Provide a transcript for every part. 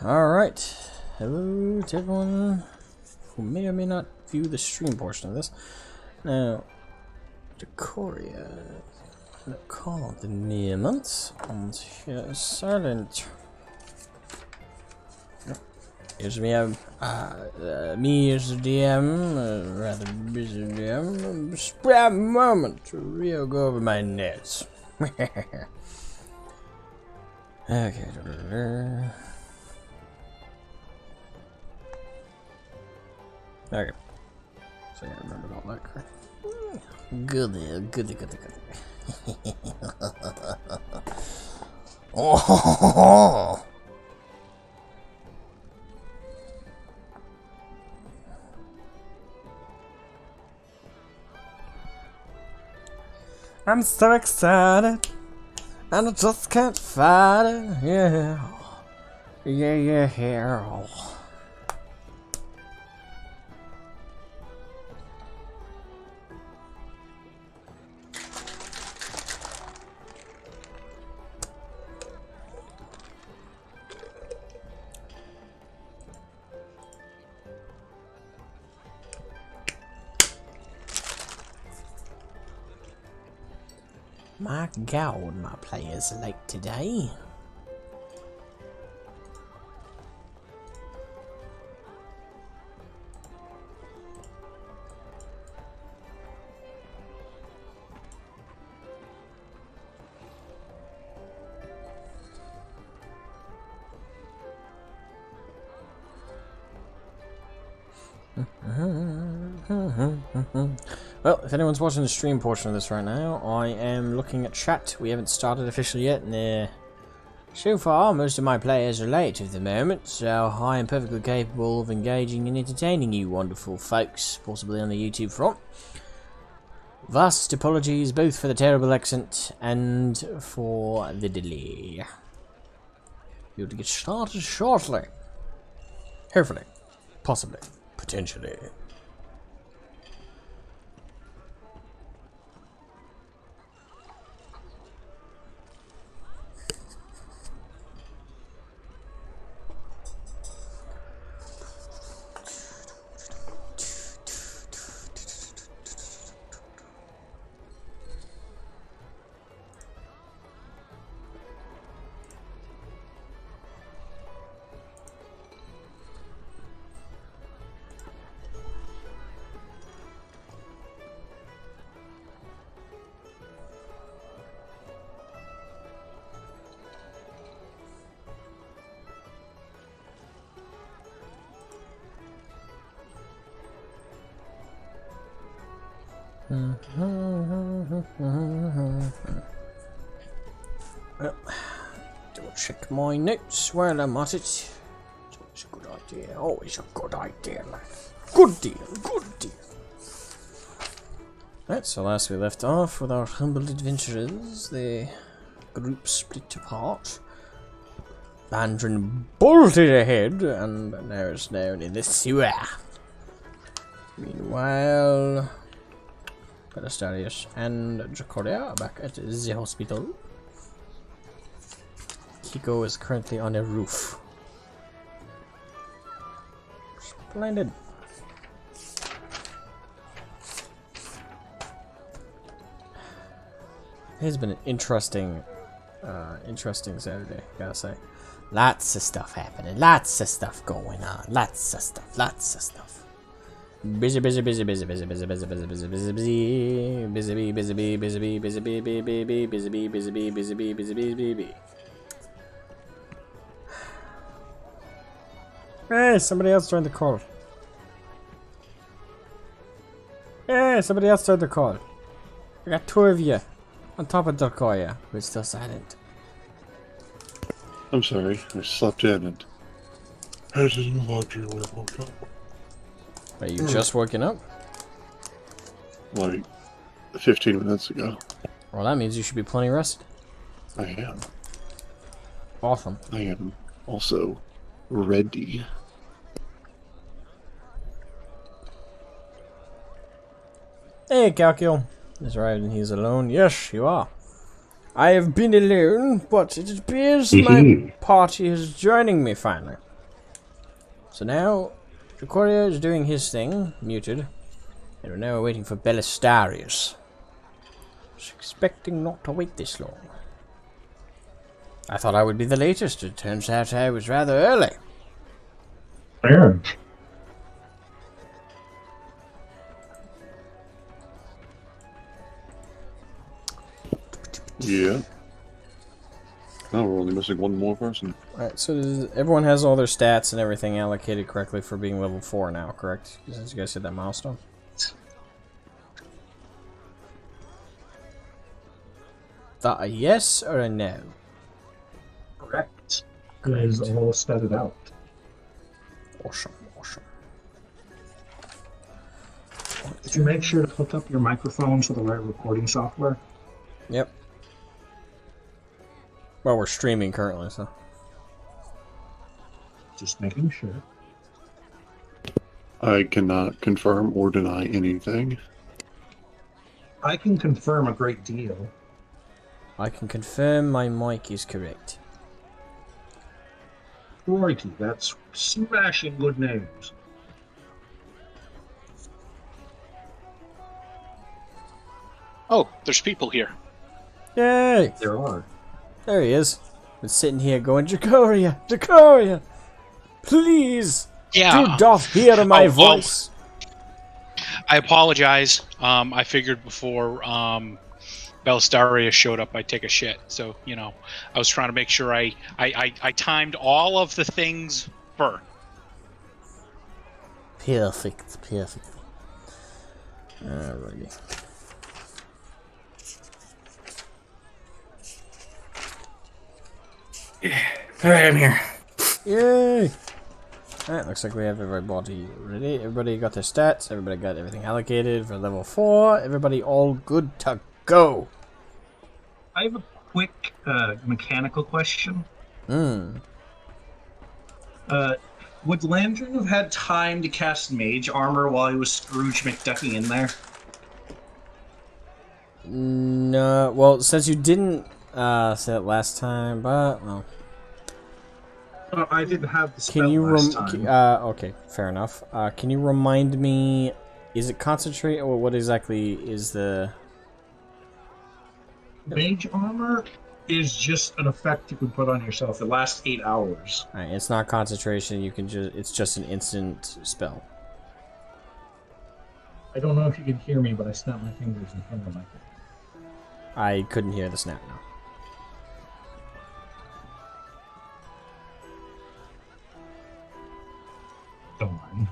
Alright. Hello to everyone who may or may not view the stream portion of this. Now, Decoria. Call the niemand. And here is silent. Here's me, me as the DM, rather busy DM. Spare a moment to go over my notes. Okay. Okay. So I remembered all that crap. Goody. Oh. I'm so excited, and I just can't fight it. Yeah. My God, my players are late today. Well, if anyone's watching the stream portion of this right now, I am looking at chat. We haven't started officially yet, and so far most of my players are late at the moment, so I am perfectly capable of engaging and entertaining you wonderful folks, possibly on the YouTube front. Vast apologies both for the terrible accent and for the delay. You'll get started shortly. Hopefully. Possibly. Potentially. Well, double check my notes while I'm at it. It's always a good idea. Always a good idea, man. Good deal. Right, so last we left off with our humble adventurers, the group split apart. Bandrin bolted ahead, and now it's down in the sewer. Meanwhile, Pedestarius and Dracoria are back at the hospital. Kiko is currently on a roof. Splendid. It has been an interesting Saturday, gotta say. Lots of stuff happening, lots of stuff going on, lots of stuff. Busy. Hey, somebody else joined the call. I got two of you on top of Darkoya, who's still silent. I'm sorry, I slept in and I was in the laundry when I woke up. Are you just waking up? Like 15 minutes ago. Well, that means you should be plenty rested. I am. Awesome. I am also ready. Hey, Calcul. Is right, and he's alone. Yes, you are. I have been alone, but it appears my party is joining me finally. So now, the courier is doing his thing, muted, and we're now waiting for Belistarius. Was expecting not to wait this long. I thought I would be the latest. It turns out I was rather early. Fair. Yeah. Now we're only missing one more person. Alright, so everyone has all their stats and everything allocated correctly for being level 4 now, correct? Since you guys hit that milestone. That a yes or a no? Correct. It is all statted out. Awesome, awesome. Did you make sure to hook up your microphone to the right recording software? Yep. Well, we're streaming currently, so. Just making sure. I cannot confirm or deny anything. I can confirm a great deal. I can confirm my mic is correct. Righty, that's smashing good news. Oh, there's people here. Yay! There are. There he is. Been sitting here going, Jacoria, please, Yeah. do doth hear my voice. I apologize. I figured before Belstaria showed up, I'd take a shit. So, you know, I was trying to make sure I timed all of the things for. Perfect. Alrighty. Alright, I'm here. Yay! Alright, looks like we have everybody ready. Everybody got their stats. Everybody got everything allocated for level 4. Everybody all good to go. I have a quick mechanical question. Hmm. Would Landry have had time to cast mage armor while he was Scrooge McDucking in there? No, well, since you didn't say it last time, but well. I didn't have the spell Can you last time. okay, fair enough. Can you remind me? Is it concentrate, or what exactly is the? Mage armor is just an effect you can put on yourself. It lasts 8 hours. Alright, it's not concentration. You can just—it's just an instant spell. I don't know if you can hear me, but I snapped my fingers in front of my. I couldn't hear the snap now. Don't mind.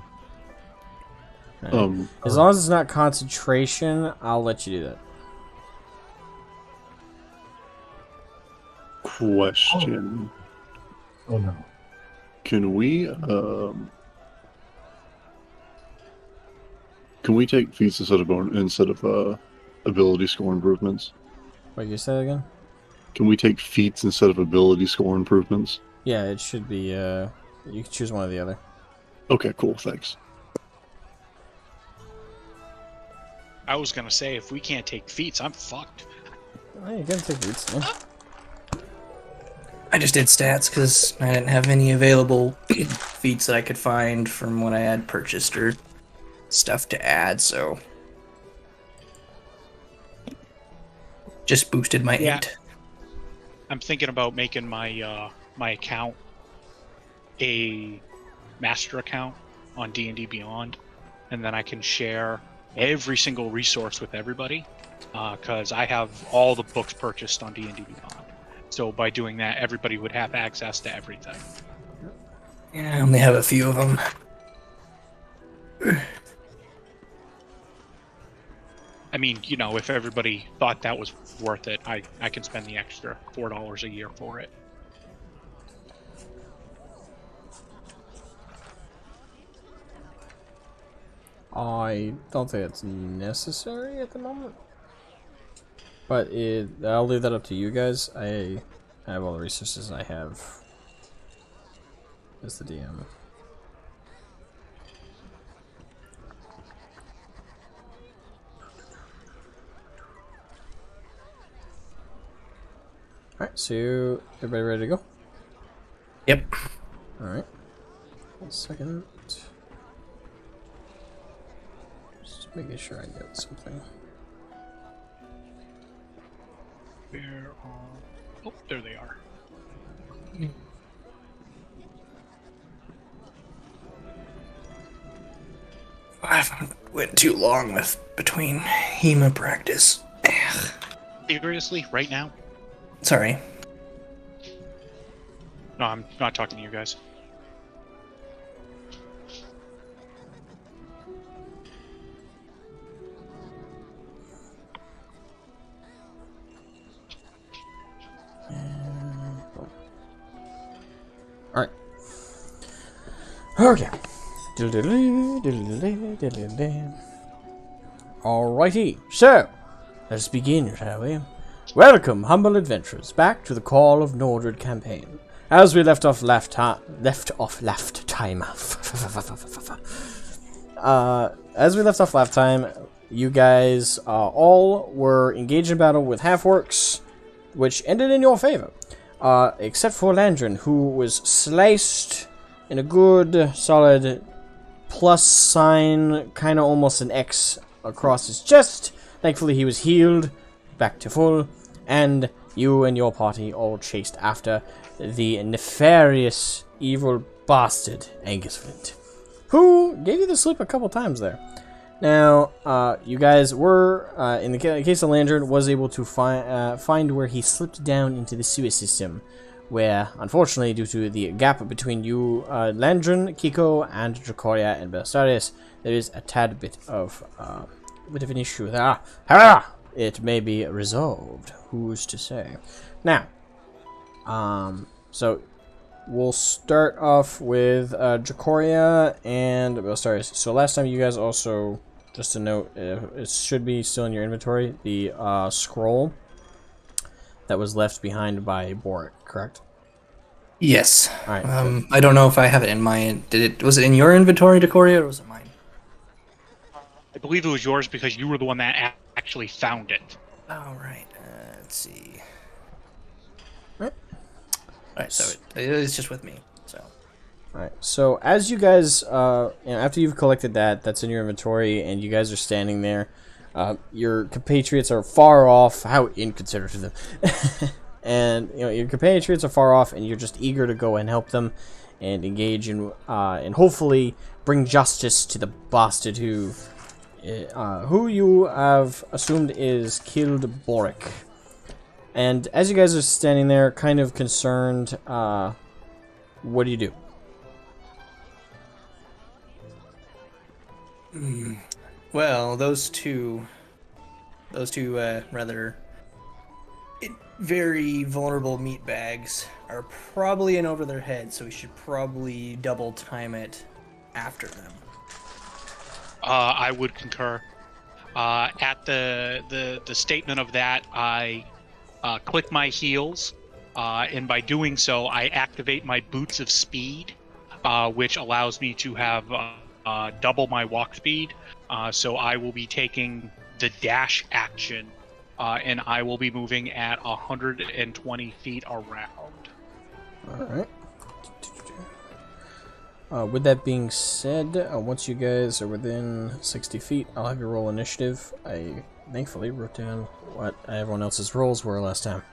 Alright. As long as it's not concentration, I'll let you do that. Question. Oh no. Can we take feats instead of ability score improvements? What you say again? Can we take feats instead of ability score improvements? Yeah, it should be. You can choose one or the other. Okay, cool. Thanks. I was gonna say, if we can't take feats, I'm fucked. Oh, you gotta take these. Yeah. I just did stats because I didn't have any available feats that I could find from what I had purchased or stuff to add, so just boosted my Yeah. 8. I'm thinking about making my my account a master account on D&D Beyond, and then I can share every single resource with everybody, because I have all the books purchased on D&D Beyond. So by doing that, everybody would have access to everything. Yeah, I only have a few of them. I mean, you know, if everybody thought that was worth it, I can spend the extra $4 a year for it. I don't think it's necessary at the moment. But I'll leave that up to you guys. I have all the resources I have as the DM. Alright, so everybody ready to go? Yep. Alright. 1 second. Just making sure I get something. Where are... Oh, there they are. I went too long with between HEMA practice. Ugh. Seriously, right now? Sorry. No, I'm not talking to you guys. Alright. Okay. Alrighty. So, let's begin, shall we? Welcome, humble adventurers, back to the Call of Nordred campaign. As we left off last time. As we left off last time, you guys all were engaged in battle with half-orcs, which ended in your favor. Except for Landrin, who was sliced in a good, solid plus sign, kind of almost an X across his chest. Thankfully, he was healed back to full, and you and your party all chased after the nefarious, evil bastard Angus Flint, who gave you the slip a couple times there. Now, you guys were, in the case of Landrin, was able to find where he slipped down into the sewer system, where, unfortunately, due to the gap between you, Landrin, Kiko, and Dracoria and Belstarius, there is a tad bit of an issue there. However, it may be resolved. Who's to say? Now, so we'll start off with Dracoria and Belstarius. So last time you guys also, just a note, it should be still in your inventory, the scroll that was left behind by Boric, correct? Yes. All right. I don't know if I have it in my... Was it in your inventory, Decoria, or was it mine? I believe it was yours because you were the one that actually found it. Oh, right. Let's see. Right. Alright, so it's just with me, so... Alright, so as you guys, after you've collected that's in your inventory, and you guys are standing there, your compatriots are far off. How inconsiderate of them. And, your compatriots are far off, and you're just eager to go and help them, and engage in, and hopefully bring justice to the bastard who you have assumed is killed Boric. And as you guys are standing there, kind of concerned, what do you do? Well, those two rather very vulnerable meat bags are probably in over their heads, so we should probably double time it after them. I would concur. At the statement of that, I click my heels, and by doing so, I activate my Boots of Speed, which allows me to have double my walk speed. So I will be taking the dash action, and I will be moving at 120 feet around. Alright. With that being said, once you guys are within 60 feet, I'll have you roll initiative. I thankfully wrote down what everyone else's rolls were last time.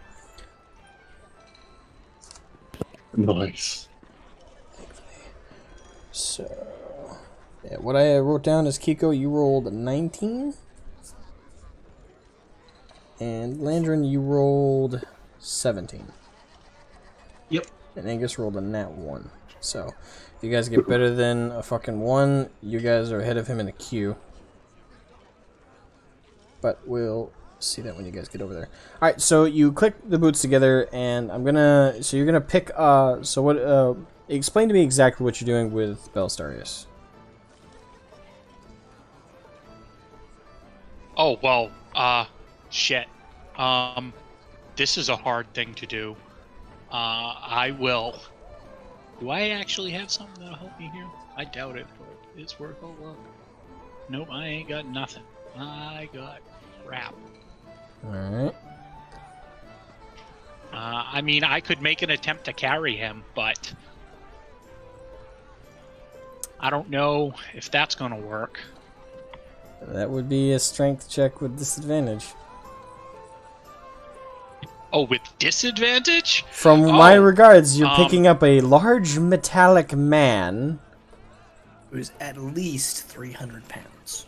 Nice. So, yeah, what I wrote down is Kiko, you rolled 19. And Landrin, you rolled 17. Yep. And Angus rolled a nat 1. So, if you guys get better than a fucking 1, you guys are ahead of him in the queue. But we'll see that when you guys get over there. Alright, so you click the boots together, and so you're gonna pick, so what, explain to me exactly what you're doing with Belstarius. Oh, well, shit. This is a hard thing to do. I will... Do I actually have something that'll help me here? I doubt it, but it's worth a look. Nope, I ain't got nothing. I got crap. Alright. I mean, I could make an attempt to carry him, but... I don't know if that's gonna work. That would be a strength check with disadvantage. Oh, with disadvantage? From my Oh, regards, you're picking up a large metallic man. Who's at least 300 pounds.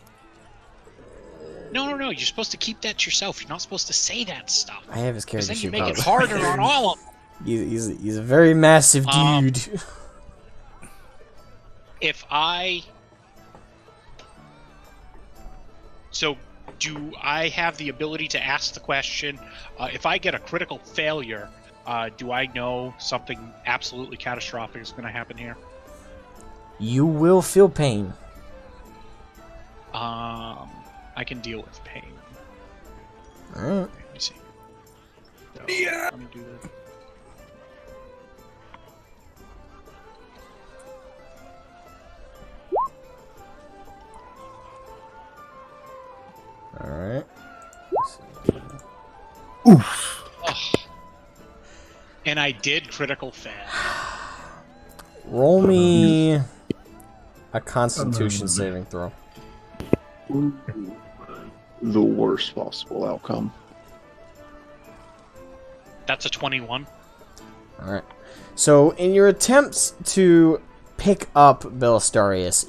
No. You're supposed to keep that to yourself. You're not supposed to say that stuff. I have his Because character then you sheet. make it probably. harder on all of them. He's a very massive dude. So, do I have the ability to ask the question, if I get a critical failure, do I know something absolutely catastrophic is going to happen here? You will feel pain. I can deal with pain. Alright. Let me see. So, let me do this. Alright. Oof. And I did critical fail. Roll me a Constitution saving throw. The worst possible outcome. That's a 21. Alright. So, in your attempts to pick up Belastarius,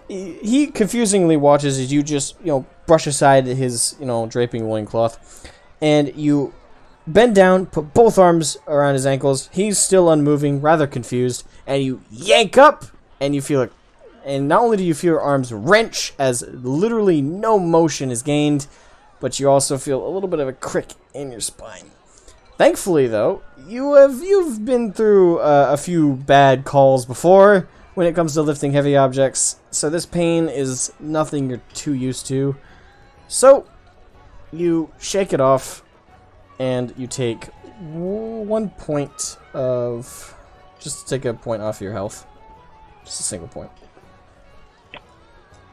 he confusingly watches as you just, brush aside his, draping loincloth, and you bend down, put both arms around his ankles. He's still unmoving, rather confused, and you yank up, and you feel it. And not only do you feel your arms wrench as literally no motion is gained, but you also feel a little bit of a crick in your spine. Thankfully, though, you've been through a few bad calls before when it comes to lifting heavy objects, so this pain is nothing you're too used to. So, you shake it off, and you take 1 point of... just take a point off your health. Just a single point.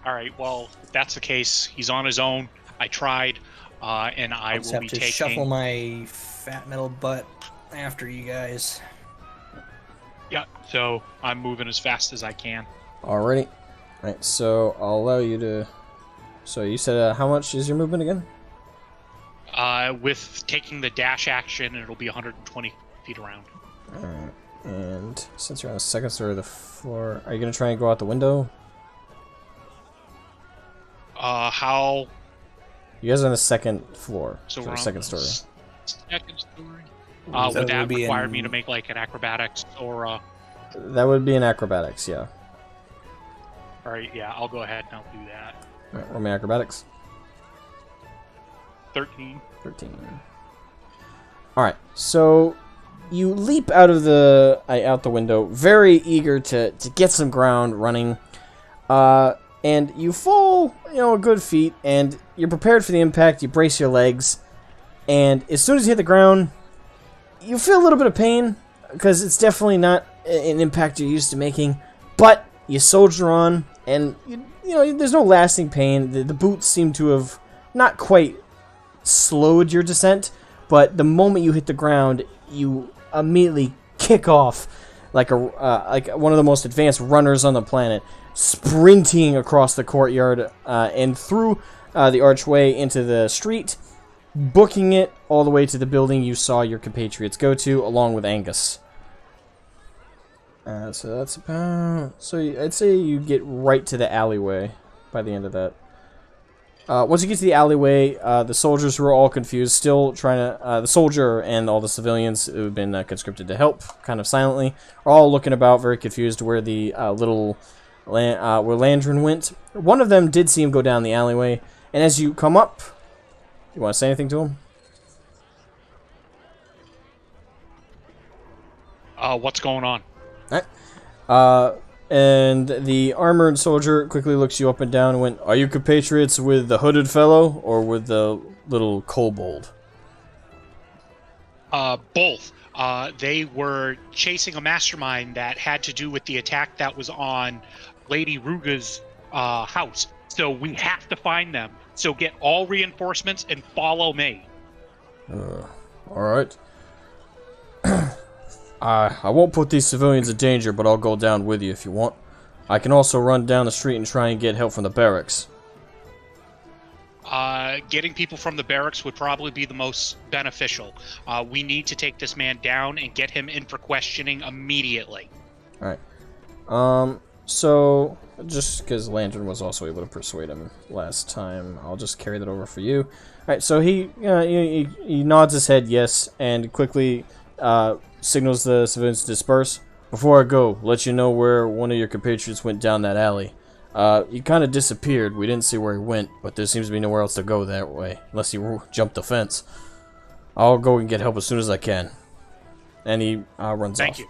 Alright, well, if that's the case, he's on his own. I tried, and I just will have be to taking... shuffle my fat metal butt after you guys. Yeah, so I'm moving as fast as I can. Alrighty. Alright, so I'll allow you to... So you said how much is your movement again? With taking the dash action, it'll be 120 feet around. Alright, and since you're on the second story of the floor, are you going to try and go out the window? How... You guys are on the second floor, So so we're the on second the story. Second story? So would that would be require in- me to make, like, an acrobatics or That would be an acrobatics, yeah. Alright, yeah, I'll go ahead and I'll do that. Alright, roll me acrobatics. 13. 13. Alright, so you leap out of the window, very eager to get some ground running. And you fall, a good feet, and you're prepared for the impact. You brace your legs, and as soon as you hit the ground, you feel a little bit of pain, because it's definitely not an impact you're used to making, but you soldier on, and, there's no lasting pain. The boots seem to have not quite slowed your descent, but the moment you hit the ground, you immediately kick off like one of the most advanced runners on the planet, sprinting across the courtyard and through the archway into the street, booking it all the way to the building you saw your compatriots go to, along with Angus. So that's about... So I'd say you get right to the alleyway by the end of that. Once you get to the alleyway, the soldiers who are all confused, still trying to... the soldier and all the civilians who have been conscripted to help, kind of silently, are all looking about, very confused where the where Landrin went. One of them did see him go down the alleyway, and as you come up... You want to say anything to him? What's going on? Alright. And the armored soldier quickly looks you up and down and went, "Are you compatriots with the hooded fellow, or with the little kobold?" Both. They were chasing a mastermind that had to do with the attack that was on Lady Ruga's house. So we have to find them. So get all reinforcements and follow me. Alright. I won't put these civilians in danger, but I'll go down with you if you want. I can also run down the street and try and get help from the barracks. Getting people from the barracks would probably be the most beneficial. We need to take this man down and get him in for questioning immediately. Alright. So, just because Lantern was also able to persuade him last time, I'll just carry that over for you. Alright, so he nods his head yes, and quickly signals the civilians to disperse. Before I go, let you know where one of your compatriots went down that alley. He kind of disappeared. We didn't see where he went, but there seems to be nowhere else to go that way, unless he jumped the fence. I'll go and get help as soon as I can. And he runs off. Thank you.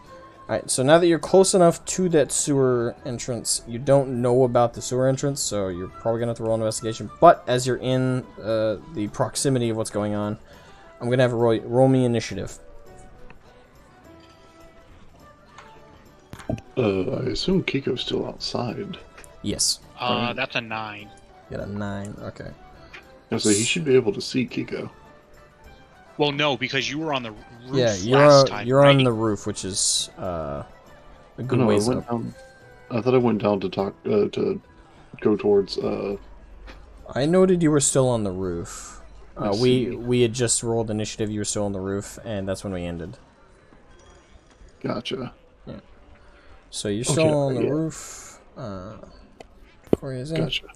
Alright, so now that you're close enough to that sewer entrance, you don't know about the sewer entrance, so you're probably going to have to roll an investigation. But as you're in the proximity of what's going on, I'm going to have a roll me initiative. I assume Kiko's still outside. Yes. That's a 9. Get a 9, okay. So he should be able to see Kiko. Well, no, because you were on the roof Yeah, last time, you're right? on the roof, which is a good No, ways I went up. down. I thought I went down to talk to go towards. I noted you were still on the roof. I see. We had just rolled initiative. You were still on the roof, and that's when we ended. Gotcha. So you're still Okay, on the yeah. roof. Corey's in. Gotcha.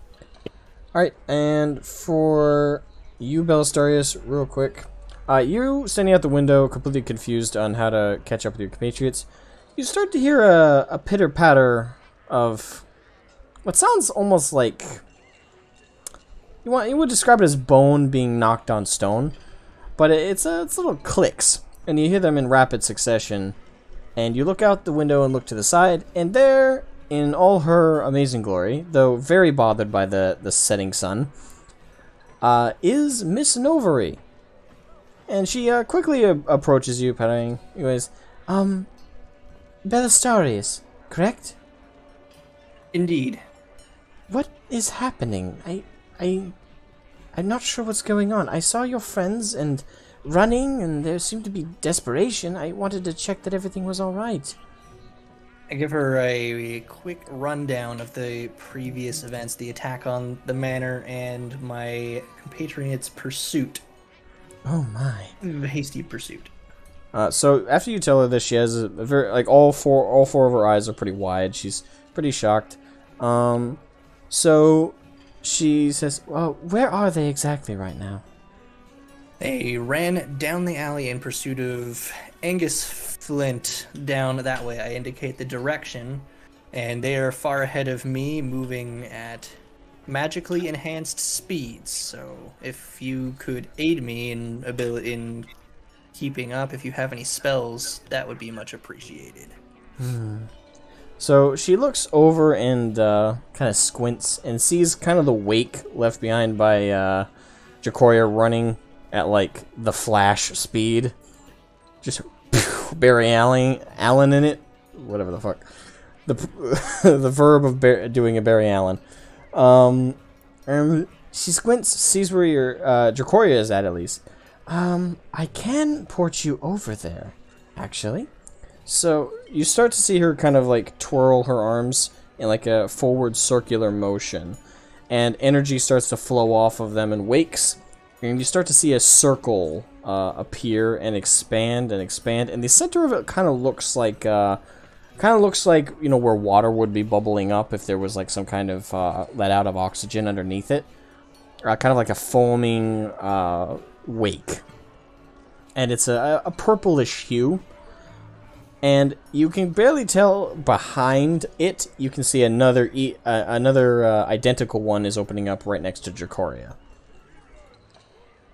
Alright, and for you, Belastarius, real quick. You standing out the window, completely confused on how to catch up with your compatriots. You start to hear a pitter-patter of what sounds almost like... You would describe it as bone being knocked on stone. But it's little clicks, and you hear them in rapid succession. And you look out the window and look to the side, and there, in all her amazing glory, though very bothered by the setting sun, is Miss Novery. And she quickly approaches you, patting you guys. Belastarius, correct? Indeed. What is happening? I'm not sure what's going on. I saw your friends and running, and there seemed to be desperation. I wanted to check that everything was alright. I give her a quick rundown of the previous events, the attack on the manor, and my compatriot's pursuit. Oh my. The hasty pursuit. So after you tell her this, she has a very, like, all four of her eyes are pretty wide. She's pretty shocked. So she says, well, where are they exactly right now? They ran down the alley in pursuit of Angus Flint down that way. I indicate the direction, and they are far ahead of me, moving at magically enhanced speeds. So if you could aid me in keeping up, if you have any spells, that would be much appreciated. So she looks over and kind of squints and sees kind of the wake left behind by Jacoria running at like the Flash speed. Just Barry Allen in it. Whatever the fuck. The verb of doing a Barry Allen. And she squints, sees where your Jacoria is at least. I can port you over there, actually. So you start to see her kind of like twirl her arms in like a forward circular motion, and energy starts to flow off of them in wakes, and you start to see a circle appear and expand, and the center of it kind of looks like you know, where water would be bubbling up if there was like some kind of let out of oxygen underneath it, kind of like a foaming wake, and it's a purplish hue. And you can barely tell behind it. You can see another identical one is opening up right next to Jacoria.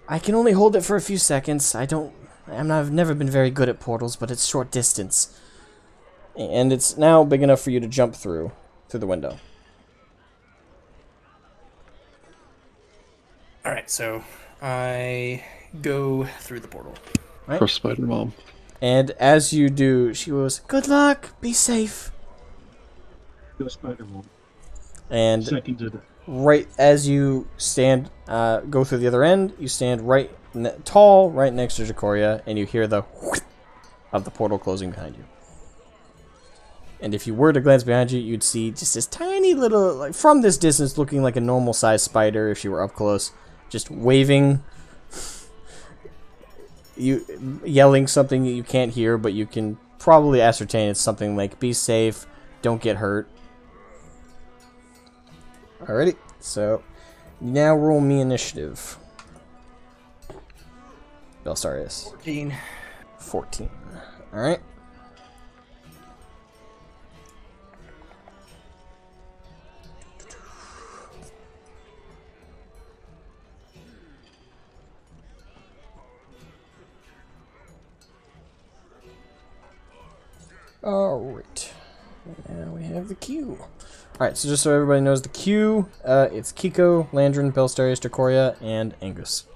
I can only hold it for a few seconds. I've never been very good at portals, but it's short distance. And it's now big enough for you to jump through the window. Alright, so I go through the portal. Right? For Spider-Mom. And as you do, she goes, "Good luck, be safe." Go Spider-Man. And Seconded. right as you stand, go through the other end, you stand tall, right next to Jacoria, and you hear the of the portal closing behind you. And if you were to glance behind you, you'd see just this tiny little, like from this distance, looking like a normal sized spider if you were up close, just waving, yelling something that you can't hear, but you can probably ascertain it's something like, be safe, don't get hurt. Alrighty, so now roll me initiative. Belstarius. 14. 14. Alright. Alright. Now we have the queue. Alright, so just so everybody knows the queue, it's Kiko, Landrin, Belstarius, Decoria, and Angus.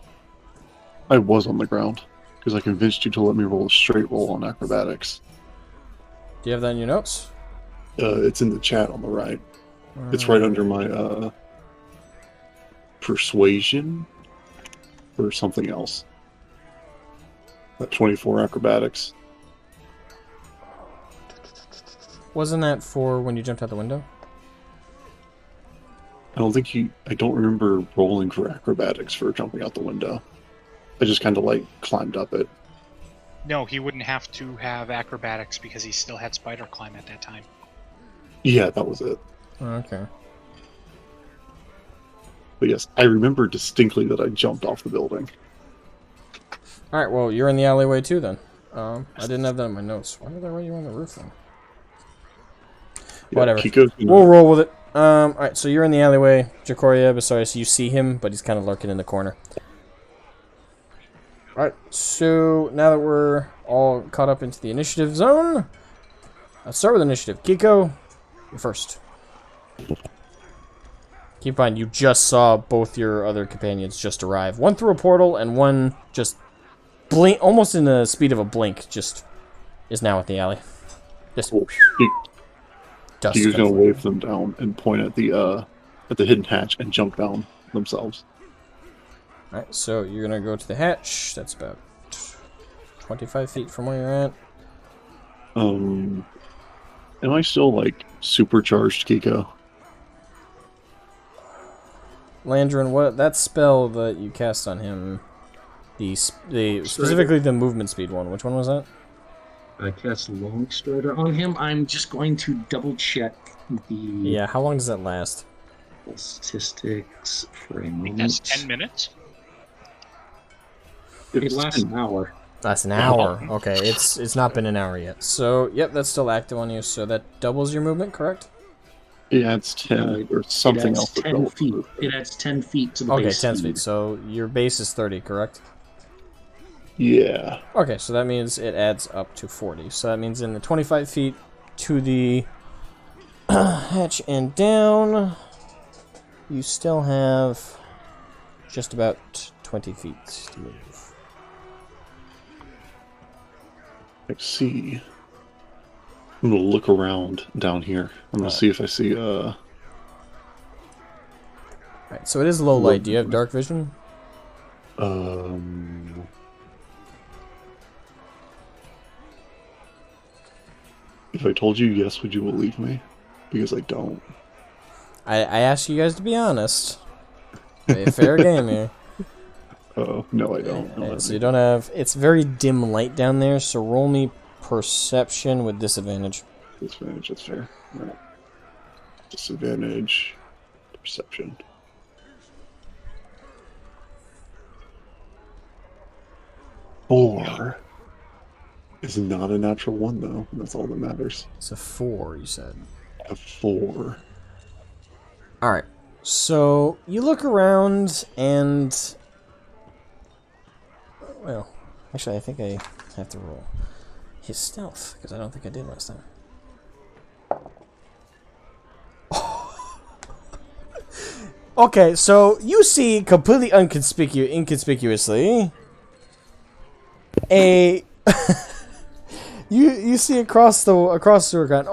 I was on the ground, because I convinced you to let me roll a straight roll on acrobatics. Do you have that in your notes? It's in the chat on the right. It's right under my persuasion or something else. That 24 acrobatics. Wasn't that for when you jumped out the window? I don't remember rolling for acrobatics for jumping out the window. I just kind of like climbed up it. No, he wouldn't have to have acrobatics because he still had spider climb at that time. Yeah, that was it. Okay. But yes, I remember distinctly that I jumped off the building. Alright, well, you're in the alleyway too then. I didn't have that in my notes. Why did I write you on the roof then? Yeah, Whatever. Kiko's gonna- We'll roll with it. Alright, so you're in the alleyway. Jacoria, Basarius, you see him, but he's kind of lurking in the corner. Alright, so now that we're all caught up into the initiative zone, let's start with initiative. Kiko, you're first. Keep in mind, you just saw both your other companions just arrive. One through a portal, and one just blink, almost in the speed of a blink, just is now at the alley. Just dust. Kiko's gonna wave them down and point at the hidden hatch and jump down themselves. Alright, so you're gonna go to the hatch. That's about 25 feet from where you're at. Am I still like supercharged, Kiko? Landrin, what that spell that you cast on him, the specifically the movement speed one. Which one was that? I cast Long Strider on him. I'm just going to double check the Yeah, how long does that last? statistics for a I think moment. that's 10 minutes. It lasts an hour. That's an hour. Okay, it's not been an hour yet. So, yep, that's still active on you. So that doubles your movement, correct? Yeah, it's 10 or something It adds else. 10 feet. It adds 10 feet to the Okay, base 10 speed. feet. So your base is 30, correct? Yeah. Okay, so that means it adds up to 40. So that means in the 25 feet to the hatch and down, you still have just about 20 feet to move. I see. I'm gonna look around down here. I'm gonna see if I see Right, so it is low light. Do you have dark vision? If I told you yes, would you believe me? Because I don't. I asked you guys to be honest. A fair game here. Oh, no, I don't. Alright, so you don't have... It's very dim light down there, so roll me perception with disadvantage. Disadvantage, that's fair. Right. Disadvantage, perception. Four is not a natural one, though. That's all that matters. It's a 4, you said. A 4. Alright, so you look around and... Well, actually I think I have to roll his stealth, because I don't think I did last time. Okay, so you see completely inconspicuously a you see across the ground,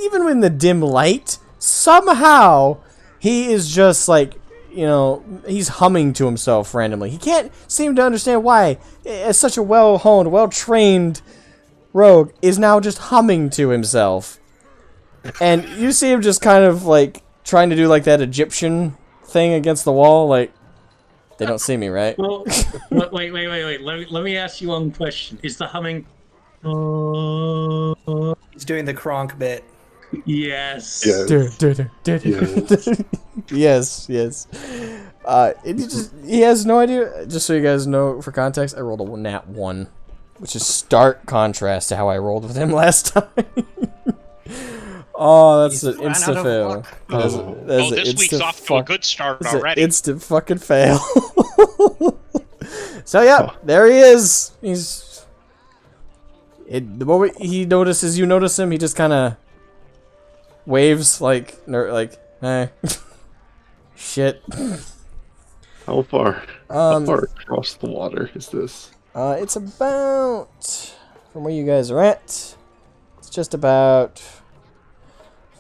even in the dim light, somehow he is just like, you know, he's humming to himself randomly. He can't seem to understand why. As such a well-honed, well-trained rogue is now just humming to himself. And you see him just kind of, like, trying to do, like, that Egyptian thing against the wall, like, they don't see me, right? Well, wait. Let me ask you one question. Is the humming... He's doing the Kronk bit. Yes. Yes. Yes. He has no idea. Just so you guys know, for context, I rolled a nat 1, which is stark contrast to how I rolled with him last time. Oh, that's an instant fail. This week's off to a good start already. Instant fucking fail. So yeah, there he is. The moment he notices you notice him, he just kind of waves like, hey, shit. How far across the water is this? It's about, from where you guys are at, it's just about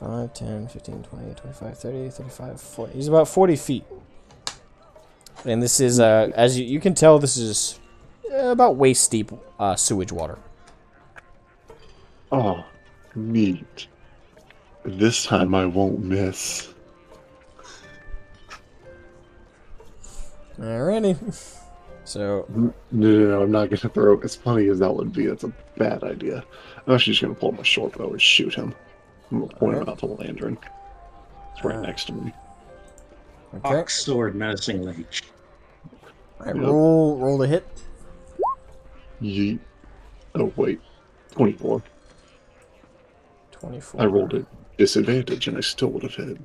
5, 10, 15, 20, 25, 30, 35, 40. He's about 40 feet. And this is, as you can tell, this is about waist deep sewage water. Oh, neat. This time I won't miss. Alrighty. So... No, I'm not gonna throw it. As funny as that would be, that's a bad idea. I'm actually just gonna pull my short bow and shoot him. I'm gonna point him out to the lantern. It's right next to me. Okay. Ox sword menacingly. Alright, roll the hit. Yeet. Oh, wait. 24. 24. I rolled it disadvantage and I still would have hit.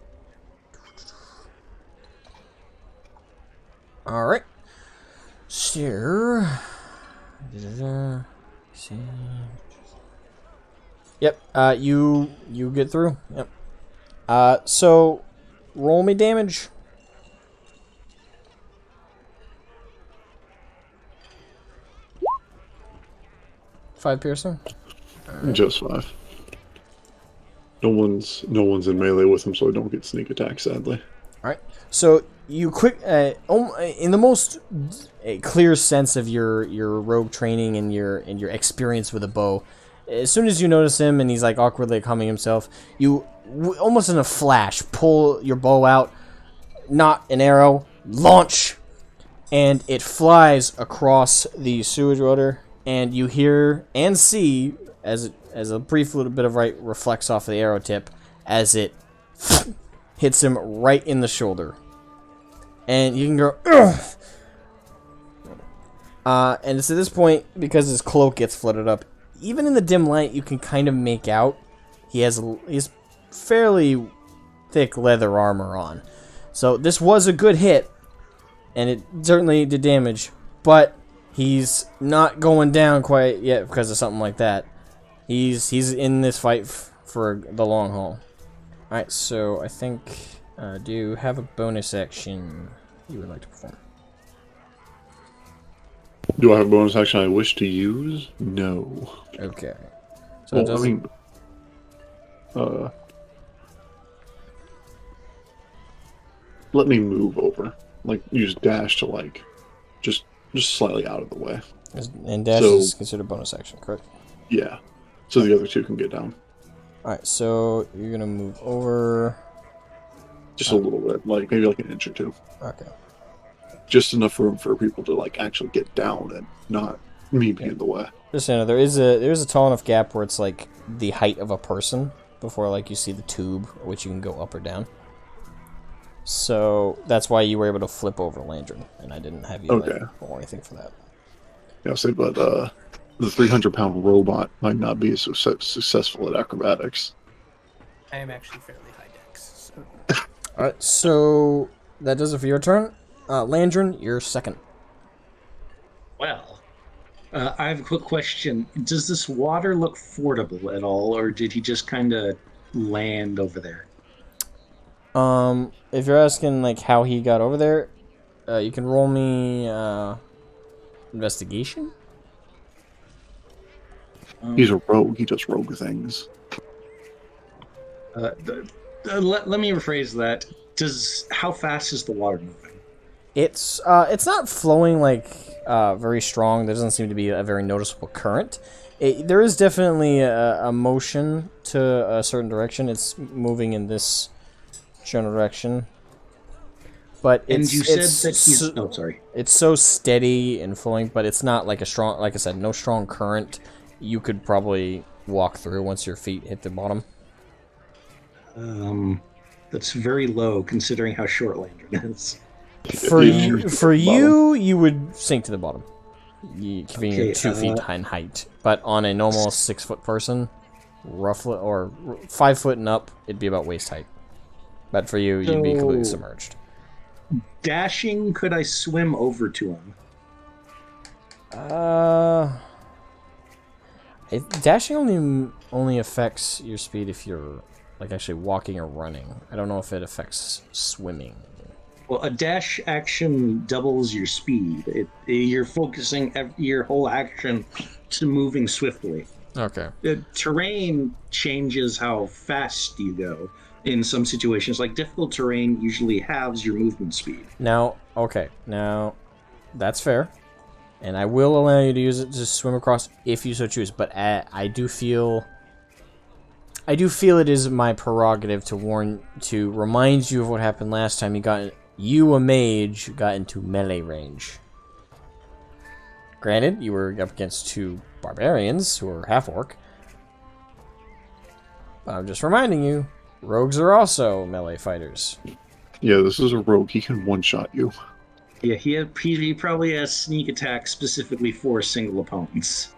Alright. So... Yep, you get through. Yep. So roll me damage. 5 piercing. Right. Just 5. No one's in melee with him, so I don't get sneak attack, sadly. Alright. So you quick in the most clear sense of your rogue training and your experience with a bow, as soon as you notice him and he's like awkwardly humming himself, you almost in a flash pull your bow out, not an arrow, launch, and it flies across the sewage water, and you hear and see as a brief little bit of light reflects off the arrow tip as it hits him right in the shoulder. And you can go, ugh! And it's at this point, because his cloak gets flooded up, even in the dim light, you can kind of make out he's fairly thick leather armor on. So this was a good hit, and it certainly did damage, but he's not going down quite yet because of something like that. He's in this fight for the long haul. Alright, so I think, do you have a bonus action you would like to perform? Do I have a bonus action I wish to use? No. Okay. So well, I mean, let me move over. Like, use dash to, like, just slightly out of the way. And dash is considered bonus action, correct? Yeah. So the other two can get down. Alright, so you're gonna move over... Just a little bit, like, maybe like an inch or two. Okay. Just enough room for people to, like, actually get down and not me being in the way. Just so you know, there is a tall enough gap where it's, like, the height of a person before, like, you see the tube, which you can go up or down. So that's why you were able to flip over Landry, and I didn't have you like, roll anything for that. Yeah, I'll say, but the 300-pound robot might not be so successful at acrobatics. I am actually fairly high dex. So. Alright, so that does it for your turn. Landrin, you're second. Well, I have a quick question. Does this water look fordable at all, or did he just kind of land over there? If you're asking, like, how he got over there, you can roll me, investigation? He's a rogue. He does rogue things. Let me rephrase that. How fast is the water moving? It's not flowing, like, very strong. There doesn't seem to be a very noticeable current. There is definitely a motion to a certain direction. It's moving in this general direction. But And it's, you said that he's... Oh, sorry. It's so steady and flowing, but it's not like a strong... Like I said, no strong current. You could probably walk through once your feet hit the bottom. That's very low considering how short Landron is. For you, you would sink to the bottom. Keeping you 2 feet in height. But on a normal 6-foot person, roughly, or 5 foot and up, it'd be about waist height. But for you, you'd be completely submerged. Dashing, could I swim over to him? Dashing only affects your speed if you're like actually walking or running. I don't know if it affects swimming. Well, a dash action doubles your speed. You're focusing your whole action to moving swiftly. Okay. The terrain changes how fast you go. In some situations, like difficult terrain usually halves your movement speed. Now, that's fair. And I will allow you to use it to swim across if you so choose, but I do feel it is my prerogative to remind you of what happened last time you, a mage, got into melee range. Granted, you were up against 2 barbarians who are half-orc. But I'm just reminding you, rogues are also melee fighters. Yeah, this is a rogue. He can one-shot you. Yeah, he probably has sneak attack specifically for single opponents.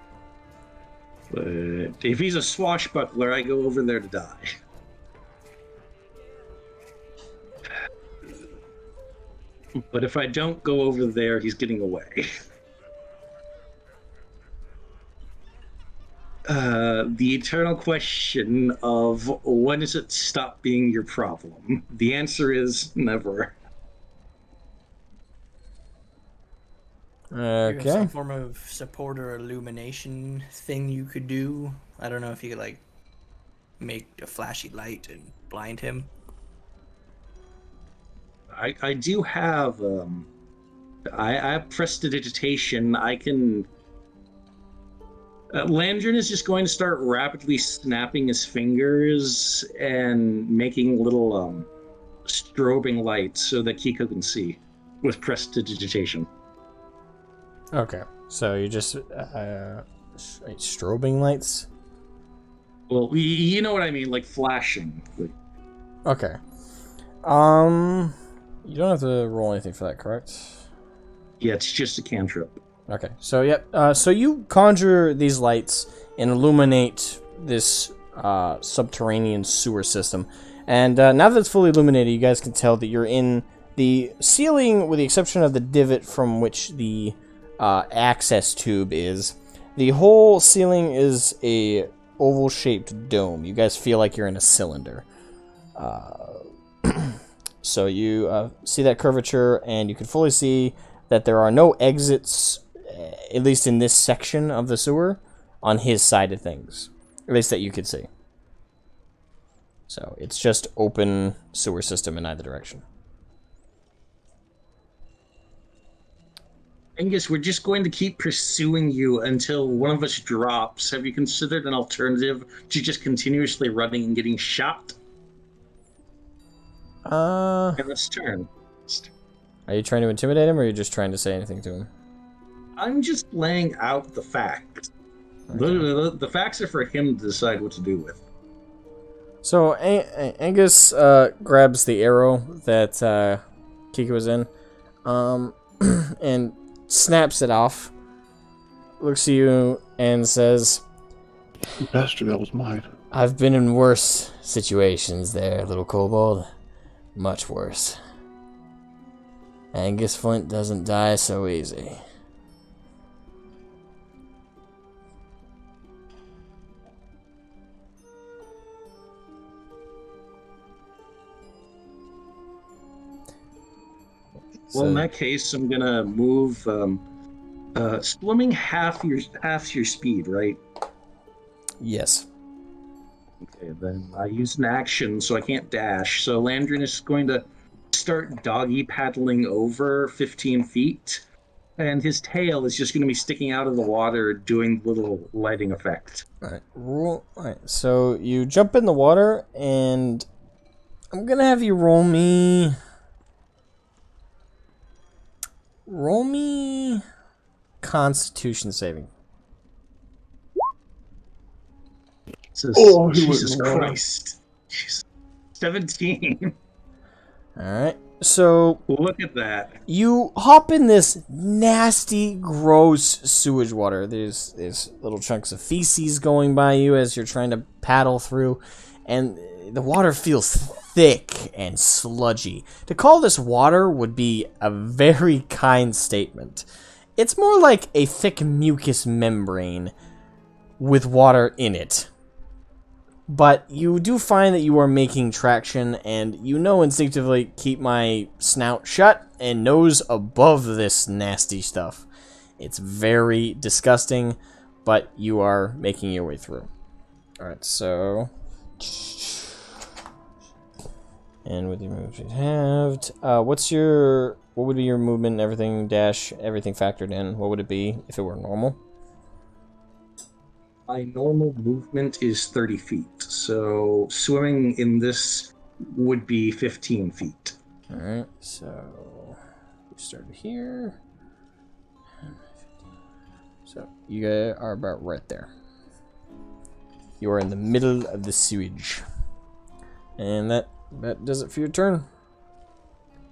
But if he's a swashbuckler, I go over there to die. But if I don't go over there, he's getting away. The eternal question of when does it stop being your problem? The answer is never. Okay. Some form of support or illumination thing you could do. I don't know if you could like make a flashy light and blind him. I do have I have prestidigitation. I can. Landron is just going to start rapidly snapping his fingers and making little strobing lights so that Kiko can see with prestidigitation. Okay, so you just strobing lights? Well, you know what I mean, like flashing. Okay. You don't have to roll anything for that, correct? Yeah, it's just a cantrip. Okay, so yep. So you conjure these lights and illuminate this subterranean sewer system, and now that it's fully illuminated, you guys can tell that you're in the ceiling, with the exception of the divot from which the access tube is. The whole ceiling is a oval-shaped dome. You guys feel like you're in a cylinder. So you see that curvature, and you can fully see that there are no exits, at least in this section of the sewer, on his side of things. At least that you could see. So it's just open sewer system in either direction. Angus, we're just going to keep pursuing you until one of us drops. Have you considered an alternative to just continuously running and getting shot? Okay, let's turn. Are you trying to intimidate him, or are you just trying to say anything to him? I'm just laying out the facts. Okay. The facts are for him to decide what to do with. So Angus grabs the arrow that Kiki was in, and snaps it off. Looks at you and says, Bastard, that was mine. "I've been in worse situations there, little kobold. Much worse. Angus Flint doesn't die so easy." Well, in that case, I'm gonna move. Swimming half your speed, right? Yes. Okay, then I use an action, so I can't dash. So Landron is going to start doggy paddling over 15 feet and his tail is just going to be sticking out of the water, doing little lighting effect. Alright, Alright, so you jump in the water, and I'm gonna have you roll me... Constitution saving. Jesus Christ. 17. Alright, so Look at that. you hop in this nasty, gross sewage water. There's little chunks of feces going by you as you're trying to paddle through, and the water feels thick and sludgy. To call this water would be a very kind statement. It's more like a thick mucus membrane with water in it. But you do find that you are making traction, and you know instinctively keep my snout shut and nose above this nasty stuff. It's very disgusting, but you are making your way through. Alright, so... And with your moves you halved, what would be your movement and everything, dash, everything factored in? What would it be if it were normal? My normal movement is 30 feet, so swimming in this would be 15 feet. Alright, so we started here. So you guys are about right there. You are in the middle of the sewage. And that does it for your turn.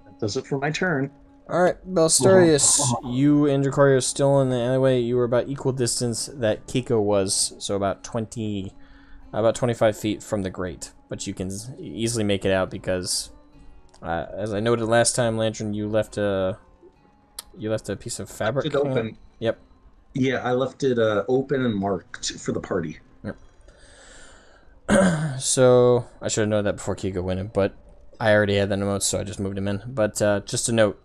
That does it for my turn. Alright, Belsterius, you and Dracario are still in the alleyway. You were about equal distance that Kiko was, so about 25 feet from the grate. But you can easily make it out because, as I noted last time, Lantern, you left a piece of fabric. Left it open. Yep. Yeah, I left it open and marked for the party. Yep. So I should have known that before Kiko went in, but I already had that note, so I just moved him in. But just a note.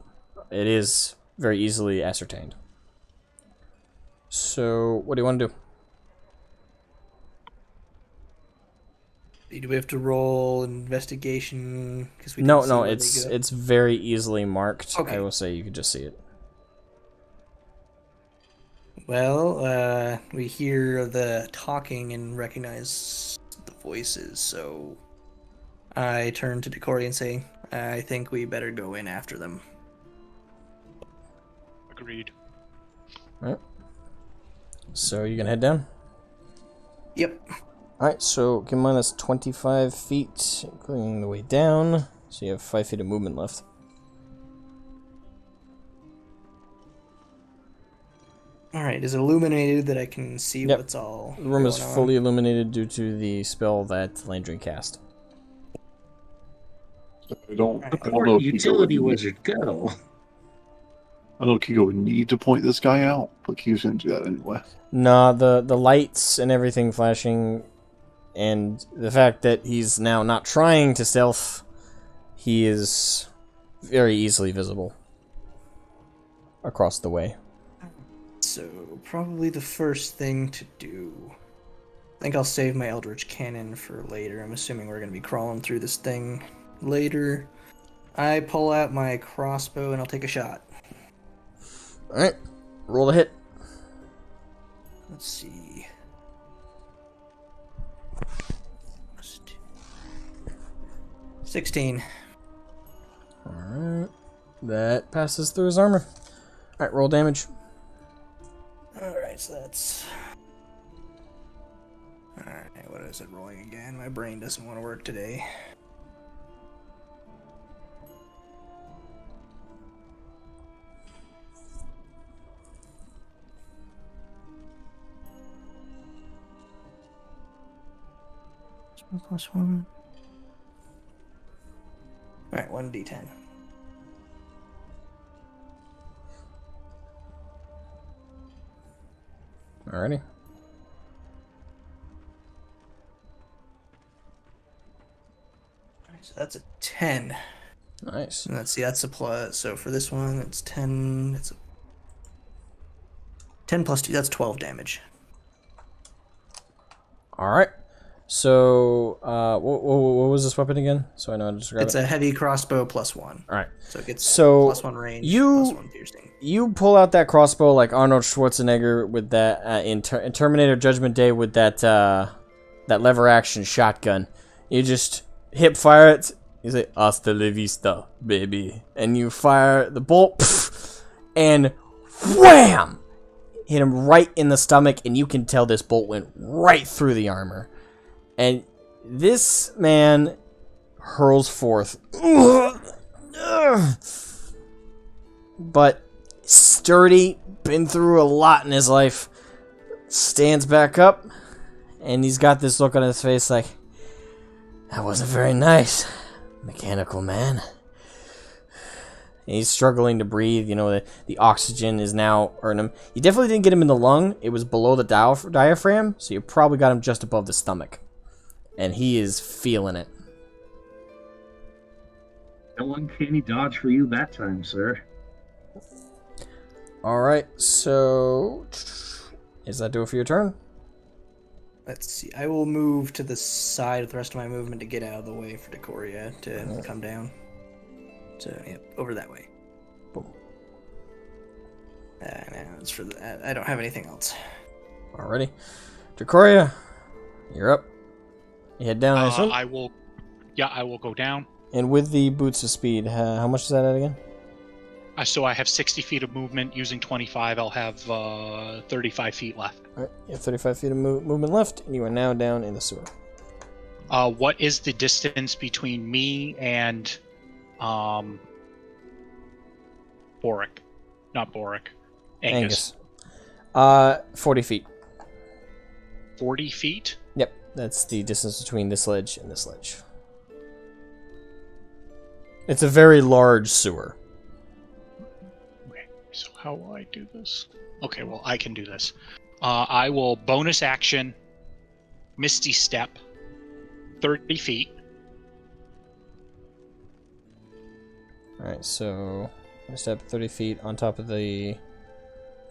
It is very easily ascertained. So, what do you want to do? Do we have to roll investigation? Because we No, it's very easily marked. Okay. I will say you could just see it. Well, we hear the talking and recognize the voices, so I turn to Decory and say, I think we better go in after them. Agreed. Alright. So you can head down? Yep. Alright, so give minus 25 feet, including the way down. So you have 5 feet of movement left. Alright, is it illuminated that I can see Yep. what's all The room is going on? fully illuminated due to the spell that Landry cast. I don't know Where if utility Kiko would, wizard go? I don't know if Kiko would need to point this guy out, but Kiko's gonna do that anyway. Nah, the lights and everything flashing, and the fact that he's now not trying to stealth, he is very easily visible across the way. So, probably the first thing to do... I think I'll save my Eldritch Cannon for later. I'm assuming we're going to be crawling through this thing later. I pull out my crossbow and I'll take a shot. Alright, roll the hit. Let's see. 16. Alright, that passes through his armor. Alright, roll damage. Alright, so that's... Alright, what is it rolling again? My brain doesn't want to work today. +1. Alright, 1d10. Alrighty. So that's a 10. Nice. And let's see, that's a plus. So for this one, it's 10. It's a 10 plus 2. That's 12 damage. Alright. So, what was this weapon again? So I know how to describe It's it. a heavy crossbow +1. All right. So it gets So +1 range, you- +1 piercing. You pull out that crossbow like Arnold Schwarzenegger with that in Terminator Judgment Day with that that lever action shotgun. You just hip fire it. You say "Hasta la vista, baby," and you fire the bolt, and wham! Hit him right in the stomach, and you can tell this bolt went right through the armor. And this man hurls forth, but sturdy, been through a lot in his life, stands back up, and he's got this look on his face like, that wasn't very nice, mechanical man. And he's struggling to breathe, you know, the oxygen is now hurting him. You definitely didn't get him in the lung, it was below the diaphragm, so you probably got him just above the stomach. And he is feeling it. No uncanny dodge for you that time, sir. Alright, so... Is that do it for your turn? Let's see. I will move to the side of the rest of my movement to get out of the way for Decoria to come down. So, yep, over that way. Boom. No, it's for the, I don't have anything else. Alrighty. Decoria, you're up. You head down, I assume? I will go down. And with the boots of speed, how much is that at again? So I have 60 feet of movement. Using 25, I'll have 35 feet left. Alright, you have 35 feet of movement left, and you are now down in the sewer. What is the distance between me and Boric? Not Boric. Angus. 40 feet. 40 feet? Yep, that's the distance between this ledge and this ledge. It's a very large sewer. Okay, so how will I do this? Okay, well, I can do this. I will bonus action, Misty Step, 30 feet. Alright, so step 30 feet on top of the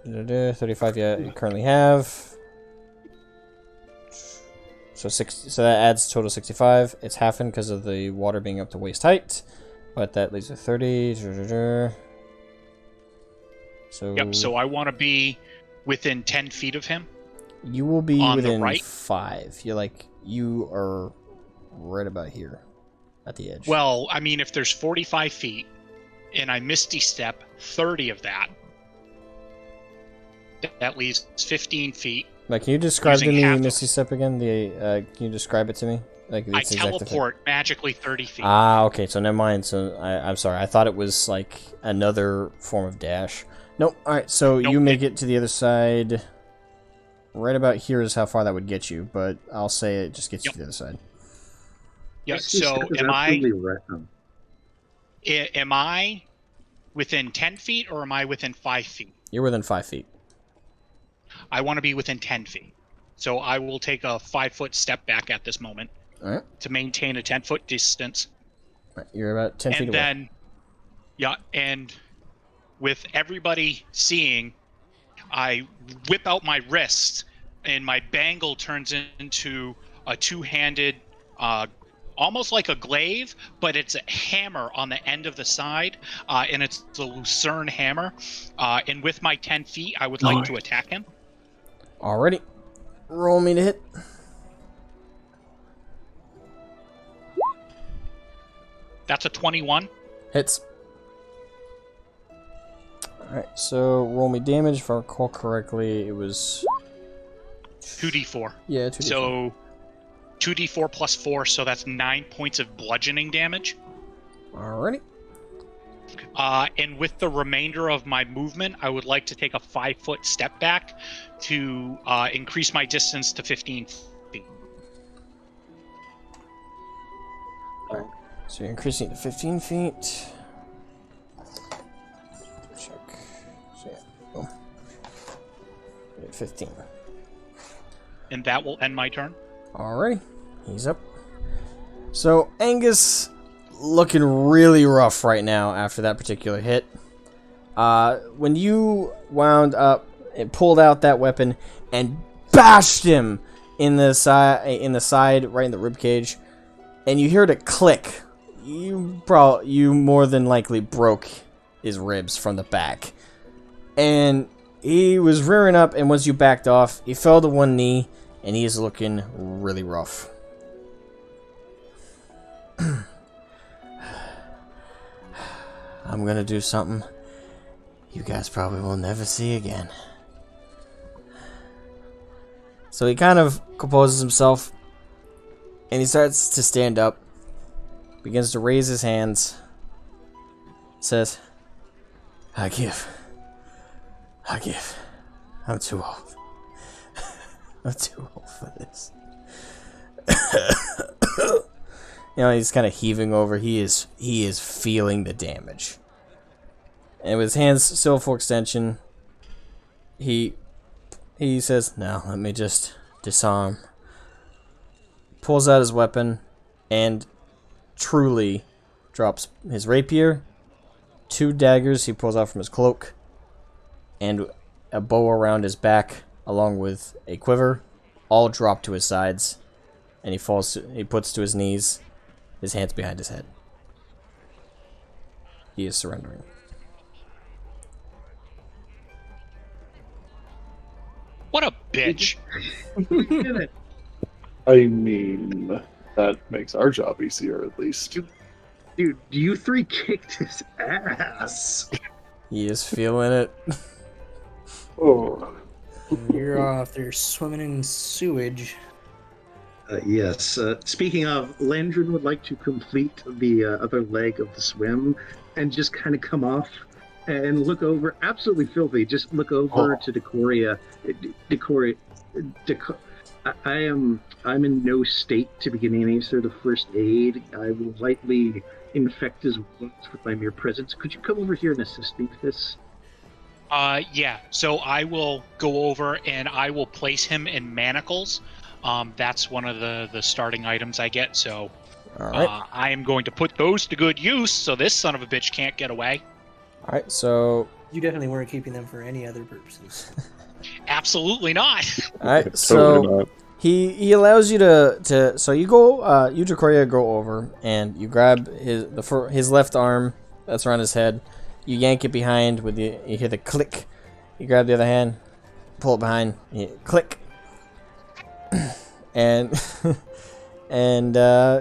35 you currently have. So that adds total 65. It's halving because of the water being up to waist height, but that leaves a 30. So Yep, so I want to be within 10 feet of him. you will be on the within right? 5. You are right about here at the edge. Well, I mean, if there's 45 feet and I Misty Step 30 of that, that leaves 15 feet. Like, can you describe to using me half of- Misty Step again? Can you describe it to me? Like, I its exact effect. teleport magically 30 feet. Ah, okay, so never mind. So I'm sorry. I thought it was like another form of dash. Nope. All right, so Nope. you make it to the other side. Right about here is how far that would get you, but I'll say it just gets you to the other side. Yeah, Misty so Step is am absolutely random. I within 10 feet or am I within 5 feet? You're within 5 feet. I want to be within 10 feet. So I will take a 5-foot step back at this moment All right. to maintain a 10-foot distance. All right, you're about 10 feet And away. then, yeah, and with everybody seeing, I whip out my wrist and my bangle turns into a two-handed, almost like a glaive, but it's a hammer on the end of the side, and it's the Lucerne hammer. And with my 10 feet, I would like to attack him. Alrighty. Roll me to hit. That's a 21. Hits. Alright, so roll me damage. If I recall correctly, it was... 2d4. Yeah, 2d4. So 2d4 plus 4, so that's 9 points of bludgeoning damage. Alrighty. And with the remainder of my movement, I would like to take a 5-foot step back to increase my distance to 15 feet. So you're increasing it to 15 feet. Check. So yeah, boom. You're at 15. And that will end my turn. Alrighty, he's up. So Angus looking really rough right now after that particular hit. When you wound up, it pulled out that weapon and bashed him in the side, right in the rib cage, and you heard it click. You more than likely broke his ribs from the back, and he was rearing up. And once you backed off, he fell to one knee, and he is looking really rough. I'm gonna do something you guys probably will never see again. So he kind of composes himself, and he starts to stand up, begins to raise his hands, says, I give. I'm too old. I'm too old for this. You know, he's kind of heaving over. He is feeling the damage. And with his hands still full extension, he says, "Now let me just disarm." Pulls out his weapon and truly drops his rapier, 2 daggers he pulls out from his cloak, and a bow around his back, along with a quiver, all drop to his sides, and he puts to his knees, his hands behind his head. He is surrendering. What a bitch. We did it. I mean, that makes our job easier, at least. Dude, you 3 kicked his ass. He is feeling it. Oh. You're off there swimming in sewage. Yes. Speaking of, Landrin would like to complete the other leg of the swim and just kind of come off and look over, absolutely filthy, just look over to Decoria. I'm in no state to begin any sort of first aid. I will lightly infect his wounds with my mere presence. Could you come over here and assist me with this? Yeah, so I will go over and I will place him in manacles. That's one of the starting items I get, so Alright. I am going to put those to good use so this son of a bitch can't get away. Alright, so... You definitely weren't keeping them for any other purposes. Absolutely not. Alright, so... He allows you to so you go you Decoria go over and you grab his left arm that's around his head, you yank it behind with you hear the click, you grab the other hand, pull it behind, you click, and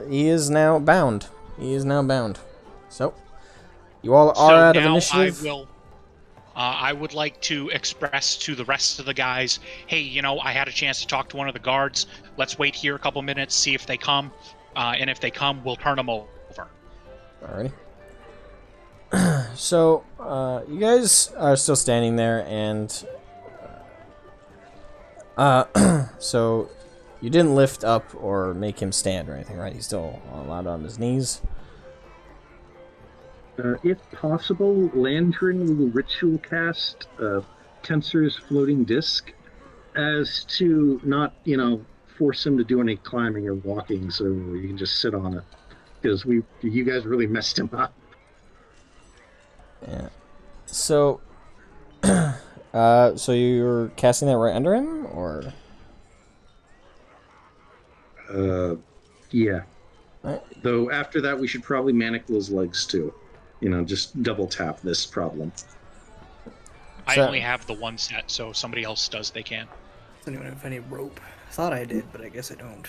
he is now bound. So you all are out of initiative. I would like to express to the rest of the guys, hey, you know, I had a chance to talk to one of the guards. Let's wait here a couple minutes, see if they come. And if they come, we'll turn them over. Alrighty. So, you guys are still standing there, and... so, you didn't lift up or make him stand or anything, right? He's still allowed on his knees. If possible, Landrin will ritual cast Tensor's floating disc as to not, force him to do any climbing or walking, so you can just sit on it. Because you guys really messed him up. Yeah. So, so you're casting that right under him, or? Yeah. Right. Though after that, we should probably manacle his legs too. Just double tap this problem. I So- only have the one set, so if somebody else does, they can. Does anyone have any rope? I thought I did, but I guess I don't.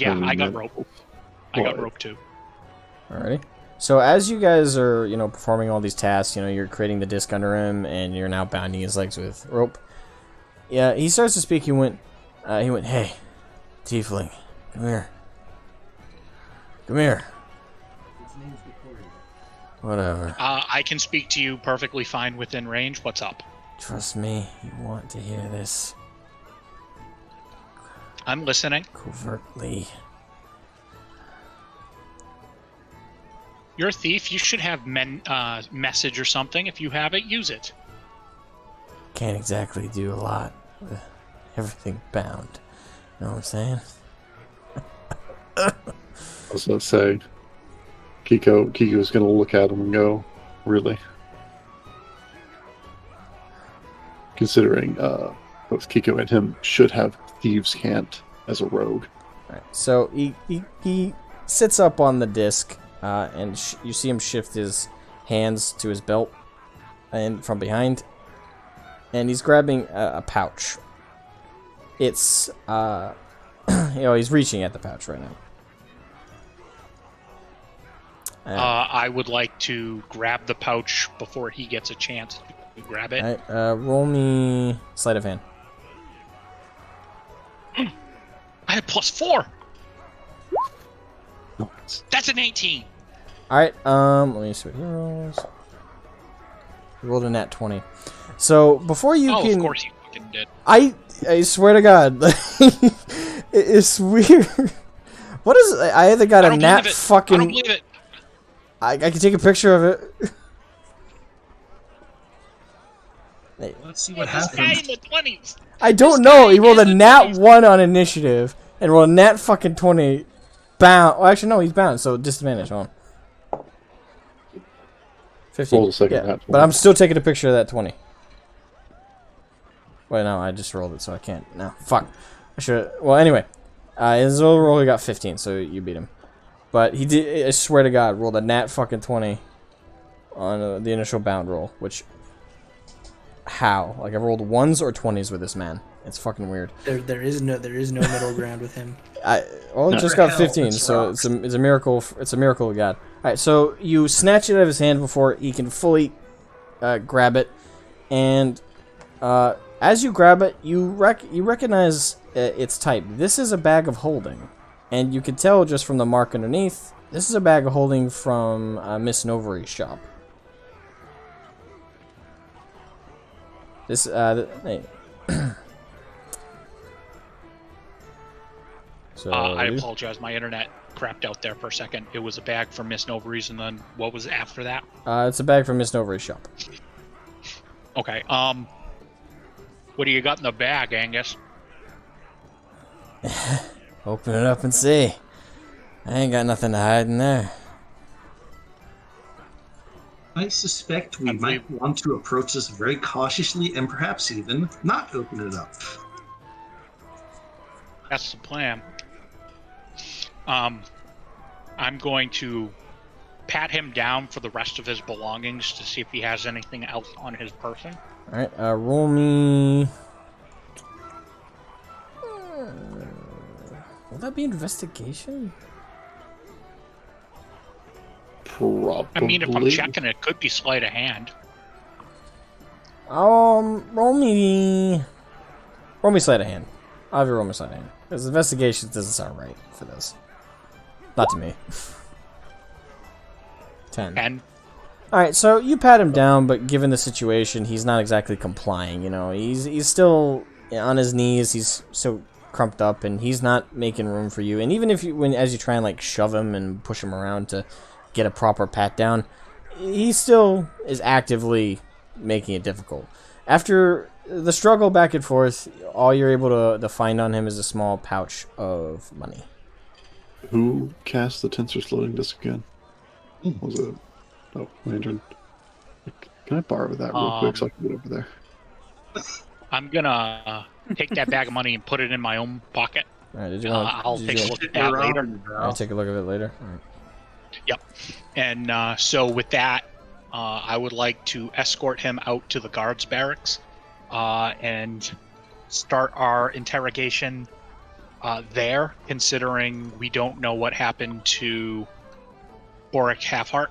Yeah, I got rope. I got rope too. Alrighty. So as you guys are, performing all these tasks, you're creating the disc under him, and you're now bounding his legs with rope. Yeah, he starts to speak. He went, "Hey, Tiefling, come here. Come here." Whatever. I can speak to you perfectly fine within range. What's up? Trust me, you want to hear this I'm listening. covertly. You're a thief. You should have message or something. If you have it, use it. Can't exactly do a lot with everything bound. Know what I'm saying? I was going to say, Kiko's going to look at him and go, really? Considering both Kiko and him should have thieves can't as a rogue. Alright, so he sits up on the disc, and you see him shift his hands to his belt and from behind, and he's grabbing a pouch. It's he's reaching at the pouch right now. I would like to grab the pouch before he gets a chance to grab it. Alright, roll me sleight of hand. I had +4. No. That's an 18. Alright, let me see what he rolls. He rolled a nat 20. So, before you can... of course he fucking did. I swear to God. It's weird. What is... I either got a nat fucking... I don't believe it. I can take a picture of it. Let's see what This guy happens. in the 20s. I don't This know. guy He rolled a in the nat 20s. 1 on initiative and rolled a nat fucking 20 bound. Well, actually, no, he's bound, so disadvantage on. 15. Roll the second nat 20. But I'm still taking a picture of that 20. Wait, no, I just rolled it, so I can't. No, fuck. I should. Well, anyway, his overall he got 15, so you beat him. But he did. I swear to God, rolled a nat fucking 20 on the initial bound roll. Which, how? Like I rolled 1s or 20s with this man. It's fucking weird. There is no middle ground with him. It just got 15, so it's a miracle. It's a miracle of God. All right, so you snatch it out of his hand before he can fully grab it, and as you grab it, you recognize its type. This is a bag of holding, and you can tell just from the mark underneath. This is a bag of holding from Miss Novary's shop. This hey. So, I apologize. My internet crapped out there for a second. It was a bag from Miss Novary's, and then what was after that? it's a bag from Miss Novary's shop. Okay. What do you got in the bag, Angus? Open it up and see. I ain't got nothing to hide in there. I suspect we might want to approach this very cautiously and perhaps even not open it up. That's the plan. I'm going to pat him down for the rest of his belongings to see if he has anything else on his person. Alright, roll me... will that be investigation? Probably. I mean, if I'm checking, it could be sleight of hand. Roll me sleight of hand. I'll have you roll me sleight of hand. Because investigation doesn't sound right for this. Not to me. 10. 10. Alright, so you pat him down, but given the situation, he's not exactly complying, you know. He's still on his knees, he's so crumped up, and he's not making room for you. And even if as you try and like shove him and push him around to get a proper pat down, he still is actively making it difficult. After the struggle back and forth, all you're able to find on him is a small pouch of money. Who cast the Tensor's floating disc again? Was it? Oh, Lantern. Can I borrow that real quick so I can get over there? I'm gonna take that bag of money and put it in my own pocket. Alright, I'll take a look at that later. I'll take a look at it later. Alright. Yep. And so with that, I would like to escort him out to the guards' barracks and start our interrogation there, considering we don't know what happened to Boric Halfheart.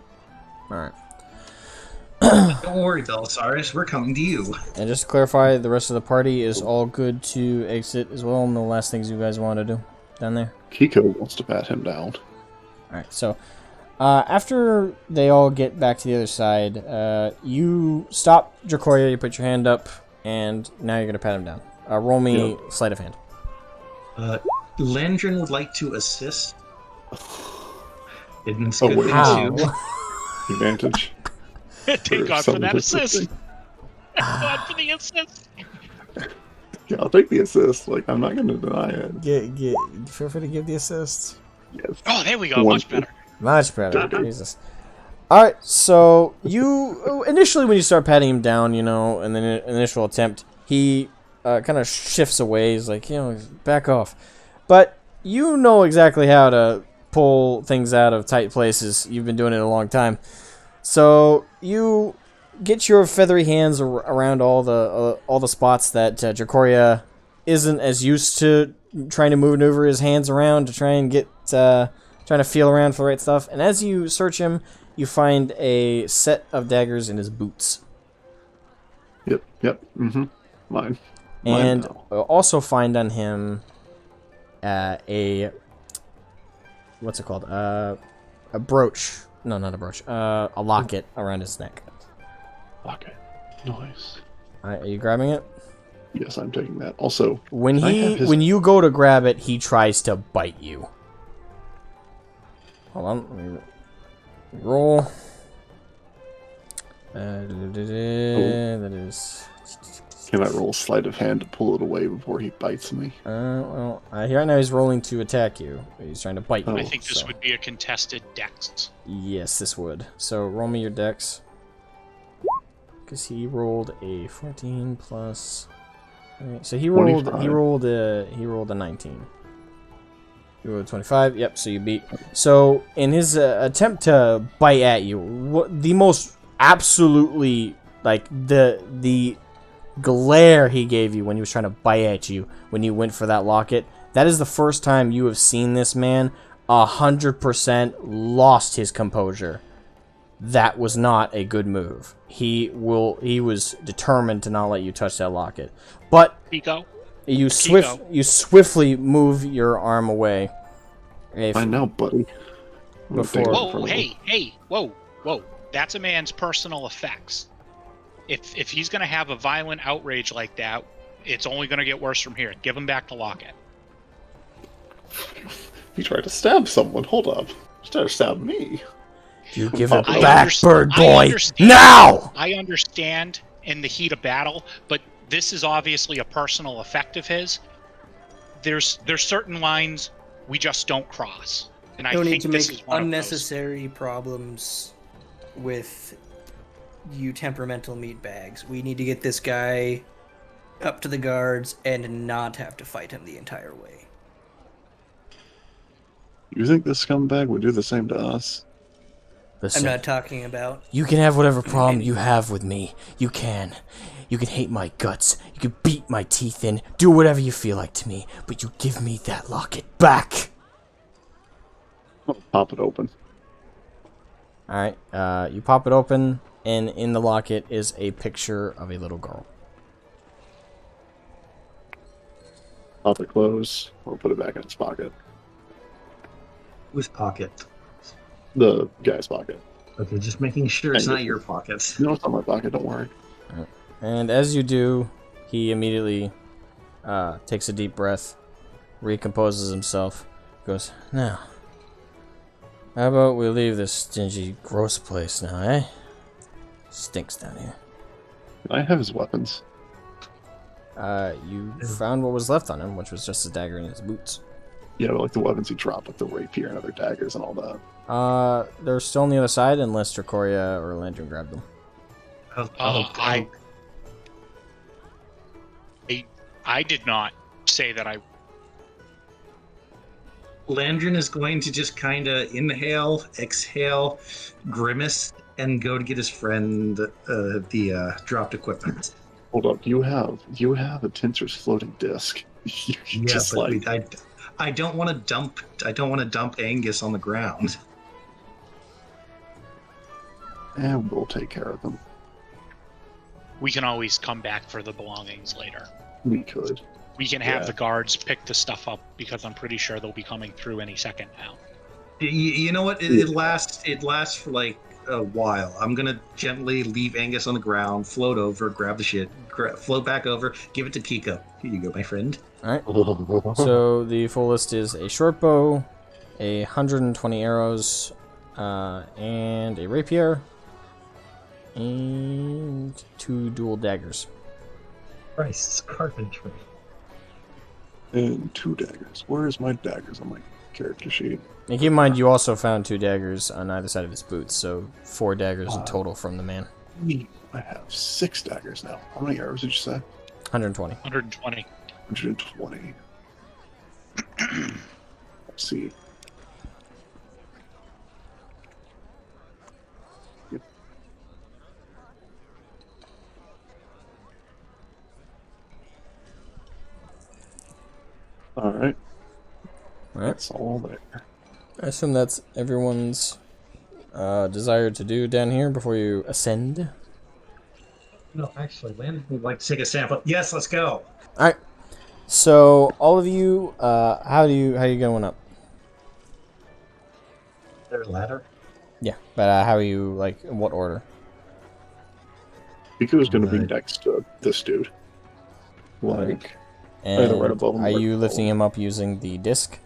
Alright. Don't worry, Belisarius, we're coming to you. And just to clarify, the rest of the party is all good to exit as well. No last things you guys want to do down there? Kiko wants to pat him down. Alright, so after they all get back to the other side, you stop Dracoria, you put your hand up, and now you're going to pat him down. Roll me sleight of hand. Landrin would like to assist. It's Oh, good wait. thing too. Advantage. Thank God for that assist. Thank God for the assist. Yeah, I'll take the assist. Like, I'm not going to deny it. Feel free to give the assist. Yes. Oh, there we go. Much better. Much better. Jesus. Alright, so you initially when you start patting him down, you know, in the initial attempt, he kind of shifts away. He's like, back off. But you know exactly how to pull things out of tight places. You've been doing it a long time. So you get your feathery hands around all the spots that Dracoria isn't as used to trying to maneuver his hands around to try and get trying to feel around for the right stuff. And as you search him, you find a set of daggers in his boots. Yep. Mine. And also find on him a what's it called? A brooch. No, not a brooch. A locket around his neck. Okay. Nice. Are you grabbing it? Yes, I'm taking that. Also, when you go to grab it, he tries to bite you. Hold on. Let me roll. That is. Can I roll sleight of hand to pull it away before he bites me? Well, right now he's rolling to attack you. He's trying to bite you. I think this would be a contested dex. Yes, this would. So roll me your dex. Because he rolled a 14 plus. Right, so he rolled 25. he rolled a 19. You rolled a 25. Yep. So you beat. So in his attempt to bite at you, the most absolutely like the glare he gave you when he was trying to bite at you when you went for that locket. That is the first time you have seen this man 100% lost his composure. That was not a good move. He was determined to not let you touch that locket. But you swiftly move your arm away. I know, buddy. Whoa, hey, whoa. That's a man's personal effects. If he's going to have a violent outrage like that, it's only going to get worse from here. Give him back the locket. He tried to stab someone. Hold up. He tried to stab me. You give it back, bird boy, now! I understand in the heat of battle, but this is obviously a personal effect of his. There's certain lines we just don't cross. And I don't think need to this make is one unnecessary problems with you temperamental meatbags. We need to get this guy up to the guards and not have to fight him the entire way. You think this scumbag would do the same to us? Listen, I'm not talking about... You can have whatever problem you have with me. You can. You can hate my guts. You can beat my teeth in. Do whatever you feel like to me. But you give me that locket back. I'll pop it open. Alright, you pop it open, and in the locket is a picture of a little girl. Pop it close, or put it back in his pocket. Whose pocket? The guy's pocket. Okay, just making sure it's not your pocket. No, it's not my pocket, don't worry. Right. And as you do, he immediately takes a deep breath, recomposes himself, goes, now, how about we leave this stingy, gross place now, eh? Stinks down here. I have his weapons. You found what was left on him, which was just a dagger in his boots. Yeah, but like the weapons he dropped, like the rapier and other daggers and all that. They're still on the other side unless Dracoria or Landrin grabbed them. I did not say that I... Landrin is going to just kind of inhale, exhale, grimace, and go to get his friend the dropped equipment. Hold up, you have a Tinser's floating disc. Yes, I don't want to dump Angus on the ground. And we'll take care of them. We can always come back for the belongings later. We could. We can have the guards pick the stuff up because I'm pretty sure they'll be coming through any second now. You know what? It lasts for like a while. I'm gonna gently leave Angus on the ground, float over, grab the shit, float back over, give it to Kiko. Here you go, my friend. Alright. So the full list is a short bow, 120 arrows, and a rapier, and 2 dual daggers. Christ's carpentry. And 2 daggers. Where's my daggers on my character sheet? And keep in mind, you also found 2 daggers on either side of his boots, so 4 daggers in total from the man. I have 6 daggers now. How many arrows did you say? 120. 120. 120. Let's see. Yep. All right. Alright. That's all there. I assume that's everyone's desire to do down here before you ascend. No, actually, Landon would like to take a sample. Yes, let's go. Alright. So all of you, how you going up? There's a ladder. Yeah, but how are you, like, in what order? Pico's going to be Right. next to this dude. Like, And right above him, are right you below lifting him. him up using the disc?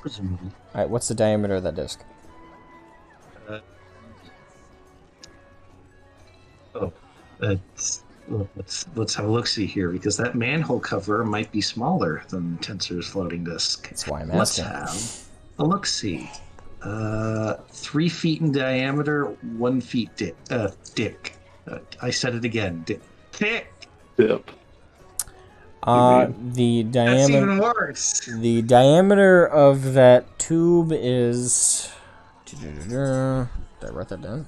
Presumably. Alright, what's the diameter of that disc? Let's have a look-see here, because that manhole cover might be smaller than Tensor's floating disk. That's why I'm Let's asking. have a look-see. 3 feet in diameter, 1 feet dick. I said it again. Dick. Dip. The That's diameter. even worse. The diameter of that tube is. Did I write that down?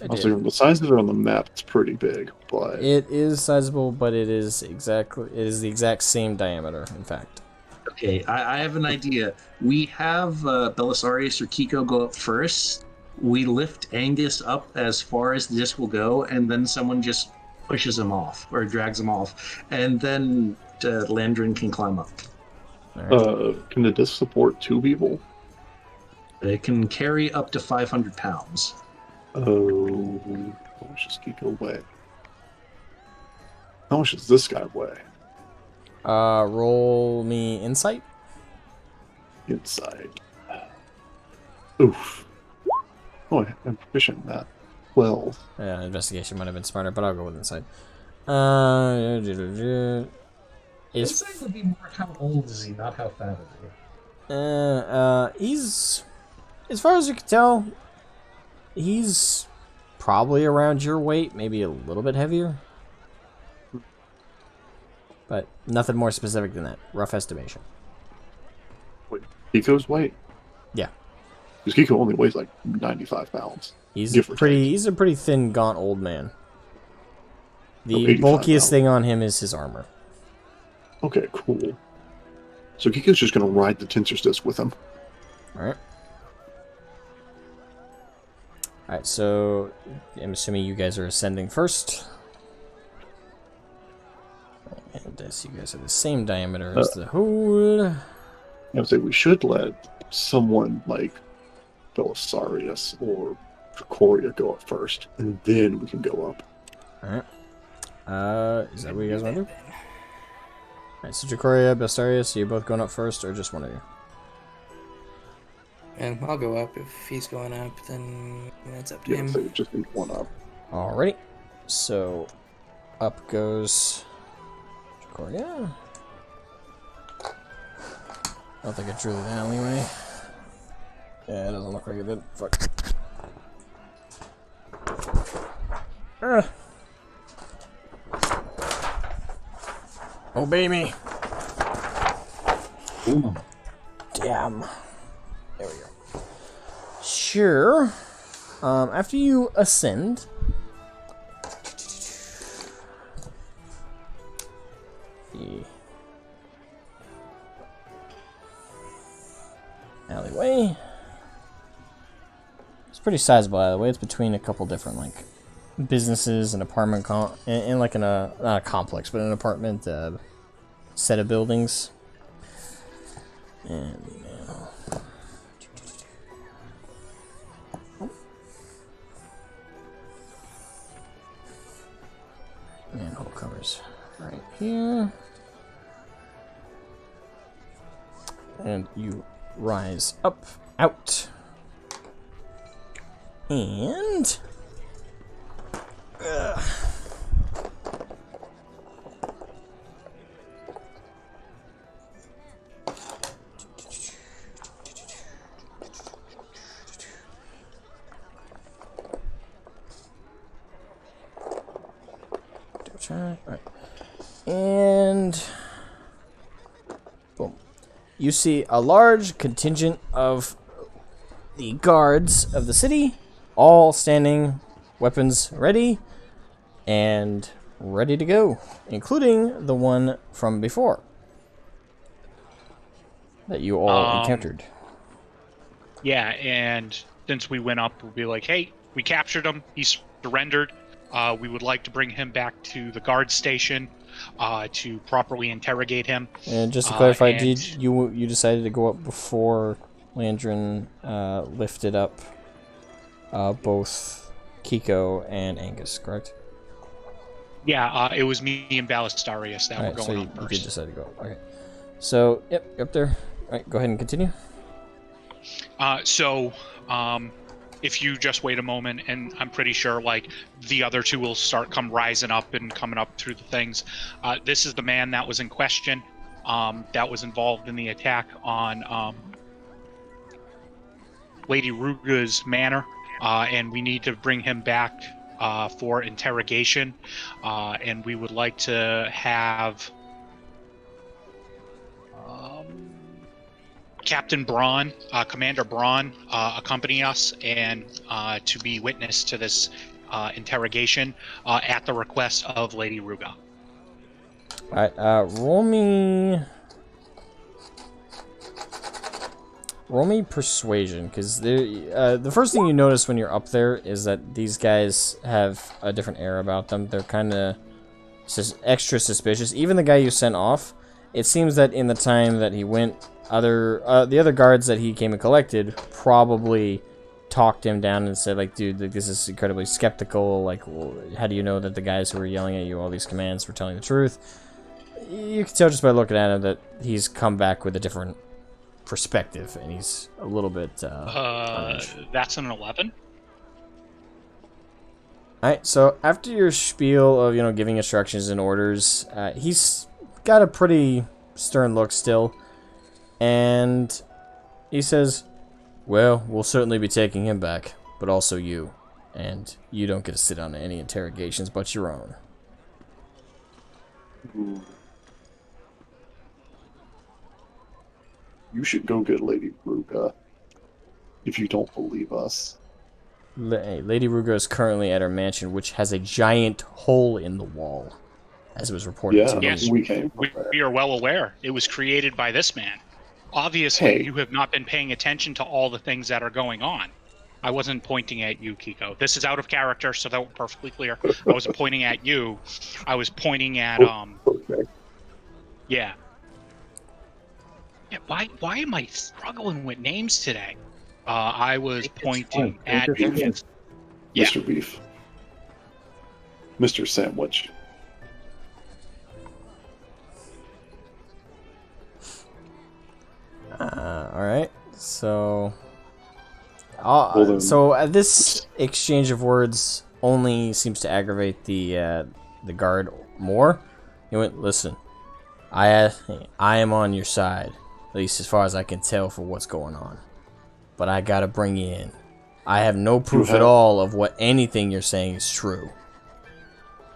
I did. Also, the size of it on the map, it's pretty big, but It is sizable, but it is the exact same diameter. In fact. Okay, I have an idea. We have Belisarius or Kiko go up first. We lift Angus up as far as the disc will go, and then someone just pushes him off or drags him off, and then Landrin can climb up. can the disc support 2 people? It can carry up to 500 pounds. Oh, how much does Kiko weigh? How much does this guy weigh? Roll me insight. Inside. Oof. Oh, I'm proficient in that. 12. Yeah, investigation might have been smarter, but I'll go with insight. Is Insight would be more how old is he, not how fat is he. he's, as far as you can tell, he's probably around your weight, maybe a little bit heavier. But nothing more specific than that. Rough estimation. Wait, Kiko's weight? Yeah. Because Kiko only weighs like 95 pounds. He's Give or take. he's a pretty thin, gaunt old man. Oh, The 85 bulkiest pounds. thing on him is his armor. Okay, cool. So Kiko's just going to ride the Tensor's disc with him. Alright. Alright, so I'm assuming you guys are ascending first. And I see you guys are the same diameter as the hole. I would say we should let someone like Belisarius or Dracoria go up first, and then we can go up. Alright. Is that what you guys want to do? Alright, so Dracoria, Belisarius, are you both going up first, or just one of you? And I'll go up. If he's going up, then it's up to Yeah, him. so we just need one up. Alrighty. So, up goes Dracoria. I don't think I drew the alleyway. Yeah, it doesn't look like it did. Fuck. Obey me. Ooh. Damn. There we go. Sure. After you ascend, the alleyway. It's pretty sizable alleyway. It's between a couple different like businesses and apartment and like in a not a complex, but an apartment set of buildings. And now, manhole covers right here, and you rise up, out, and check. Alright. And boom. You see a large contingent of the guards of the city, all standing, weapons ready, and ready to go, including the one from before that you all encountered. Yeah, and since we went up, we'll be like, hey, we captured him. He surrendered. We would like to bring him back to the guard station to properly interrogate him. And just to clarify, did you decided to go up before Landrin lifted up both Kiko and Angus, correct? Yeah, it was me and Ballistarius that were going so up first. You did decide to go. Okay. So, yep, you're up there. Alright, go ahead and continue. If you just wait a moment, and I'm pretty sure, like, the other two will start rising up and coming up through the things. This is the man that was in question, that was involved in the attack on Lady Ruga's manor, and we need to bring him back for interrogation, and we would like to have Captain Braun, Commander Braun, accompany us and to be witness to this interrogation at the request of Lady Ruga. Alright, roll me persuasion, because the first thing you notice when you're up there is that these guys have a different air about them. They're kind of extra suspicious. Even the guy you sent off, it seems that in the time that he went, the other guards that he came and collected probably talked him down and said, like, dude, like, this is incredibly skeptical. Like, well, how do you know that the guys who were yelling at you all these commands were telling the truth? You can tell just by looking at him that he's come back with a different perspective, and he's a little bit that's an 11. Alright, so after your spiel of, giving instructions and orders, he's got a pretty stern look still, and he says, well, we'll certainly be taking him back, but also you, and you don't get to sit on any interrogations but your own. You should go get Lady Ruga if you don't believe us. Lady Ruga is currently at her mansion, which has a giant hole in the wall, as it was reported to me. Yes, we are well aware. It was created by this man. Obviously, you have not been paying attention to all the things that are going on. I wasn't pointing at you, Kiko. This is out of character, so that was perfectly clear. I wasn't pointing at you. I was pointing at, Yeah. Why am I struggling with names today? I was pointing at Mr. Beef. Mr. Sandwich. Alright, so... this exchange of words only seems to aggravate the guard more. He went, listen, I am on your side, at least as far as I can tell for what's going on. But I gotta bring you in. I have no proof at all of what anything you're saying is true.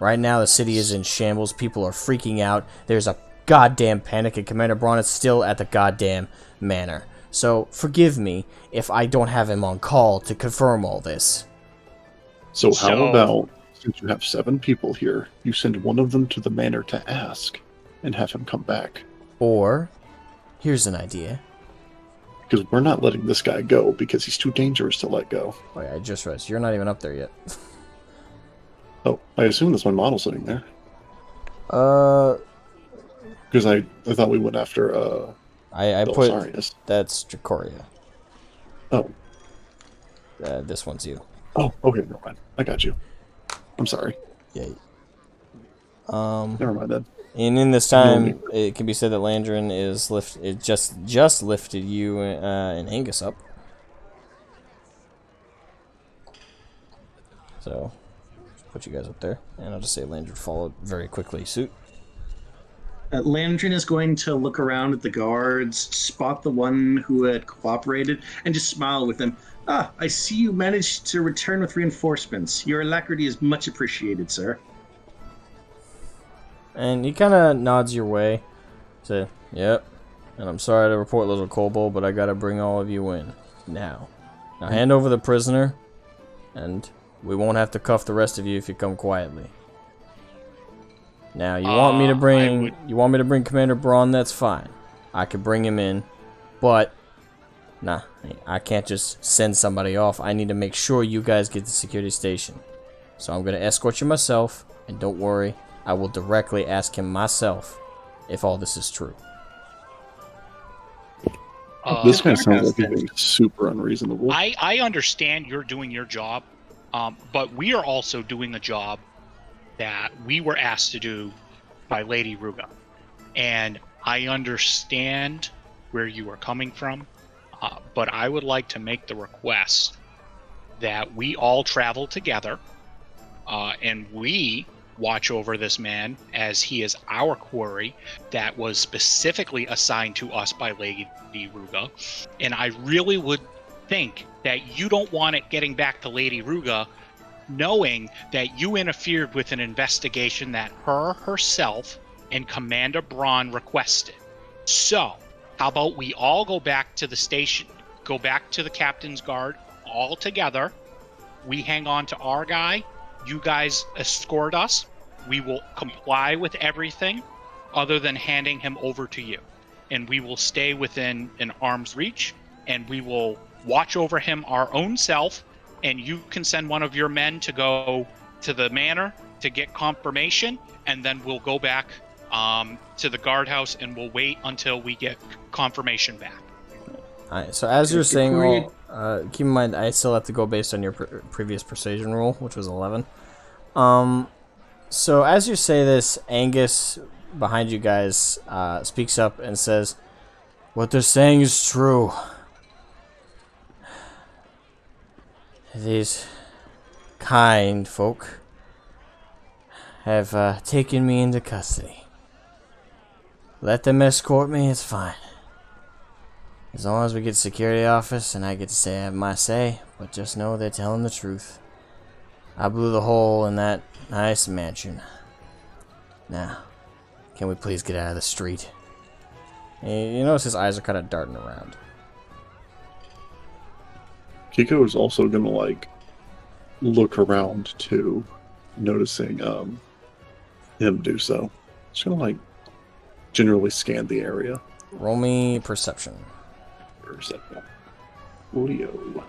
Right now the city is in shambles, people are freaking out, there's a goddamn panic, and Commander Braun is still at the goddamn manor. So, forgive me if I don't have him on call to confirm all this. So how about, since you have 7 people here, you send one of them to the manor to ask, and have him come back? Or, here's an idea. Because we're not letting this guy go, because he's too dangerous to let go. Oh yeah, I just realized, you're not even up there yet. Oh, I assume that's my model sitting there. Because I thought we went after, I put that's Dracoria. Oh. This one's you. Oh, okay, never mind. I got you. I'm sorry. Yeah. Never mind then. And in this time, it can be said that Landrin is just lifted you and Angus up. So, put you guys up there, and I'll just say Landrin followed very quickly suit. Landrin is going to look around at the guards, spot the one who had cooperated, and just smile with them. Ah, I see you managed to return with reinforcements. Your alacrity is much appreciated, sir. And he kind of nods your way. Say, yep. And I'm sorry to report, little kobold, but I gotta bring all of you in. Now hand over the prisoner, and we won't have to cuff the rest of you if you come quietly. Now, you want me to bring Commander Braun, that's fine. I could bring him in, but nah, I can't just send somebody off. I need to make sure you guys get to the security station. So I'm gonna escort you myself, and don't worry, I will directly ask him myself if all this is true. This guy sounds like he's being super unreasonable. I understand you're doing your job, but we are also doing a job that we were asked to do by Lady Ruga. And I understand where you are coming from, but I would like to make the request that we all travel together, and we watch over this man as he is our quarry that was specifically assigned to us by Lady Ruga. And I really would think that you don't want it getting back to Lady Ruga knowing that you interfered with an investigation that herself and Commander Braun requested. So, how about we all go back to the station, go back to the captain's guard all together. We hang on to our guy. You guys escort us. We will comply with everything other than handing him over to you. And we will stay within an arm's reach, and we will watch over him our own self, and you can send one of your men to go to the manor to get confirmation, and then we'll go back to the guardhouse and we'll wait until we get confirmation back. Alright, so as you're saying, keep in mind I still have to go based on your previous persuasion roll, which was 11. So as you say this, Angus behind you guys speaks up and says, "What they're saying is true. These kind folk have taken me into custody. Let them escort me, it's fine. As long as we get to security office and I get to say I have my say, but just know they're telling the truth. I blew the hole in that nice mansion. Now, can we please get out of the street?" And you notice his eyes are kind of darting around. Kiko is also gonna like look around too, noticing him do so. Just gonna like generally scan the area. Roll me perception. Perception. Leo.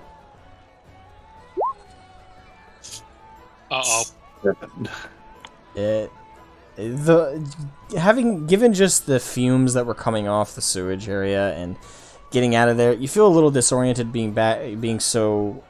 Uh-oh. 7. Having given just the fumes that were coming off the sewage area and getting out of there, you feel a little disoriented being so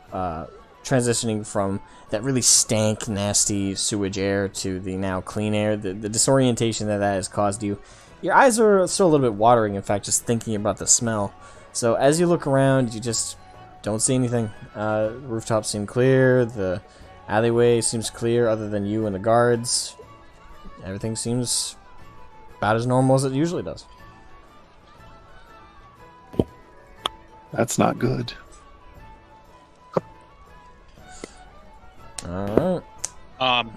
transitioning from that really stank, nasty sewage air to the now clean air. The disorientation that has caused you. Your eyes are still a little bit watering, in fact, just thinking about the smell. So as you look around, you just don't see anything. Rooftops seem clear. The alleyway seems clear other than you and the guards. Everything seems about as normal as it usually does. That's not good. Alright. I'm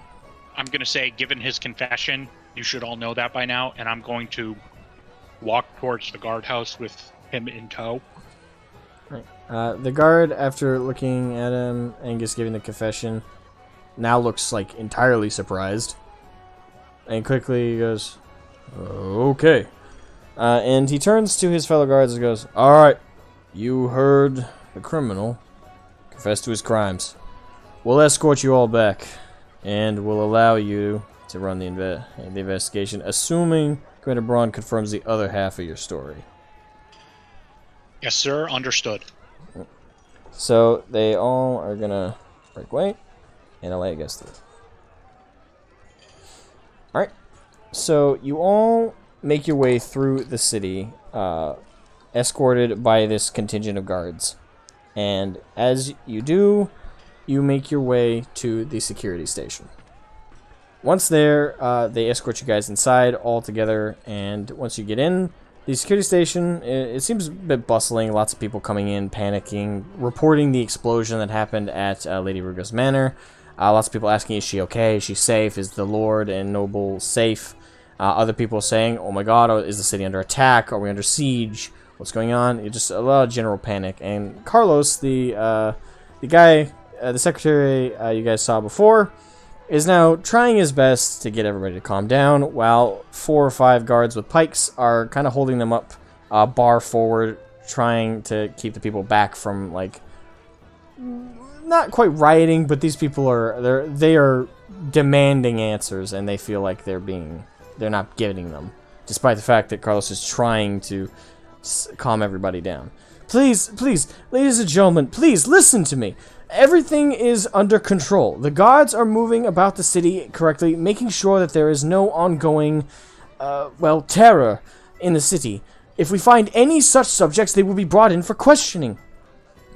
going to say, given his confession, you should all know that by now, and I'm going to walk towards the guardhouse with him in tow. Right. The guard, after looking at him, Angus giving the confession, now looks like entirely surprised. And quickly goes, "Okay." And he turns to his fellow guards and goes, "Alright, you heard the criminal confess to his crimes. We'll escort you all back, and we'll allow you to run the investigation, assuming Commander Braun confirms the other half of your story." Yes, sir. Understood. So they all are gonna break away, and I'll let you guys through. Alright, so you all make your way through the city, escorted by this contingent of guards. And as you do, you make your way to the security station. Once there, they escort you guys inside all together, and once you get in, the security station, it seems a bit bustling, lots of people coming in, panicking, reporting the explosion that happened at Lady Ruga's manor. Lots of people asking, is she okay, is she safe, is the lord and noble safe? Other people saying, "Oh my God, is the city under attack? Are we under siege? What's going on?" It's just a lot of general panic. And Carlos, the guy, the secretary you guys saw before, is now trying his best to get everybody to calm down, while 4 or 5 guards with pikes are kind of holding them up, bar forward, trying to keep the people back from, like, not quite rioting, but these people are they are demanding answers, and they feel like they're not giving them, despite the fact that Carlos is trying to calm everybody down. Please, ladies and gentlemen, please listen to me. Everything is under control. The guards are moving about the city correctly, making sure that there is no ongoing, terror in the city. If we find any such subjects, they will be brought in for questioning.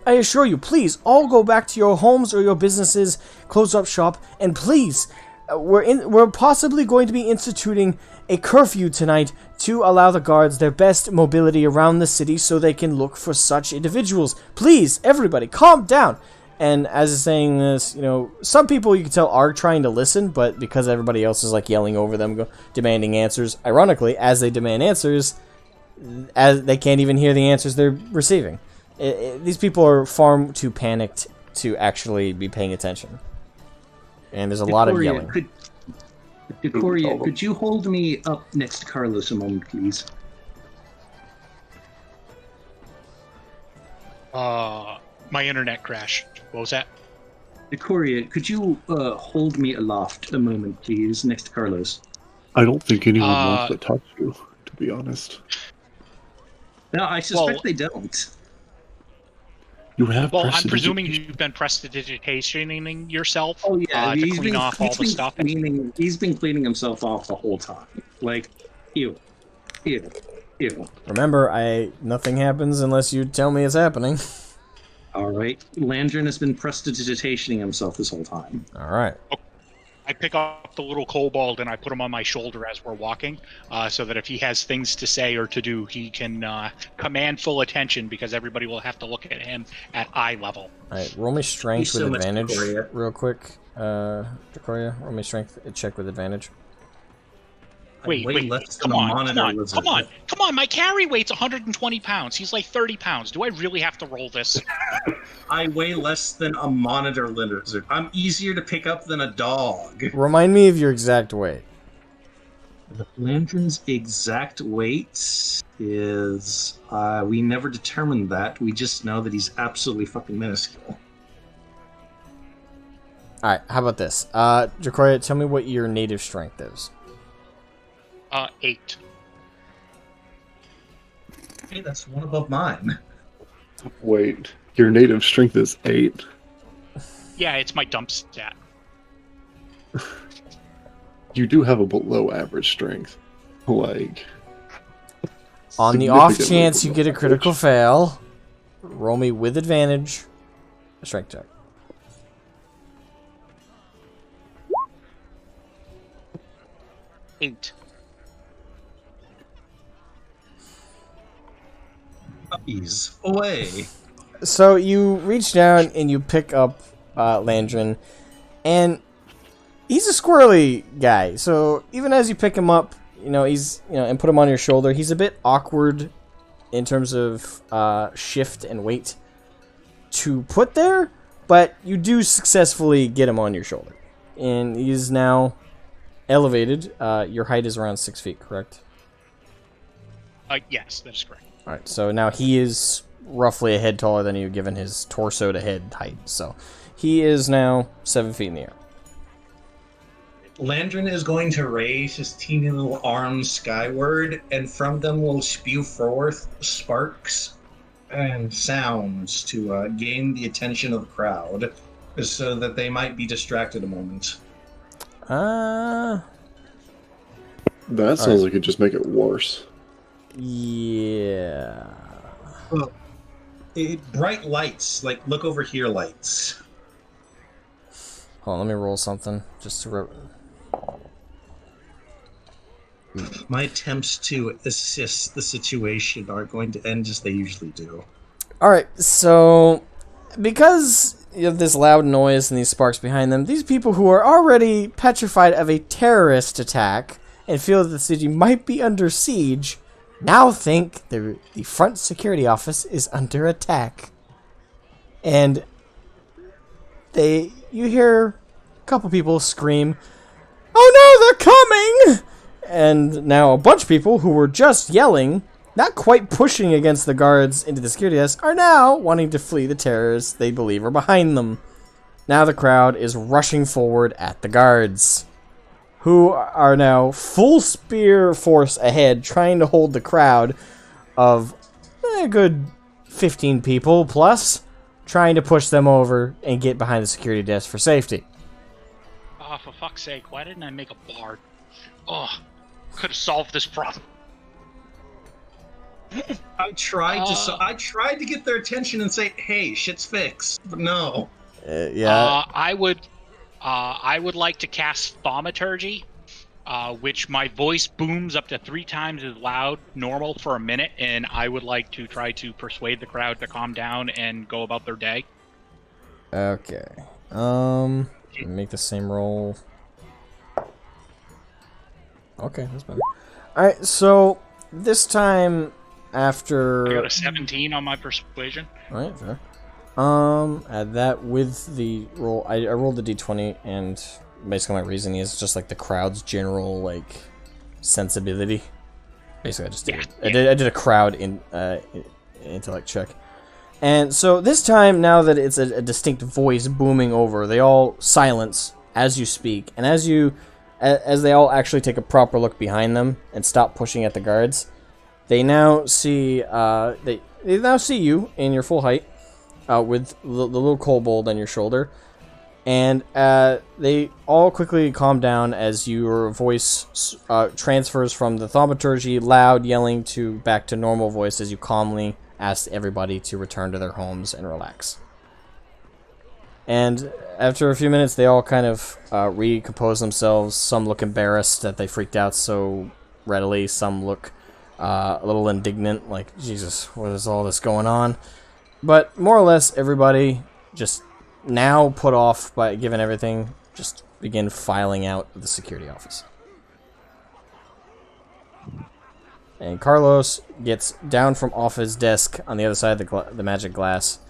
I assure you, please, all go back to your homes or your businesses, close up shop, and please, we're possibly going to be instituting a curfew tonight to allow the guards their best mobility around the city so they can look for such individuals. Please, everybody, calm down. And as is saying this, some people you can tell are trying to listen, but because everybody else is like yelling over them, demanding answers, ironically, as they demand answers, as they can't even hear the answers they're receiving. These people are far too panicked to actually be paying attention. And there's a lot of yelling. Decoria, could you hold me up next to Carlos a moment, please? My internet crashed. What was that? Decoria, could you hold me aloft a moment, please, next to Carlos? I don't think anyone wants to touch you, to be honest. No, I suspect they don't. You have. Well, I'm presuming you've been prestidigitationing yourself. Oh yeah, to clean off all the stuff. He's been cleaning himself off the whole time. Like, ew. Remember, nothing happens unless you tell me it's happening. All right, Landrin has been prestidigitationing himself this whole time. All right. I pick up the little kobold and I put him on my shoulder as we're walking, so that if he has things to say or to do, he can command full attention, because everybody will have to look at him at eye level. All right, roll me strength with advantage real quick. Decoria, roll me strength check with advantage. Wait, come on, my carry weight's 120 pounds. He's like 30 pounds. Do I really have to roll this? I weigh less than a monitor lizard. I'm easier to pick up than a dog. Remind me of your exact weight. The Landrin's exact weight is... we never determined that. We just know that he's absolutely fucking minuscule. Alright, how about this? Decoria, tell me what your native strength is. 8. Hey, that's one above mine. Wait, your native strength is 8? Yeah, it's my dump stat. You do have a below average strength. Like... On the off chance you get a critical fail, roll me with advantage a strength check. Eight. Puppies, away. So you reach down and you pick up Landrin, and he's a squirrely guy. So even as you pick him up, and put him on your shoulder, he's a bit awkward in terms of shift and weight to put there, but you do successfully get him on your shoulder, and he's now elevated. Your height is around 6 feet, correct? Yes, that is correct. Alright, so now he is roughly a head taller than you, given his torso to head height. So he is now 7 feet in the air. Landrin is going to raise his teeny little arms skyward, and from them will spew forth sparks and sounds to gain the attention of the crowd, so that they might be distracted a moment. That sounds like it just make it worse. Yeah. Well, bright lights, like look over here lights. Hold on, let me roll something just to. My attempts to assist the situation are going to end as they usually do. Alright, so because you have this loud noise and these sparks behind them, these people who are already petrified of a terrorist attack and feel that the city might be under siege, now think the front security office is under attack. And you hear a couple people scream, "Oh no, they're coming!" And now a bunch of people who were just yelling, not quite pushing against the guards into the security desk, are now wanting to flee the terrorists they believe are behind them. Now the crowd is rushing forward at the guards, who are now full spear force ahead, trying to hold the crowd of a good 15 people plus, trying to push them over and get behind the security desk for safety. Oh, for fuck's sake, why didn't I make a bard? Oh, could have solved this problem. I tried to get their attention and say, "Hey, shit's fixed," but no. Yeah. I would like to cast thaumaturgy, which my voice booms up to 3 times as loud normal for a minute, and I would like to try to persuade the crowd to calm down and go about their day. Okay. Make the same roll. Okay, that's better. Alright, so this time after... I got a 17 on my persuasion. Alright, fair. Add that with the roll. I rolled the d20, and basically my reasoning is just like the crowd's general, like, sensibility. Basically, I just did I did a crowd intellect check. And so this time, now that it's a distinct voice booming over, they all silence as you speak, and as they all actually take a proper look behind them and stop pushing at the guards, they now see they now see you in your full height, with the little kobold on your shoulder, and they all quickly calm down as your voice transfers from the thaumaturgy loud yelling to back to normal voice as you calmly ask everybody to return to their homes and relax. And after a few minutes, they all kind of recompose themselves. Some look embarrassed that they freaked out so readily. Some look a little indignant, like, Jesus, what is all this going on? But more or less, everybody just now put off by given everything, just begin filing out of the security office. And Carlos gets down from off his desk on the other side of the magic glass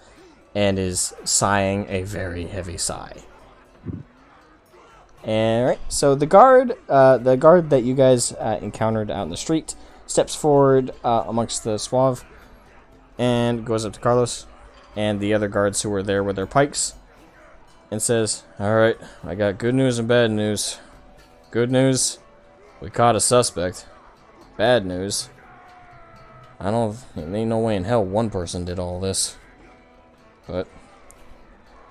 and is sighing a very heavy sigh. Alright, so the guard that you guys encountered out in the street steps forward amongst the suave and goes up to Carlos and the other guards who were there with their pikes and says, "Alright, I got good news and bad news. Good news, we caught a suspect. Bad news, there ain't no way in hell one person did all this. But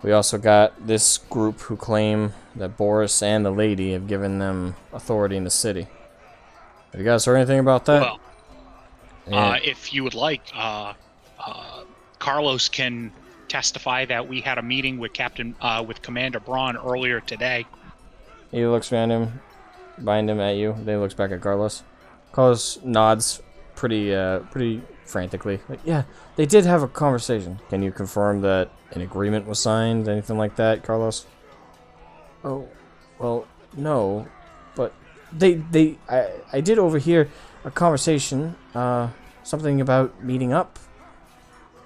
we also got this group who claim that Boris and the lady have given them authority in the city. Have you guys heard anything about that?" Well, if you would like, Carlos can testify that we had a meeting with with Commander Braun earlier today. He looks behind him at you. Then he looks back at Carlos. Carlos nods pretty frantically. Like, yeah, they did have a conversation. Can you confirm that an agreement was signed? Anything like that, Carlos? Oh, well, no, but I did overhear a conversation, something about meeting up.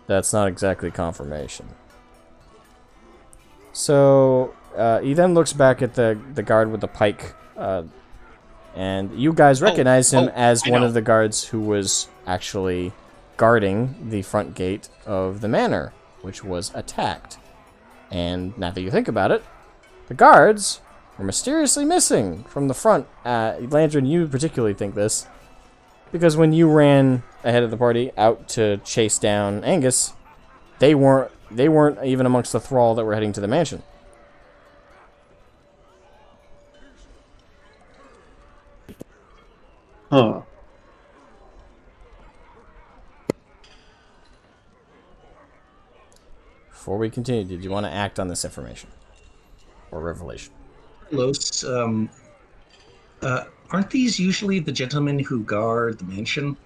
That's not exactly confirmation. So, he then looks back at the guard with the pike, and you guys recognize him as one of the guards who was actually guarding the front gate of the manor, which was attacked. And now that you think about it, the guards were mysteriously missing from the front. Landrin, you particularly think this, because when you ran ahead of the party out to chase down Angus, they weren't even amongst the thrall that were heading to the mansion. Huh. Before we continue, did you want to act on this information or revelation? Los, aren't these usually the gentlemen who guard the mansion?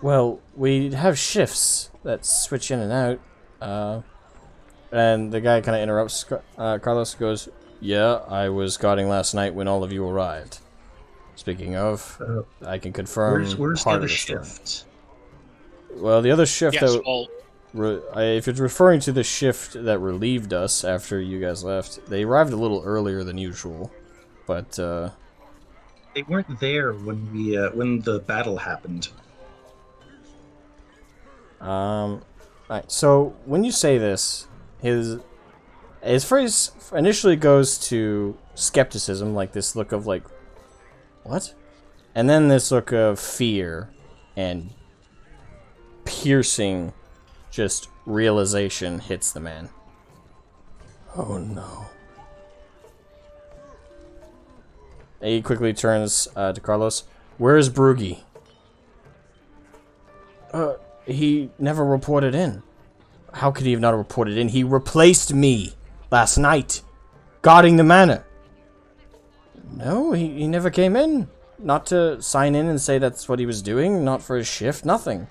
Well, we have shifts that switch in and out. And the guy kind of interrupts Carlos, goes, Yeah, I was guarding last night when all of you arrived. Speaking of, I can confirm Where's the part other of the story. shift? Well, the other shift Yes, that... well, if you're referring to the shift that relieved us after you guys left, they arrived a little earlier than usual. But, They weren't there when when the battle happened. Alright, so when you say this, his phrase initially goes to skepticism, like this look of like, what? And then this look of fear and piercing just realization hits the man. Oh no. He quickly turns to Carlos. Where is Brugge? He never reported in. How could he have not reported in? He replaced me last night, guarding the manor. No, he never came in. Not to sign in and say that's what he was doing, not for his shift, nothing.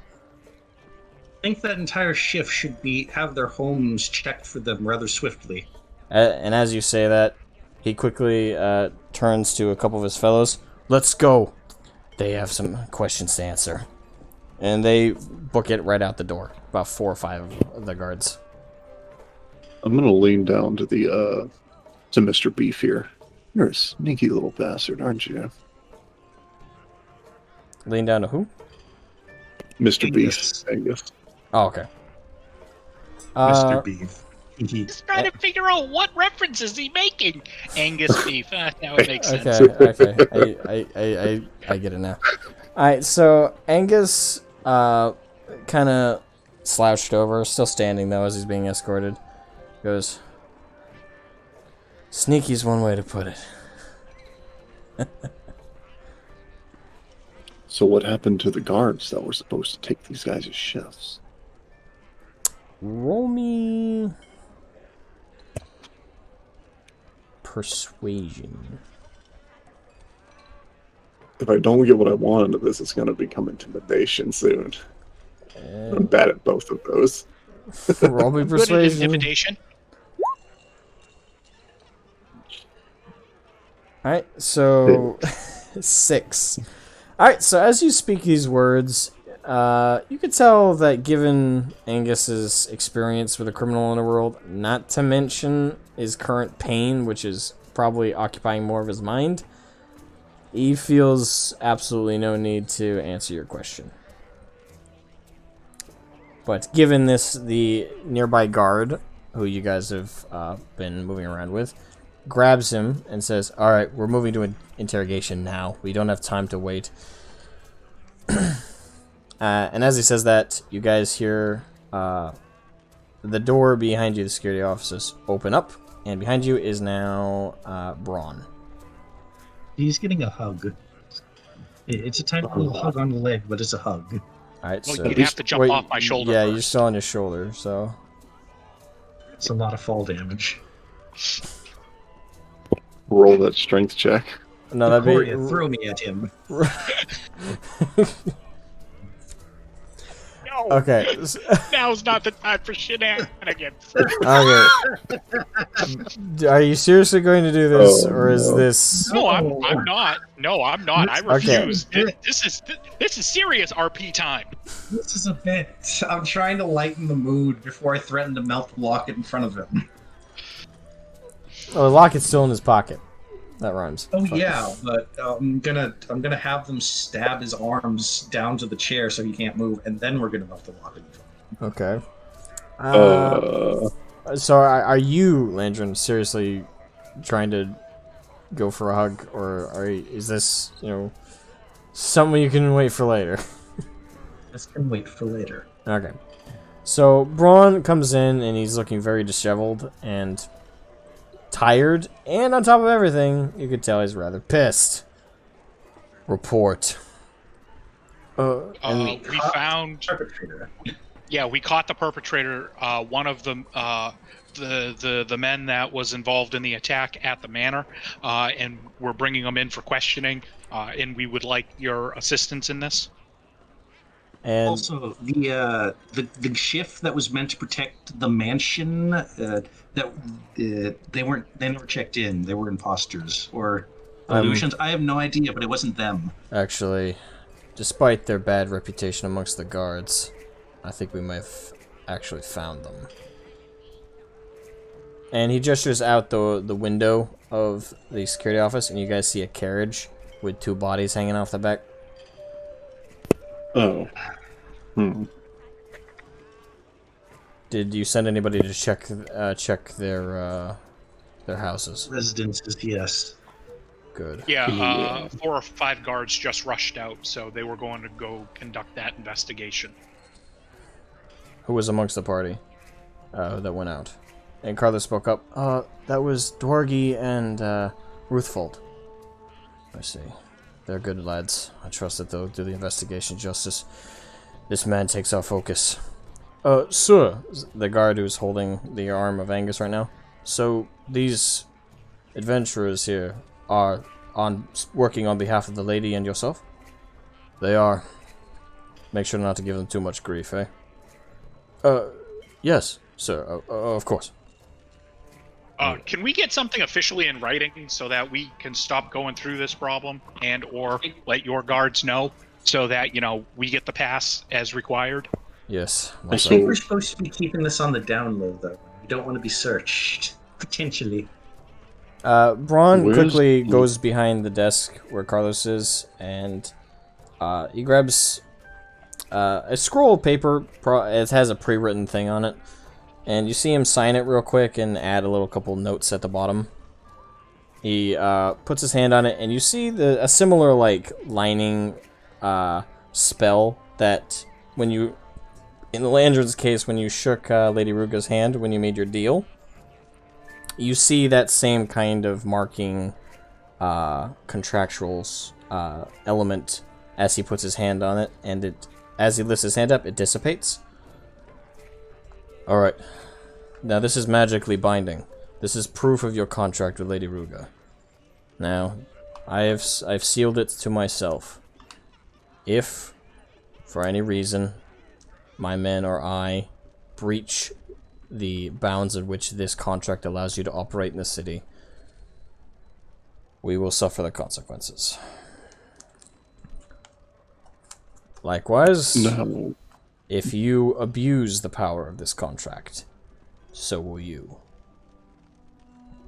I think that entire shift should have their homes checked for them rather swiftly. And as you say that, he quickly turns to a couple of his fellows. Let's go. They have some questions to answer. And they book it right out the door. About 4 or 5 of the guards. I'm gonna lean down to the to Mr. Beef here. You're a sneaky little bastard, aren't you? Lean down to who? Mr. Angus. Beef. Angus. Oh, okay. Mr. Beef. just trying to figure out what reference is he making. Angus beef. Now it makes sense. Okay. I get it now. Alright, so Angus kind of slouched over, still standing though as he's being escorted. Goes, sneaky's one way to put it. So what happened to the guards that were supposed to take these guys as chefs? Roll me persuasion. If I don't get what I want into this, it's going to become intimidation soon. I'm bad at both of those. Roll me Good at persuasion. intimidation. Alright, so 6. Alright, so as you speak these words, you could tell that given Angus's experience with a criminal in the world, not to mention his current pain, which is probably occupying more of his mind, he feels absolutely no need to answer your question. But given this, the nearby guard, who you guys have been moving around with, grabs him and says, alright, we're moving to an interrogation now. We don't have time to wait. And as he says that, you guys hear the door behind you, the security officers, open up, and behind you is now Braun. He's getting a hug. It's a tiny little hug on the leg, but it's a hug. Alright, Well, so you'd have to jump off my shoulder Yeah, first. you're still on your shoulder, so It's a lot of fall damage. Roll that strength check. no, that'd Victoria, be throw me at him. No, okay. now's not the time for shenanigans. Okay. Are you seriously going to do this, or is no. this? No, I'm not. No, I'm not. I Okay. refuse. This is serious RP time. This is a bit. I'm trying to lighten the mood before I threaten to melt the locket in front of him. Oh, the locket's still in his pocket. That rhymes. Oh Fuck. yeah, but I'm gonna have them stab his arms down to the chair so he can't move, and then we're gonna melt the locket. Okay. Uh, So are you, Landron, seriously trying to go for a hug, or is this, something you can wait for later? This can wait for later. Okay. So Braun comes in and he's looking very disheveled and tired, and on top of everything, you could tell he's rather pissed. Report. We found. Perpetrator. Yeah, we caught the perpetrator. One of them, the men that was involved in the attack at the manor, and we're bringing them in for questioning. And we would like your assistance in this. And Also, the shift that was meant to protect the mansion, they never checked in. They were imposters or illusions. I have no idea, but it wasn't them. actually, despite their bad reputation amongst the guards, I think we might have actually found them. And he gestures out the window of the security office, and you guys see a carriage with 2 bodies hanging off the back. Oh. Did you send anybody to check their houses? Residences, yes. Good. Yeah, 4 or 5 guards just rushed out, so they were going to go conduct that investigation. Who was amongst the party that went out? And Carlos spoke up. That was Dwargy and Ruthfold. I see. They're good lads. I trust that they'll do the investigation justice. This man takes our focus. Sir, the guard who's holding the arm of Angus right now. So, these adventurers here are working on behalf of the lady and yourself? They are. Make sure not to give them too much grief, eh? Yes, sir. Of course. Can we get something officially in writing so that we can stop going through this problem and or let your guards know so that, you know, we get the pass as required? Yes. I think we're supposed to be keeping this on the down low, though. We don't want to be searched, potentially. Braun quickly goes behind the desk where Carlos is, and he grabs a scroll of paper. It has a pre-written thing on it. And you see him sign it real quick and add a little couple notes at the bottom. He puts his hand on it, and you see a similar like lining spell that when you, in the Landred's case, when you shook Lady Ruga's hand when you made your deal, you see that same kind of marking contractual element as he puts his hand on it, and as he lifts his hand up, it dissipates. Alright. Now this is magically binding. This is proof of your contract with Lady Ruga. Now, I've sealed it to myself. If, for any reason, my men or I breach the bounds in which this contract allows you to operate in the city, we will suffer the consequences. Likewise, No. if you abuse the power of this contract, so will you.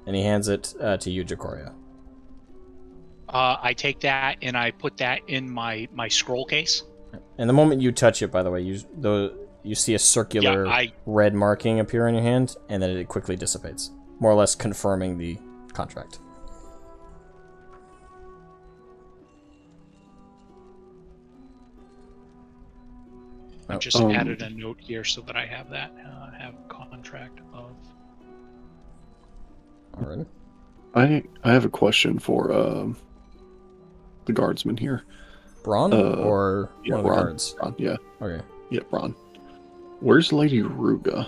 And he hands it to you, Jacoria. I take that and I put that in my scroll case. And the moment you touch it, by the way, you see a circular red marking appear on your hand, and then it quickly dissipates, more or less confirming the contract. I just added a note here so that I have that. Have contract of. Alright. I have a question for the guardsman here. Braun or Yeah, one of the Braun. guards? Braun, yeah. Okay. Yeah, Braun. Where's Lady Ruga?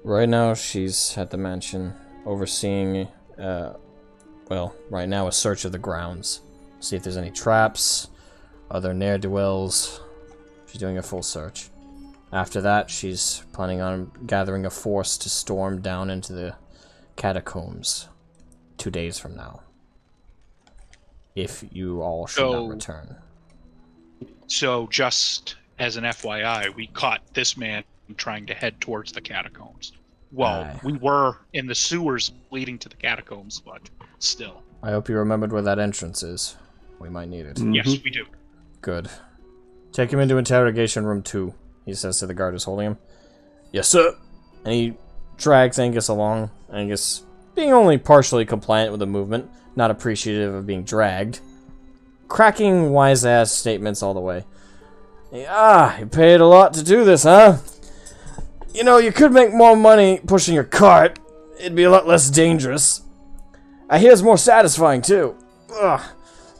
Right now, she's at the mansion, overseeing, well, right now, a search of the grounds. See if there's any traps, other ne'er-do-wells. She's doing a full search. After that, she's planning on gathering a force to storm down into the catacombs 2 days from now. If you all should not return. So, just as an FYI, we caught this man trying to head towards the catacombs. Well, we were in the sewers leading to the catacombs, but still. I hope you remembered where that entrance is. We might need it. Mm-hmm. Yes, we do. Good. Take him into interrogation room 2, he says to the guard who's holding him. Yes, sir. And he drags Angus along. Angus, being only partially compliant with the movement, not appreciative of being dragged, cracking wise-ass statements all the way. You paid a lot to do this, huh? You know, you could make more money pushing a cart. It'd be a lot less dangerous. I hear it's more satisfying, too. Ugh.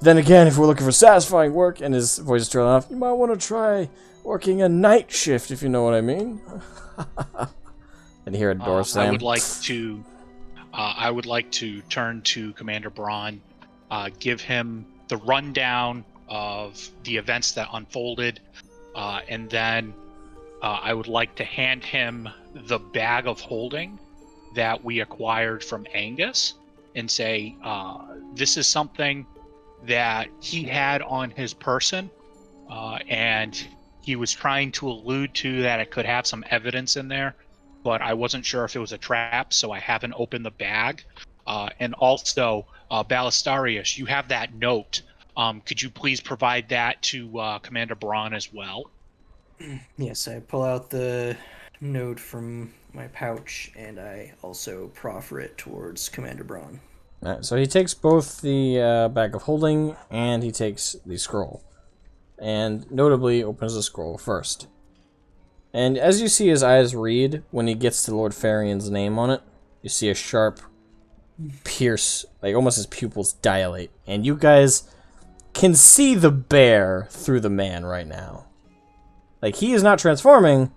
Then again, if we're looking for satisfying work, and his voice is trailing off, you might want to try working a night shift, if you know what I mean. And hear a door slam. I would like to turn to Commander Braun, give him the rundown of the events that unfolded, and then I would like to hand him the bag of holding that we acquired from Angus and say, this is something that he had on his person, and he was trying to allude to that it could have some evidence in there, but I wasn't sure if it was a trap, so I haven't opened the bag. And also, Ballistarius, you have that note. Could you please provide that to Commander Braun as well? Yes, I pull out the note from my pouch, and I also proffer it towards Commander Braun. Alright, so he takes both the bag of holding and he takes the scroll. And notably opens the scroll first. And as you see his eyes read, when he gets to Lord Farian's name on it, you see a sharp pierce, like almost his pupils dilate. And you guys can see the bear through the man right now. Like, he is not transforming,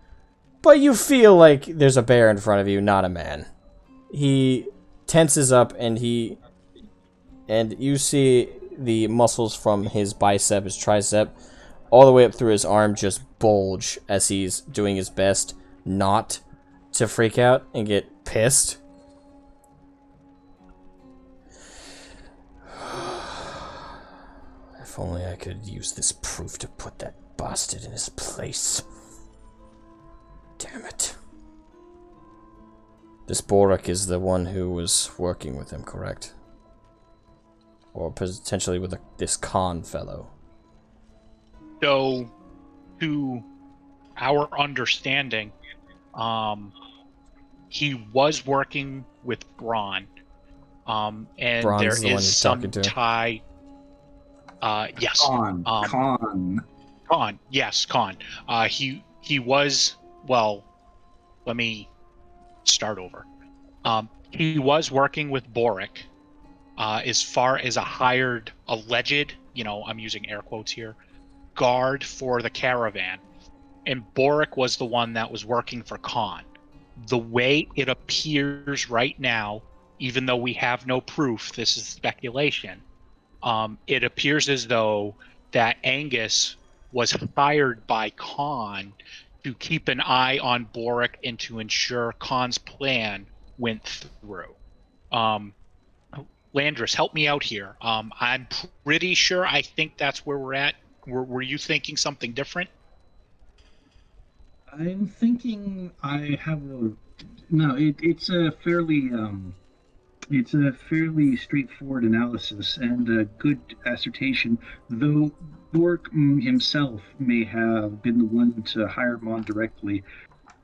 but you feel like there's a bear in front of you, not a man. He tenses up and you see the muscles from his bicep, his tricep, all the way up through his arm just bulge as he's doing his best not to freak out and get pissed. If only I could use this proof to put that bastard in his place. Damn it. This Borak is the one who was working with him, correct? Or potentially with this Khan fellow. So, to our understanding, he was working with Braun, and Braun's there the one is he's some talking to. tie. Yes. Khan. Yes, Khan. He was, well, let me start over. He was working with Borak, as far as a alleged, I'm using air quotes here, guard for the caravan. And Borak was the one that was working for Khan. The way it appears right now, even though we have no proof, this is speculation, it appears as though that Angus was hired by Khan to keep an eye on Borak and to ensure Khan's plan went through. Landris, help me out here. I'm pretty sure I think that's where we're at. Were you thinking something different? I'm thinking I have it's a fairly straightforward analysis and a good assertion, though Bork himself may have been the one to hire him on directly,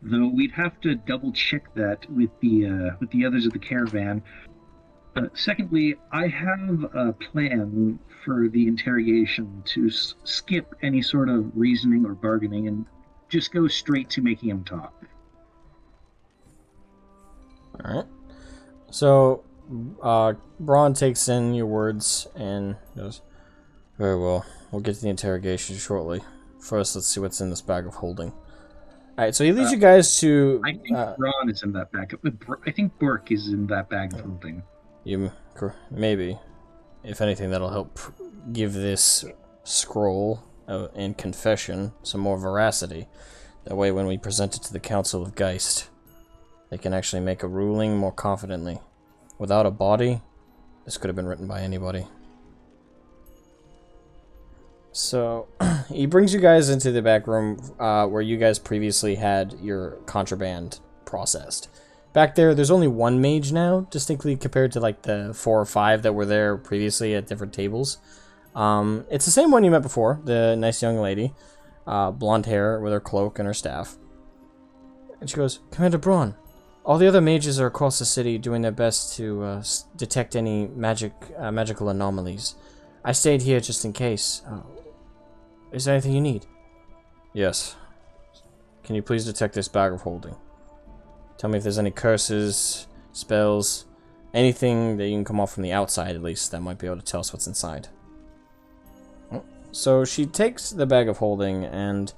though we'd have to double check that with the others of the caravan. Secondly, I have a plan for the interrogation to skip any sort of reasoning or bargaining and just go straight to making him talk. Alright. So, Braun takes in your words and goes, very well, we'll get to the interrogation shortly. First, let's see what's in this bag of holding. Alright, so he leads you guys to... I think Braun is in that bag. I think Bork is in that bag of holding. Maybe. If anything, that'll help give this scroll and confession some more veracity. That way, when we present it to the Council of Geist, they can actually make a ruling more confidently. Without a body, this could have been written by anybody. So, he brings you guys into the back room where you guys previously had your contraband processed. Back there's only one mage now, distinctly compared to like the 4 or 5 that were there previously at different tables. It's the same one you met before, the nice young lady. Blonde hair with her cloak and her staff. And she goes, Commander Braun, all the other mages are across the city doing their best to detect any magical anomalies. I stayed here just in case. Is there anything you need? Yes. Can you please detect this bag of holding? Tell me if there's any curses, spells, anything that you can come off from the outside at least that might be able to tell us what's inside. So she takes the bag of holding and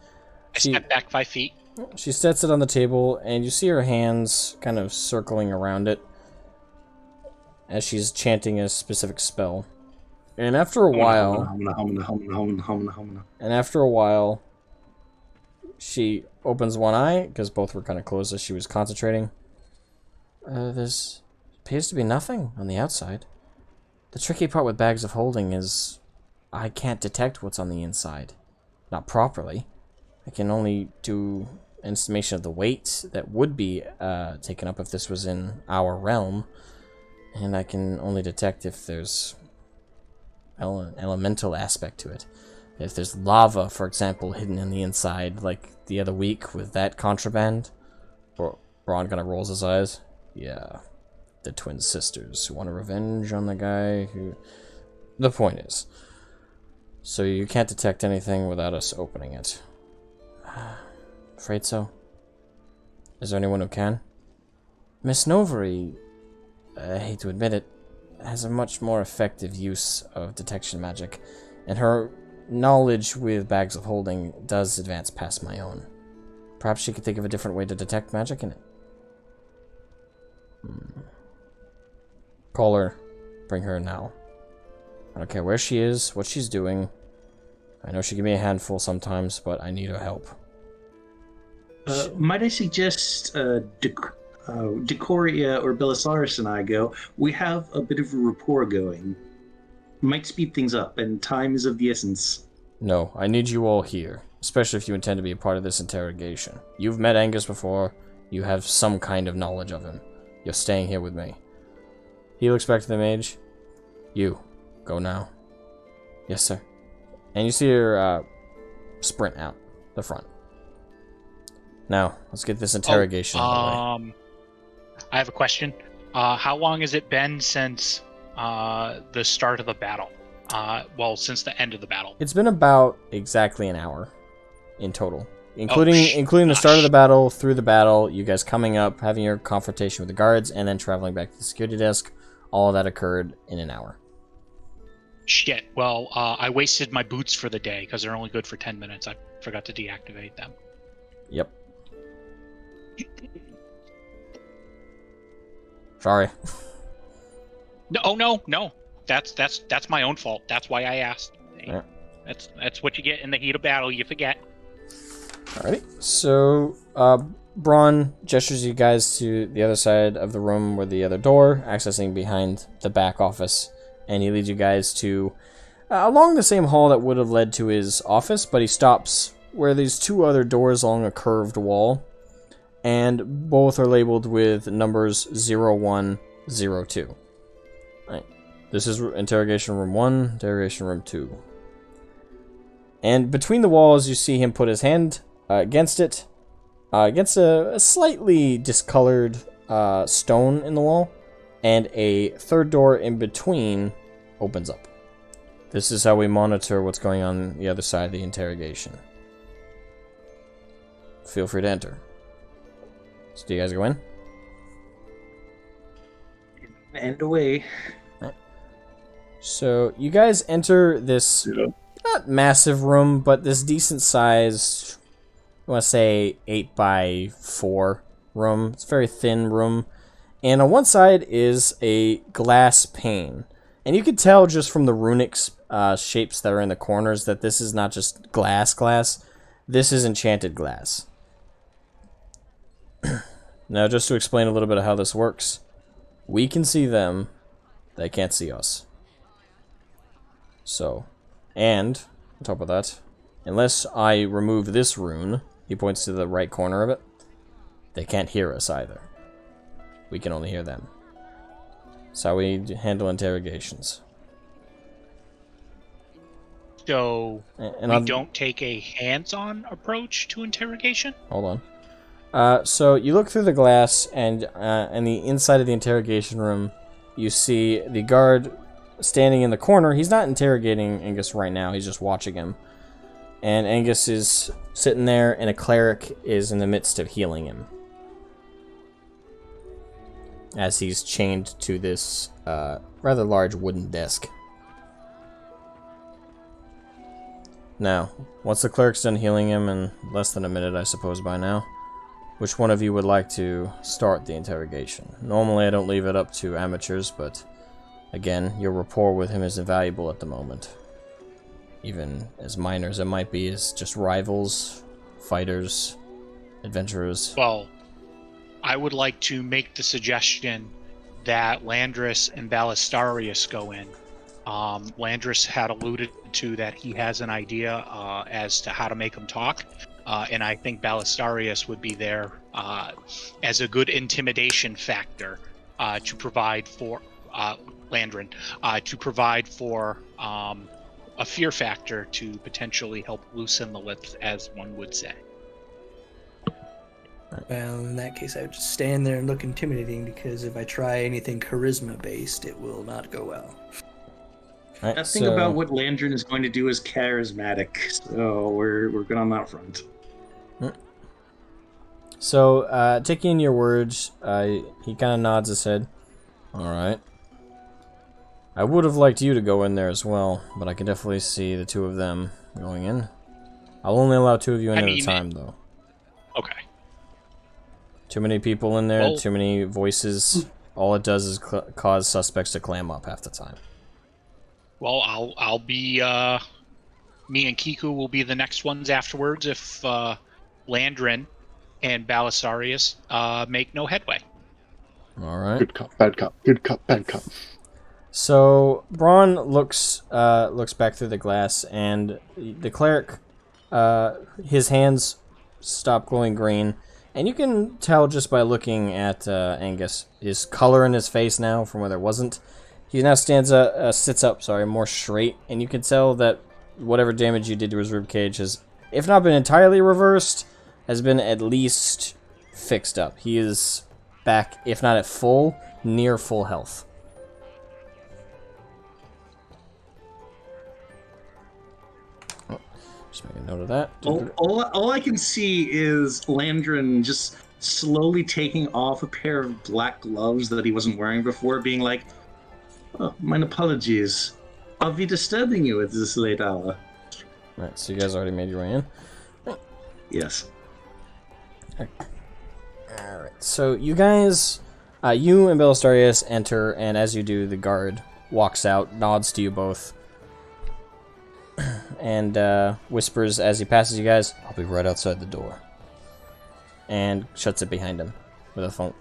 I step back 5 feet. She sets it on the table and you see her hands kind of circling around it as she's chanting a specific spell. And after a while, she opens one eye, because both were kind of closed as she was concentrating. There's appears to be nothing on the outside. The tricky part with bags of holding is I can't detect what's on the inside. Not properly. I can only do an estimation of the weight that would be taken up if this was in our realm. And I can only detect if there's an elemental aspect to it. If there's lava, for example, hidden in the inside, like the other week with that contraband. Braun kind of rolls his eyes. Yeah. The twin sisters who want a revenge on the guy who... The point is. So you can't detect anything without us opening it. Afraid so. Is there anyone who can? Miss Novery, I hate to admit it, has a much more effective use of detection magic, and her knowledge with bags of holding does advance past my own. Perhaps she could think of a different way to detect magic in it. Call her. Bring her now. I don't care where she is, what she's doing. I know she can be a handful sometimes, but I need her help. Might I suggest Decoria or Belisarius and I go? We have a bit of a rapport going. Might speed things up, and time is of the essence. No, I need you all here, especially if you intend to be a part of this interrogation. You've met Angus before. You have some kind of knowledge of him. You're staying here with me. He looks back to the mage. You, go now. Yes, sir. And you see her sprint out the front. Now, let's get this interrogation underway. I have a question. How long has it been since the start of the battle? Well, since the end of the battle. It's been about exactly an hour in total. Including the start of the battle, through the battle, you guys coming up, having your confrontation with the guards, and then traveling back to the security desk. All of that occurred in an hour. Shit. Well, I wasted my boots for the day because they're only good for 10 minutes. I forgot to deactivate them. Yep. Sorry. No. That's my own fault. That's why I asked. Yeah. That's what you get in the heat of battle. You forget. Alrighty. So, Braun gestures you guys to the other side of the room where the other door, accessing behind the back office, and he leads you guys to along the same hall that would have led to his office, but he stops where there's two other doors along a curved wall, and both are labeled with numbers 0102. Right. This is interrogation room 1, interrogation room 2. And between the walls, you see him put his hand against it, against a slightly discolored stone in the wall, and a third door in between opens up. This is how we monitor what's going on the other side of the interrogation. Feel free to enter. So do you guys go in? And away. Right. So you guys enter this not massive room, but this decent sized, I want to say 8x4 room. It's a very thin room. And on one side is a glass pane. And you can tell just from the runic shapes that are in the corners that this is not just glass. This is enchanted glass. Now, just to explain a little bit of how this works. We can see them. They can't see us. So, and, on top of that, unless I remove this rune, he points to the right corner of it, they can't hear us either. We can only hear them. That's how we handle interrogations. So, and we don't take a hands-on approach to interrogation? Hold on. So you look through the glass, and in the inside of the interrogation room, you see the guard standing in the corner. He's not interrogating Angus right now, he's just watching him. And Angus is sitting there, and a cleric is in the midst of healing him, as he's chained to this rather large wooden desk. Now, once the cleric's done healing him, in less than a minute I suppose by now, which one of you would like to start the interrogation? Normally I don't leave it up to amateurs, but Again, your rapport with him is invaluable at the moment. Even as minor as it might be, as just rivals, fighters, adventurers. Well, I would like to make the suggestion that Landris and Ballistarius go in. Landris had alluded to that he has an idea as to how to make them talk, and I think Ballistarius would be there as a good intimidation factor to provide for Landrin, to provide for a fear factor to potentially help loosen the lips, as one would say. Well, in that case, I would just stand there and look intimidating, because if I try anything charisma-based, it will not go well. Right, Nothing about what Landrin is going to do is charismatic, so we're good on that front. So, taking your words, he kind of nods his head. Alright. I would have liked you to go in there as well, but I can definitely see the two of them going in. I'll only allow 2 of you in at a time, though. Okay. Too many people in there, Well, too many voices. All it does is cause suspects to clam up half the time. Well, I'll be me and Kiku will be the next ones afterwards if Landrin and Ballistarius make no headway. Alright. Good cop, bad cop. Good cop, bad cop. So, Braun looks back through the glass, and the cleric, his hands stop glowing green. And you can tell just by looking at Angus, his color in his face now from where there wasn't. He now sits up, more straight, and you can tell that whatever damage you did to his ribcage has, if not been entirely reversed, has been at least fixed up. He is back, if not at full, near full health. Just make a note of that. All I can see is Landrin just slowly taking off a pair of black gloves that he wasn't wearing before, being like, "Oh, mine apologies. I'll be disturbing you at this late hour." Alright, so you guys already made your way in? Yes. Alright, so you guys, you and Ballistarius enter, and as you do, the guard walks out, nods to you both, and whispers as he passes you guys, "I'll be right outside the door," and shuts it behind him with a phone.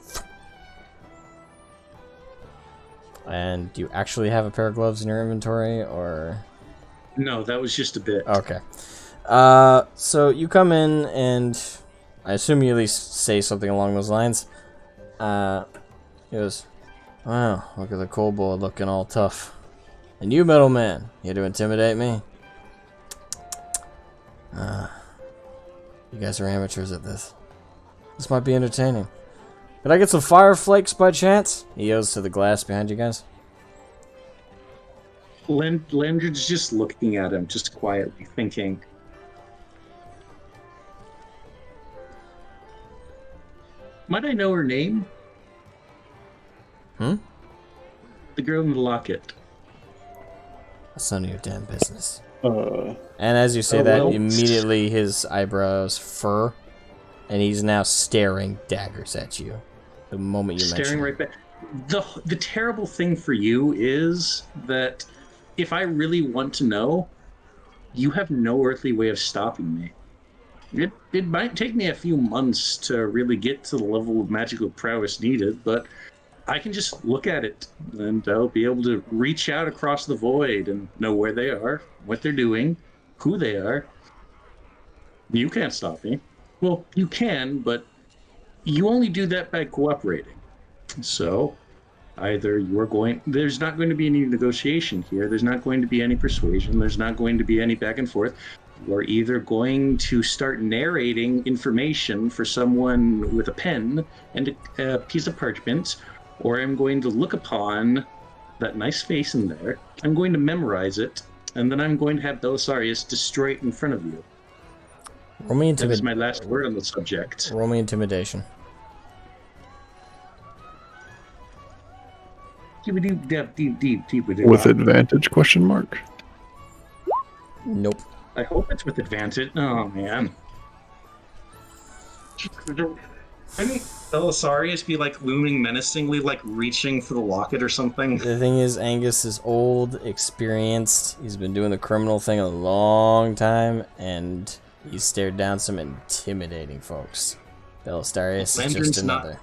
And do you actually have a pair of gloves in your inventory, or? No, that was just a bit. Okay. So you come in, and I assume you at least say something along those lines. He goes, "Wow, look at the kobold looking all tough. And you, middleman, here to intimidate me? You guys are amateurs at this. This might be entertaining. Could I get some fire flakes by chance?" He yells to the glass behind you guys. Landrin's just looking at him, just quietly thinking. Might I know her name? Hmm? The girl in the locket. That's none of your damn business. Uh, And as you say that, well- immediately his eyebrows fur, and he's now staring daggers at you. The moment you mention Staring right back. The terrible thing for you is that if I really want to know, you have no earthly way of stopping me. It might take me a few months to really get to the level of magical prowess needed, but I can just look at it, and I'll be able to reach out across the void and know where they are, what they're doing, who they are. You can't stop me. Well, you can, but you only do that by cooperating. So, either there's not going to be any negotiation here, there's not going to be any persuasion, there's not going to be any back and forth. You're either going to start narrating information for someone with a pen and a piece of parchment, or I'm going to look upon that nice face in there, I'm going to memorize it, and then I'm going to have Belisarius destroy it in front of you. Roll me That is my last word on the subject. Roll me intimidation. with advantage, question mark. Nope. I hope it's with advantage. Oh, man. Couldn't Belisarius be like looming menacingly, like reaching for the locket or something? The thing is, Angus is old, experienced. He's been doing the criminal thing a long time, and he's stared down some intimidating folks. Belisarius is just another.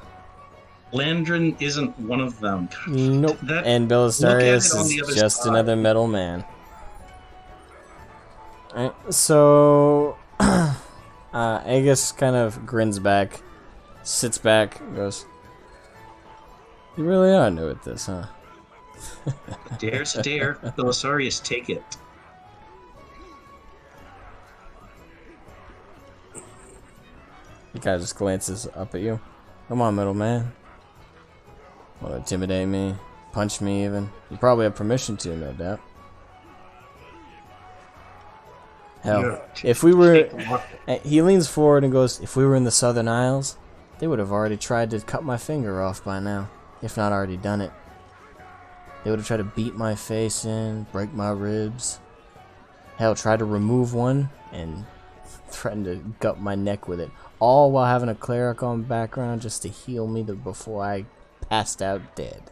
Landrin isn't one of them. Nope. And Belisarius is just another metal man. Alright, so Angus kind of grins back, sits back, and goes, "You really are new at this, huh?" Dare's a dare. Belisarius, take it. The guy just glances up at you. "Come on, middle man. Want to intimidate me? Punch me even? You probably have permission to, no doubt." Hell, Yeah. if we were... He leans forward and goes, "If we were in the Southern Isles, they would have already tried to cut my finger off by now, if not already done it. They would have tried to beat my face in, break my ribs. Hell, try to remove one and threaten to gut my neck with it. All while having a cleric on background just to heal me before I passed out dead.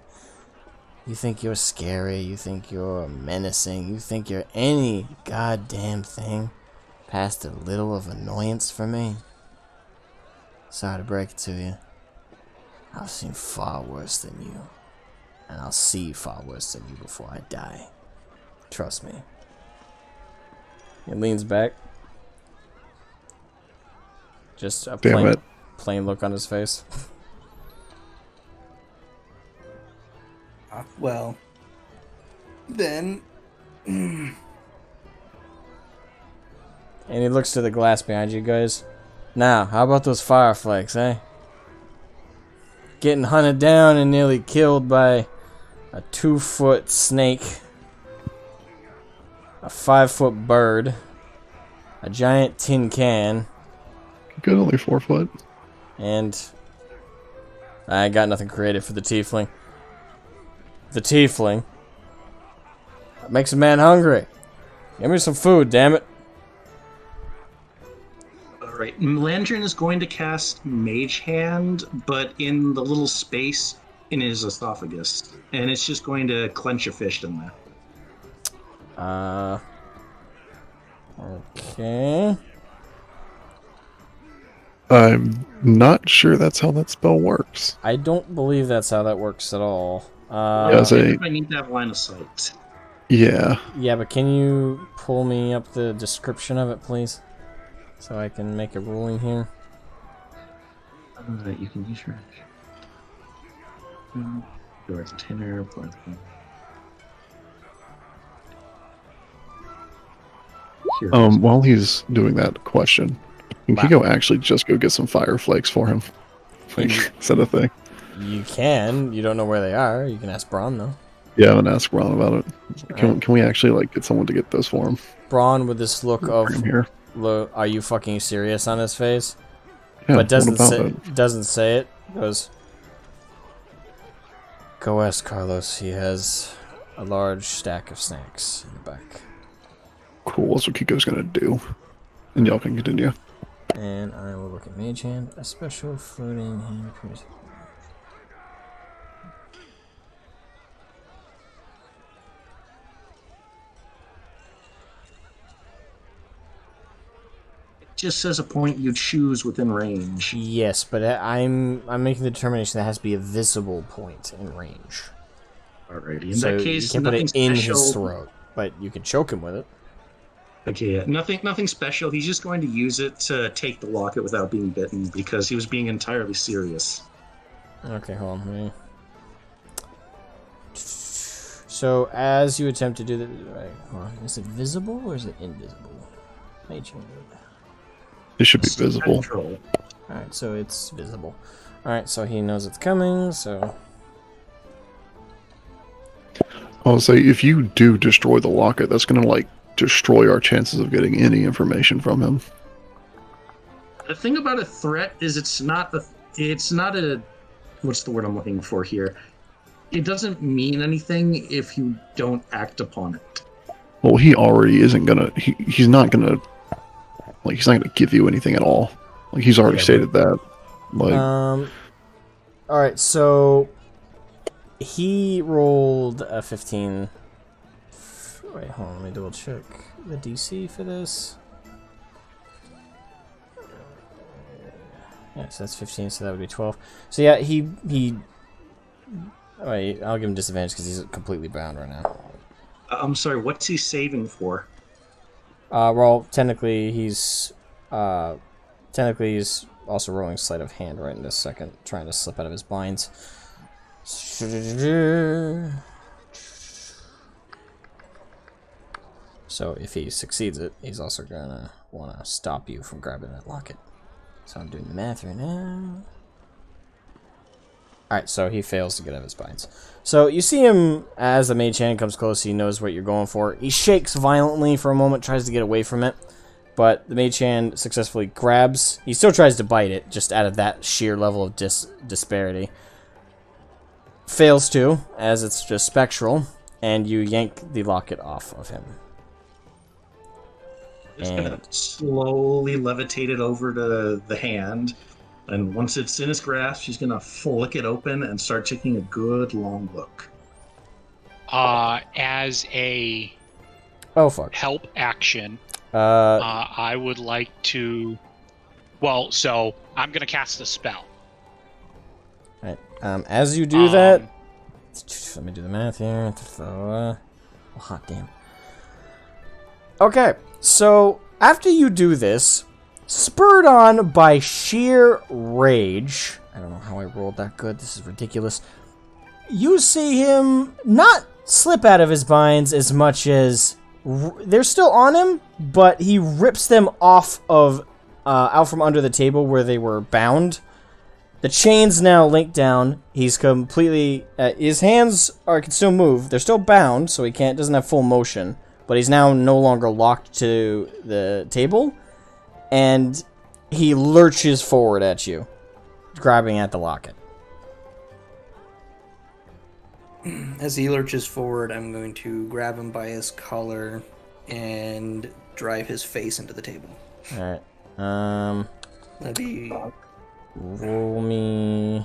You think you're scary, you think you're menacing, you think you're any goddamn thing past a little of annoyance for me? Sorry to break it to you. I've seen far worse than you. And I'll see far worse than you before I die. Trust me." He leans back. Just a plain look on his face. Well, then... And he looks to the glass behind you guys. "Now, how about those fireflakes, eh? Getting hunted down and nearly killed by a 2-foot snake, a 5-foot bird, a giant tin can, Good, only 4 foot. and I got nothing creative for the tiefling. The tiefling makes a man hungry. Give me some food, damn it." Alright, Landrin is going to cast Mage Hand, but in the little space in his esophagus. And it's just going to clench a fist in there. Okay. I'm not sure that's how that spell works. I don't believe that's how that works at all. Yeah, I need to have line of sight. yeah. Yeah, but can you pull me up the description of it, please? So I can make a ruling here. You can use your action. Your tenor, While he's doing that question, can Kiko actually just go get some fire flakes for him? Like, is that a thing? You can. You don't know where they are. You can ask Braun, though. Yeah, I'm gonna ask Ron about it. Can we actually like get someone to get those for him? Braun with this look of, Bring him here. "Are you fucking serious?" on his face, Yeah, but doesn't what about say it? doesn't say it. Goes, "Go ask Carlos. He has a large stack of snacks in the back." Cool, that's what Kiko's gonna do. And y'all can continue. And I will look at Mage Hand. A special floating hand appears. just says a point you choose within range. Yes, but I'm making the determination that has to be a visible point in range. Alrighty, in So that case, you can't put nothing it in special. his throat, but you can choke him with it. Okay, yeah, nothing special. He's just going to use it to take the locket without being bitten because he was being entirely serious. Okay, hold on. Let me... So as you attempt to do that, is it visible or is it invisible? Mage Hand. It should be visible. Control. Alright, so it's visible. Alright, so he knows it's coming, so... I'll say if you do destroy the locket, that's gonna like destroy our chances of getting any information from him. The thing about a threat is it's not a what's the word I'm looking for here? It doesn't mean anything if you don't act upon it. Well, he already isn't gonna. He's not gonna. Like, he's not gonna give you anything at all. Like, he's already stated that. Like, Alright, so he rolled a 15. Wait, hold on, let me double check the DC for this. Yeah, so that's 15, so that would be 12. So yeah, he wait, I'll give him disadvantage because he's completely bound right now. I'm sorry, what's he saving for? Well, technically he's also rolling sleight of hand right in this second, trying to slip out of his binds. So if he succeeds it, he's also gonna want to stop you from grabbing that locket. So I'm doing the math right now. Alright, so he fails to get out of his binds. So you see him as the mage hand comes close, he knows what you're going for. He shakes violently for a moment, tries to get away from it. But the mage hand successfully grabs. He still tries to bite it, just out of that sheer level of disparity. Fails to, as it's just spectral. And you yank the locket off of him. Just gonna slowly levitate it over to the hand. And once it's in his grasp, she's going to flick it open and start taking a good long look. As a help action, I would like to... Well, so I'm going to cast a spell. Right. As you do that... Let me do the math here. Hot damn. Okay, so after you do this... Spurred on by sheer rage, I don't know how I rolled that good, this is ridiculous, you see him not slip out of his binds as much as they're still on him, but he rips them off of out from under the table where they were bound. The chain's now linked down. He's completely his hands can still move. They're still bound, so he doesn't have full motion, but he's now no longer locked to the table. And he lurches forward at you, grabbing at the locket. As he lurches forward, I'm going to grab him by his collar and drive his face into the table. Alright. That'd be... Roll me...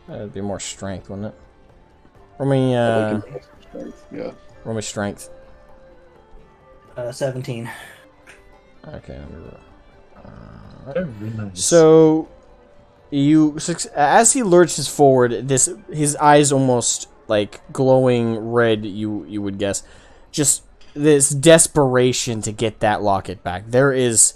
That'd be more strength, wouldn't it? Roll me, yeah. Roll me strength. 17. Okay, Nice. so as he lurches forward, his eyes almost like glowing red. You would guess, just this desperation to get that locket back. This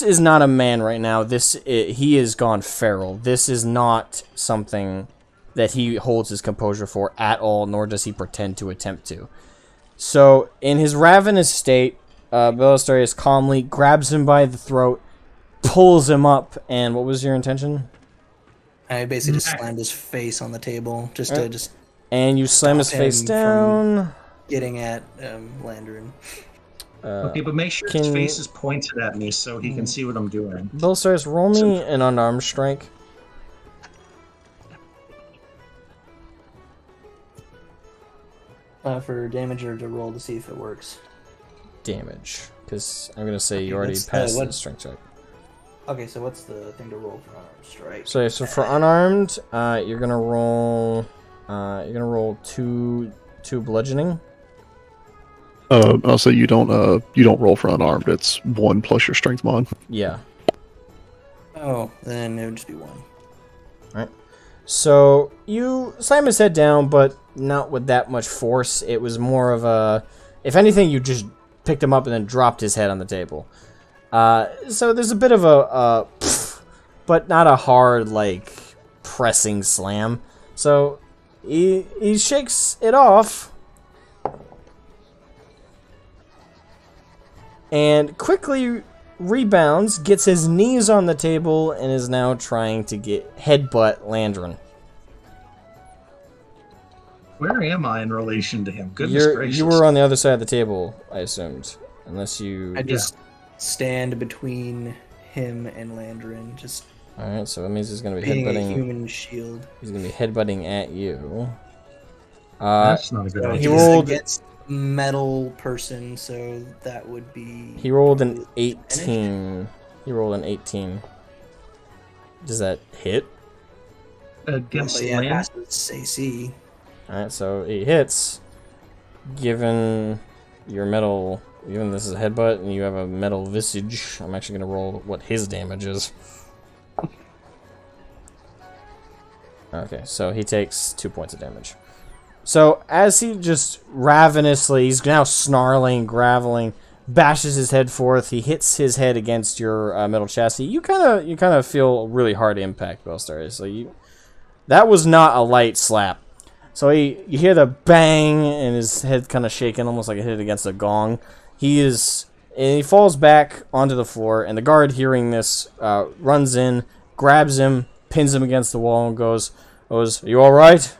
is not a man right now. He is gone feral. This is not something that he holds his composure for at all, nor does he pretend to attempt to. So, in his ravenous state, Belisarius calmly grabs him by the throat, pulls him up, and what was your intention? I basically just slammed his face on the table, and you slam his face down. Getting at Landrin. Okay, but make sure his face is pointed at me so he can see what I'm doing. Belisarius, roll me an unarmed strike. For damage or to roll to see if it works? Damage. Because I'm going to say you already passed the strength check. Okay, so what's the thing to roll for unarmed strike? So for unarmed, you're going to roll... two bludgeoning. I'll say you don't roll for unarmed. It's 1 plus your strength mod. Yeah. Oh, then it would just be 1. Alright. So you slam his head down, but not with that much force. It was more of a... If anything, you just picked him up and then dropped his head on the table. So there's a bit of a but not a hard, like, pressing slam. So he shakes it off. And quickly rebounds, gets his knees on the table, and is now trying to headbutt Landrin. Where am I in relation to him? Goodness gracious. You were on the other side of the table, I assumed. Unless you... I just stand between him and Landrin, just... Alright, so that means he's going to be being headbutting... a human shield. He's going to be headbutting at you. That's not a good idea. He rolled... metal person, so that would be... He rolled an probably 18. He rolled an 18. Does that hit? Against Well, yeah, land? passes AC. Alright, so it hits. Given your metal... Given this is a headbutt and you have a metal visage, I'm actually going to roll what his damage is. Okay, so he takes 2 points of damage. So, as he just ravenously, he's now snarling, graveling, bashes his head forth, he hits his head against your metal chassis. You kind of feel really hard impact, Bellstar. So that was not a light slap. So you hear the bang, and his head kind of shaking, almost like it hit against a gong. And he falls back onto the floor, and the guard, hearing this, runs in, grabs him, pins him against the wall, and goes, "Are you all right?"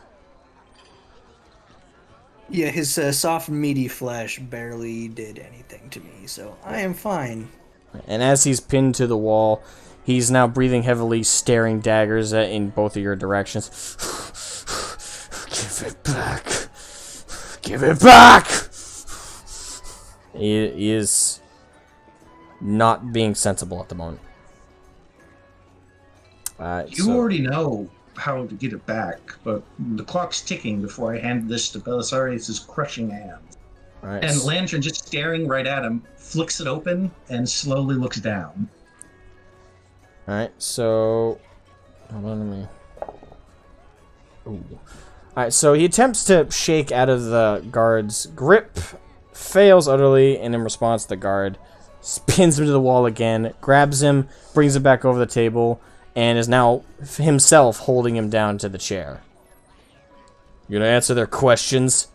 Yeah, his soft, meaty flesh barely did anything to me, so I am fine. And as he's pinned to the wall, he's now breathing heavily, staring daggers in both of your directions. Give it back. Give it back! He is not being sensible at the moment. You already know how to get it back, but the clock's ticking before I hand this to Belisarius' crushing hand. Right, And Lantern, just staring right at him, flicks it open and slowly looks down. Alright, so... Hold on, let me... Ooh. Alright, so he attempts to shake out of the guard's grip, fails utterly, and in response the guard spins him to the wall again, grabs him, brings him back over the table, and is now himself holding him down to the chair. You gonna answer their questions?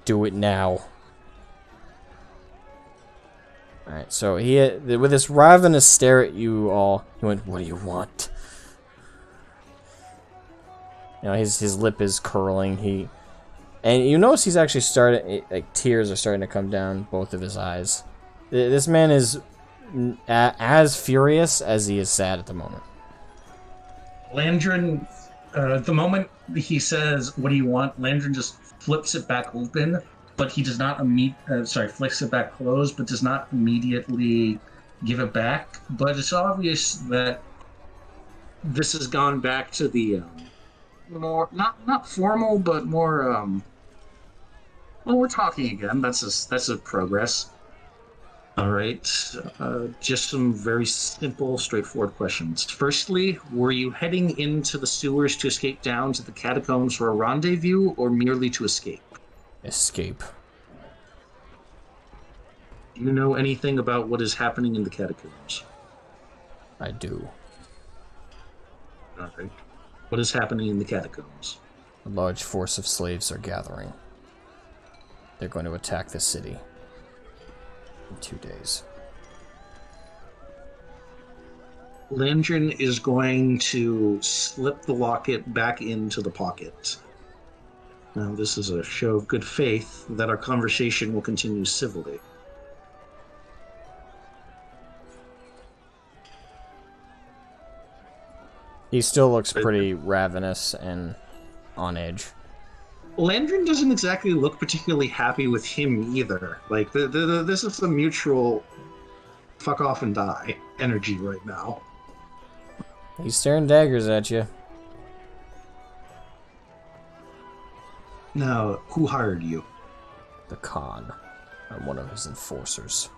Do it now. Alright, so he, with this ravenous stare at you all, he went, "What do you want?" You know, his lip is curling. And you notice he's actually starting, like, tears are starting to come down both of his eyes. This man is as furious as he is sad at the moment. Landrin, the moment he says, "What do you want?" Landrin just flips it back open, but he does not flicks it back closed, but does not immediately give it back. But it's obvious that this has gone back to the more not formal, but more well, we're talking again. That's a progress. All right, just some very simple, straightforward questions. Firstly, were you heading into the sewers to escape down to the catacombs for a rendezvous, or merely to escape? Escape. Do you know anything about what is happening in the catacombs? I do. All right. What is happening in the catacombs? A large force of slaves are gathering. They're going to attack the city in 2 days. Landrin is going to slip the locket back into the pocket. Now, this is a show of good faith that our conversation will continue civilly. He still looks pretty ravenous and on edge. Landrin doesn't exactly look particularly happy with him either. Like, this is a mutual fuck off and die energy right now. He's staring daggers at you. Now, who hired you? The Khan. I'm one of his enforcers.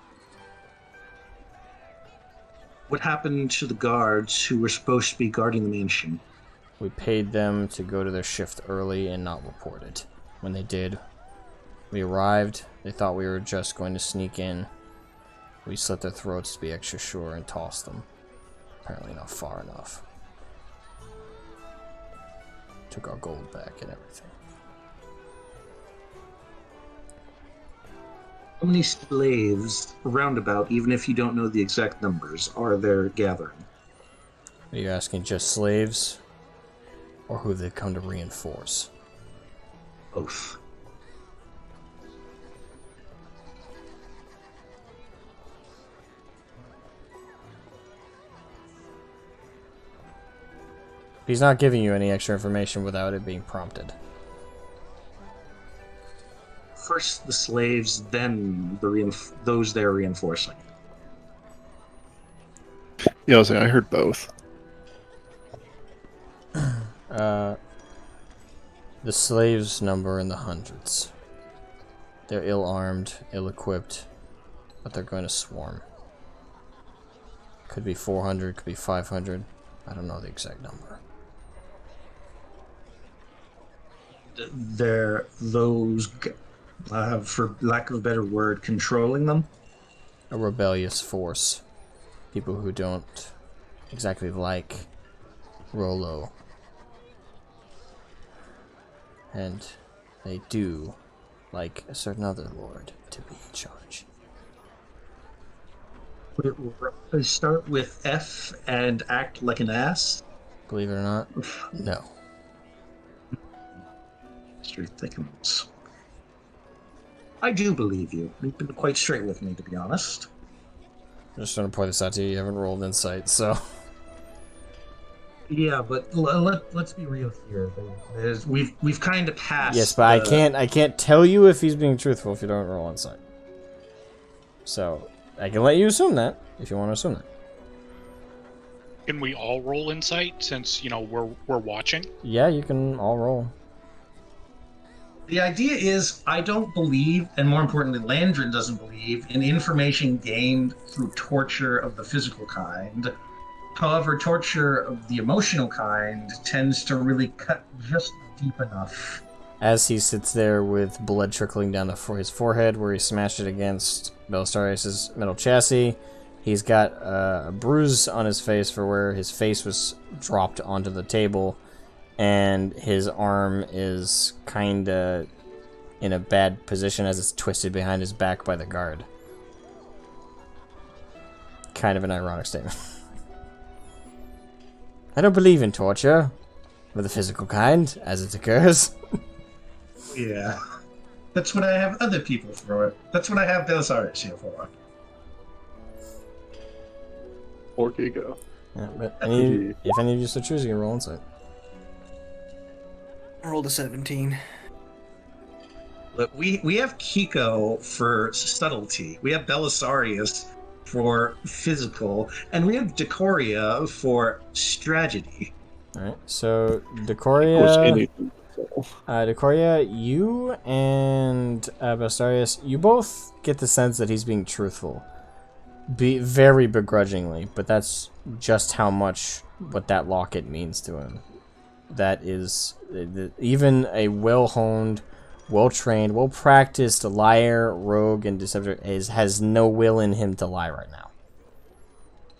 What happened to the guards who were supposed to be guarding the mansion? We paid them to go to their shift early and not report it. When they did, we arrived. They thought we were just going to sneak in. We slit their throats to be extra sure and tossed them. Apparently not far enough. Took our gold back and everything. How many slaves, roundabout, even if you don't know the exact numbers, are there gathering? Are you asking just slaves? Or who they come to reinforce? Both. He's not giving you any extra information without it being prompted. first the slaves, then those they're reinforcing? Yeah, I was saying, I heard both. The slaves number in the hundreds. They're ill-armed, ill-equipped, but they're going to swarm. Could be 400, could be 500. I don't know the exact number. They're those, for lack of a better word, controlling them? A rebellious force. People who don't exactly like Rollo. And they do like a certain other lord to be in charge. They start with F and act like an ass? Believe it or not, no. Straight thickens. I do believe you. You've been quite straight with me, to be honest. I'm just trying to point this out to you. You haven't rolled insight, so. Yeah, but let's be real here. We've kind of passed. Yes, but I can't tell you if he's being truthful if you don't roll insight. So I can let you assume that if you want to assume that. Can we all roll insight since we're watching? Yeah, you can all roll. The idea is, I don't believe, and more importantly, Landrin doesn't believe, in information gained through torture of the physical kind. However, torture of the emotional kind tends to really cut just deep enough. As he sits there with blood trickling down his forehead where he smashed it against Belisarius' metal chassis, he's got a bruise on his face for where his face was dropped onto the table, and his arm is kinda in a bad position as it's twisted behind his back by the guard. Kind of an ironic statement. I don't believe in torture of the physical kind as it occurs. Yeah. That's what I have other people for. That's what I have Belisarius here for. Or Kiko. Yeah, but if any of you so choose, you can roll insight. I rolled a 17. Look, we have Kiko for subtlety. We have Belisarius for physical, and we have Decoria for strategy. Alright, so Decoria, you and Belisarius, you both get the sense that he's being truthful. Very begrudgingly, but that's just how much what that locket means to him. That is, even a well-honed, well-trained, well-practiced liar, rogue, and deceptor has no will in him to lie right now.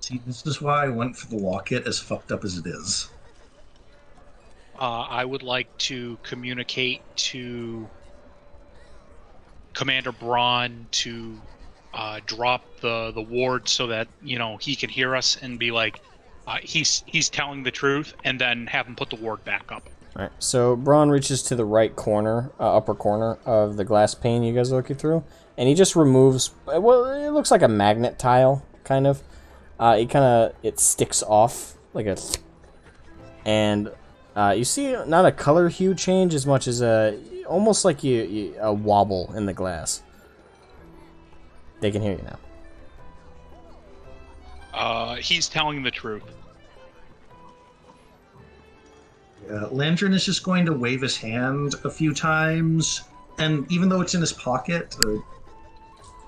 See, this is why I went for the locket, as fucked up as it is. I would like to communicate to Commander Braun to drop the ward so that he can hear us and be like, he's telling the truth, and then have him put the ward back up. Alright, so Braun reaches to the right corner, upper corner of the glass pane you guys are looking through, and he just removes, well, it looks like a magnet tile, kind of. It sticks off, like a, and you see not a color hue change as much as almost like a wobble in the glass. They can hear you now. He's telling the truth. Landrin is just going to wave his hand a few times, and even though it's in his pocket,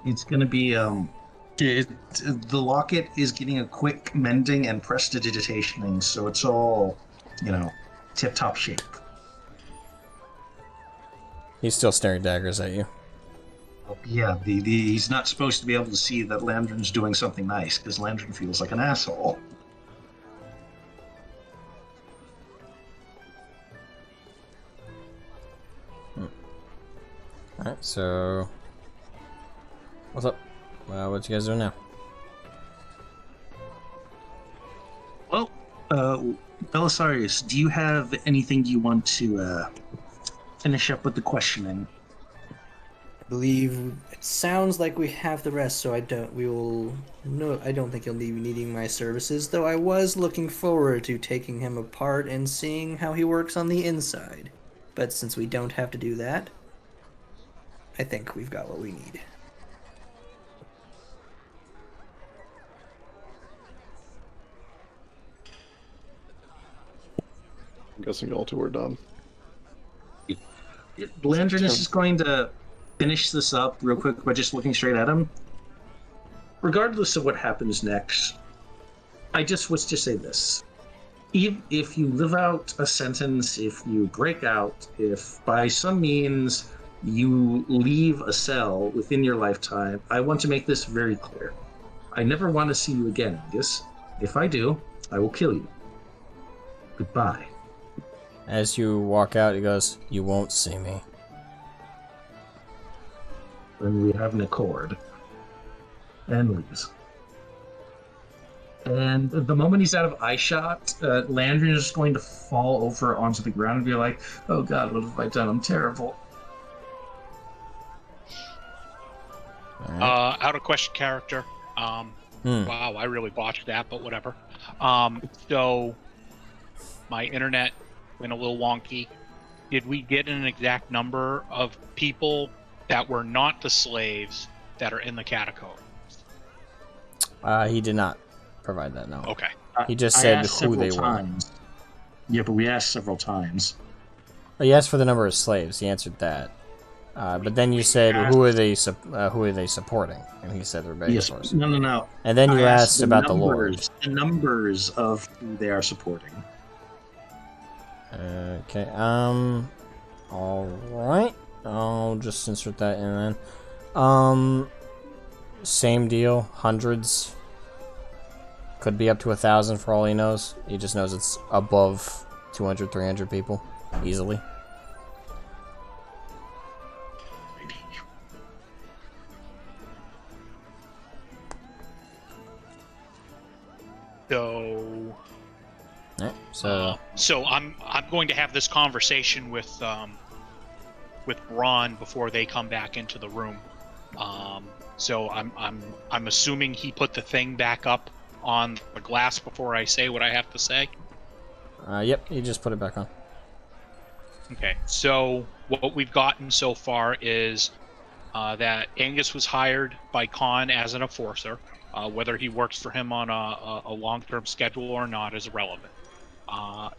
it's going to be the locket is getting a quick mending and prestidigitationing, so it's all tip-top shape. He's still staring daggers at you. Yeah, he's not supposed to be able to see that Landrin's doing something nice, because Landrin feels like an asshole. Alright, so what's up? What you guys doing now? Well, Belisarius, do you have anything you want to finish up with the questioning? I believe it sounds like we have the rest, so I don't think you'll be needing my services, though I was looking forward to taking him apart and seeing how he works on the inside. But since we don't have to do that, I think we've got what we need. I'm guessing y'all two are done. Landrin is just going to finish this up real quick by just looking straight at him. Regardless of what happens next, I just was to say this. If you live out a sentence, if you break out, if by some means you leave a cell within your lifetime, I want to make this very clear. I never want to see you again, Angus. If I do, I will kill you. Goodbye. As you walk out, he goes, "You won't see me." Then we have an accord. And leaves. And the moment he's out of eyeshot, Landry is going to fall over onto the ground and be like, "Oh God, what have I done? I'm terrible." Out of question character. Wow, I really botched that, but whatever. So my internet went a little wonky. Did we get an exact number of people that were not the slaves that are in the catacomb? He did not provide that, no. Okay. He just I said asked who several they times. Yeah, but we asked several times. were. He asked for the number of slaves. He answered that. But then you said, who are they supporting? And he said rebellion Yes. force. No. And then you I asked about the Lord. The numbers of who they are supporting. Okay, alright. I'll just insert that in then. Same deal, hundreds. Could be up to 1,000 for all he knows. He just knows it's above 200, 300 people. Easily. So Alright, so I'm going to have this conversation with Ron before they come back into the room. So I'm assuming he put the thing back up on the glass before I say what I have to say. yep, he just put it back on. Okay, so what we've gotten so far is that Angus was hired by Khan as an enforcer. Whether he works for him on a long-term schedule or not is irrelevant.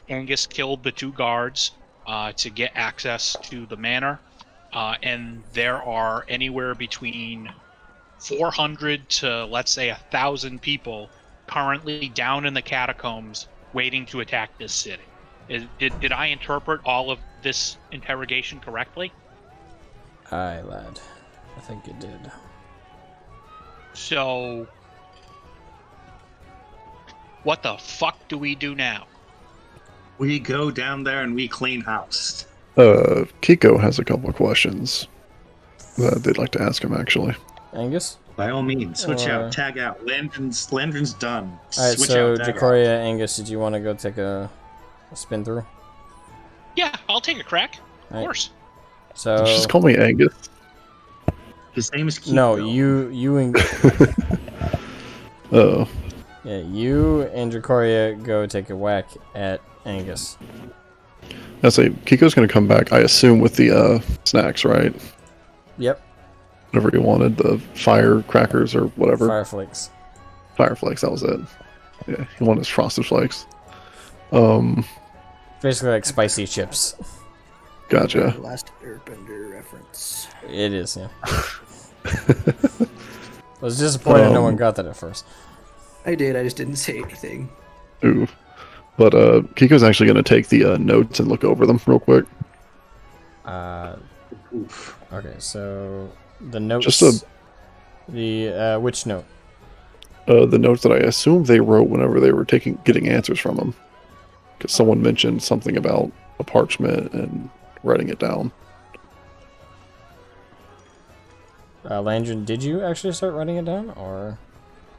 Angus killed the 2 guards to get access to the manor, and there are anywhere between 400 to, let's say, 1,000 people currently down in the catacombs waiting to attack this city. Did I interpret all of this interrogation correctly? Aye, lad. I think you did. So, what the fuck do we do now? We go down there and we clean house. Kiko has a couple of questions that they'd like to ask him, actually. Angus? By all means, switch out, tag out. Landrin's done. Alright, Switch so out, tag Jacoria, Angus, did you want to go take a spin through? Yeah, I'll take a crack. Of Right. course. So Just call me Angus. His name is Keith. no, though. you and Oh, yeah, you and Jacoria go take a whack at Angus. I say Kiko's gonna come back. I assume with the snacks, right? Yep, Whatever he wanted, the firecrackers or whatever. Fireflakes. Fireflakes, that was it. Yeah, he wanted his frosted flakes. Basically like spicy chips. Gotcha. Last Airbender reference. It is, yeah. I was disappointed no one got that at first. I did, I just didn't say anything. Ooh. But Kiko's actually gonna take the notes and look over them real quick. Okay, so the notes. Just the which note? The notes that I assume they wrote whenever they were getting answers from him, because someone mentioned something about a parchment and writing it down. Landrin, did you actually start writing it down, or?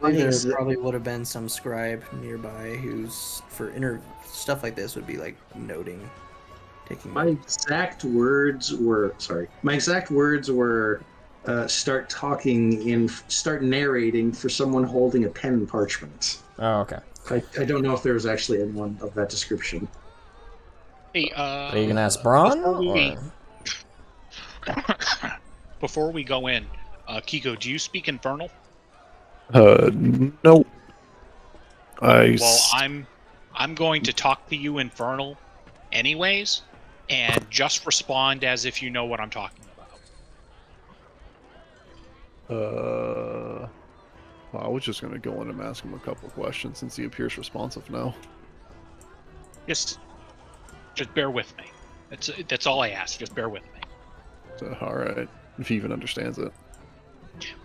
There probably would have been some scribe nearby who's for stuff like this would be like noting, taking. My exact words were start narrating for someone holding a pen and parchment. Oh, okay. I don't know if there was actually anyone of that description. Hey, Are you gonna ask Braun? before we- Or? before we go in, Kiko, do you speak Infernal? No. Well, I'm going to talk to you Infernal anyways, and just respond as if you know what I'm talking about. I was just gonna go in and ask him a couple of questions since he appears responsive now. Just bear with me. That's all I ask. Just bear with me. So, all right, if he even understands it.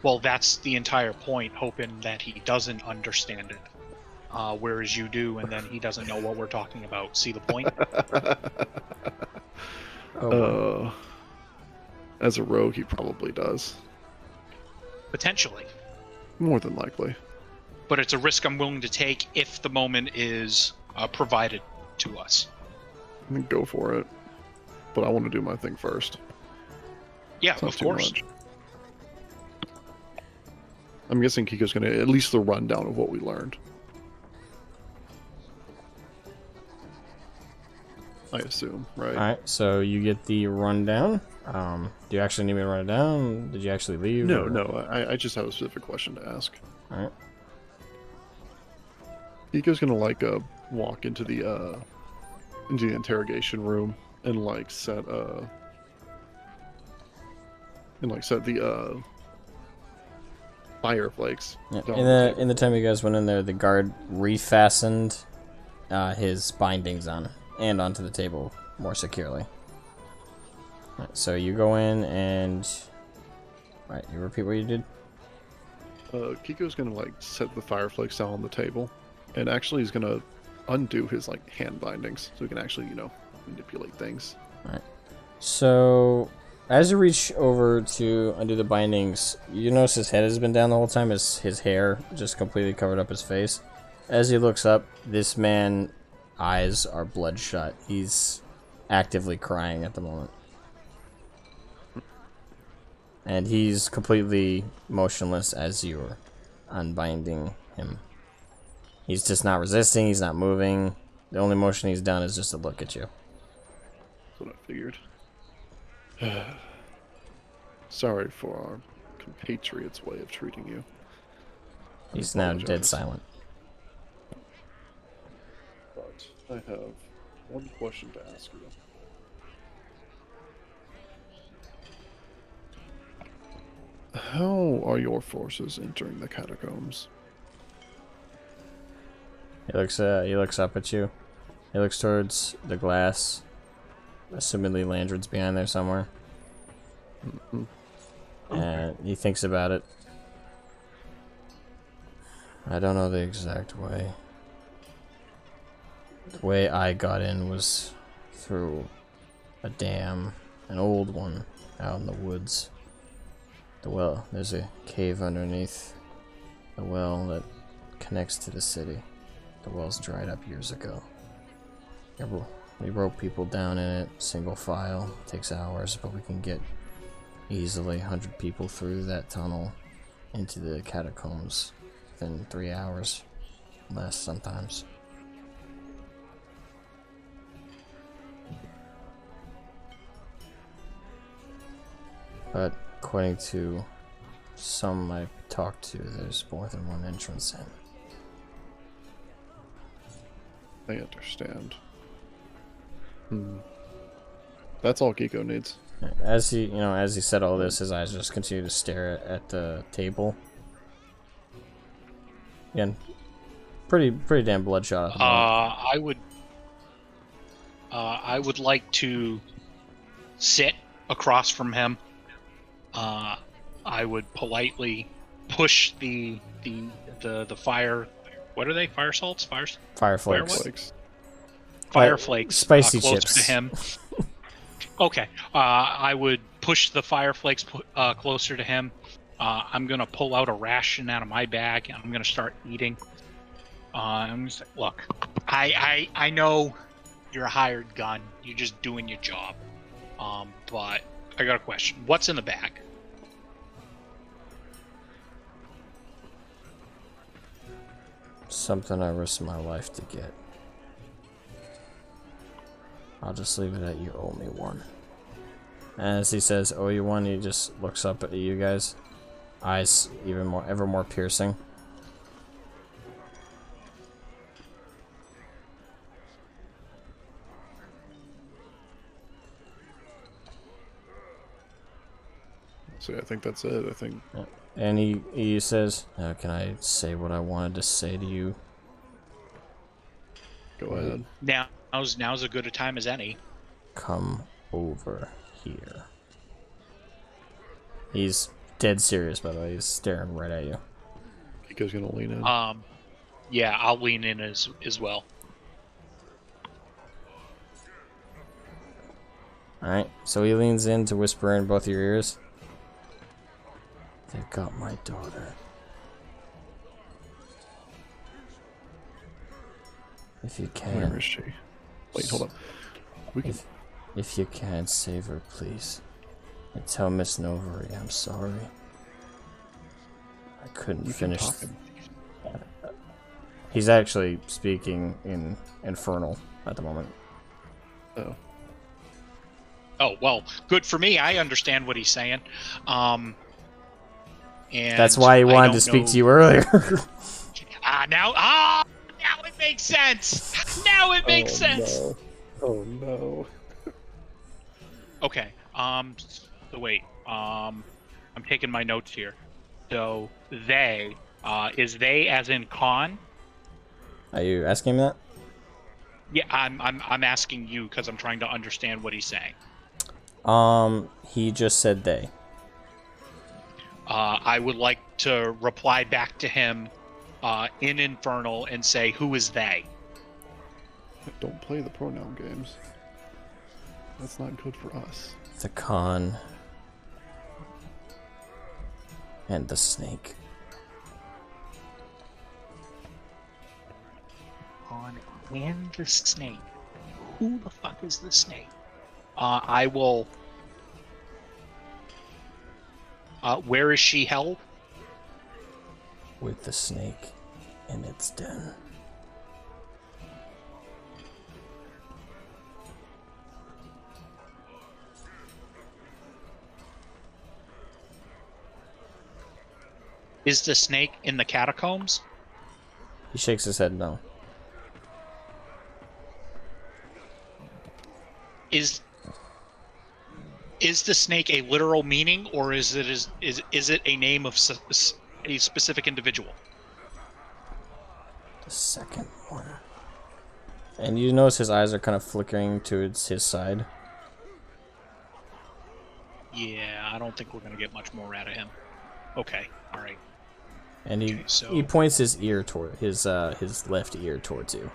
Well, that's the entire point, hoping that he doesn't understand it. Whereas you do, and then he doesn't know what we're talking about. See the point? As a rogue, he probably does. Potentially. More than likely. But it's a risk I'm willing to take if the moment is provided to us. Go for it. But I want to do my thing first. Yeah, of course. I'm guessing Kiko's going to at least the rundown of what we learned. I assume, right? Alright, so you get the rundown. Do you actually need me to run it down? Did you actually leave? No. I just have a specific question to ask. Alright. Kiko's gonna walk into the interrogation room and set the fire flakes. Yeah. In the time you guys went in there, the guard refastened his bindings on and onto the table more securely. Right, so you go in and you repeat what you did. Kiko's gonna set the fire flakes down on the table, and actually he's gonna undo his hand bindings so he can actually manipulate things. All right. So as you reach over to undo the bindings, you notice his head has been down the whole time. His hair just completely covered up his face. As he looks up, this man's eyes are bloodshot. He's actively crying at the moment. And he's completely motionless as you're unbinding him. He's just not resisting, he's not moving. The only motion he's done is just to look at you. That's what I figured. Sorry for our compatriot's way of treating you. He's now dead silent. But I have one question to ask you. How are your forces entering the catacombs? He looks up at you. He looks towards the glass. Assumedly Landred's behind there somewhere. Mm-hmm. And he thinks about it. I don't know the exact way. The way I got in was through a dam, an old one, out in the woods. The well, there's a cave underneath the well that connects to the city. The well's dried up years ago. We broke people down in it, single file. It takes hours, but we can get easily 100 people through that tunnel into the catacombs within 3 hours. Less sometimes. But according to some I've talked to, there's more than one entrance in. I understand. That's all Kiko needs. As he said all this, his eyes just continue to stare at the table. Again, pretty damn bloodshot. At the moment. I would like to sit across from him. I would politely push the fire. What are they? Fire salts? Fire flakes. Fire flakes. Spicy closer chips. To him. Okay. I would push the fire flakes closer to him. I'm gonna pull out a ration out of my bag and I'm gonna start eating. I'm just like, look, I know you're a hired gun. You're just doing your job. But I got a question. What's in the bag? Something I risked my life to get. I'll just leave it at you owe me one. As he says, "Oh, you won," he just looks up at you guys, eyes ever more piercing. So yeah, I think that's it. I think. And he says, "Can I say what I wanted to say to you?" Go ahead. Now's as good a time as any. Come over here. He's dead serious, by the way. He's staring right at you. Kiko's gonna lean in. Yeah, I'll lean in as well. Alright, so he leans in to whisper in both your ears. They've got my daughter. If you can. Where is she? Wait, hold on. If you can, save her, please. And tell Miss Novery I'm sorry. I couldn't finish. He's actually speaking in Infernal at the moment. Oh. Oh, well, good for me. I understand what he's saying. And that's why he wanted to speak to you earlier. Now it makes sense. Now it makes sense. No. Oh no. Okay. So wait. I'm taking my notes here. So they is they as in Khan? Are you asking him that? Yeah, I'm asking you because I'm trying to understand what he's saying. He just said they. I would like to reply back to him in Infernal and say, who is they? Don't play the pronoun games. That's not good for us. The Khan. And the snake. Khan and the snake. Who the fuck is the snake? I will... where is she held? With the snake in its den. Is the snake in the catacombs? He shakes his head no. Is the snake a literal meaning, or is it a name of a specific individual? The second one. And you notice his eyes are kind of flickering towards his side. Yeah, I don't think we're gonna get much more out of him. Okay, all right. And he points his ear toward his left ear towards you.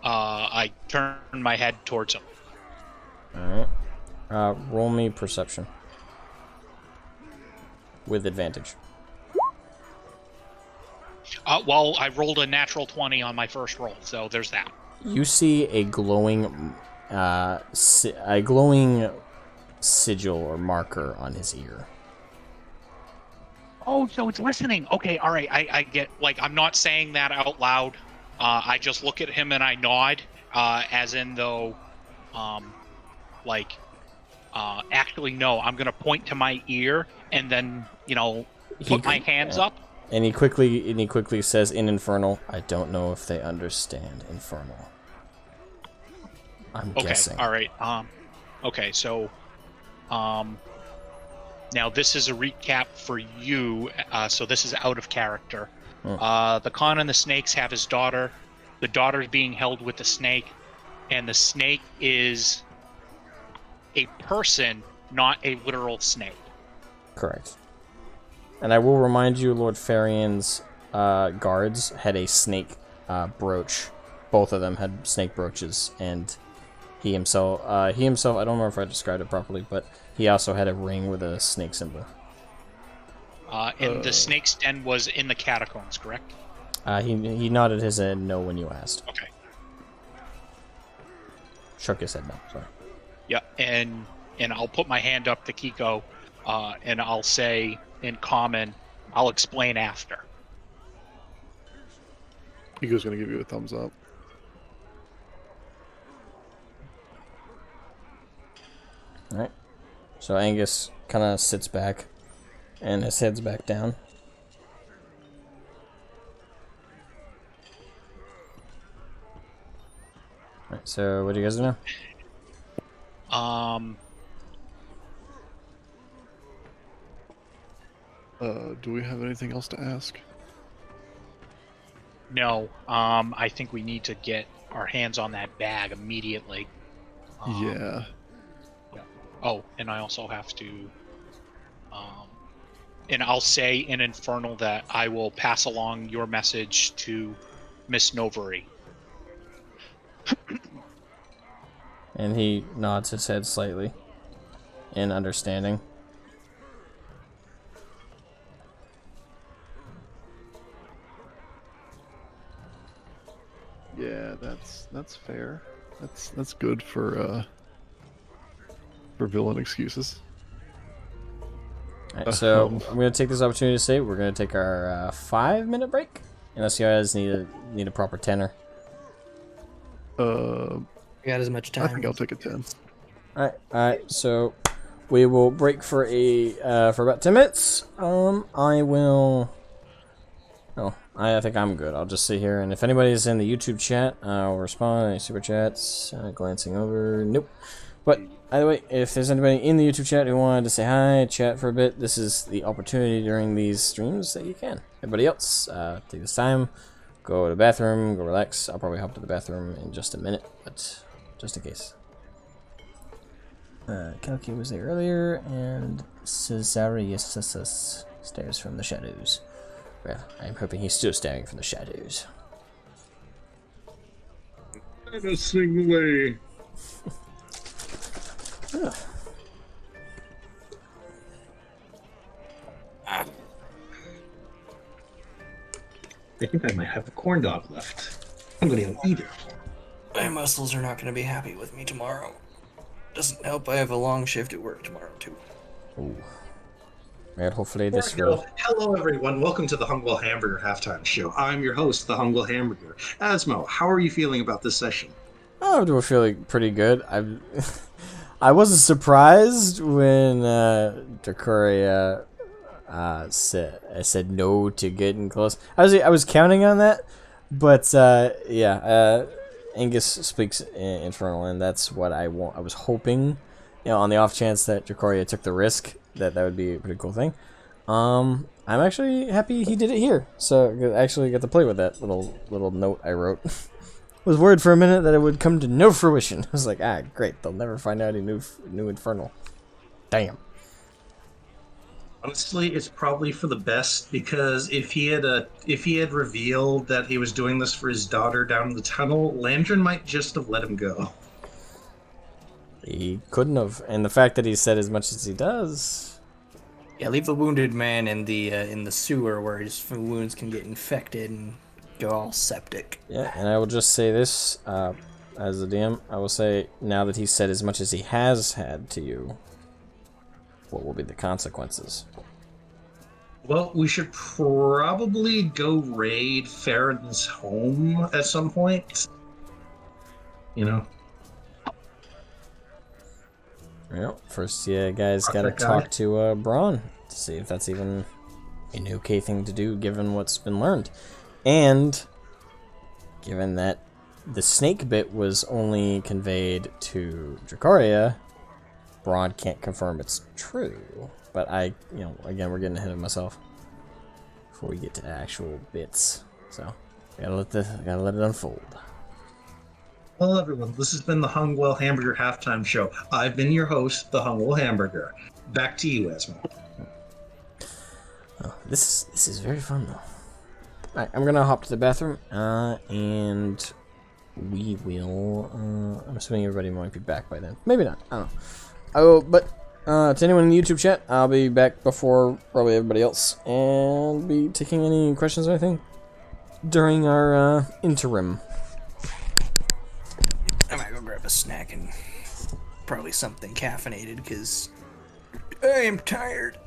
I turn my head towards him. Alright. Roll me perception. With advantage. Well, I rolled a natural 20 on my first roll, so there's that. You see a glowing sigil or marker on his ear. Oh, so it's listening. Okay, all right. I get, like, I'm not saying that out loud. I just look at him and I nod, as in though, actually no, I'm gonna point to my ear and then, put my hands up. And he quickly says in Infernal, I don't know if they understand Infernal. I'm guessing. All right. Okay, so, now this is a recap for you, so this is out of character. The Khan and the snakes have his daughter. The daughter is being held with the snake, and the snake is a person, not a literal snake. Correct. And I will remind you, Lord Farian's guards had a snake brooch. Both of them had snake brooches, and he himself, I don't remember if I described it properly, but he also had a ring with a snake symbol. And the snake's den was in the catacombs, correct? He nodded his head no when you asked. Okay. Shook his head no, sorry. Yeah, and I'll put my hand up to Kiko, and I'll say in common, I'll explain after. Kiko's gonna give you a thumbs up. Alright. So Angus kind of sits back and his head's back down. Alright, so what do you guys do now? Do we have anything else to ask? No. I think we need to get our hands on that bag immediately. Yeah. Oh, and I also have to. And I'll say in Infernal that I will pass along your message to Miss Novery. And he nods his head slightly in understanding. Yeah, that's fair. That's good for villain excuses. Alright, so I'm gonna take this opportunity to say we're gonna take our 5-minute break, unless you guys need a proper tenor. We got as much time. I think I'll take a 10. Alright. So we will break for about 10 minutes. I think I'm good. I'll just sit here, and if anybody's in the YouTube chat, I'll respond. Any super chats? Glancing over, nope. But either way, if there's anybody in the YouTube chat who wanted to say hi, chat for a bit, this is the opportunity during these streams that you can. Everybody else, take this time, go to the bathroom, go relax. I'll probably hop to the bathroom in just a minute, but just in case. Kalki was there earlier, and Caesarius stares from the shadows. Well, I'm hoping he's still staring from the shadows. Let us sing away. I think I might have a corn dog left. I'm gonna go eat it. My muscles are not going to be happy with me tomorrow. Doesn't help I have a long shift at work tomorrow, too. Ooh. Man, hopefully this will... Hello, everyone. Welcome to the Hungwell Hamburger Halftime Show. I'm your host, the Hungwell Hamburger. Asmo, how are you feeling about this session? I'm feeling pretty good. I wasn't surprised when Dracoria said no to getting close. I was counting on that, but Angus speaks Infernal, and that's what I want. I was hoping, on the off chance that Dracoria took the risk, that would be a pretty cool thing. I'm actually happy he did it here, so I actually got to play with that little note I wrote. Was worried for a minute that it would come to no fruition. I was like, great, they'll never find out he knew Infernal. Damn. Honestly, it's probably for the best, because if he had revealed that he was doing this for his daughter down in the tunnel, Landrin might just have let him go. He couldn't have, and the fact that he said as much as he does. Yeah, leave the wounded man in the sewer where his wounds can get infected and go all septic. Yeah, and I will just say this, as a DM, I will say, now that he said as much as he has had to you, what will be the consequences? Well, we should probably go raid Farron's home at some point. Well, first, guys gotta talk to Braun to see if that's even an okay thing to do, given what's been learned. And given that the snake bit was only conveyed to Dracoria, Braun can't confirm it's true. But again, we're getting ahead of myself before we get to actual bits. So, gotta let it unfold. Hello, everyone. This has been the Hungwell Hamburger Halftime Show. I've been your host, the Hungwell Hamburger. Back to you, Esmo. Oh, this is very fun, though. Alright, I'm gonna hop to the bathroom, and we will, I'm assuming everybody might be back by then. Maybe not, I don't know. I will, but, to anyone in the YouTube chat, I'll be back before probably everybody else, and be taking any questions or anything during our, interim. I might go grab a snack and probably something caffeinated, because I am tired.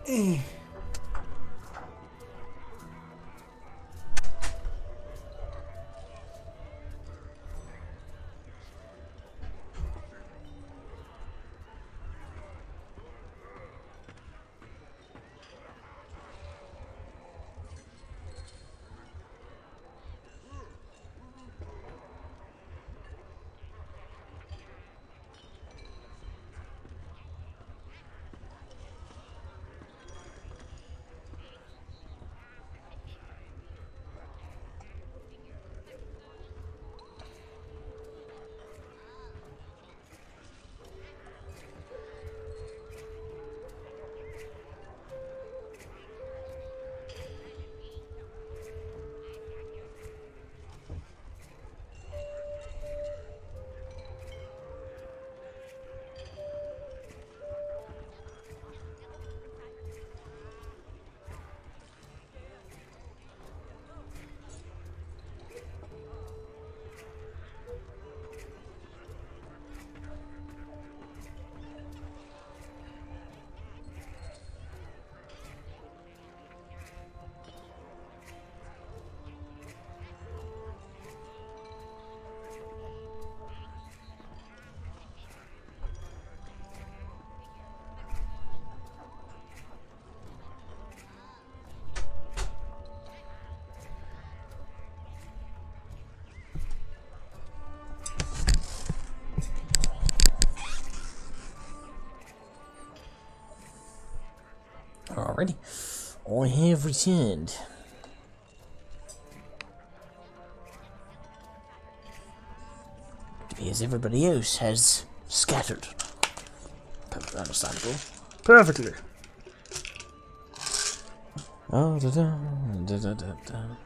Alrighty. I have returned. It appears everybody else has scattered. Perfectly understandable. Perfectly. Oh, da da da da da da da.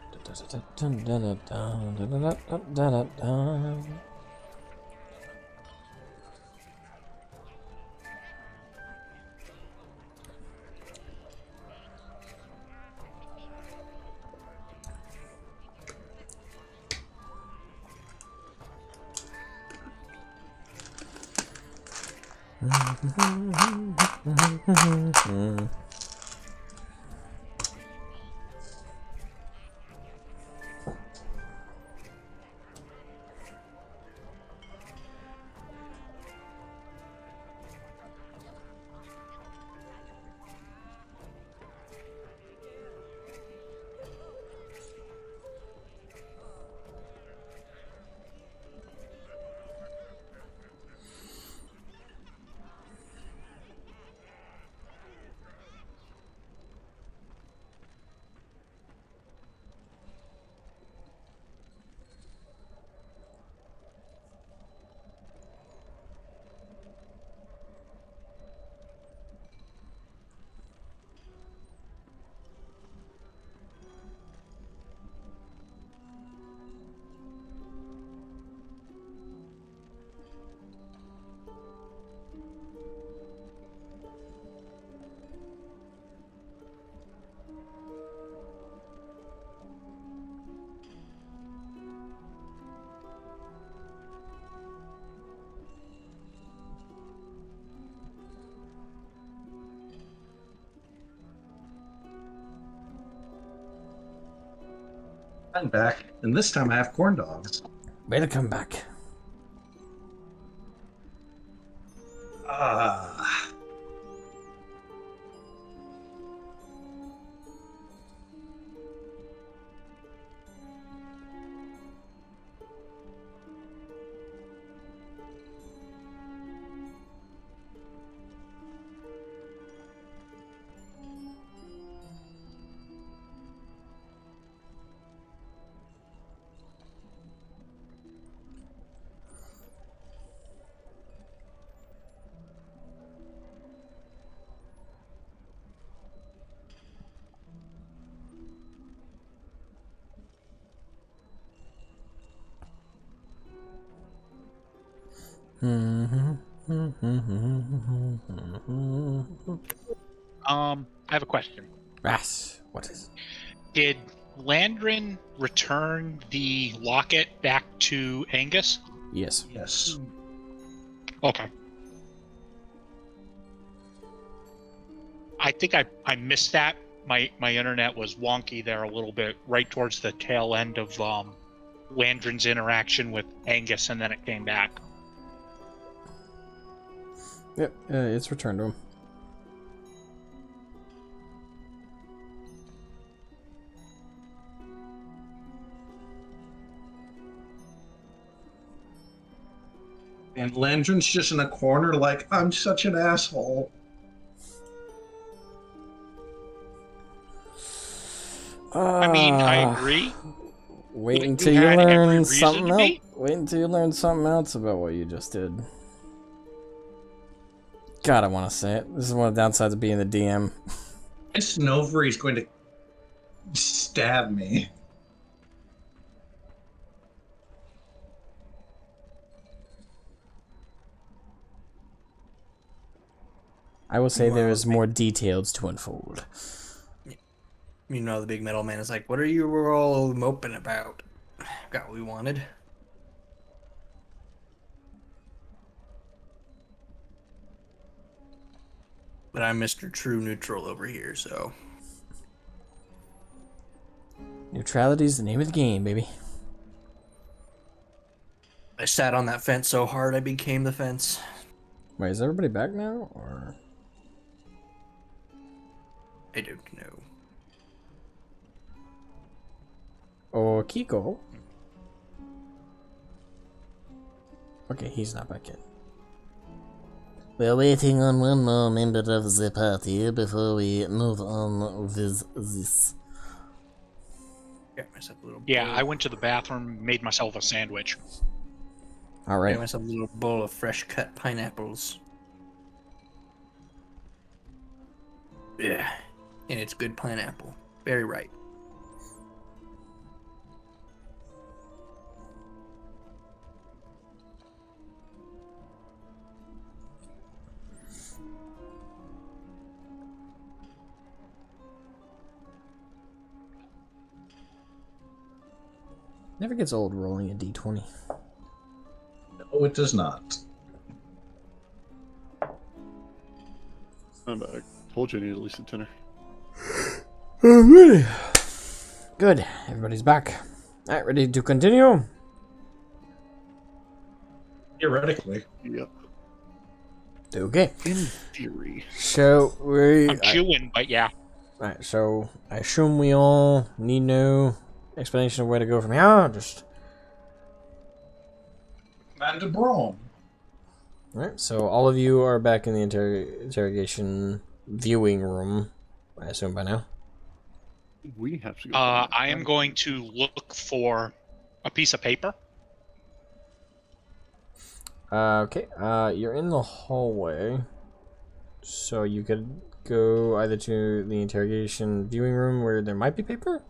I'm back, and this time I have corn dogs. Welcome back. Ah. I have a question. Ras, what is? Did Landrin return the locket back to Angus? Yes. Yes. Okay. I think I missed that. My internet was wonky there a little bit, right towards the tail end of Landrin's interaction with Angus, and then it came back. Yep, it's returned to him. And Landrin's just in a corner like, I'm such an asshole. I mean, I agree. Wait You until you had every learn reason something to else. be. Wait until you learn something else about what you just did. God, I want to say it. This is one of the downsides of being the DM. This Novri is going to stab me. I will say there Well, is more details to unfold. You know, the big metal man is like, what are you all moping about? Got what we wanted. But I'm Mr. True Neutral over here, so... Neutrality's the name of the game, baby. I sat on that fence so hard I became the fence. Wait, is everybody back now, or...? I don't know. Or Kiko? Okay, he's not back yet. We're waiting on one more member of the party before we move on with this. Got myself a little Yeah, bowl. I went to the bathroom, made myself a sandwich. All Got right. myself a little bowl of fresh cut pineapples. Yeah, and it's good pineapple. Very ripe. Never gets old rolling a d20. No, it does not. I'm back. Told you I needed at least a tenner. Alright. Good. Everybody's back. Alright, ready to continue? Theoretically. Yep. Okay. In theory. So I'm chewing, but yeah. Alright, so I assume we all need no explanation of where to go from here. Just Commander Braun. alright. So all of you are back in the interrogation viewing room. I assume by now. We have to go. I am going to look for a piece of paper. Okay. You're in the hallway, so you could go either to the interrogation viewing room where there might be paper,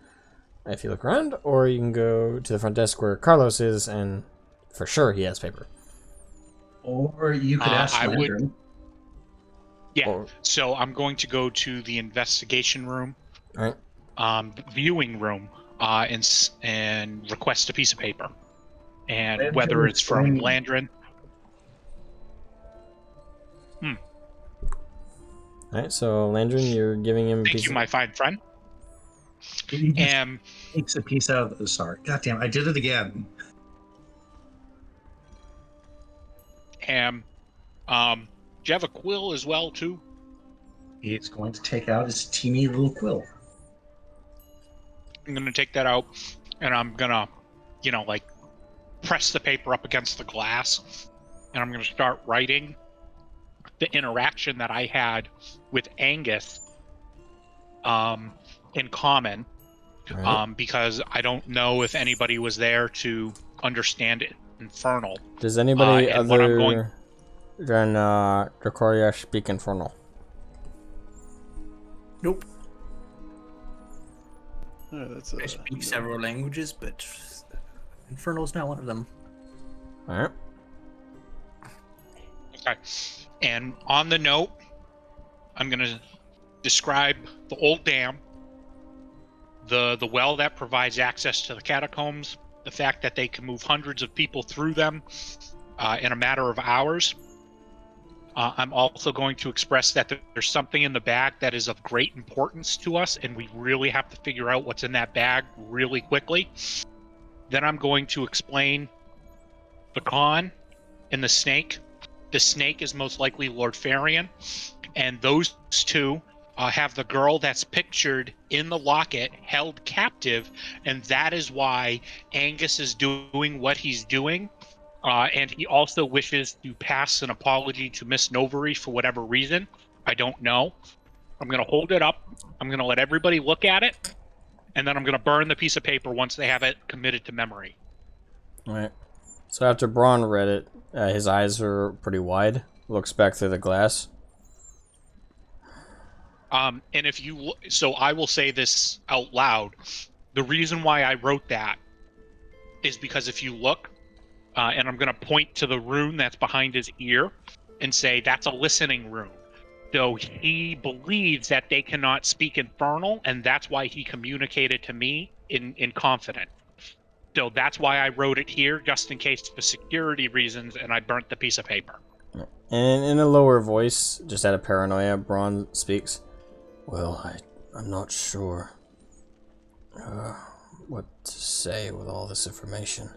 if you look around, or you can go to the front desk where Carlos is, and for sure he has paper. Or you could ask I would- Landrin. Yeah. Or- So I'm going to go to the investigation room, Alright. viewing room, and request a piece of paper. And Landrin whether is it's from going- Landrin. Alright, so Landrin, you're giving him a Thank piece you, of... my fine friend. He just And takes a piece out of the... Sorry. God damn, I did it again. do you have a quill as well, too? He's going to take out his teeny little quill. I'm going to take that out, and I'm going to, like, press the paper up against the glass, and I'm going to start writing the interaction that I had with Angus in common, Alright. because I don't know if anybody was there to understand it. Infernal. Does anybody and what I'm other going- than Dracoria speak Infernal? Nope. That's I speak several languages, but Infernal's not one of them. Alright. Okay. And on the note, I'm going to describe the old dam, the well that provides access to the catacombs, the fact that they can move hundreds of people through them in a matter of hours. I'm also going to express that there's something in the bag that is of great importance to us, and we really have to figure out what's in that bag really quickly. Then I'm going to explain the con and the snake. The snake is most likely Lord Farian, and those two have the girl that's pictured in the locket held captive, and that is why Angus is doing what he's doing. And he also wishes to pass an apology to Miss Novery for whatever reason. I don't know. I'm going to hold it up. I'm going to let everybody look at it, and then I'm going to burn the piece of paper once they have it committed to memory. Alright. So after Braun read it, his eyes are pretty wide. Looks back through the glass. And if you so I will say this out loud. The reason why I wrote that is because if you look, and I'm going to point to the rune that's behind his ear and say that's a listening rune. So he believes that they cannot speak Infernal, and that's why he communicated to me in confidence. So that's why I wrote it here, just in case for security reasons, and I burnt the piece of paper. And in a lower voice, just out of paranoia, Braun speaks. Well, I'm not sure what to say with all this information.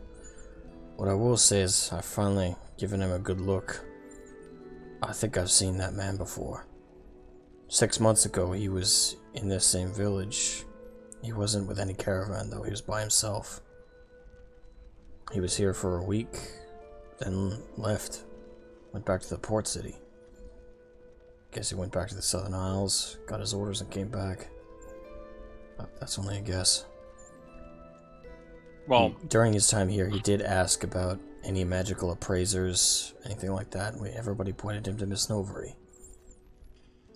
What I will say is I've finally given him a good look. I think I've seen that man before. 6 months ago, he was in this same village. He wasn't with any caravan, though. He was by himself. He was here for a week, then left. Went back to the port city. guess he went back to the Southern Isles, got his orders and came back. That's only a guess. Well, During his time here, he did ask about any magical appraisers, anything like that. Everybody pointed him to Miss Novery.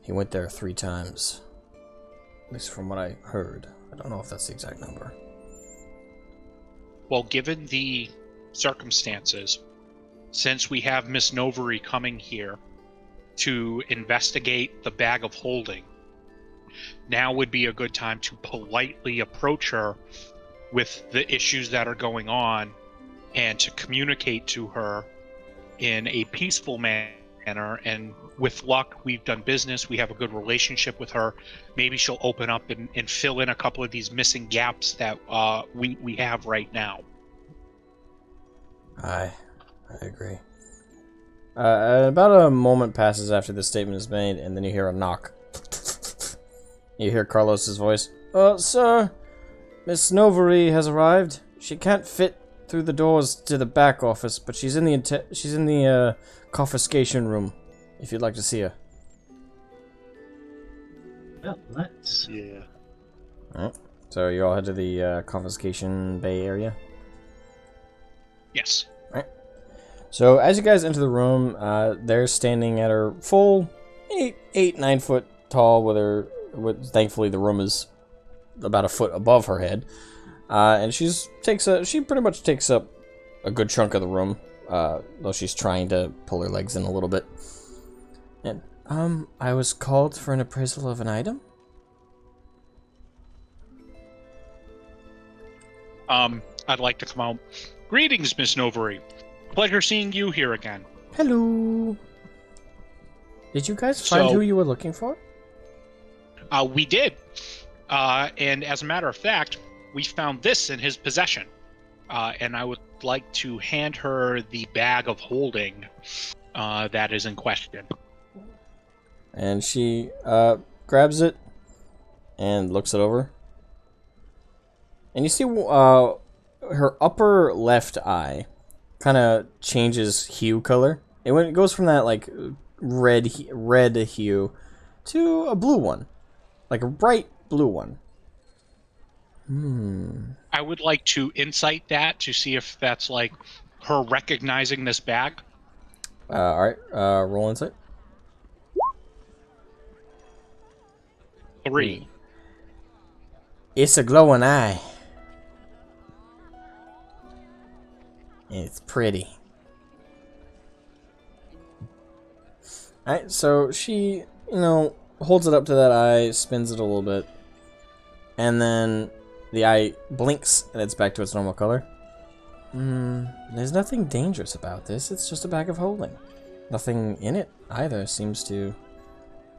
He went there 3 times. At least from what I heard. I don't know if that's the exact number. well, given the circumstances, since we have Miss Novery coming here to investigate the bag of holding, now would be a good time to politely approach her with the issues that are going on and to communicate to her in a peaceful manner. And with luck, we've done business, we have a good relationship with her. Maybe she'll open up and fill in a couple of these missing gaps that we have right now. I agree. About a moment passes after this statement is made, and then you hear a knock. You hear Carlos's voice. Sir, Miss Novery has arrived. She can't fit through the doors to the back office, but she's in the confiscation room. If you'd like to see her. Well, let's. Yeah. Alright. So you all head to the confiscation bay area. Yes. So as you guys enter the room, they're standing at her full 9 foot tall. Thankfully the room is about a foot above her head, and she pretty much takes up a good chunk of the room, though she's trying to pull her legs in a little bit. And I was called for an appraisal of an item. I'd like to come out. Greetings, Miss Novery. Pleasure seeing you here again. Hello. Did you guys find who you were looking for? We did. And as a matter of fact, we found this in his possession. And I would like to hand her the bag of holding that is in question. And she grabs it and looks it over. And you see her upper left eye kind of changes hue color. It goes from that like red hue to a blue one, like a bright blue one. I would like to insight that to see if that's like her recognizing this bag. All right, roll insight. 3. It's a glowing eye. It's pretty. Alright, so she, holds it up to that eye, spins it a little bit, and then the eye blinks and it's back to its normal color. There's nothing dangerous about this, it's just a bag of holding. Nothing in it either seems to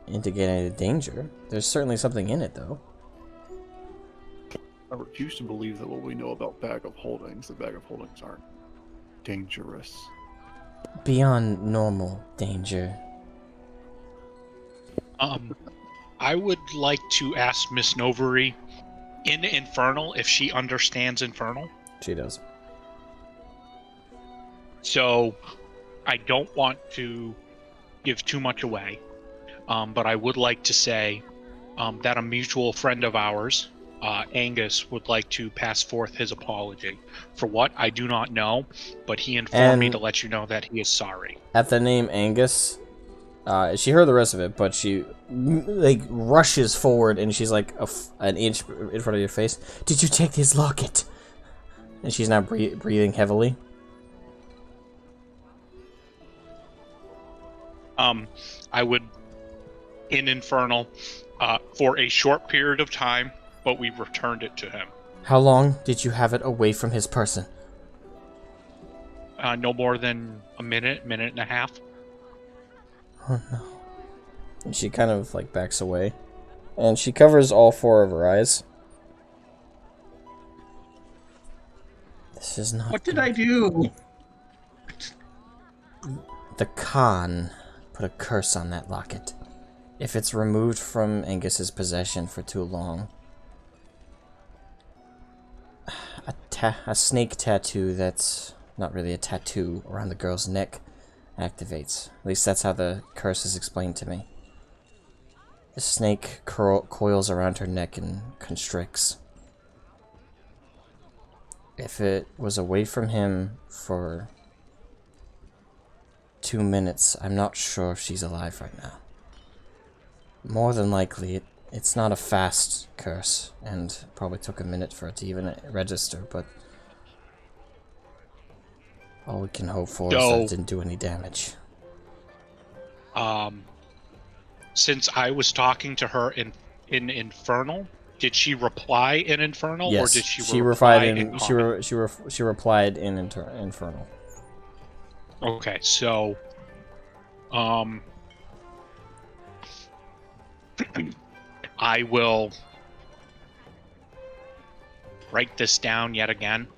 indicate any danger. There's certainly something in it, though. I refuse to believe that what we know about bag of holdings, the bag of holdings aren't dangerous. Beyond normal danger. I would like to ask Miss Novery in Infernal if she understands Infernal. She does. So I don't want to give too much away, but I would like to say that a mutual friend of ours, Angus, would like to pass forth his apology. For what, I do not know, but he informed me to let you know that he is sorry. At the name Angus, she heard the rest of it, but she rushes forward and she's like an inch in front of your face. Did you take his locket? And she's now breathing heavily. I would, in Infernal, for a short period of time, but we returned it to him. How long did you have it away from his person? No more than a minute and a half. Oh no. And she kind of backs away. And she covers all 4 of her eyes. This is not What did I do? The Khan put a curse on that locket. If it's removed from Angus's possession for too long, a snake tattoo that's not really a tattoo around the girl's neck activates. At least that's how the curse is explained to me. The snake coils around her neck and constricts. If it was away from him for 2 minutes, I'm not sure if she's alive right now. More than likely, it's not a fast curse, and probably took a minute for it to even register, but all we can hope for is that it didn't do any damage. Since I was talking to her in Infernal, did she reply in Infernal, Yes, or did she she reply replied in she replied in Infernal. Okay, so I will write this down yet again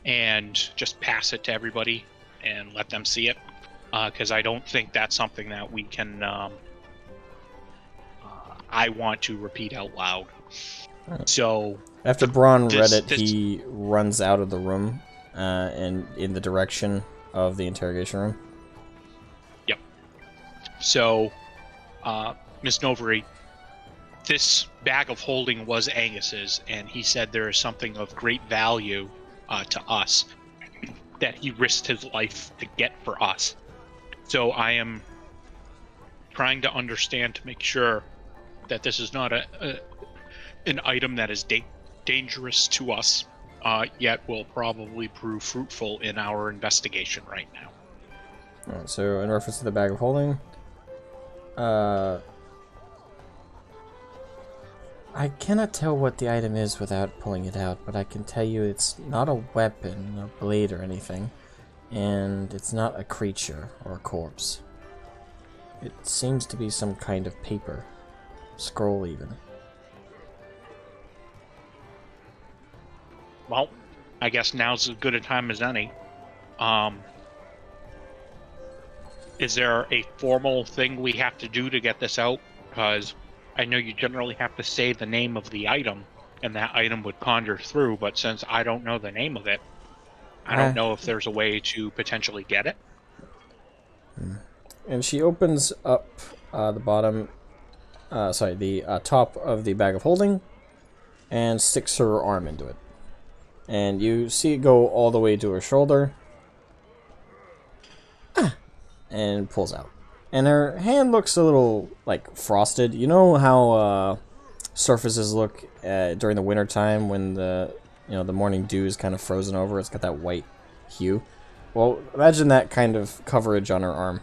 and just pass it to everybody and let them see it, because I don't think that's something that we can I want to repeat out loud. Right. So after Braun read it, he runs out of the room and in the direction of the interrogation room. Yep. So, Miss Novary, this bag of holding was Angus's, and he said there is something of great value to us that he risked his life to get for us. So I am trying to understand to make sure that this is not an item that is dangerous to us, yet will probably prove fruitful in our investigation right now. Alright, so in reference to the bag of holding, I cannot tell what the item is without pulling it out, but I can tell you it's not a weapon, a blade or anything, and it's not a creature or a corpse. It seems to be some kind of paper. Scroll even. Well, I guess now's as good a time as any. Is there a formal thing we have to do to get this out? Because I know you generally have to say the name of the item, and that item would conjure through, but since I don't know the name of it, I don't know if there's a way to potentially get it. And she opens up the bottom, the top of the bag of holding, and sticks her arm into it. And you see it go all the way to her shoulder, and pulls out. And her hand looks a little, like, frosted. You know how surfaces look during the winter time when the morning dew is kind of frozen over? It's got that white hue. Well, imagine that kind of coverage on her arm.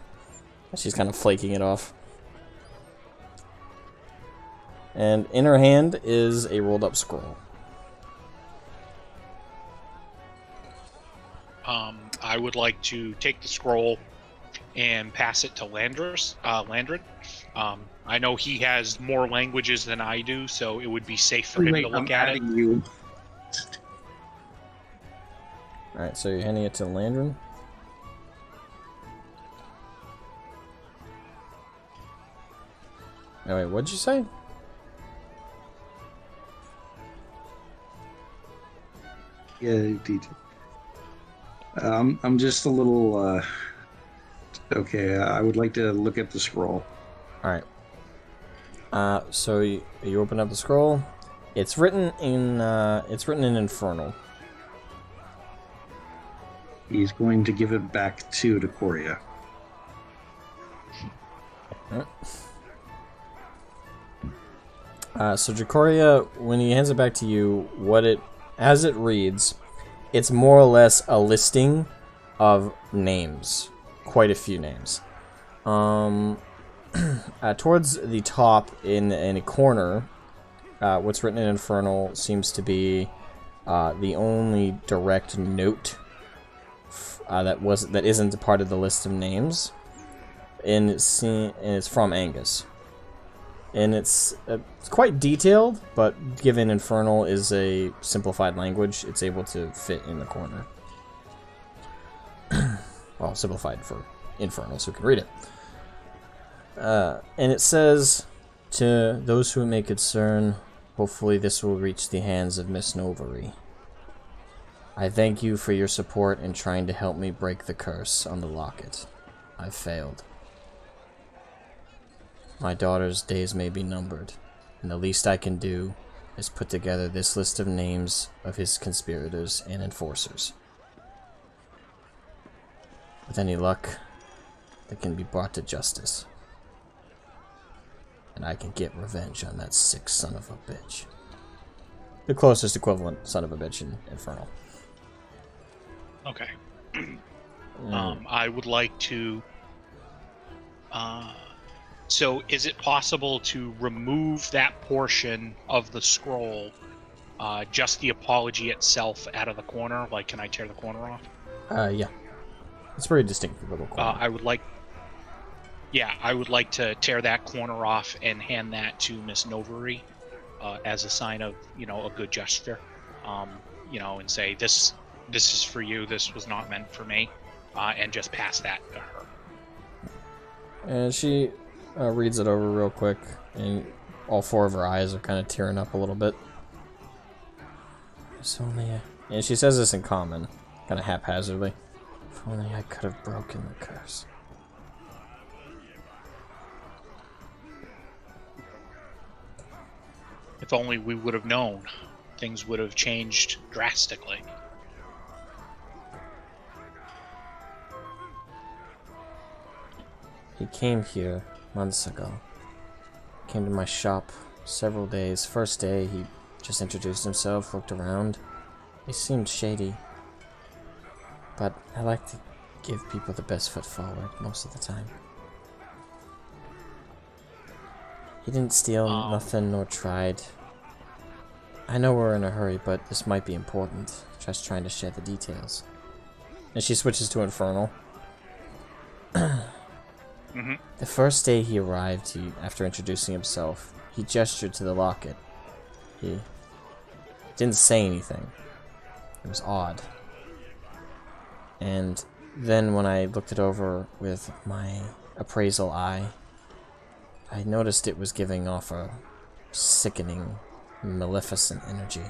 She's kind of flaking it off. And in her hand is a rolled up scroll. I would like to take the scroll and pass it to Landred. I know he has more languages than I do, so it would be safe for him to look at it. Alright, so you're handing it to Landred. Oh, wait, what'd you say? Yeah, indeed. I'm just a little, okay, I would like to look at the scroll. Alright. So you open up the scroll. It's written in Infernal. He's going to give it back to Decoria. So Decoria, when he hands it back to you, as it reads, it's more or less a listing of names. Quite a few names. Towards the top in a corner, what's written in Infernal seems to be the only direct note that isn't a part of the list of names, and it's from Angus. And it's quite detailed, but given Infernal is a simplified language, it's able to fit in the corner. Well, simplified for Infernal, so who can read it. And it says, to those who it may concern, hopefully this will reach the hands of Miss Novary. I thank you for your support in trying to help me break the curse on the locket. I've failed. My daughter's days may be numbered, and the least I can do is put together this list of names of his conspirators and enforcers. With any luck, they can be brought to justice. And I can get revenge on that sick son of a bitch. The closest equivalent son of a bitch in Infernal. Okay. I would like to... so is it possible to remove that portion of the scroll, just the apology itself out of the corner? Like, can I tear the corner off? Yeah. It's very distinct from the little corner. I would like to tear that corner off and hand that to Miss Novery as a sign of, a good gesture. And say, this is for you, this was not meant for me, and just pass that to her. And she reads it over real quick, and all four of her eyes are kind of tearing up a little bit. If only and she says this in common, kind of haphazardly. If only I could have broken the curse. If only we would have known, things would have changed drastically. He came here months ago. Came to my shop several days. First day, he just introduced himself, looked around. He seemed shady. But I like to give people the best foot forward most of the time. He didn't steal nothing nor tried. I know we're in a hurry, but this might be important. Just trying to share the details. And she switches to Infernal. The first day he arrived, after introducing himself, he gestured to the locket. He didn't say anything. It was odd. And then when I looked it over with my appraisal eye, I noticed it was giving off a sickening, maleficent energy.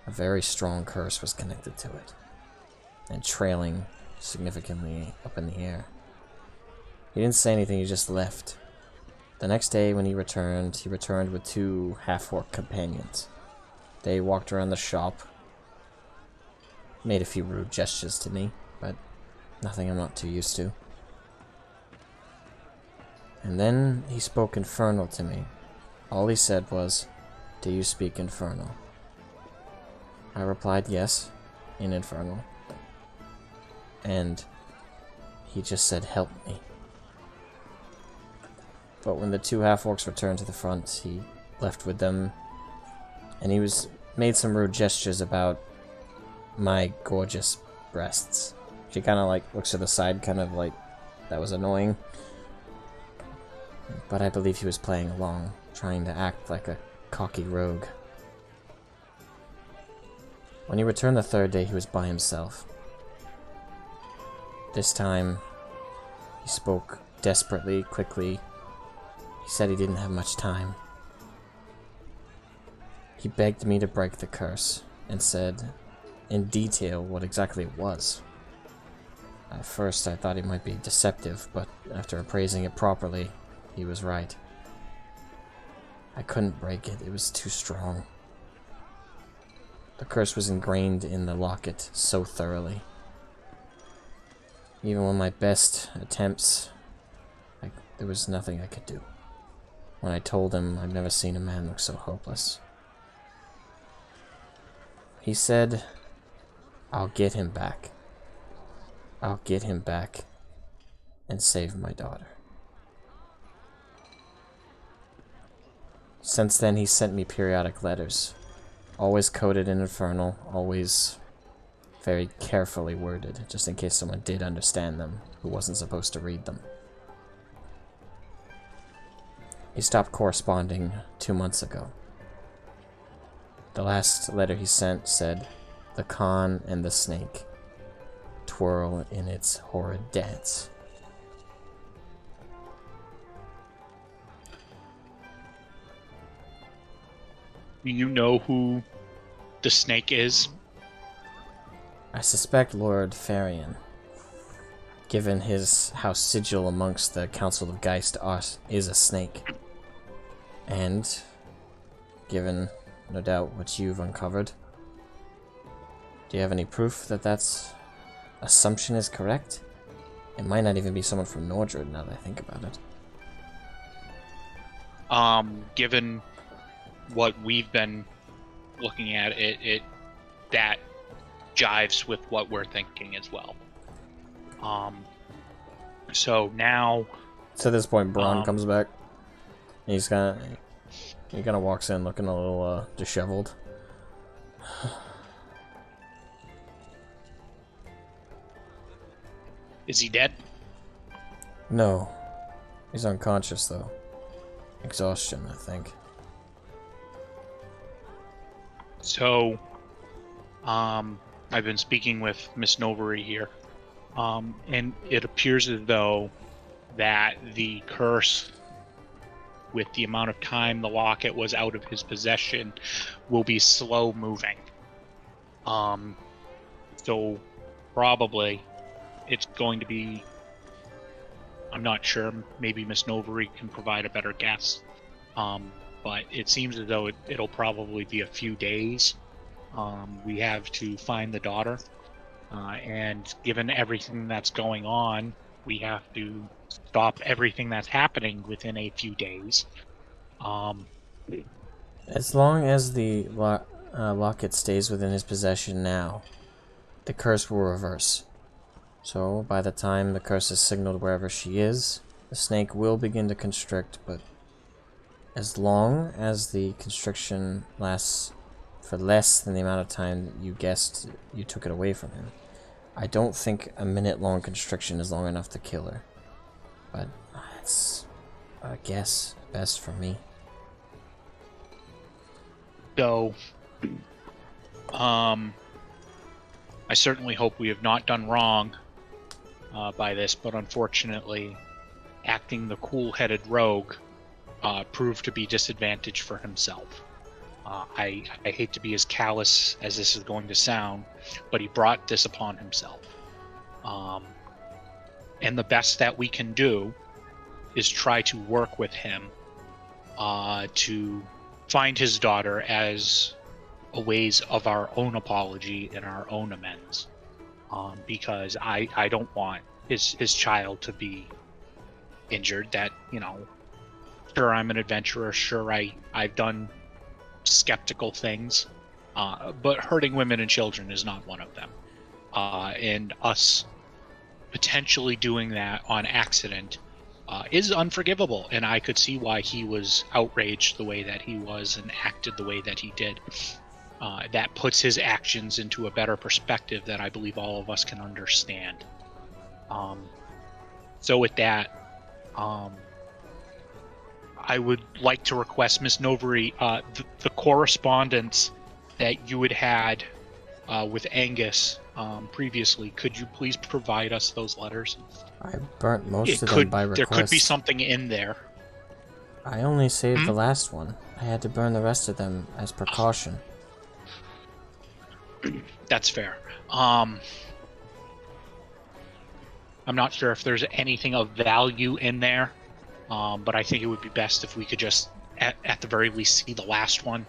A very strong curse was connected to it, and trailing significantly up in the air. He didn't say anything, he just left. The next day when he returned with two half-orc companions. They walked around the shop, made a few rude gestures to me, but nothing I'm not too used to. And then he spoke Infernal to me. All he said was, "Do you speak Infernal?" I replied yes, in Infernal. And he just said, "Help me." But when the two half-orcs returned to the front, he left with them, and he made some rude gestures about my gorgeous breasts. She kind of looks to the side, kind of like that was annoying. But I believe he was playing along, trying to act like a cocky rogue. When he returned the third day, he was by himself. This time, he spoke desperately, quickly. He said he didn't have much time. He begged me to break the curse, and said in detail what exactly it was. At first I thought he might be deceptive, but after appraising it properly, he was right. I couldn't break it, it was too strong. The curse was ingrained in the locket so thoroughly. Even with my best attempts, there was nothing I could do. When I told him I'd never seen a man look so hopeless. He said, "I'll get him back. I'll get him back and save my daughter." Since then, he sent me periodic letters, always coded in Infernal, always very carefully worded, just in case someone did understand them who wasn't supposed to read them. He stopped corresponding 2 months ago. The last letter he sent said, "The Khan and the snake twirl in its horrid dance." Do you know who the snake is? I suspect Lord Farian. given his house sigil amongst the Council of Geist is a snake. And, given, no doubt, what you've uncovered, do you have any proof that that's assumption is correct? It might not even be someone from Nordred, now that I think about it. Given what we've been looking at, it that jives with what we're thinking as well. So now, to this point, Braun comes back. He kind of walks in looking a little disheveled. Is he dead? No, he's unconscious though. Exhaustion, I think. So, I've been speaking with Miss Novery here, and it appears as though that the curse, with the amount of time the locket was out of his possession, will be slow moving. So probably it's going to be, I'm not sure, maybe Miss Novery can provide a better guess. But it seems as though it'll probably be a few days. We have to find the daughter, and given everything that's going on, we have to stop everything that's happening within a few days. As long as the locket stays within his possession now, the curse will reverse. So, by the time the curse is signaled wherever she is, the snake will begin to constrict, but as long as the constriction lasts for less than the amount of time that you guessed you took it away from him, I don't think a minute-long constriction is long enough to kill her. But it's a guess, best for me. So, I certainly hope we have not done wrong by this, but unfortunately, acting the cool-headed rogue proved to be disadvantage for himself. I hate to be as callous as this is going to sound, but he brought this upon himself. And the best that we can do is try to work with him to find his daughter as a ways of our own apology and our own amends. Because I don't want his child to be injured. That, sure, I'm an adventurer, sure, I've done skeptical things, but hurting women and children is not one of them. And us potentially doing that on accident is unforgivable, and I could see why he was outraged the way that he was and acted the way that he did. That puts his actions into a better perspective that I believe all of us can understand. So with that, I would like to request, Miss Novery, the correspondence that you had with Angus previously. Could you please provide us those letters? I burnt most of them by request. There could be something in there. I only saved the last one. I had to burn the rest of them as precaution. That's fair. I'm not sure if there's anything of value in there. But I think it would be best if we could just, at the very least, see the last one.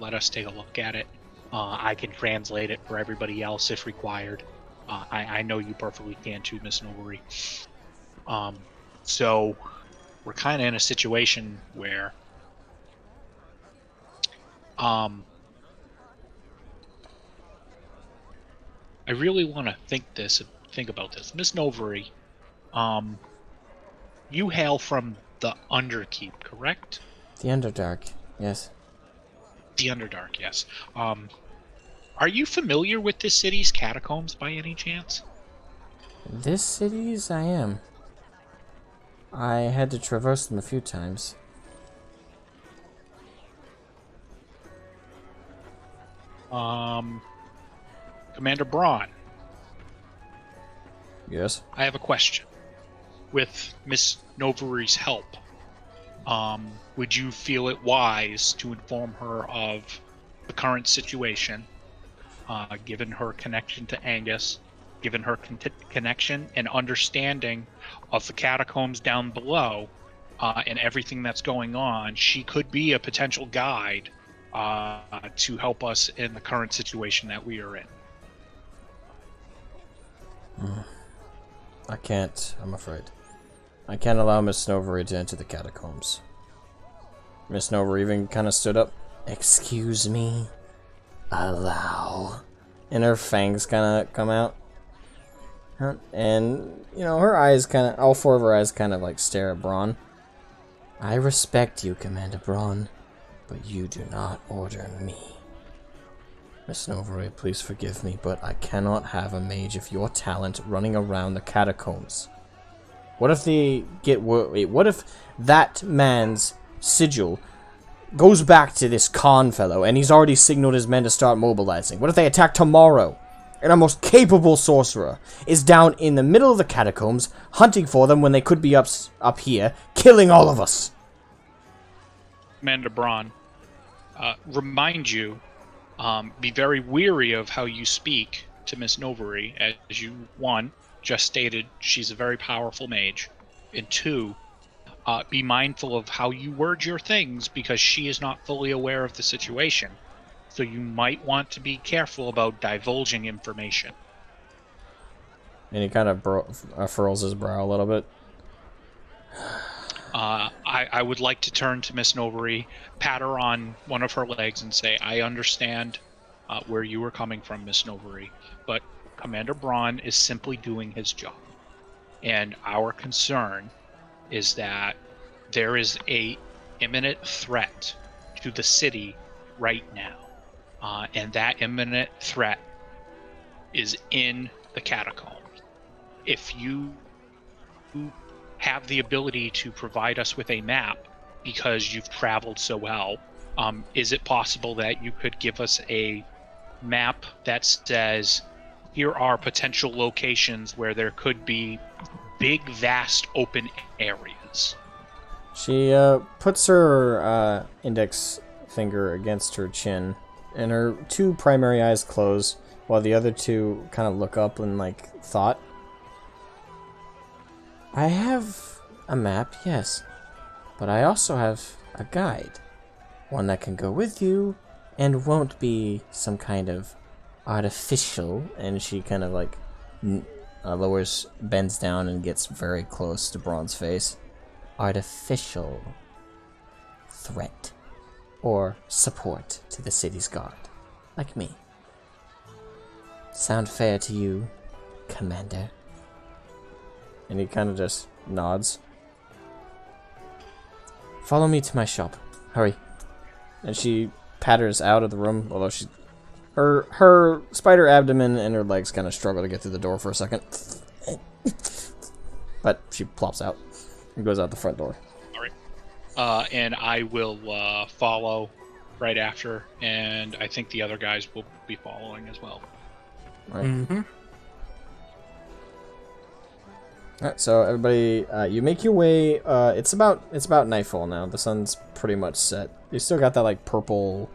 Let us take a look at it. I can translate it for everybody else if required. I know you perfectly can too, Miss Novery. So we're kind of in a situation where I really want to think about this. Miss Novery, you hail from the Underkeep, correct? The Underdark, yes. The Underdark, yes. Are you familiar with this city's catacombs by any chance? This city's, I am. I had to traverse them a few times. Commander Braun. Yes? I have a question. With Miss Novery's help, would you feel it wise to inform her of the current situation, given her connection to Angus, given her connection and understanding of the catacombs down below and everything that's going on, she could be a potential guide to help us in the current situation that we are in. I can't, I'm afraid. I can't allow Miss Snovery to enter the catacombs. Miss Snovery even kind of stood up. Excuse me? Allow. And her fangs kind of come out. And, you know, her eyes kind of, all four of her eyes kind of like stare at Braun. I respect you, Commander Braun, but you do not order me. Miss Snovery, please forgive me, but I cannot have a mage of your talent running around the catacombs. What if they get wait, what if that man's sigil goes back to this Khan fellow and he's already signaled his men to start mobilizing? What if they attack tomorrow and our most capable sorcerer is down in the middle of the catacombs hunting for them when they could be up here killing all of us? Commander Braun, remind you, be very weary of how you speak to Miss Novery, as you, one, just stated she's a very powerful mage, and two, be mindful of how you word your things because she is not fully aware of the situation. So you might want to be careful about divulging information. And he kind of furrows his brow a little bit. I would like to turn to Miss Novery, pat her on one of her legs, and say, I understand where you were coming from, Miss Novery, but Commander Braun is simply doing his job. And our concern is that there is a imminent threat to the city right now. And that imminent threat is in the catacombs. If you have the ability to provide us with a map because you've traveled so well, is it possible that you could give us a map that says here are potential locations where there could be big, vast, open areas? She puts her index finger against her chin, and her two primary eyes close, while the other two kind of look up in, like, thought. I have a map, yes, but I also have a guide. One that can go with you, and won't be some kind of artificial, and she kind of, like, bends down and gets very close to Braun's face. Artificial threat or support to the city's guard, like me. Sound fair to you, Commander? And he kind of just nods. Follow me to my shop. Hurry. And she patters out of the room, although she, her spider abdomen and her legs kind of struggle to get through the door for a second. But she plops out and goes out the front door. All right. And I will follow right after, and I think the other guys will be following as well. Right. Mm-hmm. Alright, so everybody, you make your way, it's about nightfall now. The sun's pretty much set. You still got that, like, purple,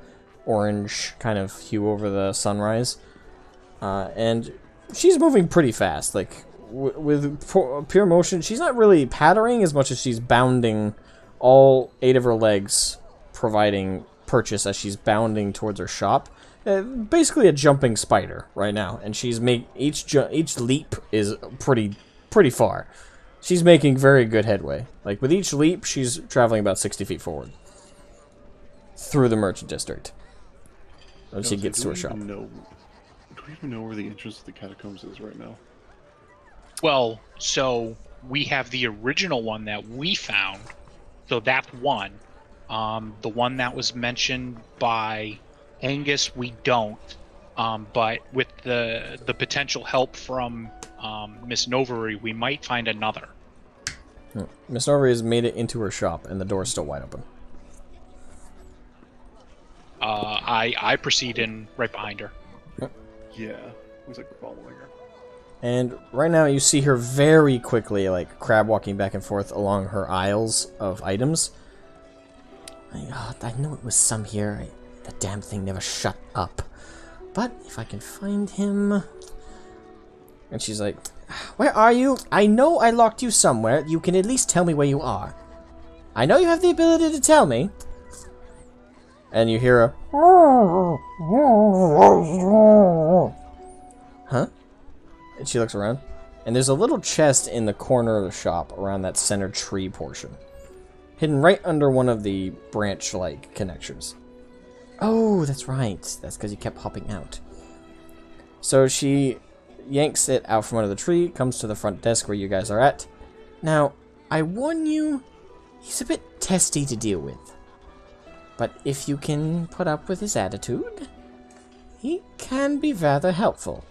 orange kind of hue over the sunrise. And she's moving pretty fast, like, with pure motion. She's not really pattering as much as she's bounding all 8 of her legs, providing purchase as she's bounding towards her shop. Basically a jumping spider right now, and she's each leap is pretty far. She's making very good headway. Like, with each leap, she's traveling about 60 feet forward. Through the merchant district. When she gets to her shop. Do we even know where the entrance to the catacombs is right now? Well, so we have the original one that we found. So that's one. The one that was mentioned by Angus, we don't. But with the potential help from Miss Novery, we might find another. Miss Novery has made it into her shop, and the door's still wide open. I proceed in right behind her. Yeah, looks like we're following her. And right now you see her very quickly, like, crab walking back and forth along her aisles of items. I knew it was some here. The damn thing never shut up. But if I can find him... And she's like, where are you? I know I locked you somewhere. You can at least tell me where you are. I know you have the ability to tell me. And you hear a... Huh? And she looks around. And there's a little chest in the corner of the shop around that center tree portion. Hidden right under one of the branch-like connections. Oh, that's right. That's because you kept hopping out. So she yanks it out from under the tree, comes to the front desk where you guys are at. Now, I warn you, he's a bit testy to deal with. But if you can put up with his attitude, he can be rather helpful.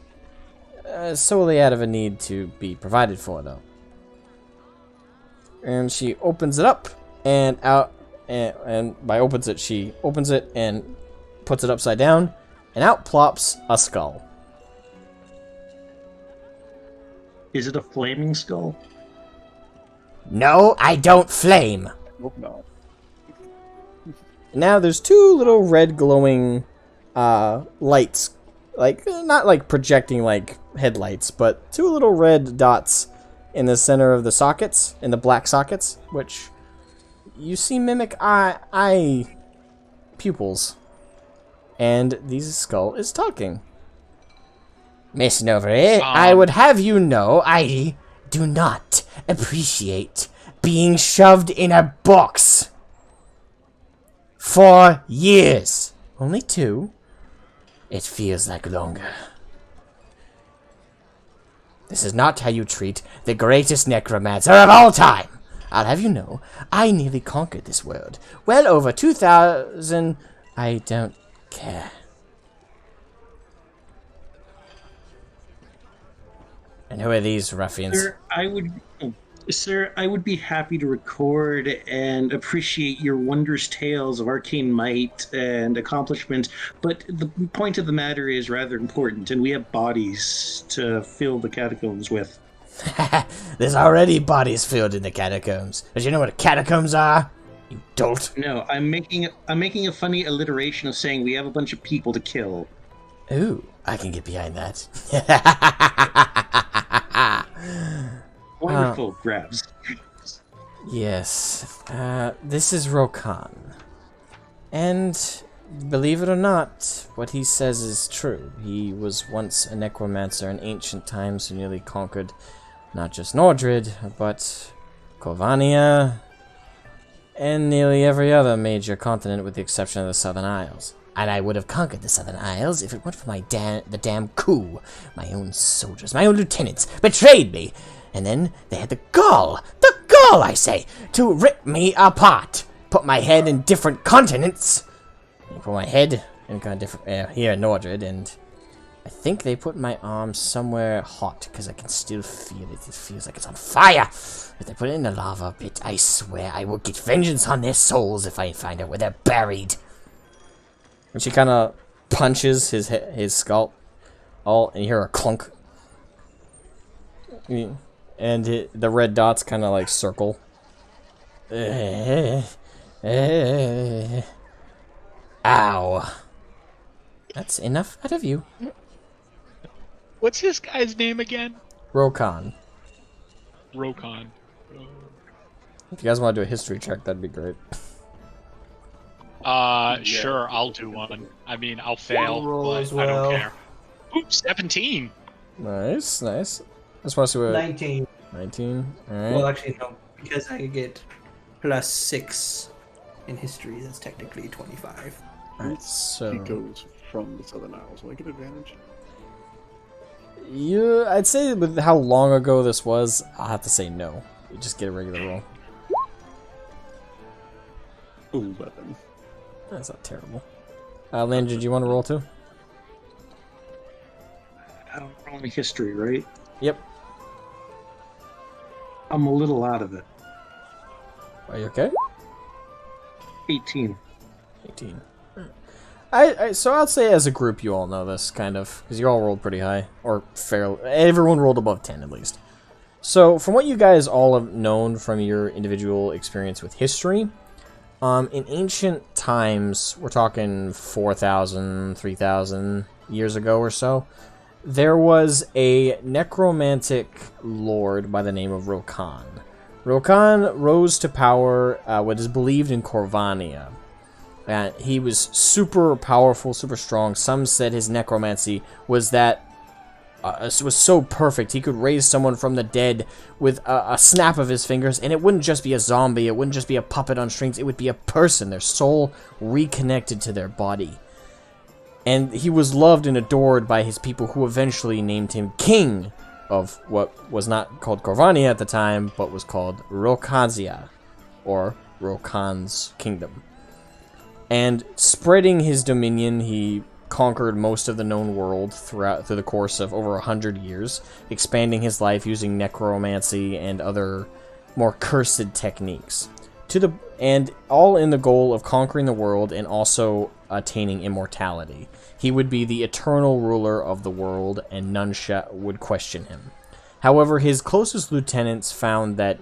Solely out of a need to be provided for, though. And she opens it up, and out, and by opens it, she opens it and puts it upside down, and out plops a skull. Is it a flaming skull? No, I don't flame. Oh, no. Now there's two little red glowing lights, like not like projecting like headlights, but two little red dots in the center of the sockets, in the black sockets, which you see mimic eye pupils. And this skull is talking. Miss Nordred, I would have you know I do not appreciate being shoved in a box. For years. Only 2. It feels like longer. This is not how you treat the greatest necromancer of all time. I'll have you know, I nearly conquered this world. Well over 2,000... I don't care. And who are these ruffians? Sir, I would be happy to record and appreciate your wondrous tales of arcane might and accomplishment, but the point of the matter is rather important, and we have bodies to fill the catacombs with. There's already bodies filled in the catacombs. But you know what catacombs are? You dolt. No, I'm making a funny alliteration of saying we have a bunch of people to kill. Ooh, I can get behind that. Wonderful grabs. Yes. This is Rokan. And believe it or not, what he says is true. He was once a necromancer in ancient times who nearly conquered not just Nordred, but Corvania, and nearly every other major continent with the exception of the Southern Isles. And I would have conquered the Southern Isles if it weren't for the damn coup. My own soldiers, my own lieutenants, betrayed me. And then they had the gall, I say, to rip me apart. Put my head in different continents. They put my head in kind of different, here in Nordred, and I think they put my arm somewhere hot, because I can still feel it. It feels like it's on fire. If they put it in a lava pit, I swear I will get vengeance on their souls if I find out where they're buried. And she kind of punches his skull, and you hear a clunk. And the red dots kind of like circle. Ow. That's enough out of you. What's this guy's name again? Rokan. Rokan. If you guys want to do a history check, that'd be great. Sure, I'll do one. I mean, I'll fail, roll but as I don't well. care. Oops, 17! Nice, nice. I just want to see what... 19. 19, alright. Well, actually, no, because I get +6 in history. That's technically 25. Alright, so... He goes from the Southern Isles. Will I get advantage? I'd say with how long ago this was, I'll have to say no. You just get a regular roll. 11. That's not terrible. Landry, do you want to roll too? I don't roll any history, right? Yep. I'm a little out of it. Are you okay? 18. 18. So I'll say as a group you all know this, kind of, because you all rolled pretty high, or fairly, everyone rolled above 10 at least. So from what you guys all have known from your individual experience with history, in ancient times, we're talking 4,000, 3,000 years ago or so, There was a necromantic lord by the name of Rokan. Rokan rose to power what is believed in Corvania. He was super powerful, super strong. Some said his necromancy was was so perfect he could raise someone from the dead with a snap of his fingers, and it wouldn't just be a zombie, it wouldn't just be a puppet on strings, it would be a person, their soul reconnected to their body. And he was loved and adored by his people, who eventually named him king of what was not called Corvania at the time, but was called Rokanzia, or Rokan's kingdom. And spreading his dominion, he conquered most of the known world through the course of over 100 years, expanding his life using necromancy and other more cursed techniques. And all in the goal of conquering the world and also attaining immortality. He would be the eternal ruler of the world, and none would question him. However, his closest lieutenants found that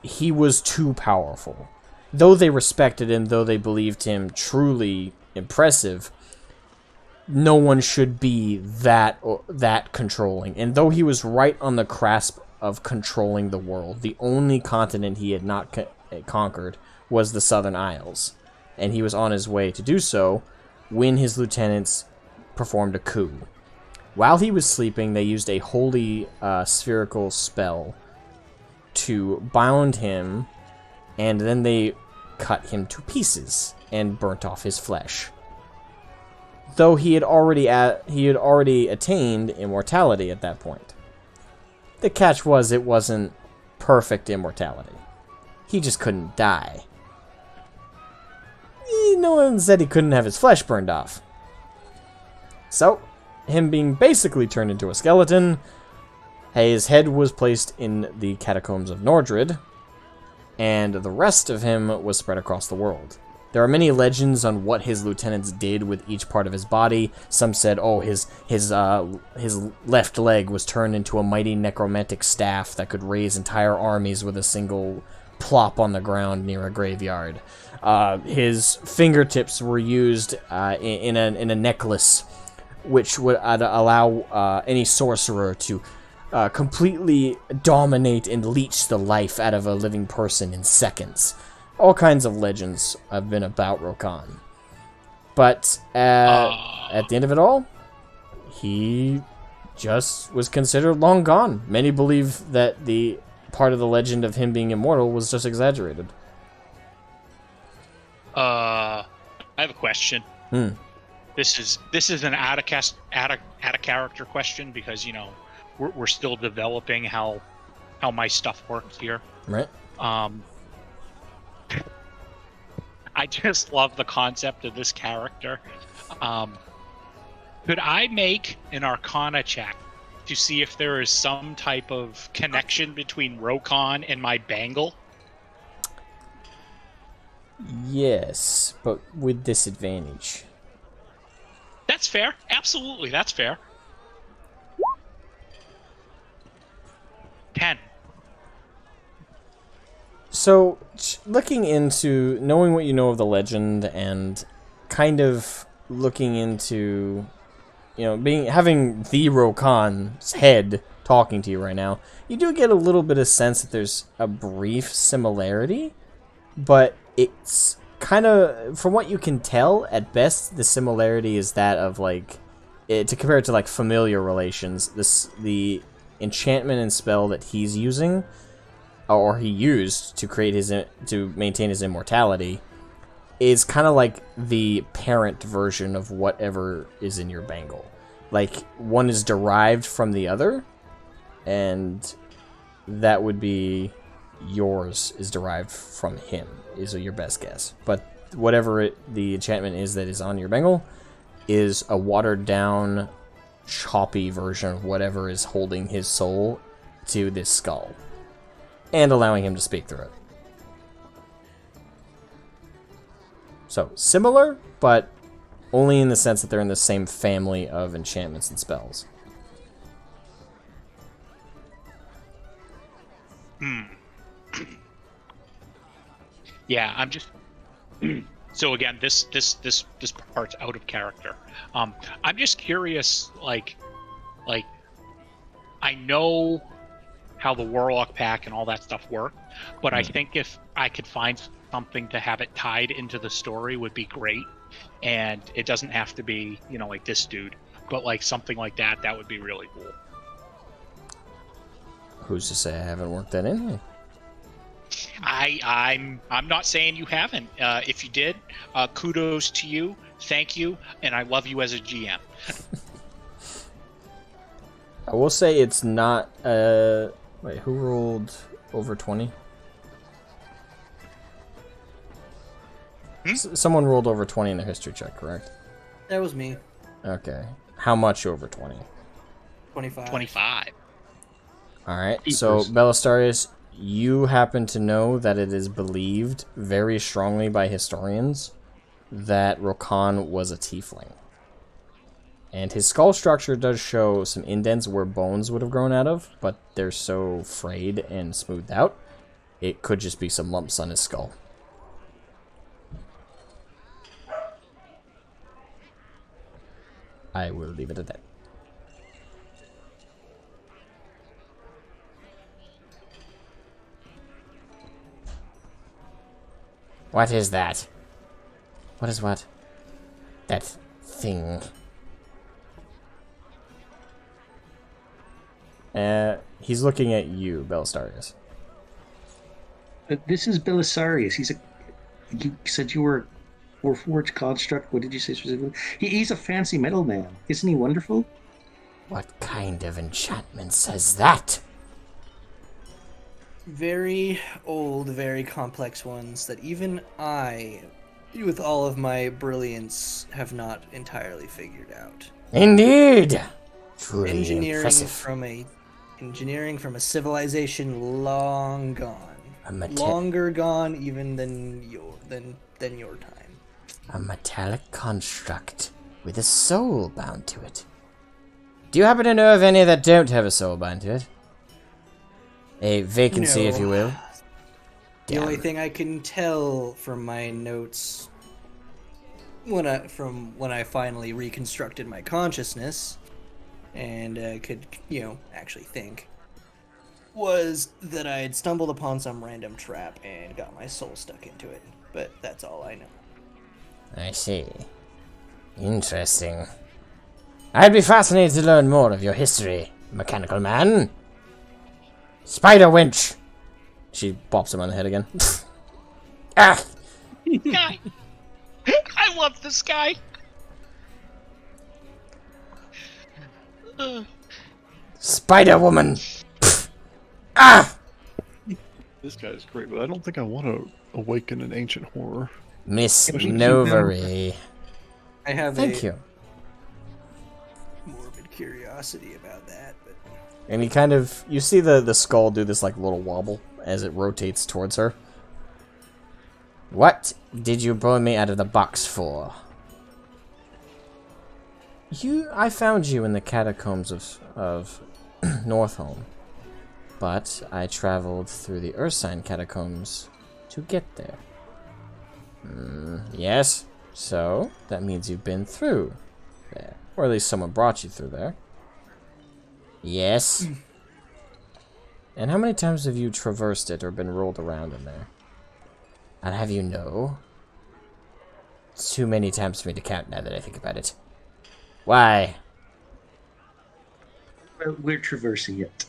he was too powerful. Though they respected him, though they believed him truly impressive, no one should be that controlling. And though he was right on the cusp of controlling the world, the only continent he had not conquered was the Southern Isles, and he was on his way to do so when his lieutenants performed a coup. While he was sleeping, they used a holy spherical spell to bound him, and then they cut him to pieces and burnt off his flesh. Though he had already attained immortality at that point. The catch was, it wasn't perfect immortality. He just couldn't die. No one said he couldn't have his flesh burned off. So, him being basically turned into a skeleton, his head was placed in the catacombs of Nordred, and the rest of him was spread across the world. There are many legends on what his lieutenants did with each part of his body. Some said, oh, his left leg was turned into a mighty necromantic staff that could raise entire armies with a single plop on the ground near a graveyard. His fingertips were used in a necklace, which would allow any sorcerer to completely dominate and leech the life out of a living person in seconds. All kinds of legends have been about Rokan. But at the end of it all, he just was considered long gone. Many believe that the part of the legend of him being immortal was just exaggerated. I have a question. This is an out of character question, because we're still developing how my stuff works here. Right. I just love the concept of this character. Could I make an Arcana check to see if there is some type of connection between Rokan and my bangle? Yes, but with disadvantage. That's fair. Absolutely, that's fair. 10. So, looking into, knowing what you know of the legend, and kind of looking into, having the Rokan's head talking to you right now, you do get a little bit of sense that there's a brief similarity, but it's kind of, from what you can tell, at best, the similarity is that of, to compare it to, familiar relations, the enchantment and spell that he's using, or he used to maintain his immortality, is kind of like the parent version of whatever is in your bangle. One is derived from the other, and that would be yours is derived from him, is your best guess. But whatever the enchantment is that is on your bangle is a watered down, choppy version of whatever is holding his soul to this skull, and allowing him to speak through it. So, similar, but only in the sense that they're in the same family of enchantments and spells. Yeah, I'm just... So again, this part's out of character. I'm just curious, Like, I know how the Warlock pack and all that stuff work, but I think if I could find something to have it tied into the story would be great. And it doesn't have to be, you know, like this dude, but like something like that, that would be really cool. Who's to say I haven't worked that in? I'm not saying you haven't. If you did, kudos to you. Thank you, and I love you as a GM. I will say it's not. Wait, who rolled over 20? Someone rolled over 20 in a history check, correct? That was me. Okay. How much over 20? 25. 25. Alright, so Belastarius, you happen to know that it is believed very strongly by historians that Rokan was a tiefling. And his skull structure does show some indents where bones would have grown out of, but they're so frayed and smoothed out, it could just be some lumps on his skull. I will leave it at that. What is that? What is what? That thing. He's looking at you, Belastarius. This is Belisarius. You said you were Warforged construct. What did you say specifically? He's a fancy metal man. Isn't he wonderful? What kind of enchantment says that? Very old, very complex ones that even I, with all of my brilliance, have not entirely figured out. Indeed! Truly impressive. Engineering from a civilization long gone. Longer gone even than your time. A metallic construct with a soul bound to it. Do you happen to know of any that don't have a soul bound to it? A vacancy, No. if you will. The only thing I can tell from my notes when I finally reconstructed my consciousness and could, actually think, was that I had stumbled upon some random trap and got my soul stuck into it. But that's all I know. I see. Interesting. I'd be fascinated to learn more of your history, mechanical man. Spider winch! She bops him on the head again. Ah! Guy. I love this guy. Spider woman! Ah! This guy's great, but I don't think I want to awaken an ancient horror. Miss Novery. I have Thank you. morbid curiosity about that, but And he kind of... You see the skull do this like little wobble as it rotates towards her. What did you pull me out of the box for? I found you in the catacombs of Northholm. But I traveled through the Ursine catacombs to get there. Yes? So, that means you've been through there. Or at least someone brought you through there. Yes? And how many times have you traversed it or been rolled around in there? I'd have you know. It's too many times for me to count now that I think about it. Why? We're traversing it.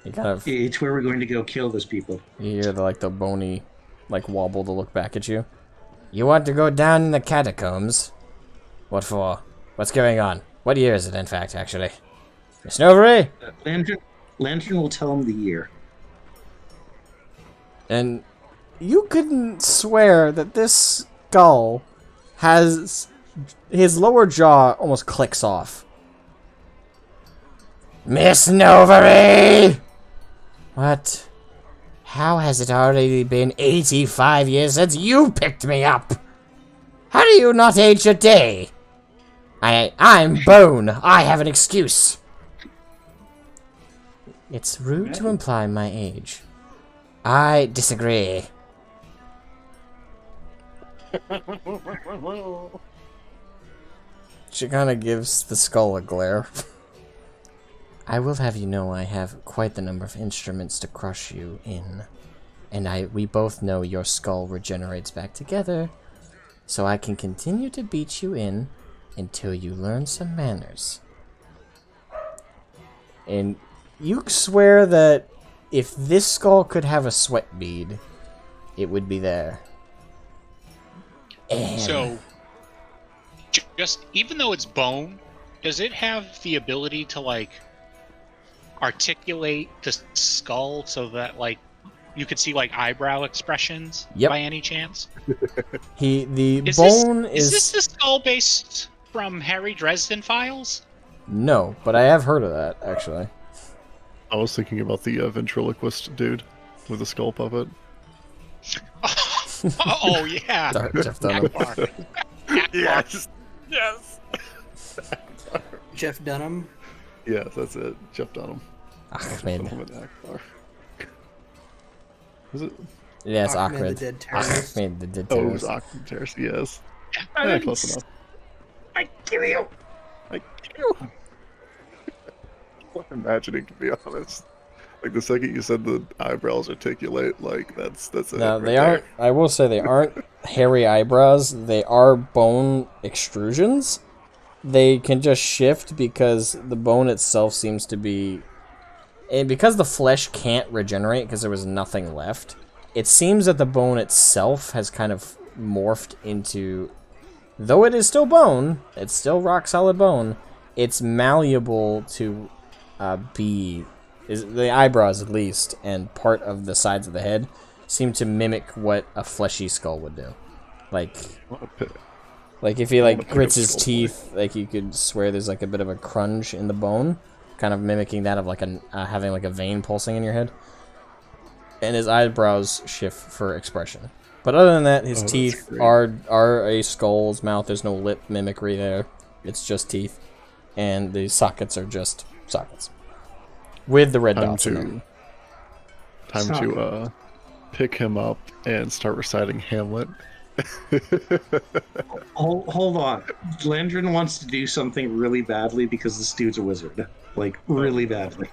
You kind of... It's where we're going to go kill those people. You hear the bony, wobble to look back at you. You want to go down in the catacombs? What for? What's going on? What year is it, in fact, actually? Miss Novery? Lantern will tell him the year. And you couldn't swear that this skull has... His lower jaw almost clicks off. Miss Novery! What? How has it already been 85 years since you picked me up? How do you not age a day? I'm Bone. I have an excuse. It's rude to imply my age. I disagree. She kind of gives the skull a glare. I will have you know I have quite the number of instruments to crush you in. And we both know your skull regenerates back together, so I can continue to beat you in until you learn some manners. And you swear that if this skull could have a sweat bead, it would be there. And So, just even though it's bone, does it have the ability to like articulate the skull so that like you could see like eyebrow expressions by any chance? Is this the skull based from Harry Dresden Files? No, but I have heard of that actually. I was thinking about the ventriloquist dude with the skull puppet. Oh yeah. Jeff Dunham. Yes. Jeff Dunham. Yes, that's it. Jeff Dunham. Ahmed. Akbar. Was it? Yes, Ahmed Ahmed. the Dead Terrorist. Ahmed the Dead Oh, it Terrorist. was Ahmed Terrace, yes. Yeah, close enough. I kill you. I I'm imagining, to be honest. Like the second you said the eyebrows articulate, like that's it. No, right they aren't. I will say they aren't hairy eyebrows. They are bone extrusions. They can just shift because the bone itself seems to be... And because the flesh can't regenerate because there was nothing left, it seems that the bone itself has kind of morphed into... Though it is still bone, it's still rock-solid bone, it's malleable to be... the eyebrows, at least, and part of the sides of the head seem to mimic what a fleshy skull would do. Like if he like grits his teeth, like you could swear there's like a bit of a crunch in the bone, kind of mimicking that of like having like a vein pulsing in your head. And his eyebrows shift for expression. But other than that, his teeth are a skull's mouth. There's no lip mimicry there. It's just teeth, and the sockets are just sockets. With the red dots in them. Time to pick him up and start reciting Hamlet. Hold on. Landrin wants to do something really badly because this dude's a wizard. Like, really badly.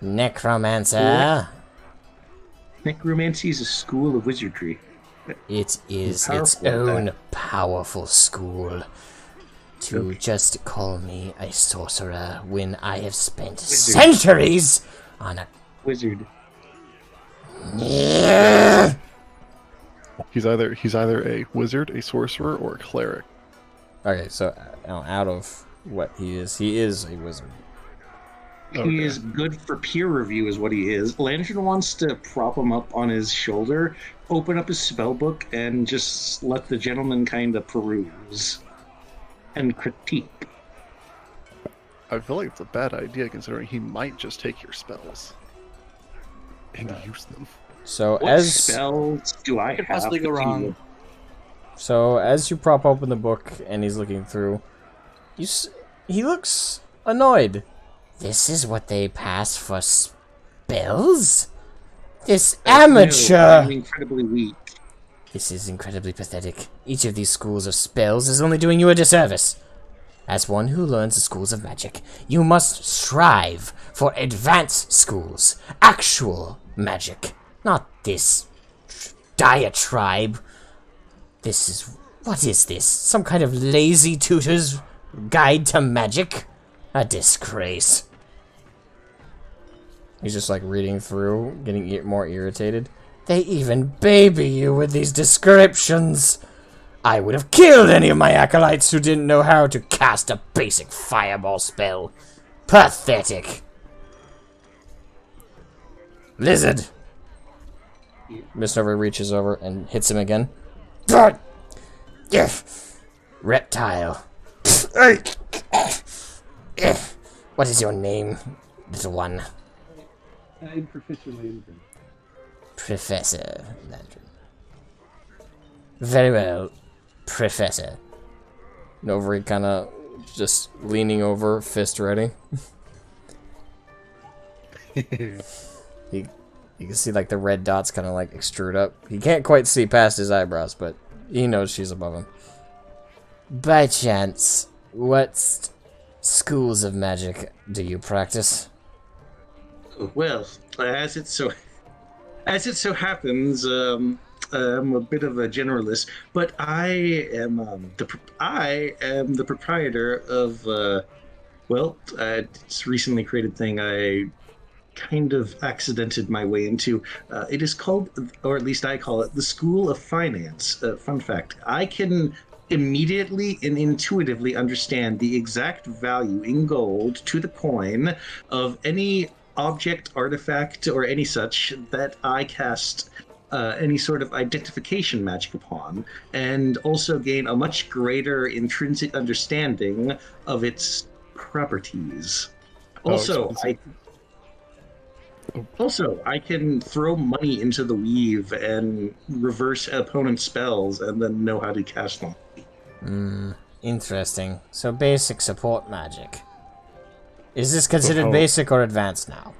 Necromancer. Necromancy is a school of wizardry. It is its own powerful school. To just call me a sorcerer when I have spent centuries on a wizard. Yeah. He's either a wizard, a sorcerer, or a cleric. Okay, so out of what he is a wizard. He is good for peer review, is what he is. Lantern wants to prop him up on his shoulder, open up his spell book, and just let the gentleman kind of peruse and critique. I feel like it's a bad idea considering he might just take your spells and use them. So what spells do I have? Possibly go wrong. So as you prop open the book and he's looking through, he looks annoyed. This is what they pass for spells? This amateur! I'm incredibly weak. This is incredibly pathetic. Each of these schools of spells is only doing you a disservice. As one who learns the schools of magic, you must strive for advanced schools. Actual magic. Not this diatribe. What is this? Some kind of lazy tutor's guide to magic? A disgrace. He's just like reading through, getting more irritated. They even baby you with these descriptions. I would have killed any of my acolytes who didn't know how to cast a basic fireball spell. Pathetic. Lizard. Miss Nova reaches over and hits him again. Reptile. What is your name, little one? I'm Professor Landry. Professor Landry. Very well, Professor. Novri kind of just leaning over, fist ready. You can see like the red dots kind of like extrude up. He can't quite see past his eyebrows, but he knows she's above him. By chance, what schools of magic do you practice? Well, as it so happens, I'm a bit of a generalist, but I am the proprietor of it's a recently created thing I kind of accidented my way into. It is called, or at least I call it, the School of Finance. Fun fact: I can immediately and intuitively understand the exact value in gold to the coin of any object, artifact, or any such that I cast any sort of identification magic upon, and also gain a much greater intrinsic understanding of its properties. Also, I can throw money into the weave and reverse opponent spells and then know how to cast them. Interesting. So basic support magic. Is this considered basic or advanced now?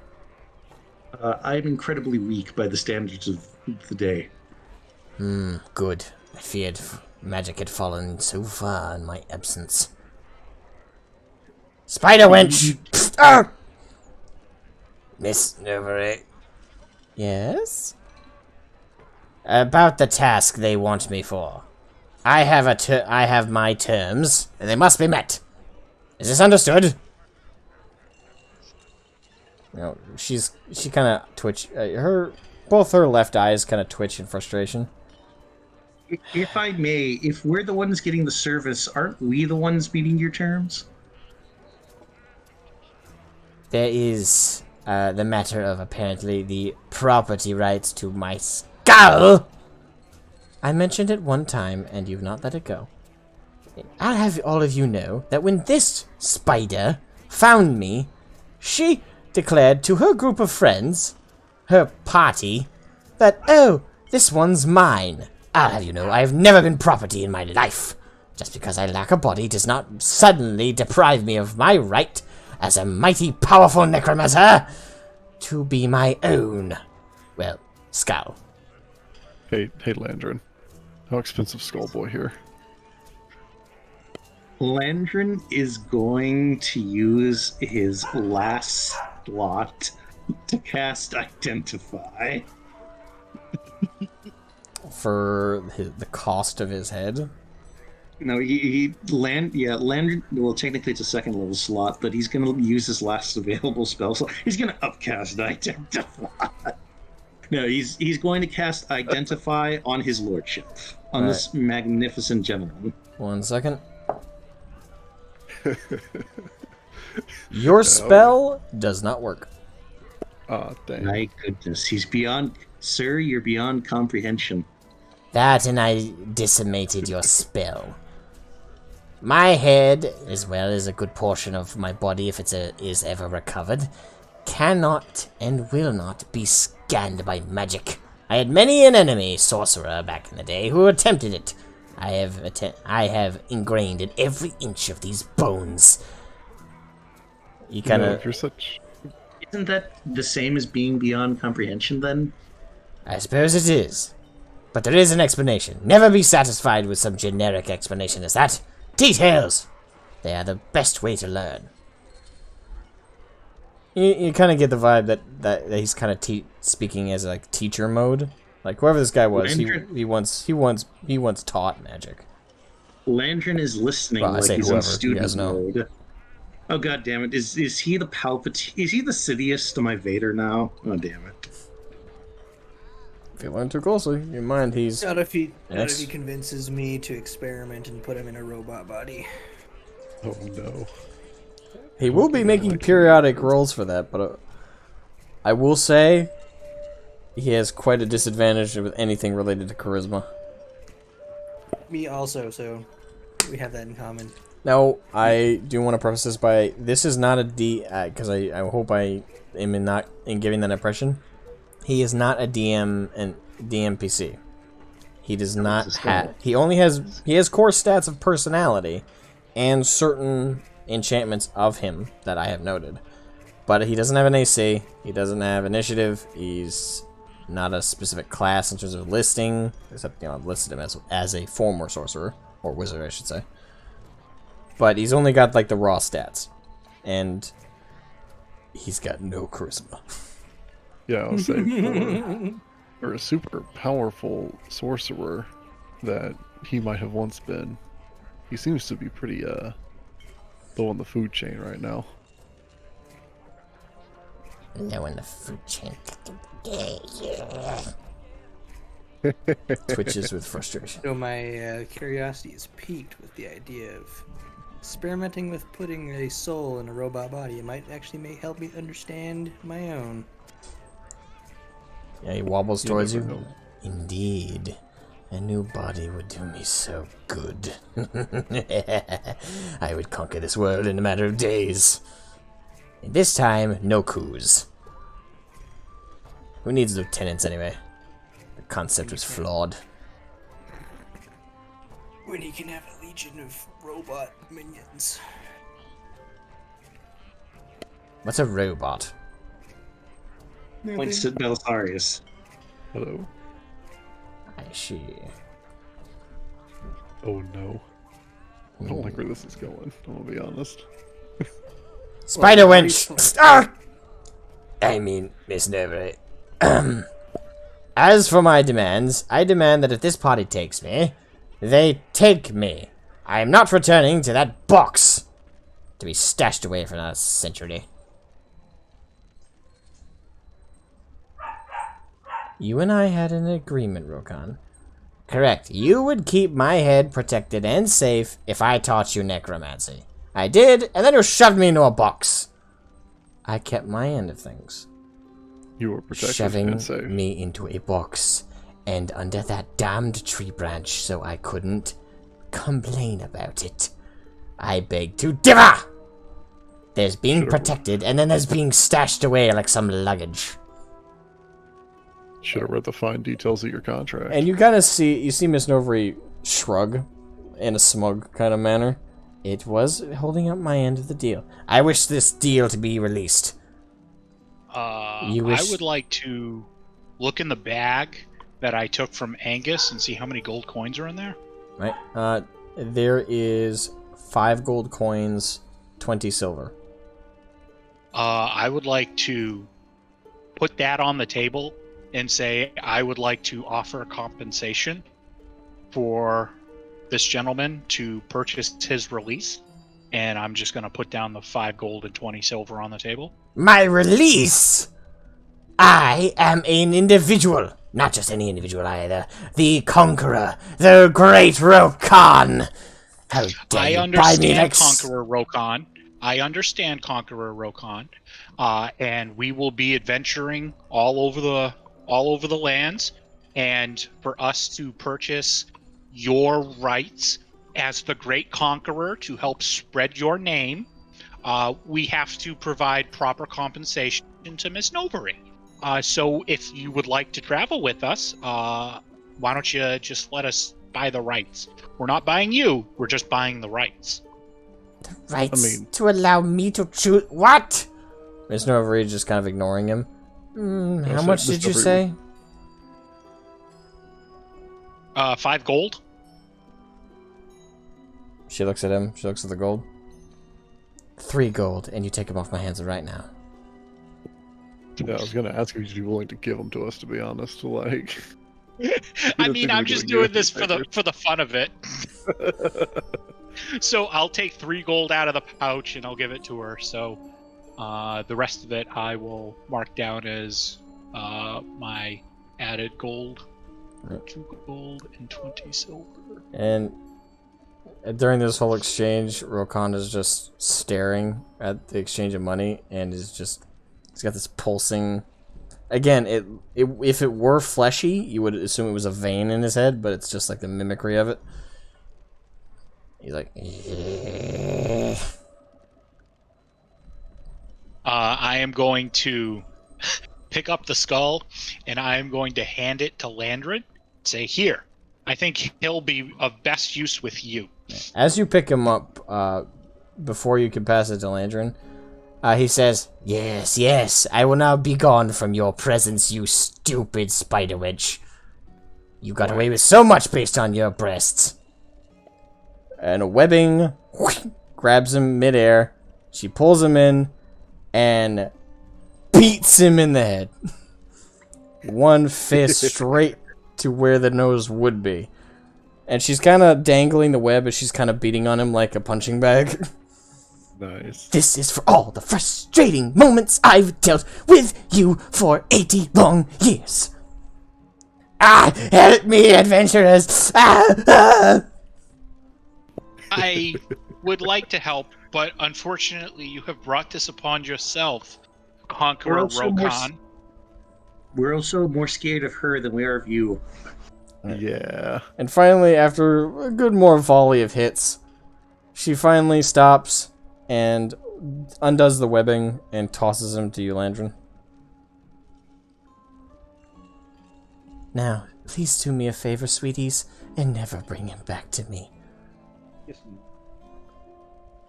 I'm incredibly weak by the standards of the day. Good. I feared magic had fallen so far in my absence. Spider wench! Ah! Miss Nordred. Yes? About the task they want me for. I have my terms, and they must be met. Is this understood? No, she kind of twitch. Both her left eyes kind of twitch in frustration. If I may, if we're the ones getting the service, aren't we the ones meeting your terms? There is the matter of apparently the property rights to my skull. I mentioned it one time, and you've not let it go. I'll have all of you know that when this spider found me, she declared to her group of friends, her party, that, oh, this one's mine. I'll have you know I have never been property in my life. Just because I lack a body does not suddenly deprive me of my right, as a mighty powerful necromancer, to be my own, well, skull. Hey, Landrin. How expensive Skullboy here? Landrin is going to use his last slot to cast Identify. For the cost of his head? No, Landrin, well, technically it's a second level slot, but he's going to use his last available spell, so he's going to upcast Identify. No, he's going to cast Identify on his lordship, on this magnificent gentleman. 1 second. Your spell does not work. Dang. My goodness, he's beyond... Sir, you're beyond comprehension. That and I decimated your spell. My head, as well as a good portion of my body if is ever recovered, cannot and will not be scanned by magic. I had many an enemy sorcerer back in the day who attempted it. I have ingrained in every inch of these bones. You kind of... You're such... Isn't that the same as being beyond comprehension, then? I suppose it is. But there is an explanation. Never be satisfied with some generic explanation as that. Details! They are the best way to learn. You kind of get the vibe that he's kind of speaking as like teacher mode. Like whoever this guy was, he once taught magic. Landrin is listening like he's in student mode. Oh god damn it! Is he the Palpatine? Is he the Sidious to my Vader now? Oh damn it! If you learn too closely, you mind he's... Not if he convinces me to experiment and put him in a robot body. Oh no. He will be making periodic rolls for that, but I will say he has quite a disadvantage with anything related to charisma. Me also, so we have that in common. Now, I do want to preface this by, this is not a because I hope I am not in giving that impression. He is not a DM and DMPC. He does not have, he has core stats of personality and certain enchantments of him that I have noted. But he doesn't have an AC, he doesn't have initiative, he's not a specific class in terms of listing, except, you know, I've listed him as a former sorcerer, or wizard I should say. But he's only got like the raw stats. And He's got no charisma. Yeah, I'll say for a super powerful sorcerer that he might have once been, he seems to be pretty low on the food chain right now. Low in the food chain. Twitches with frustration. So my curiosity is piqued with the idea of experimenting with putting a soul in a robot body. It might actually help me understand my own. Yeah, he wobbles towards you. Know. Indeed. A new body would do me so good. I would conquer this world in a matter of days. And this time, no coups. Who needs lieutenants anyway? The concept was flawed. When he can have a legion of robot minions. What's a robot? Points to Belisarius. Hello. I see. Oh no. I don't like where this is going, I'm gonna be honest. Spider wench! Ah! I mean, Miss Nordred. As for my demands, I demand that if this party takes me, they take me. I am not returning to that box to be stashed away for another century. You and I had an agreement, Rokan. Correct. You would keep my head protected and safe if I taught you necromancy. I did, and then you shoved me into a box. I kept my end of things. You were protected Shoving and safe. me into a box and under that damned tree branch so I couldn't complain about it. I beg to differ! There's being protected, and then there's being stashed away like some luggage. Should have read the fine details of your contract. And you kind of see Miss Novary shrug in a smug kind of manner. It was holding up my end of the deal. I wish this deal to be released. I would like to look in the bag that I took from Angus and see how many gold coins are in there. Right. There is 5 gold coins, 20 silver. I would like to put that on the table and say I would like to offer a compensation for this gentleman to purchase his release. And I'm just going to put down the 5 gold and 20 silver on the table. My release? I am an individual. Not just any individual either. The Conqueror. The Great Rokan. How dare I you understand buy me like Conqueror Rokan. I understand Conqueror Rokan. And we will be adventuring all over the lands. And for us to purchase your rights as the Great Conqueror to help spread your name, we have to provide proper compensation to Miss Novary. So if you would like to travel with us, why don't you just let us buy the rights? We're not buying you, we're just buying the rights. rights to allow me to choose. What? Miss Novary just kind of ignoring him. How much did you say? 5 gold. She looks at him. She looks at the gold. 3 gold, and you take him off my hands right now. Yeah, I was gonna ask if you'd be willing to give them to us. To be honest, like. I mean, I'm just doing this for the fun of it. So I'll take 3 gold out of the pouch and I'll give it to her. So the rest of it I will mark down as my added gold. 2 gold and 20 silver. And during this whole exchange, Rokan is just staring at the exchange of money and is just... He's got this pulsing... Again, if it were fleshy, you would assume it was a vein in his head, but it's just like the mimicry of it. He's like... I am going to pick up the skull, and I am going to hand it to Landred. Say, here. I think he'll be of best use with you. As you pick him up, before you can pass it to Landrin, he says, "Yes, yes, I will now be gone from your presence, you stupid spider witch. You got away with so much based on your breasts." And a webbing grabs him midair. She pulls him in, and beats him in the head. One fist straight to where the nose would be. And she's kind of dangling the web as she's kind of beating on him like a punching bag. Nice. This is for all the frustrating moments I've dealt with you for 80 long years. Ah, help me, adventurers! I would like to help, but unfortunately you have brought this upon yourself, Conqueror Rokan. We're also more scared of her than we are of you. Yeah. And finally, after a good more volley of hits, she finally stops and undoes the webbing and tosses him to you, Landrin. Now, please do me a favor, sweeties, and never bring him back to me. Yes.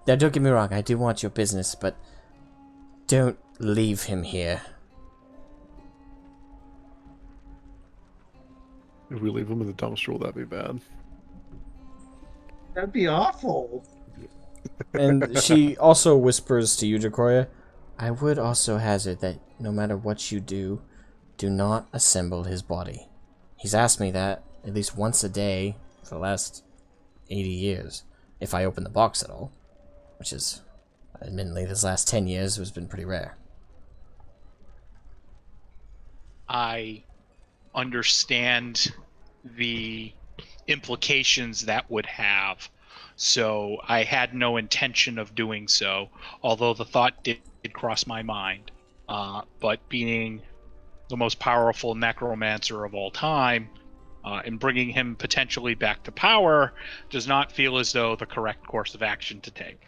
Now, don't get me wrong, I do want your business, but don't leave him here. If we leave him in the dumpster, will that be bad? That'd be awful. And she also whispers to you, Jacoria, I would also hazard that no matter what you do, do not assemble his body. He's asked me that at least once a day for the last 80 years, if I open the box at all. Which is, admittedly, this last 10 years has been pretty rare. I understand the implications that would have, so I had no intention of doing so, although the thought did cross my mind. But being the most powerful necromancer of all time, and bringing him potentially back to power does not feel as though the correct course of action to take.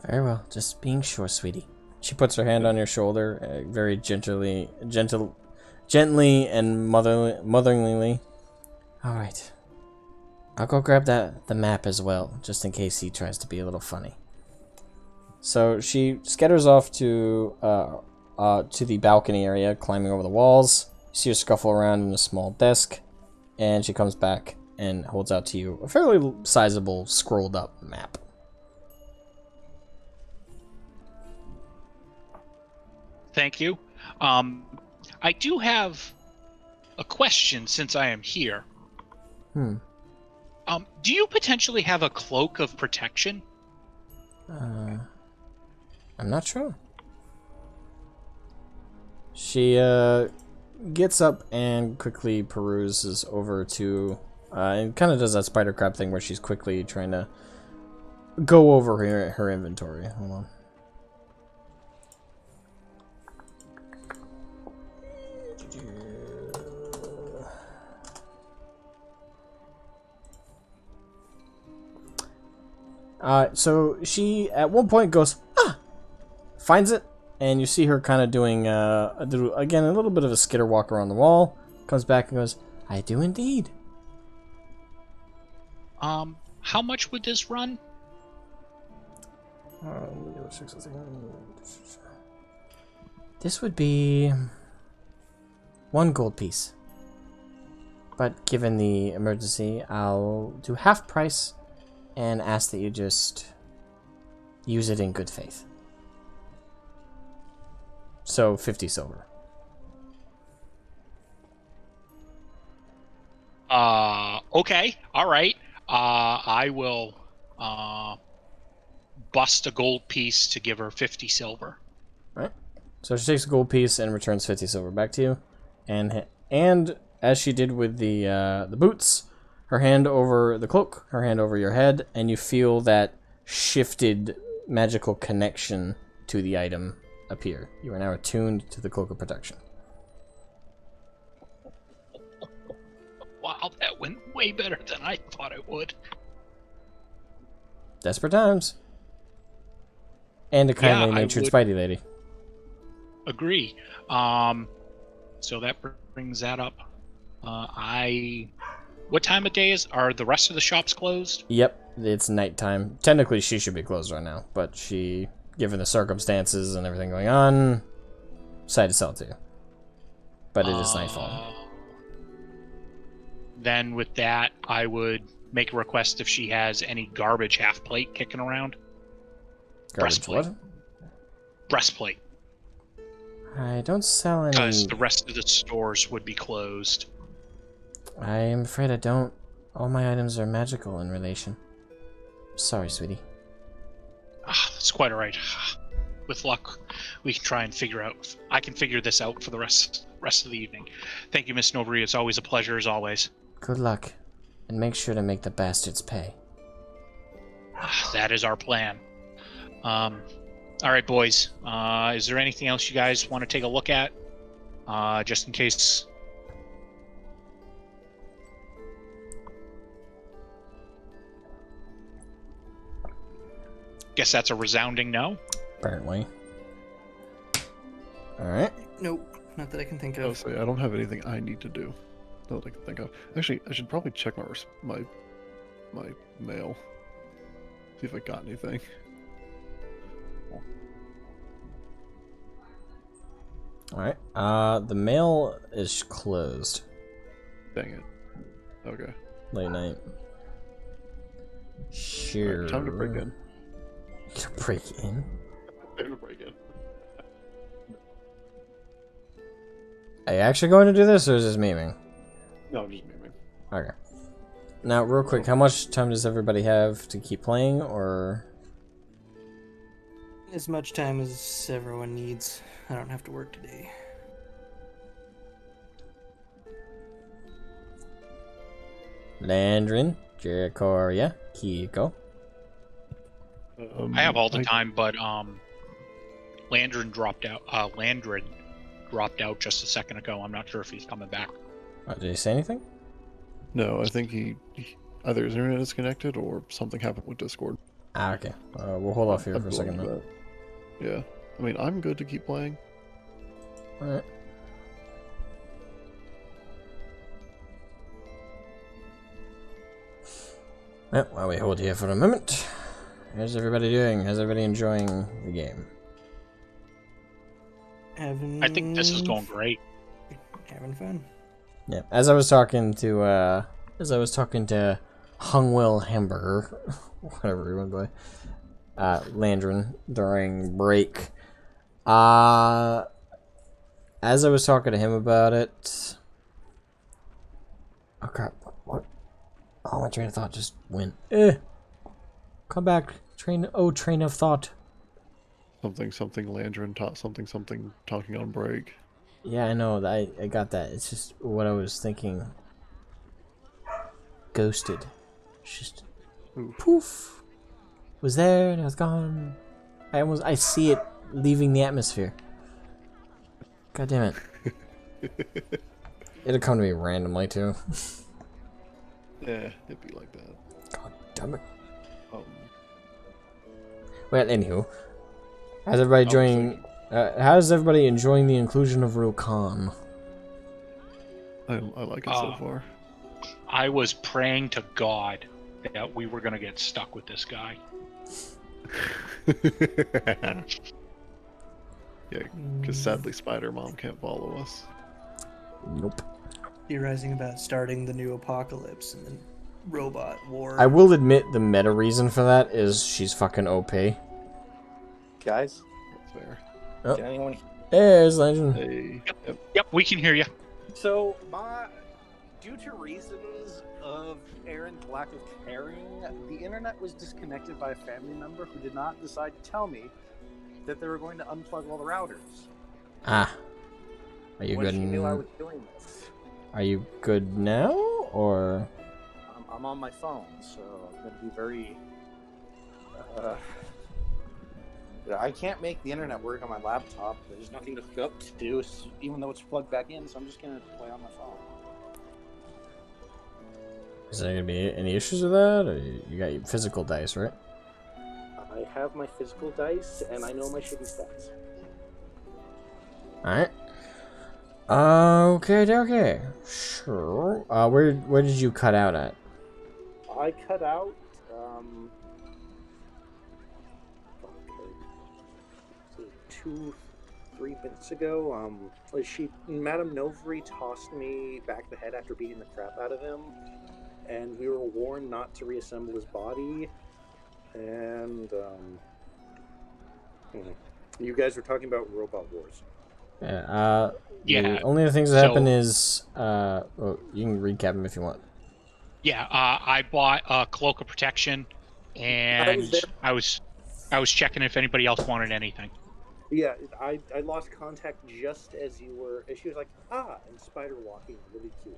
Very well, just being sure, sweetie. She puts her hand on your shoulder, very gently and motherly. All right, I'll go grab the map as well, just in case he tries to be a little funny. So she scatters off to the balcony area, climbing over the walls. You see her scuffle around in a small desk, and she comes back and holds out to you a fairly sizable scrolled up map. Thank you. I do have a question since I am here. Do you potentially have a cloak of protection? I'm not sure. She gets up and quickly peruses over to and kind of does that spider crab thing where she's quickly trying to go over her inventory. Hold on. So she at one point goes, finds it, and you see her kind of doing, again, a little bit of a skitter walk around the wall, comes back and goes, I do indeed. How much would this run? This would be 1 gold piece. But given the emergency, I'll do half price and ask that you just use it in good faith. So 50 silver. Okay, all right. I will bust a gold piece to give her 50 silver. Right. So she takes a gold piece and returns 50 silver back to you, and as she did with the boots, her hand over the cloak, her hand over your head, and you feel that shifted magical connection to the item appear. You are now attuned to the cloak of protection. Wow, that went way better than I thought it would. Desperate times. And a kindly natured Spidey lady. Agree. So that brings that up. What time of day are the rest of the shops closed? Yep, it's nighttime. Technically, she should be closed right now, but she, given the circumstances and everything going on, decided to sell it to you. But it is nightfall. Then with that, I would make a request if she has any garbage half plate kicking around. Garbage Breastplate. what? Breastplate. I don't sell any... Because the rest of the stores would be closed. I am afraid I don't. All my items are magical in relation. Sorry, sweetie. That's quite alright. With luck, we can try and figure out... I can figure this out for the rest of the evening. Thank you, Miss Nobri. It's always a pleasure, as always. Good luck. And make sure to make the bastards pay. That is our plan. Alright, boys. Is there anything else you guys want to take a look at? Just in case... Guess that's a resounding no. Apparently. Alright. Nope, not that I can think I'll of. say I don't have anything I need to do. Not that I can think of. Actually, I should probably check my mail. See if I got anything. Alright. The mail is closed. Dang it. Okay. Late night. Sure. Alright, time to break in. Break in? Time to break in. Are you actually going to do this, or is this memeing? No, just memeing. Okay. Now, real quick, how much time does everybody have to keep playing, or... As much time as everyone needs. I don't have to work today. Landrin, Jerichoria, Kiko. I have all the time, but Landrin dropped out. Landred dropped out just a second ago. I'm not sure if he's coming back. Did he say anything? No, I think he either his internet is connected or something happened with Discord. Ah, okay. We'll hold off here I'm for a second. going Then. to that. Yeah. I mean, I'm good to keep playing. Alright. Well, while we hold here for a moment, how's everybody doing? How's everybody enjoying the game? Having... I think this is going great. Having fun. Yeah, as I was talking to Hungwell Hamburger, whatever he went by, Landrin during break. As I was talking to him about it, oh crap! What? Oh, my train of thought just went. Come back, train of thought. Something Landrin taught something talking on break. Yeah, I know. I got that. It's just what I was thinking. Ghosted. It's just Oof. poof. Was there and it was gone. I see it leaving the atmosphere. God damn it. It'll come to me randomly too. Yeah, it'd be like that. God damn it. Um, Well, anywho, how's everybody enjoying? How's everybody enjoying the inclusion of Rokan? I like it so far. I was praying to God that we were going to get stuck with this guy. Yeah, because sadly Spider Mom can't follow us. Nope. Theorizing about starting the new apocalypse and the robot war. I will admit the meta reason for that is she's fucking OP. Guys, That's fair. Oh. can anyone? There's Legend. Hey, yep. Yep, we can hear you. So, due to reasons of Aaron's lack of caring, the internet was disconnected by a family member who did not decide to tell me that they were going to unplug all the routers. Ah. Are you when good? she knew I was doing this. Are you good now, or? I'm on my phone, so I'm going to be very. I can't make the internet work on my laptop. There's nothing to hook up to do, even though it's plugged back in. So I'm just going to play on my phone. Is there gonna be any issues with that? Or you got your physical dice, right? I have my physical dice, and I know my shitty stats. All right. Okay. Sure. Where did you cut out at? I cut out. 2-3 minutes ago. Madame Novri tossed me back the head after beating the crap out of him, and we were warned not to reassemble his body. And you guys were talking about robot wars. Yeah. Yeah, The only other things that so- happen is well, you can recap them if you want. Yeah, I bought a cloak of protection, and there. I was checking if anybody else wanted anything. Yeah, I lost contact just as you were. As she was like, and spider walking, really cute.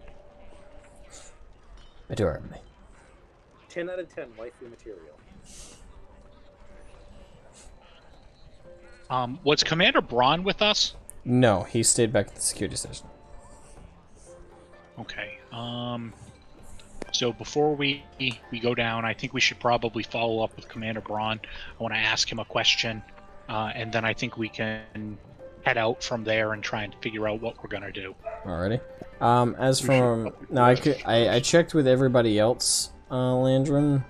Adorably. 10 out of 10, waifu material. Was Commander Braun with us? No, he stayed back at the security station. Okay. So before we go down, I think we should probably follow up with Commander Braun. I want to ask him a question, and then I think we can head out from there and try and figure out what we're gonna do. Alrighty. As from now, I checked with everybody else, Landrin.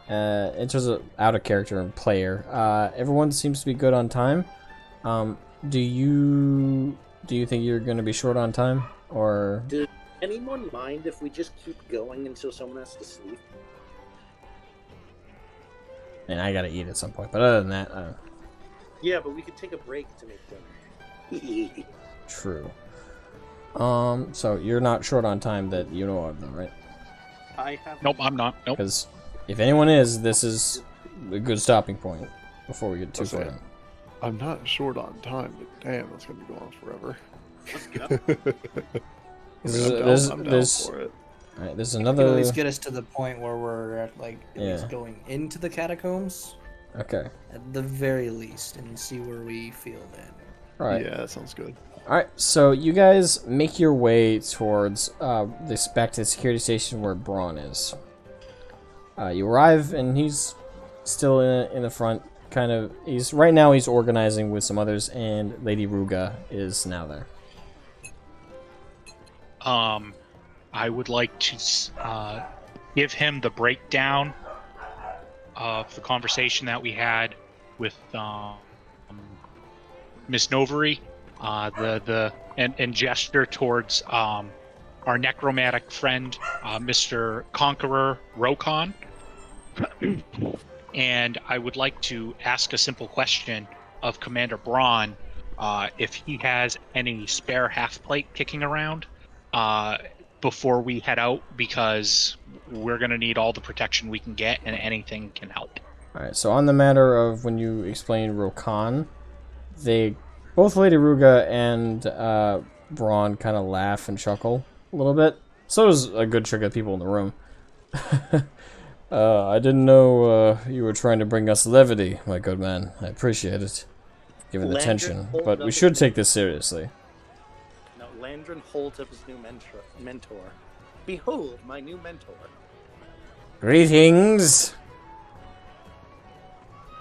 In terms of out of character and player, everyone seems to be good on time. Do you think you're gonna be short on time, or? Does anyone mind if we just keep going until someone has to sleep? And I gotta eat at some point, but other than that, Yeah, but we could take a break to make dinner. true. So you're not short on time that you know of, though, right? I have. Nope, I'm not. Nope. Because if anyone is, this is a good stopping point before we get too far Okay. in. I'm not short on time, but damn, that's gonna be going on forever. Let's go. I'm down for it. Alright, there's Can at another. least get us to the point where we're at, like, at Yeah. least going into the catacombs, Okay. at the very least, and see where we feel then. Alright. Yeah, that sounds good. Alright, so you guys make your way towards this back to the security station where Braun is. You arrive and he's still in the front, kind of. Right now he's organizing with some others, and Lady Ruga is now there. I would like to give him the breakdown of the conversation that we had with Miss Novery, and gesture towards our necromantic friend, Mr. Conqueror Rokon. And I would like to ask a simple question of Commander Braun, if he has any spare half plate kicking around before we head out, because we're going to need all the protection we can get, and anything can help. Alright, so on the matter of when you explain Rokan, both Lady Ruga and Braun kind of laugh and chuckle a little bit. So does a good chunk of people in the room. I didn't know you were trying to bring us levity, my good man. I appreciate it, given the Landry, tension. hold But up we a should take this seriously. No, Landrin holds up his new mentor. Behold, my new mentor. Greetings!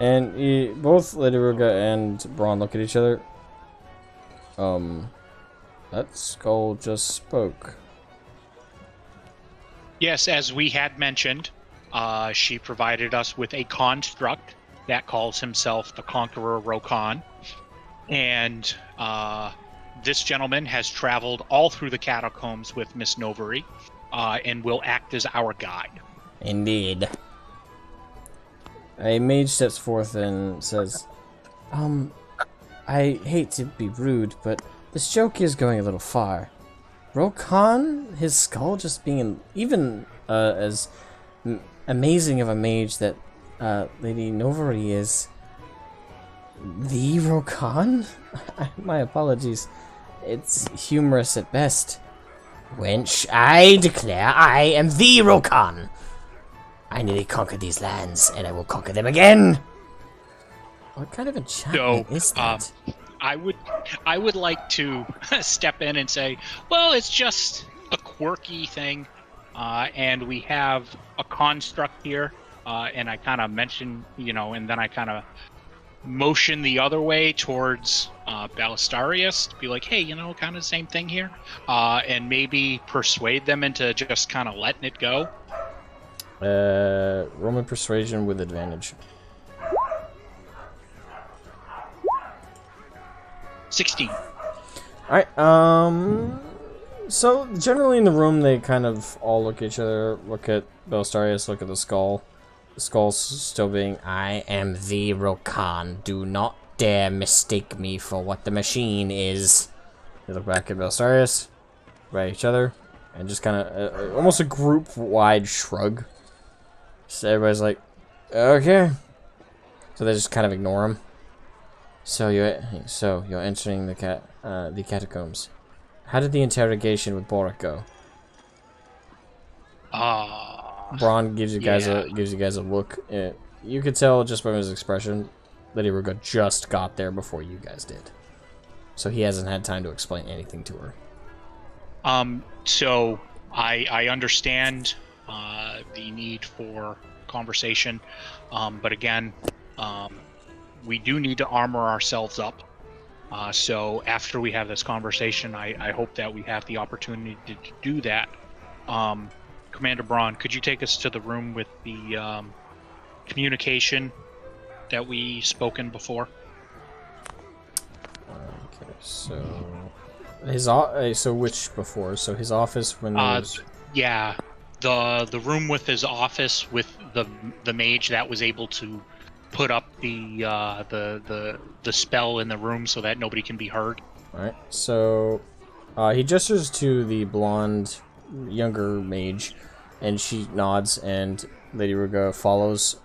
And both Lady Ruga and Braun look at each other. That skull just spoke. Yes, as we had mentioned, she provided us with a construct that calls himself the Conqueror Rokon. And this gentleman has traveled all through the catacombs with Miss Novery, and will act as our guide. Indeed. A mage steps forth and says, I hate to be rude, but this joke is going a little far. Rokon, his skull just being even as amazing of a mage that Lady Novery is. The Rokon? My apologies. It's humorous at best. Wench, I declare I am the Rokon. I nearly conquered these lands, and I will conquer them again. What kind of enchantment is that? I would like to step in and say, well, it's just a quirky thing, and we have a construct here, and I kind of mention, and then I kind of motion the other way towards Ballistarius to be like, hey, kind of the same thing here, and maybe persuade them into just kind of letting it go. Roman persuasion with advantage. 16. Alright, so generally in the room they kind of all look at each other, look at Bellstarius, look at the skull. The skull's still being, I am the Rokon, do not dare mistake me for what the machine is. They look back at Belisarius, by each other, and just kind of almost a group-wide shrug. So everybody's like, okay. So they just kind of ignore him. So you're entering the catacombs. How did the interrogation with Boric go? Braun gives you guys a look. You could tell just by his expression that Iruga just got there before you guys did. So he hasn't had time to explain anything to her. So I understand the need for conversation, but again, we do need to armor ourselves up. So after we have this conversation, I hope that we have the opportunity to do that. Commander Braun, could you take us to the room with the communication that we spoken before? Okay, so so which before? So his office when there was... Yeah, the room with his office with the mage that was able to put up the spell in the room so that nobody can be heard. All right. So he gestures to the blonde younger mage, and she nods, and Lady Ruga follows,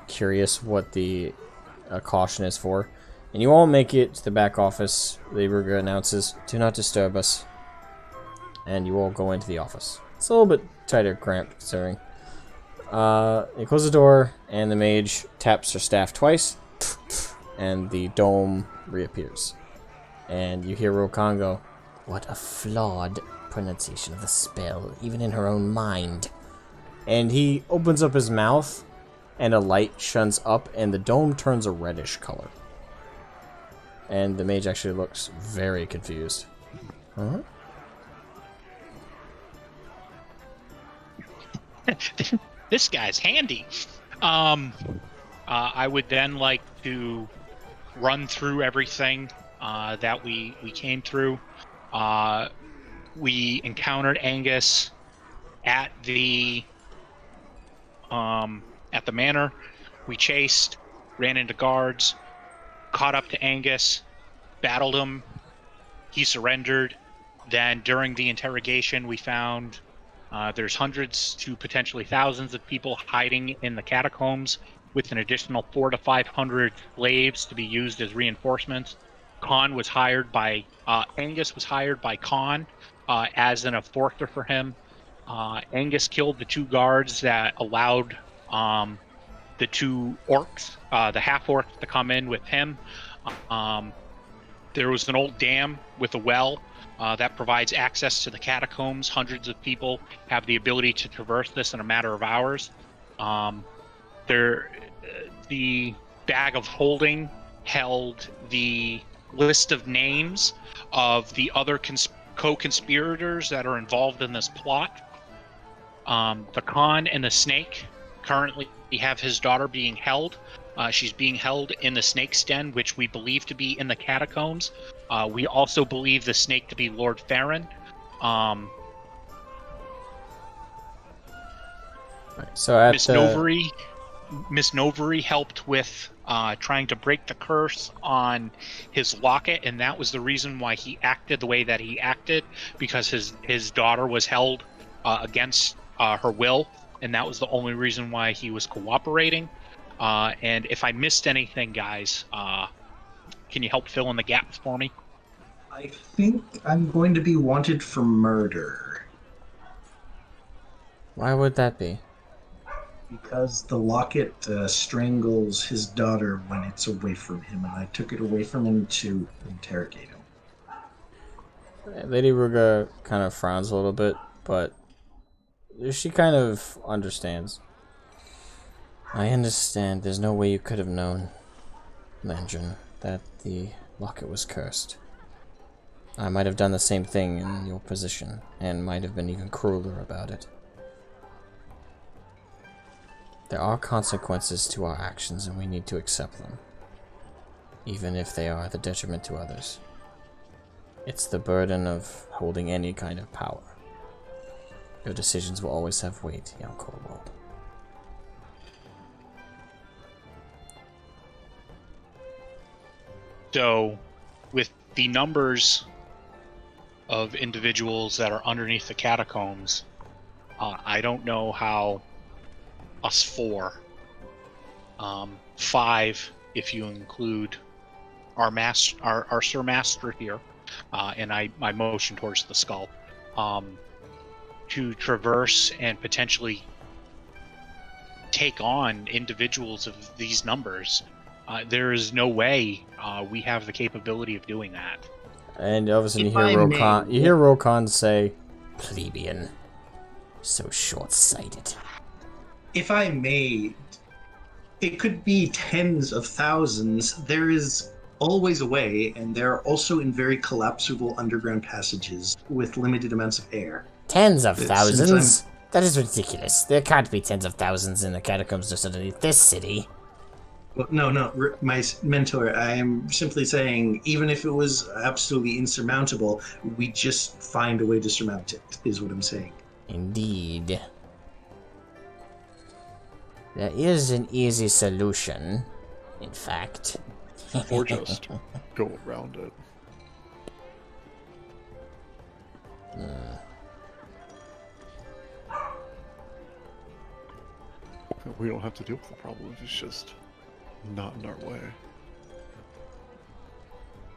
curious what the caution is for. And you all make it to the back office. Lady Ruga announces, "Do not disturb us." And you all go into the office. It's a little bit tighter, cramped, considering. You close the door, and the mage taps her staff twice, and the dome reappears. And you hear Rokan go, "What a flawed pronunciation of the spell, even in her own mind." And he opens up his mouth, and a light shuns up, and the dome turns a reddish color. And the mage actually looks very confused. Huh? This guy's handy. I would then like to run through everything that we came through. We encountered Angus at the manor. We chased, ran into guards, caught up to Angus, battled him. He surrendered. Then during the interrogation, we found there's hundreds to potentially thousands of people hiding in the catacombs, with an additional 400 to 500 slaves to be used as reinforcements. Angus was hired by Khan as an enforcer for him. Angus killed the two guards that allowed the two orcs, the half-orcs, to come in with him. There was an old dam with a well that provides access to the catacombs. Hundreds of people have the ability to traverse this in a matter of hours. The bag of holding held the list of names of the other co-conspirators that are involved in this plot. The Khan and the Snake currently have his daughter being held. She's being held in the Snake's den, which we believe to be in the catacombs. We also believe the Snake to be Lord Farron. So at Miss Novery helped with trying to break the curse on his locket, and that was the reason why he acted the way that he acted, because his daughter was held against her will, and that was the only reason why he was cooperating. And if I missed anything, guys, can you help fill in the gaps for me? I think I'm going to be wanted for murder. Why would that be? Because the locket strangles his daughter when it's away from him, and I took it away from him to interrogate him. Lady Ruga kind of frowns a little bit, but she kind of understands. I understand. There's no way you could have known, Landrin, that the locket was cursed. I might have done the same thing in your position, and might have been even crueler about it. There are consequences to our actions, and we need to accept them, even if they are the detriment to others. It's the burden of holding any kind of power. Your decisions will always have weight, young Cornwall. So, with the numbers of individuals that are underneath the catacombs, I don't know how us four, 5 if you include our Sir Master here, and I motion towards the skull, to traverse and potentially take on individuals of these numbers. There is no way we have the capability of doing that. And all of a sudden If you I hear may, Rokon say, "Plebeian, so short-sighted." If I may, it could be tens of thousands. There is always a way, and there are also in very collapsible underground passages with limited amounts of air. Tens of Since thousands? That is ridiculous. There can't be tens of thousands in the catacombs just underneath this city. Well, no, my mentor, I am simply saying, even if it was absolutely insurmountable, we just find a way to surmount it, is what I'm saying. Indeed. There is an easy solution, in fact. Or just go around it. We don't have to deal with the problem if it's just not in our way.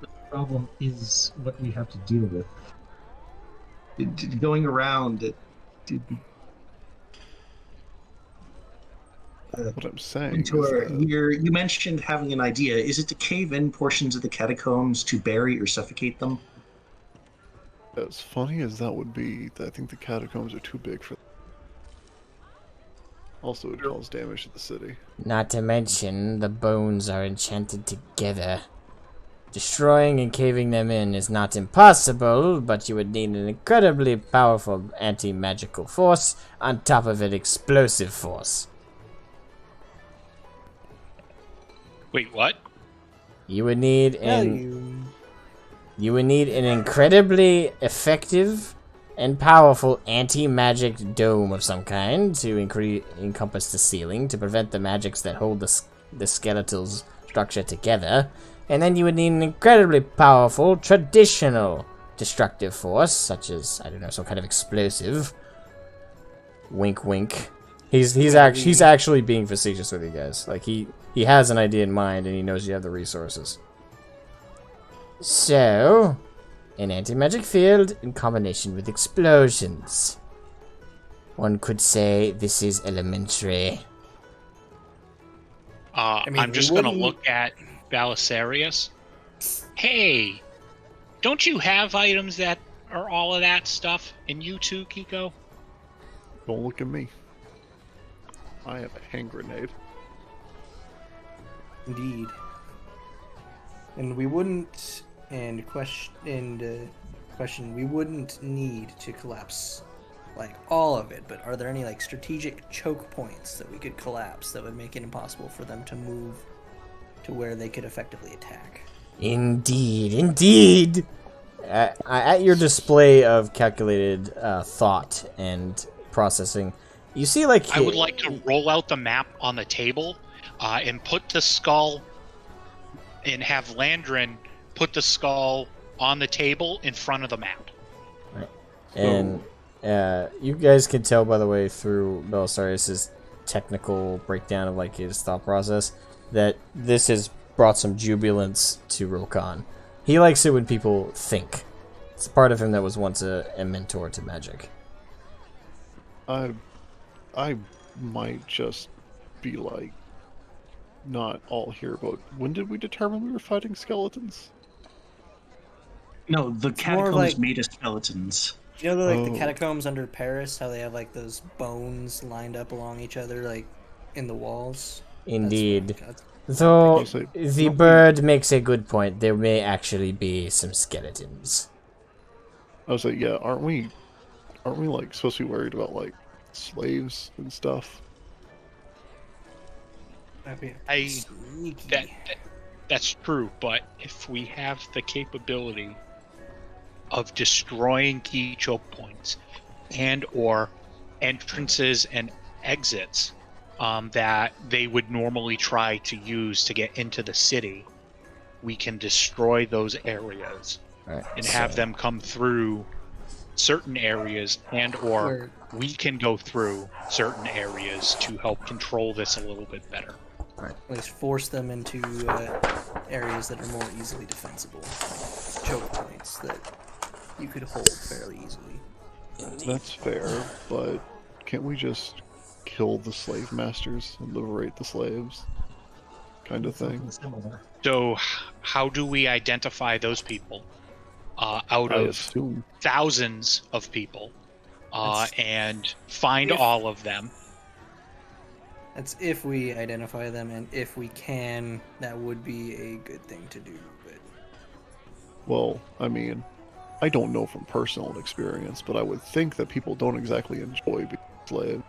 The problem is what we have to deal with. Going around it. What I'm saying Mentor, is that you mentioned having an idea. Is it to cave in portions of the catacombs to bury or suffocate them? as funny as that would be, I think the catacombs are too big for. Also, it causes damage to the city. Not to mention, the bones are enchanted together. Destroying and caving them in is not impossible, but you would need an incredibly powerful anti-magical force, on top of an explosive force. Wait, what? You would need an incredibly effective and powerful anti-magic dome of some kind to encompass the ceiling to prevent the magics that hold the skeletal structure together. And then you would need an incredibly powerful traditional destructive force, such as, I don't know, some kind of explosive. Wink, wink. He's actually being facetious with you guys. Like he has an idea in mind and he knows you have the resources. So, an anti-magic field in combination with explosions. One could say this is elementary. I'm just gonna look at Belisarius. Hey, don't you have items that are all of that stuff? And you too, Kiko? Don't look at me. I have a hand grenade. Indeed. And we wouldn't, question, we wouldn't need to collapse like all of it, but are there any like strategic choke points that we could collapse that would make it impossible for them to move to where they could effectively attack? Indeed. At your display of calculated thought and processing, you see like... I would like to roll out the map on the table and put the skull and have Landrin put the skull on the table in front of the map. Right. And you guys can tell, by the way, through Belisarius' technical breakdown of like his thought process, that this has brought some jubilance to Rokon. He likes it when people think. It's part of him that was once a mentor to magic. I might just be like not all here about when did we determine we were fighting skeletons? No, the catacombs like- made us skeletons. You know, like the Oh. catacombs under Paris, how they have like those bones lined up along each other, like in the walls. Indeed. That's Though I'll say, the don't we- bird makes a good point. There may actually be some skeletons. I was like, yeah, aren't we like supposed to be worried about like slaves and stuff? that'd be I- sneaky. That's true, but if we have the capability of destroying key choke points and or entrances and exits that they would normally try to use to get into the city, we can destroy those areas Alright, and have them come through certain areas, and or Where- we can go through certain areas to help control this a little bit better. At least force them into areas that are more easily defensible. Choke points that you could hold fairly easily. That's fair, but can't we just kill the slave masters and liberate the slaves? Kind of thing. So, how do we identify those people out I of assume. thousands of people and find if- all of them? That's if we identify them, and if we can, that would be a good thing to do. But Well, I mean, I don't know from personal experience, but I would think that people don't exactly enjoy being slaves.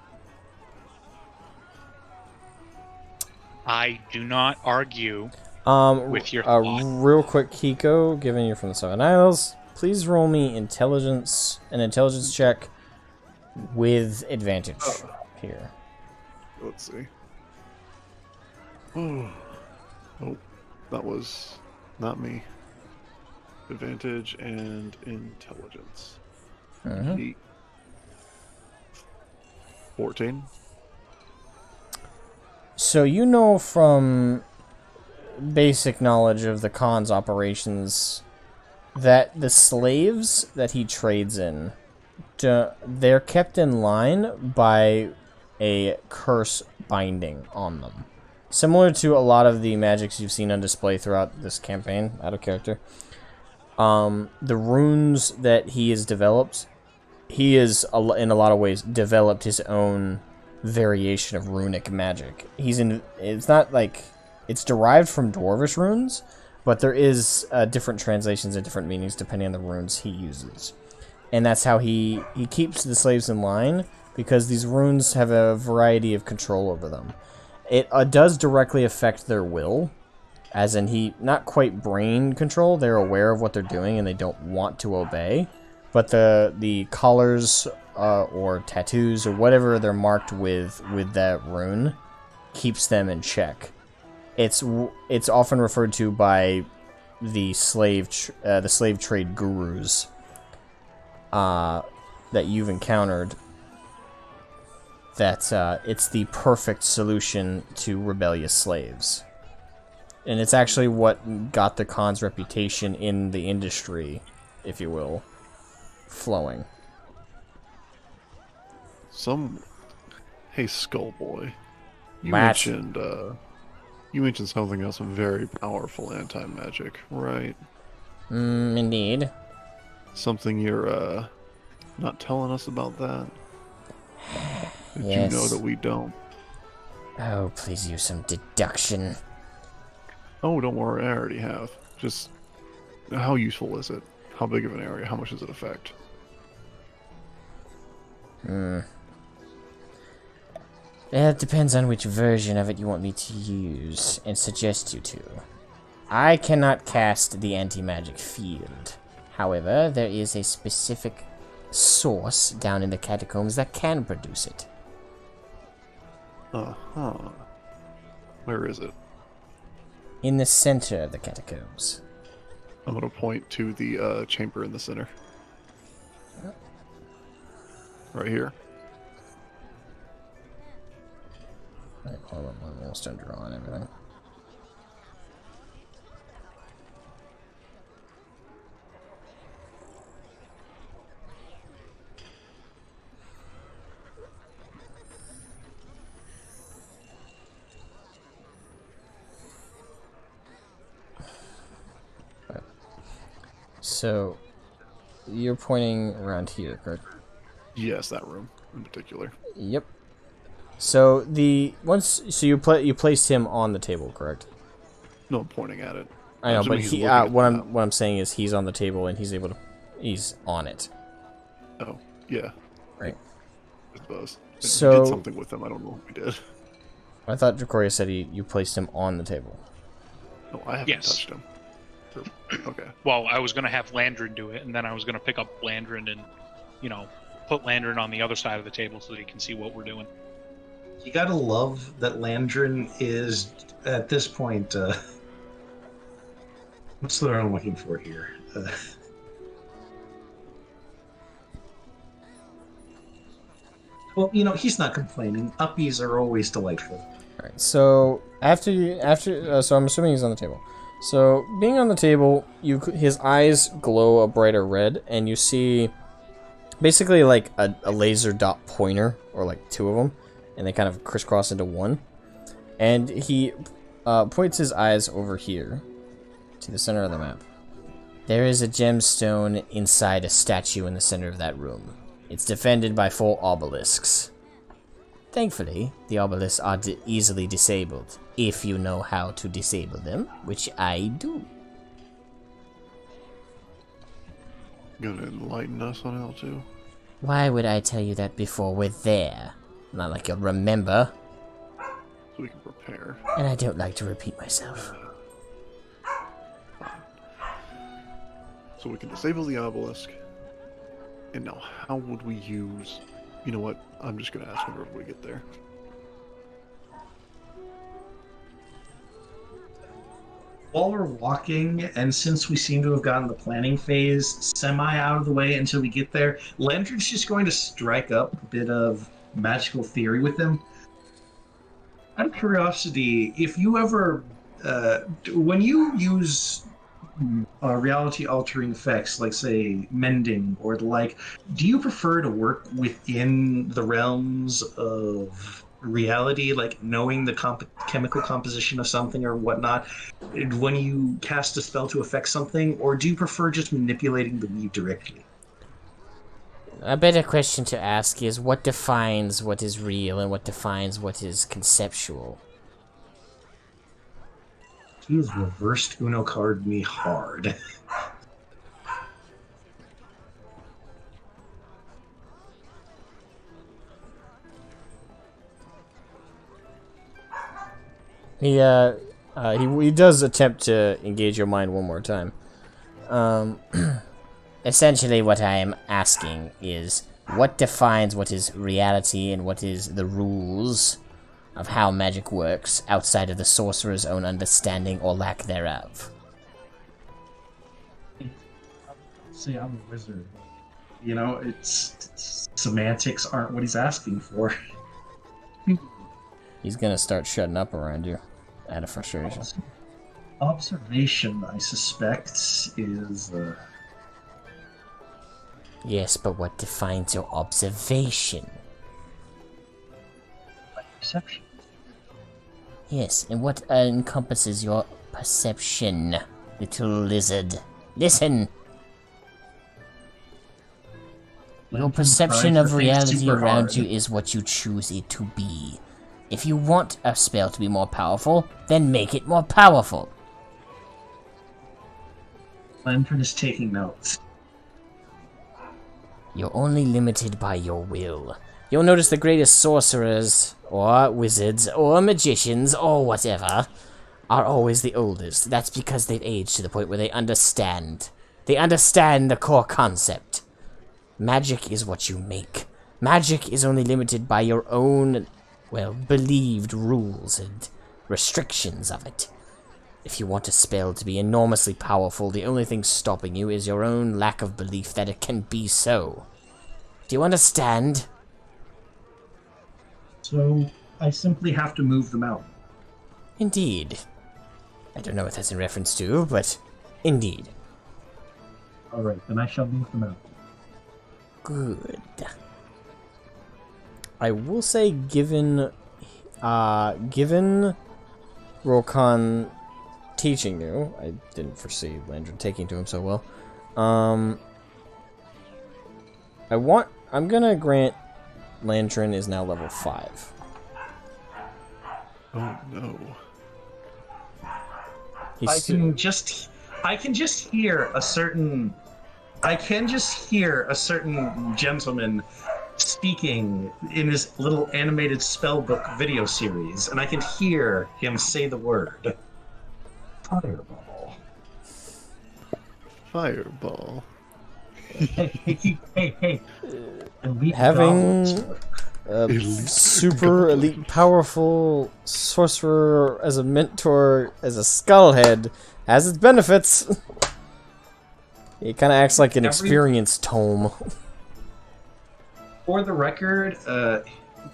I do not argue. With your uh, thought. real quick, Kiko, given you're from the Seven Isles, please roll me an intelligence check with advantage here. Let's see. Oh, that was not me. Advantage and intelligence. Mhm. 8. 14. So you know from basic knowledge of the Khan's operations that the slaves that he trades in, they're kept in line by a curse binding on them. Similar to a lot of the magics you've seen on display throughout this campaign, out of character. The runes that he has developed, he is, in a lot of ways, developed his own variation of runic magic. It's not like, it's derived from Dwarvish runes, but there is different translations and different meanings depending on the runes he uses. And that's how he keeps the slaves in line, because these runes have a variety of control over them. It does directly affect their will, as in not quite brain control, they're aware of what they're doing and they don't want to obey, but the collars or tattoos or whatever they're marked with that rune keeps them in check. It's often referred to by the slave trade gurus that you've encountered, that it's the perfect solution to rebellious slaves. And it's actually what got the Khan's reputation in the industry, if you will, flowing. Hey, Skullboy. You Matt. mentioned something else very powerful anti-magic, right? Indeed. Something you're not telling us about that? Did Yes. you know that we don't? Oh, please use some deduction. Oh, don't worry, I already have. Just, how useful is it? How big of an area? How much does it affect? It depends on which version of it you want me to use and suggest you to. I cannot cast the anti-magic field. However, there is a specific source down in the catacombs that can produce it. Uh-huh. Where is it? In the center of the catacombs. I'm gonna point to the chamber in the center. Right here. Right, hold on, I'm almost done drawing everything. So, you're pointing around here, correct? Yes, that room in particular. Yep. So you placed him on the table, correct? No, I'm pointing at it. I know, I'm but assuming he's looking at what the I'm map. saying is he's on the table and he's on it. Oh, yeah. Right. I suppose. We So- did something with him. I don't know what we did. I thought Dracoria said you placed him on the table. No, I haven't Yes. touched him. Okay. Well, I was going to have Landrin do it, and then I was going to pick up Landrin and, put Landrin on the other side of the table so that he can see what we're doing. You gotta love that Landrin is, at this point, What's the word I'm looking for here? Well, he's not complaining. Uppies are always delightful. Alright, so so I'm assuming he's on the table. So being on the table, his eyes glow a brighter red, and you see basically like a laser dot pointer, or like two of them, and they kind of crisscross into one. And he points his eyes over here to the center of the map. There is a gemstone inside a statue in the center of that room. It's defended by 4 obelisks. Thankfully, the obelisks are easily disabled, if you know how to disable them, which I do. Gonna enlighten us on L2? Why would I tell you that before we're there? Not like you'll remember. So we can prepare. And I don't like to repeat myself. So we can disable the obelisk. And now, how would we use... You know what? I'm just gonna ask whenever we get there. While we're walking, and since we seem to have gotten the planning phase semi out of the way until we get there, Landry's just going to strike up a bit of magical theory with him. Out of curiosity, if you ever, when you use reality-altering effects, like, say, mending or the like, do you prefer to work within the realms of reality, like knowing the chemical composition of something or whatnot, when you cast a spell to affect something, or do you prefer just manipulating the weave directly? A better question to ask is, what defines what is real and what defines what is conceptual? He has reversed Uno card me hard. He does attempt to engage your mind one more time. Essentially what I am asking is, what defines what is reality and what is the rules of how magic works outside of the sorcerer's own understanding or lack thereof? Say I'm a wizard. It's semantics aren't what he's asking for. He's gonna start shutting up around you out of frustration. Observation, I suspect, is... Yes, but what defines your observation? Perception. Yes, and what encompasses your perception, little lizard? Listen! Your perception of reality around you is what you choose it to be. If you want a spell to be more powerful, then make it more powerful. Lantern is taking notes. You're only limited by your will. You'll notice the greatest sorcerers, or wizards, or magicians, or whatever, are always the oldest. That's because they've aged to the point where they understand. They understand the core concept. Magic is what you make. Magic is only limited by your own, well, believed rules and restrictions of it. If you want a spell to be enormously powerful, the only thing stopping you is your own lack of belief that it can be so. Do you understand? So, I simply have to move them out. Indeed. I don't know what that's in reference to, but indeed. Alright, then I shall move them out. Good. I will say, given Rokan teaching you, I didn't foresee Landry taking to him so well. I'm gonna grant Lantern is now level 5. Oh no. I can just hear a certain gentleman speaking in his little animated spellbook video series, and I can hear him say the word fireball. Fireball. Hey. super elite powerful sorcerer as a mentor as a skullhead has its benefits. It kind of acts like an experience tome. For the record,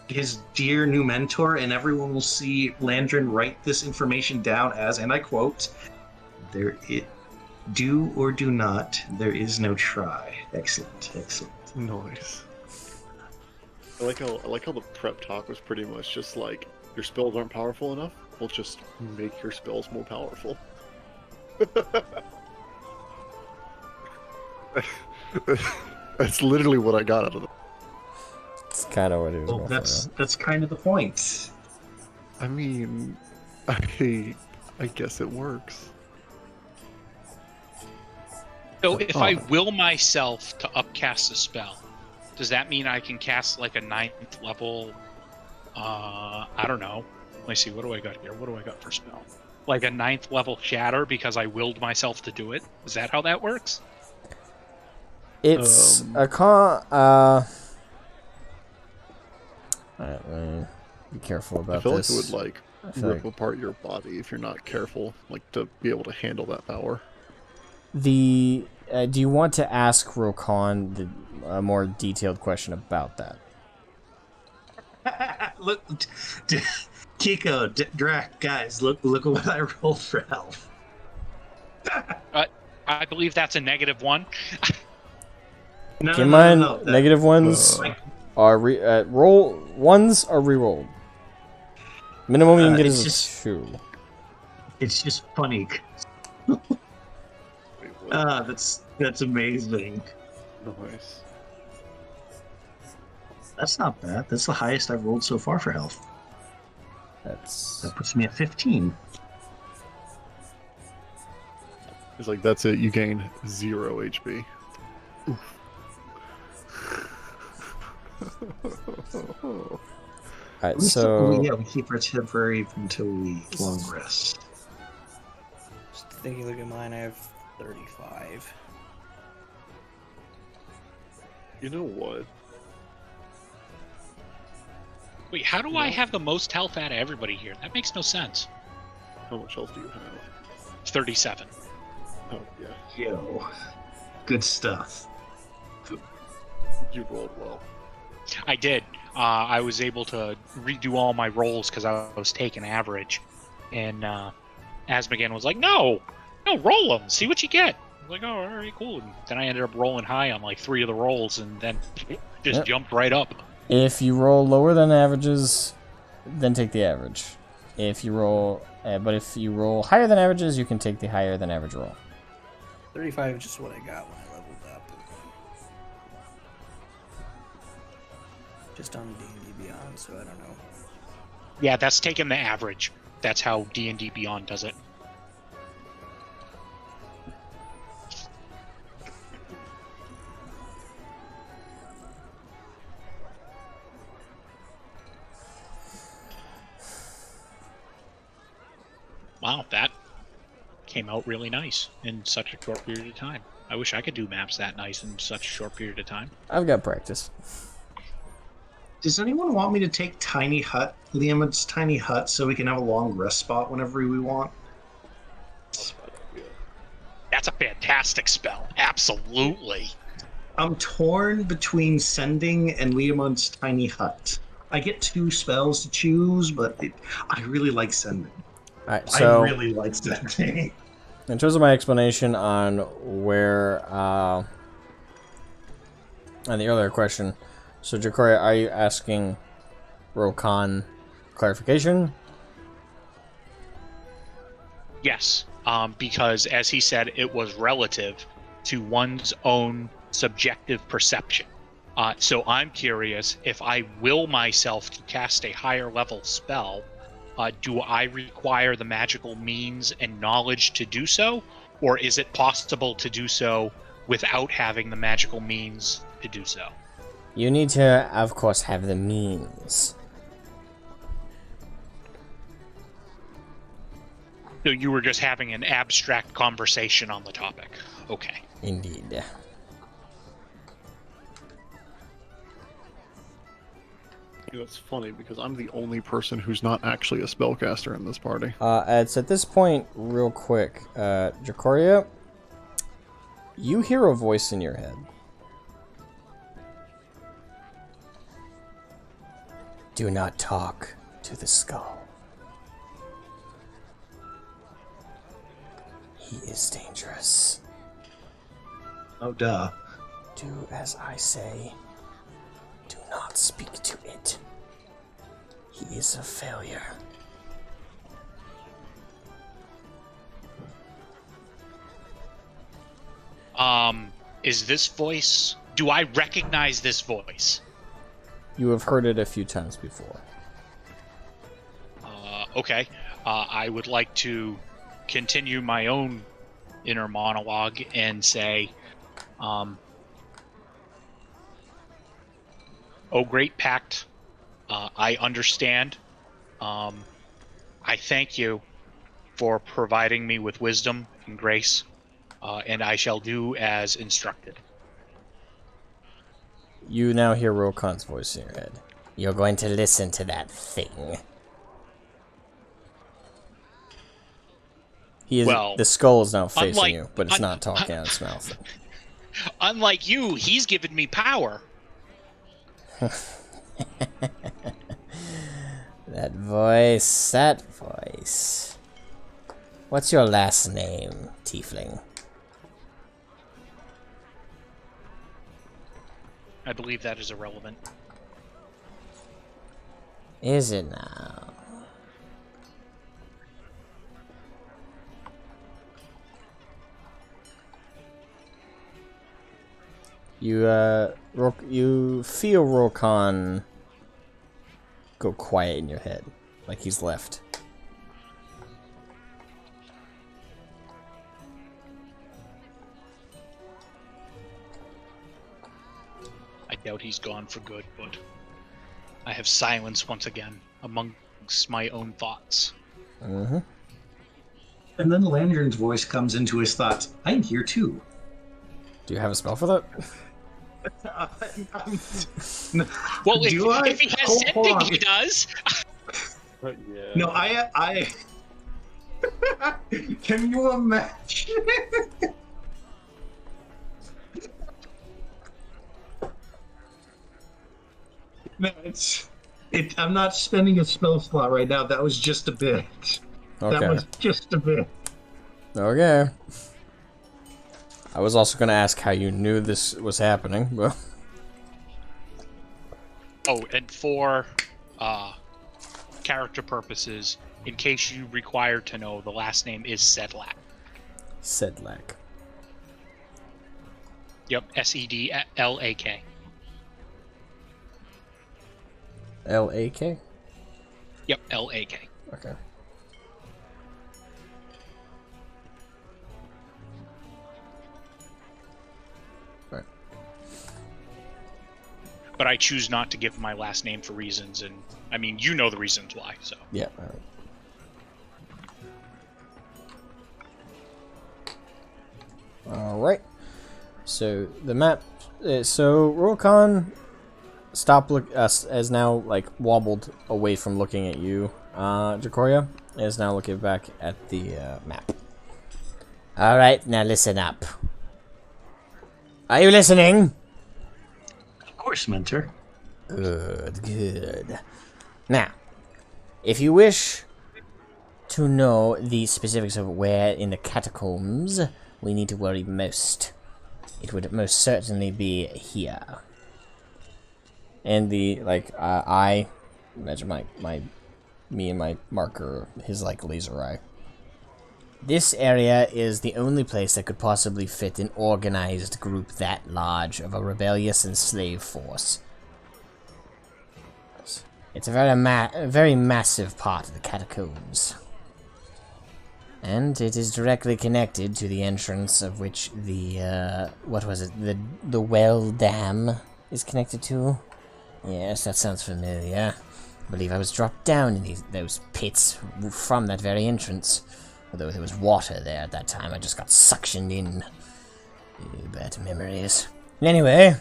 his dear new mentor, and everyone will see Landrin write this information down as, and I quote, do or do not, there is no try. Excellent, excellent. Nice. I like how the prep talk was pretty much just like, your spells aren't powerful enough, we'll just make your spells more powerful. That's literally what I got out of it. It's kind of what it was. Well, that's kind of the point. I mean, I guess it works. So if I will myself to upcast a spell, does that mean I can cast like a 9th level, I don't know. Let me see, what do I got here? What do I got for spell? Like a 9th level shatter because I willed myself to do it? Is that how that works? It's a Alright, be careful about I feel this. like it would like rip apart your body if you're not careful, like to be able to handle that power. Do you want to ask Rokan a more detailed question about that? Look, Kiko, Drac, guys, look what I rolled for health. I believe that's a -1. Keep in mind, no. negative ones are roll ones are rerolled. Minimum you can get is just, 2. It's just funny. That's amazing. Nice. That's not bad. That's the highest I've rolled so far for health. That puts me at 15. It's like, that's it, you gain 0 HP. Oof. Alright, so yeah, we keep our temporary until we long rest. Just taking a look at mine, I have 35. You know what? Wait, how do I have the most health out of everybody here? That makes no sense. How much health do you have? 37. Oh, yeah. Yo, good stuff. You rolled well. I did. I was able to redo all my rolls because I was taking average. And Asmagan was like, no, roll them. See what you get. I was like, oh, all right, cool. And then I ended up rolling high on like 3 of the rolls and then just jumped right up. if you roll lower than averages, then take the average. If you roll, but if you roll higher than averages, you can take the higher than average roll. 35 is just what I got when I leveled up. Just on D&D Beyond, so I don't know. Yeah, that's taking the average. That's how D&D Beyond does it. Wow, that came out really nice in such a short period of time. I wish I could do maps that nice in such a short period of time. I've got practice. Does anyone want me to take Liam's tiny hut, so we can have a long rest spot whenever we want? That's a fantastic spell. Absolutely. I'm torn between sending and Liam's tiny hut. I get 2 spells to choose, but I really like sending. Alright, so I really like sending. in terms of my explanation on where, on the earlier question, so Jacoria, are you asking Rokan clarification? Yes, because as he said, it was relative to one's own subjective perception. So I'm curious, if I will myself to cast a higher level spell, do I require the magical means and knowledge to do so? Or is it possible to do so without having the magical means to do so? You need to, of course, have the means. So you were just having an abstract conversation on the topic. Okay. Indeed. That's funny because I'm the only person who's not actually a spellcaster in this party. It's at this point, real quick, Jacoria, you hear a voice in your head. Do not talk to the skull. He is dangerous. Oh, duh. Do as I say. Do not speak to it. He is a failure. Is this voice... Do I recognize this voice? You have heard it a few times before. Okay. I would like to continue my own inner monologue and say, oh, great pact. I understand. I thank you for providing me with wisdom and grace, and I shall do as instructed. You now hear Rokan's voice in your head. You're going to listen to that thing. He is, well, the skull is now facing unlike, you, but it's not talking out its mouth. Unlike you, he's given me power. That voice. What's your last name, Tiefling? I believe that is irrelevant. Is it now? You feel Rokan go quiet in your head, like he's left. I doubt he's gone for good, but I have silence once again amongst my own thoughts. Mm-hmm. And then Landron's voice comes into his thoughts. I'm here too. Do you have a spell for that? Well, Do I? if he has Hold sending, on. he does. Yeah. No, I can you imagine? No, I'm not spending a spell slot right now. That was just a bit. Okay. That was just a bit. Okay. I was also going to ask how you knew this was happening, but... Oh, and for character purposes, in case you require to know, the last name is Sedlak. Sedlak. Yep, S-E-D-L-A-K. L-A-K? Yep, L-A-K. Okay. Right. But I choose not to give my last name for reasons, and I mean, you know the reasons why, so. Yeah, alright. Alright. So, the map... so, Rokan... has now, like, wobbled away from looking at you. Jacoria is now looking back at the map. Alright, now listen up. Are you listening? Of course, Mentor. Good, good. Now, if you wish to know the specifics of where in the catacombs we need to worry most, it would most certainly be here. And the, like, eye, imagine me and my marker, his, like, laser eye. This area is the only place that could possibly fit an organized group that large of a rebellious and slave force. It's a very massive part of the catacombs. And it is directly connected to the entrance of which the, what was it, the well dam is connected to. Yes, that sounds familiar. I believe I was dropped down in those pits from that very entrance. Although there was water there at that time, I just got suctioned in. Bad memories. Anyway,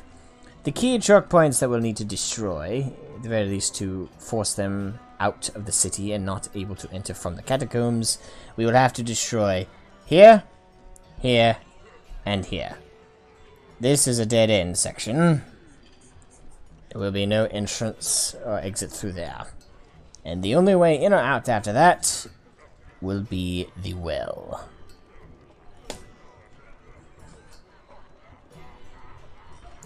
the key choke points that we'll need to destroy at the very least to force them out of the city and not able to enter from the catacombs, we will have to destroy here, here, and here. This is a dead-end section. There will be no entrance or exit through there. And the only way in or out after that will be the well.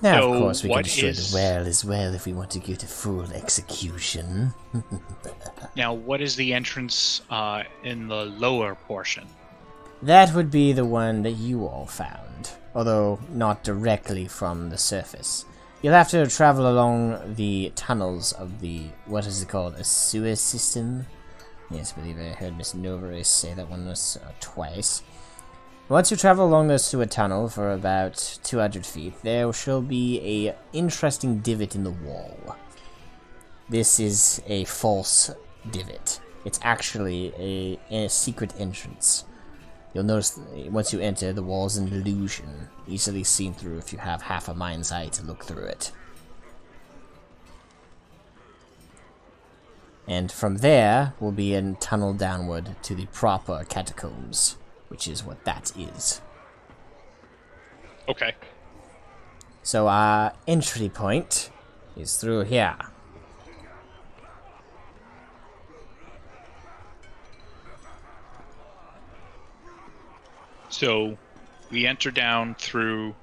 Now, So of course, we can what destroy is- the well as well if we want to go to full execution. Now, what is the entrance in the lower portion? That would be the one that you all found, although not directly from the surface. You'll have to travel along the tunnels of the, what is it called, a sewer system? Yes, I believe I heard Miss Novaris say that one was twice. Once you travel along the sewer tunnel for about 200 feet, there shall be a interesting divot in the wall. This is a false divot. It's actually a secret entrance. You'll notice once you enter, the wall is an illusion, easily seen through if you have half a mind's eye to look through it. And from there will be a tunnel downward to the proper catacombs, which is what that is. Okay. So our entry point is through here. So we enter down through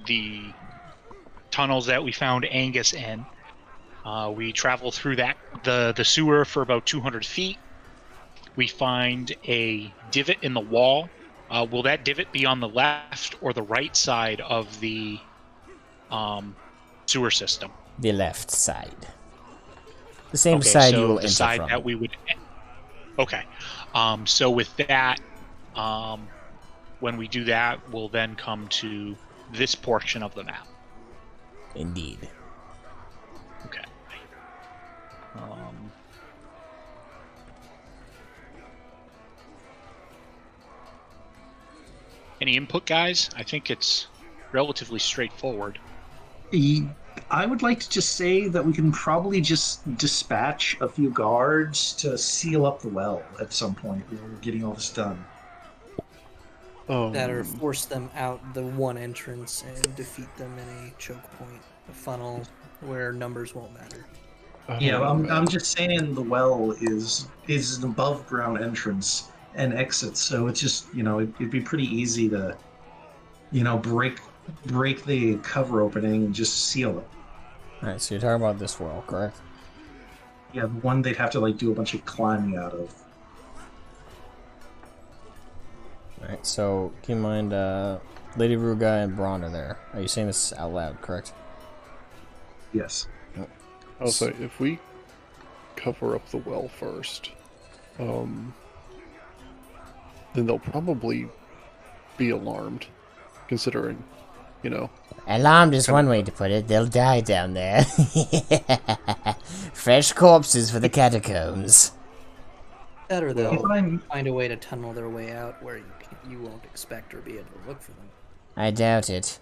the tunnels that we found Angus in. We travel through the sewer for about 200 feet. We find a divot in the wall. Will that divot be on the left or the right side of the sewer system? The left side. The same Okay, side so you will the enter side from. that we would. Okay. So with that, when we do that, we'll then come to this portion of the map. Indeed. Okay. Any input, guys? I think it's relatively straightforward. I would like to just say that we can probably just dispatch a few guards to seal up the well at some point when we're getting all this done. That or force them out the one entrance and defeat them in a choke point, a funnel where numbers won't matter. Yeah, I'm just saying the well is an above ground entrance and exit, so it's just it'd be pretty easy to break the cover opening and just seal it. Alright, so you're talking about this wall, correct? Yeah, the one they'd have to do a bunch of climbing out of. Alright, so keep in mind, Lady Ruga and Braun are there. Are you saying this out loud, correct? Yes. I'll say, if we cover up the well first, then they'll probably be alarmed, considering, Alarmed is one way to put it. They'll die down there. Fresh corpses for the catacombs. That or they'll If I'm find a way to tunnel their way out where you won't expect or be able to look for them. I doubt it.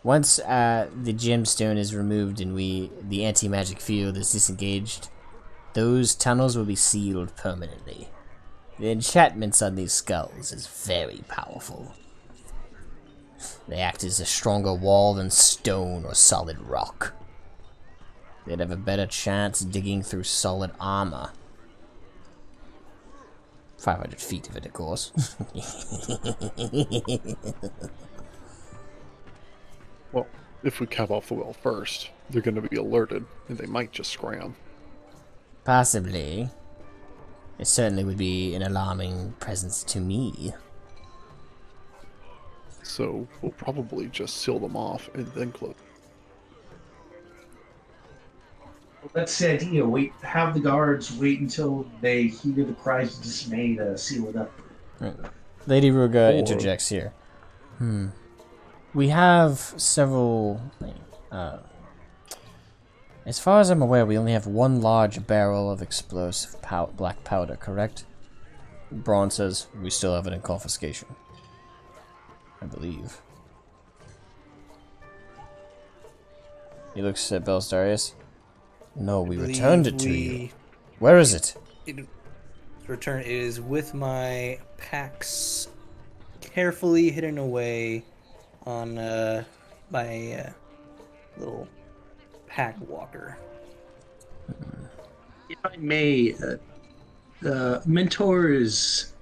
Once the gemstone is removed and the anti-magic field is disengaged, those tunnels will be sealed permanently. The enchantments on these skulls is very powerful. They act as a stronger wall than stone or solid rock. They'd have a better chance digging through solid armor. 500 feet of it, of course. well, if we cap off the well first, they're going to be alerted, and they might just scram. Possibly. It certainly would be an alarming presence to me. So we'll probably just seal them off and then close. That's the idea. Have the guards wait until they hear the cries of dismay to seal it up. Right. Lady Ruga Or- interjects here. We have several... as far as I'm aware, we only have one large barrel of explosive black powder, correct? Braun says we still have it in confiscation. I believe. He looks at Belstarius. No, we believe returned it to you. Where is it? Return is with my packs carefully hidden away on my little pack walker. If I may, mentoring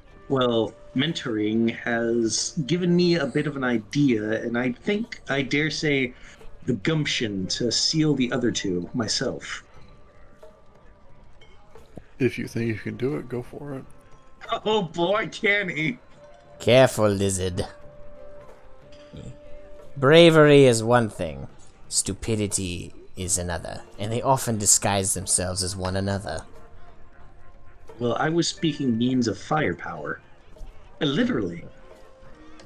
has given me a bit of an idea, and I think I dare say the gumption to seal the other two myself. If you think you can do it, go for it. Oh boy, can he! Careful, lizard. Bravery is one thing. Stupidity is another. And they often disguise themselves as one another. Well, I was speaking means of firepower. Literally.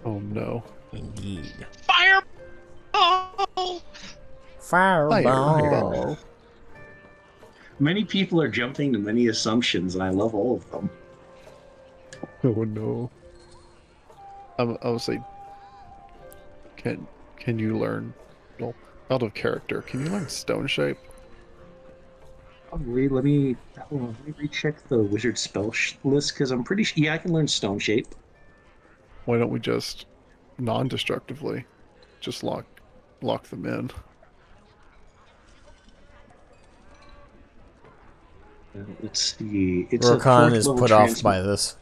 Oh no. Indeed. Fireball! Fireball. Many people are jumping to many assumptions, and I love all of them. Oh no. I would say, can you learn, well, out of character, can you learn stone shape? Probably. Let me recheck the wizard spell list, because I'm pretty sure. Yeah, I can learn stone shape. Why don't we just non-destructively just lock them in? Let's see. It's Rokan a is fourth put level off by this.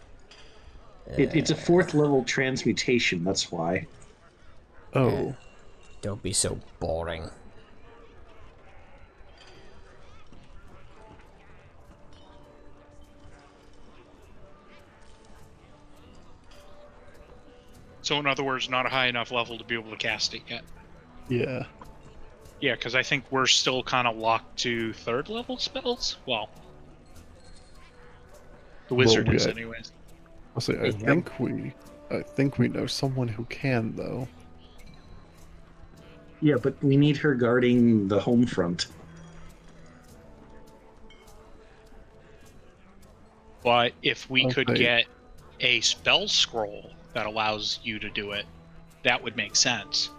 It's a 4th level transmutation. That's why. Oh. Don't be so boring. So in other words, not a high enough level to be able to cast it yet. Yeah. Yeah, because I think we're still kind of locked to 3rd level spells. Well, the wizard is, anyways. I'll say I think we know someone who can, though. Yeah, but we need her guarding the home front. But if we could get a spell scroll that allows you to do it, that would make sense.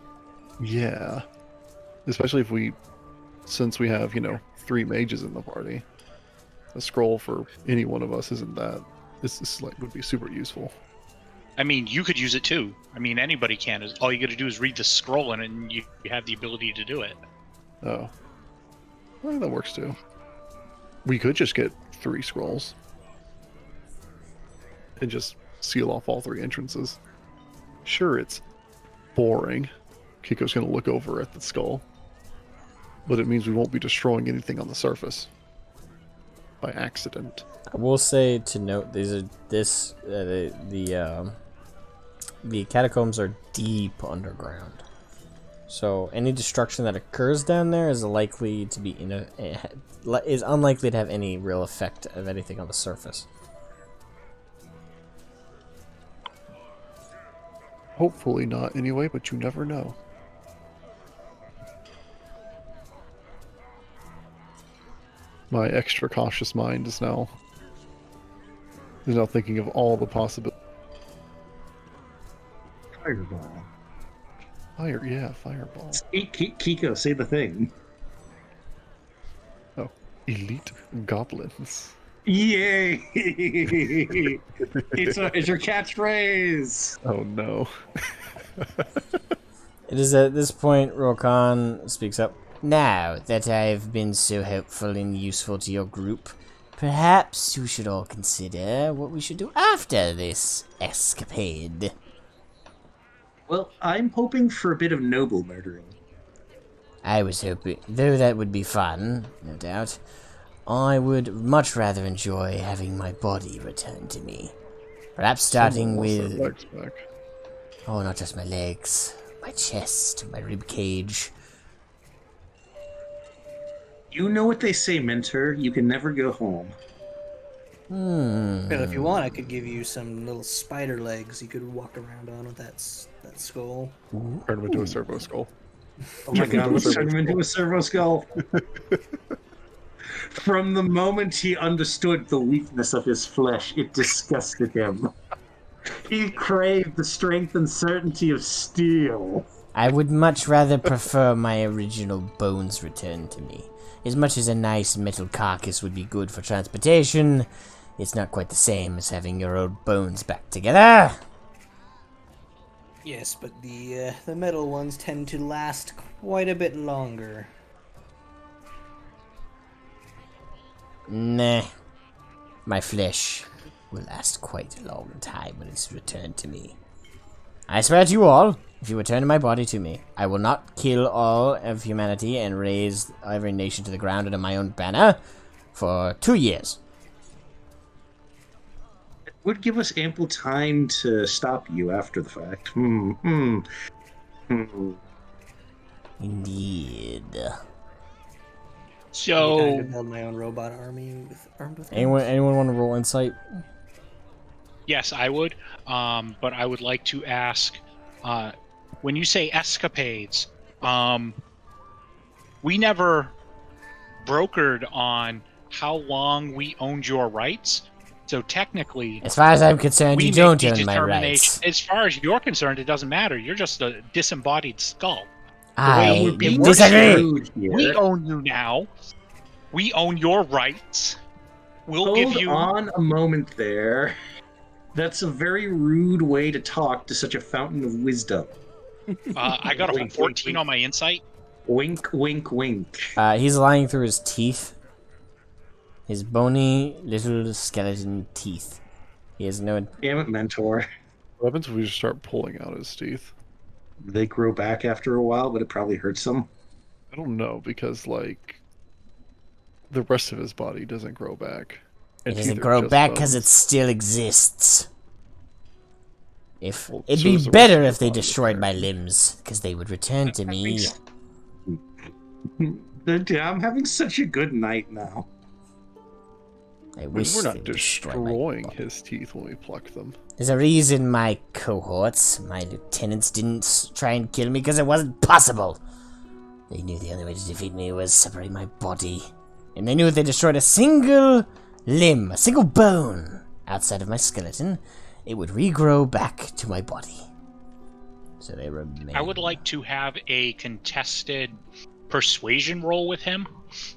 Yeah. Especially since we have, 3 mages in the party. A scroll for any one of us would be super useful. I mean, you could use it too. I mean, anybody can. All you got to do is read the scroll and you have the ability to do it. Oh. Well, that works too. We could just get 3 scrolls. And just seal off all 3 entrances. Sure, it's boring. Kiko's going to look over at the skull. But it means we won't be destroying anything on the surface. By accident. I will say to note, the catacombs are deep underground, so any destruction that occurs down there is unlikely to have any real effect of anything on the surface. Hopefully not, anyway. But you never know. My extra cautious mind is now thinking of all the possibilities. Fireball. Fireball. Kiko, say the thing. Oh, elite goblins. Yay! it's your catchphrase. Oh no. It is at this point Rokan speaks up. Now that I've been so helpful and useful to your group, perhaps you should all consider what we should do after this escapade. Well, I'm hoping for a bit of noble murdering. I was hoping, though that would be fun, no doubt, I would much rather enjoy having my body returned to me. Perhaps starting with... legs back. Oh, not just my legs. My chest, my rib cage. You know what they say, Mentor. You can never go home. But if you want, I could give you some little spider legs you could walk around on with that skull. Turn him into a servo skull. Oh my god, let's turn him into a servo skull. From the moment he understood the weakness of his flesh, it disgusted him. He craved the strength and certainty of steel. I would much rather prefer my original bones returned to me. As much as a nice metal carcass would be good for transportation, it's not quite the same as having your old bones back together. Yes, but the metal ones tend to last quite a bit longer. Nah. My flesh will last quite a long time when it's returned to me. I swear to you all, if you return my body to me, I will not kill all of humanity and raise every nation to the ground under my own banner for 2 years. It would give us ample time to stop you after the fact. Indeed. So, I'm trying to build my own robot army armed with Anyone guns. want to roll insight? yes, I would. But I would like to ask, when you say escapades, we never brokered on how long we owned your rights. So technically, As far as I'm concerned, we you make don't the own my rights. determination. As far as you're concerned, it doesn't matter. You're just a disembodied skull. I we're being disagree. rude here. We own you now. We own your rights. We'll give Hold you. on a moment there. That's a very rude way to talk to such a fountain of wisdom. I got a Wink, 14 wink, on my insight. Wink, wink, wink. He's lying through his teeth. His bony little skeleton teeth. He has no... Damn it, mentor. What happens if we just start pulling out his teeth? They grow back after a while, but it probably hurts them. I don't know, because, like, the rest of his body doesn't grow back. It And doesn't teeth are grow just back because it bones. still exists. Well, It'd so be does the rest better of if they his body, destroyed my apparently. limbs, because they would return to me. I'm having such a good night now. I I mean, wish we're they not would destroy my destroying body. his teeth when we pluck them. There's a reason my cohorts, my lieutenants, didn't try and kill me, because it wasn't possible. They knew the only way to defeat me was separate my body. And they knew if they destroyed a single limb, a single bone outside of my skeleton, it would regrow back to my body. So they remain. I would like to have a contested persuasion roll with him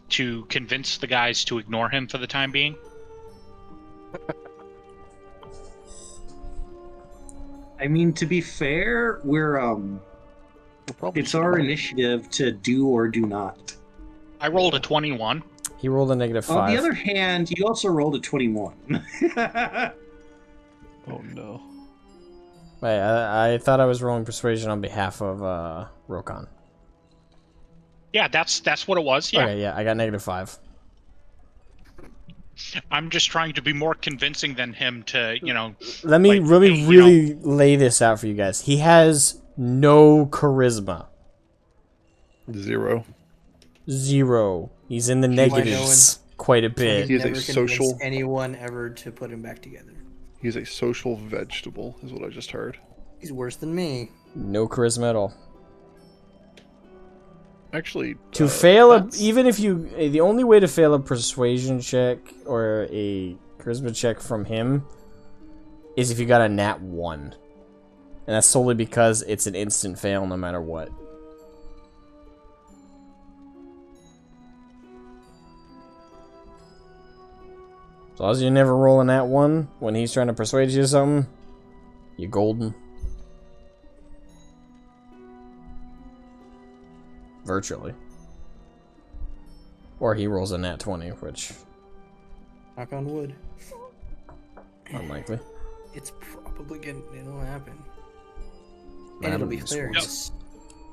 to convince the guys to ignore him for the time being. I mean, to be fair, We'll probably it's our initiative to do or do not. I rolled a 21. He rolled a -5. On the other hand, you also rolled a 21. Oh no. Wait, I thought I was rolling persuasion on behalf of Rokon. Yeah, that's what it was. Yeah, Okay, yeah, I got -5. I'm just trying to be more convincing than him to, Let me Like, really, you know- really lay this out for you guys. He has no charisma. 0. 0. He's in the Why no negatives quite a bit. He is a Never convinced social- anyone ever to put him back together. He's a social vegetable, is what I just heard. He's worse than me. No charisma at all. Actually, To fail a, that's- even if you, the only way to fail a persuasion check or a charisma check from him is if you got a nat 1. And that's solely because it's an instant fail no matter what. So as long as you never roll a nat 1 when he's trying to persuade you to something, you're golden. Virtually. Or he rolls a nat 20, which Knock on wood. unlikely. It's probably it'll happen. And Madam it'll be is hilarious.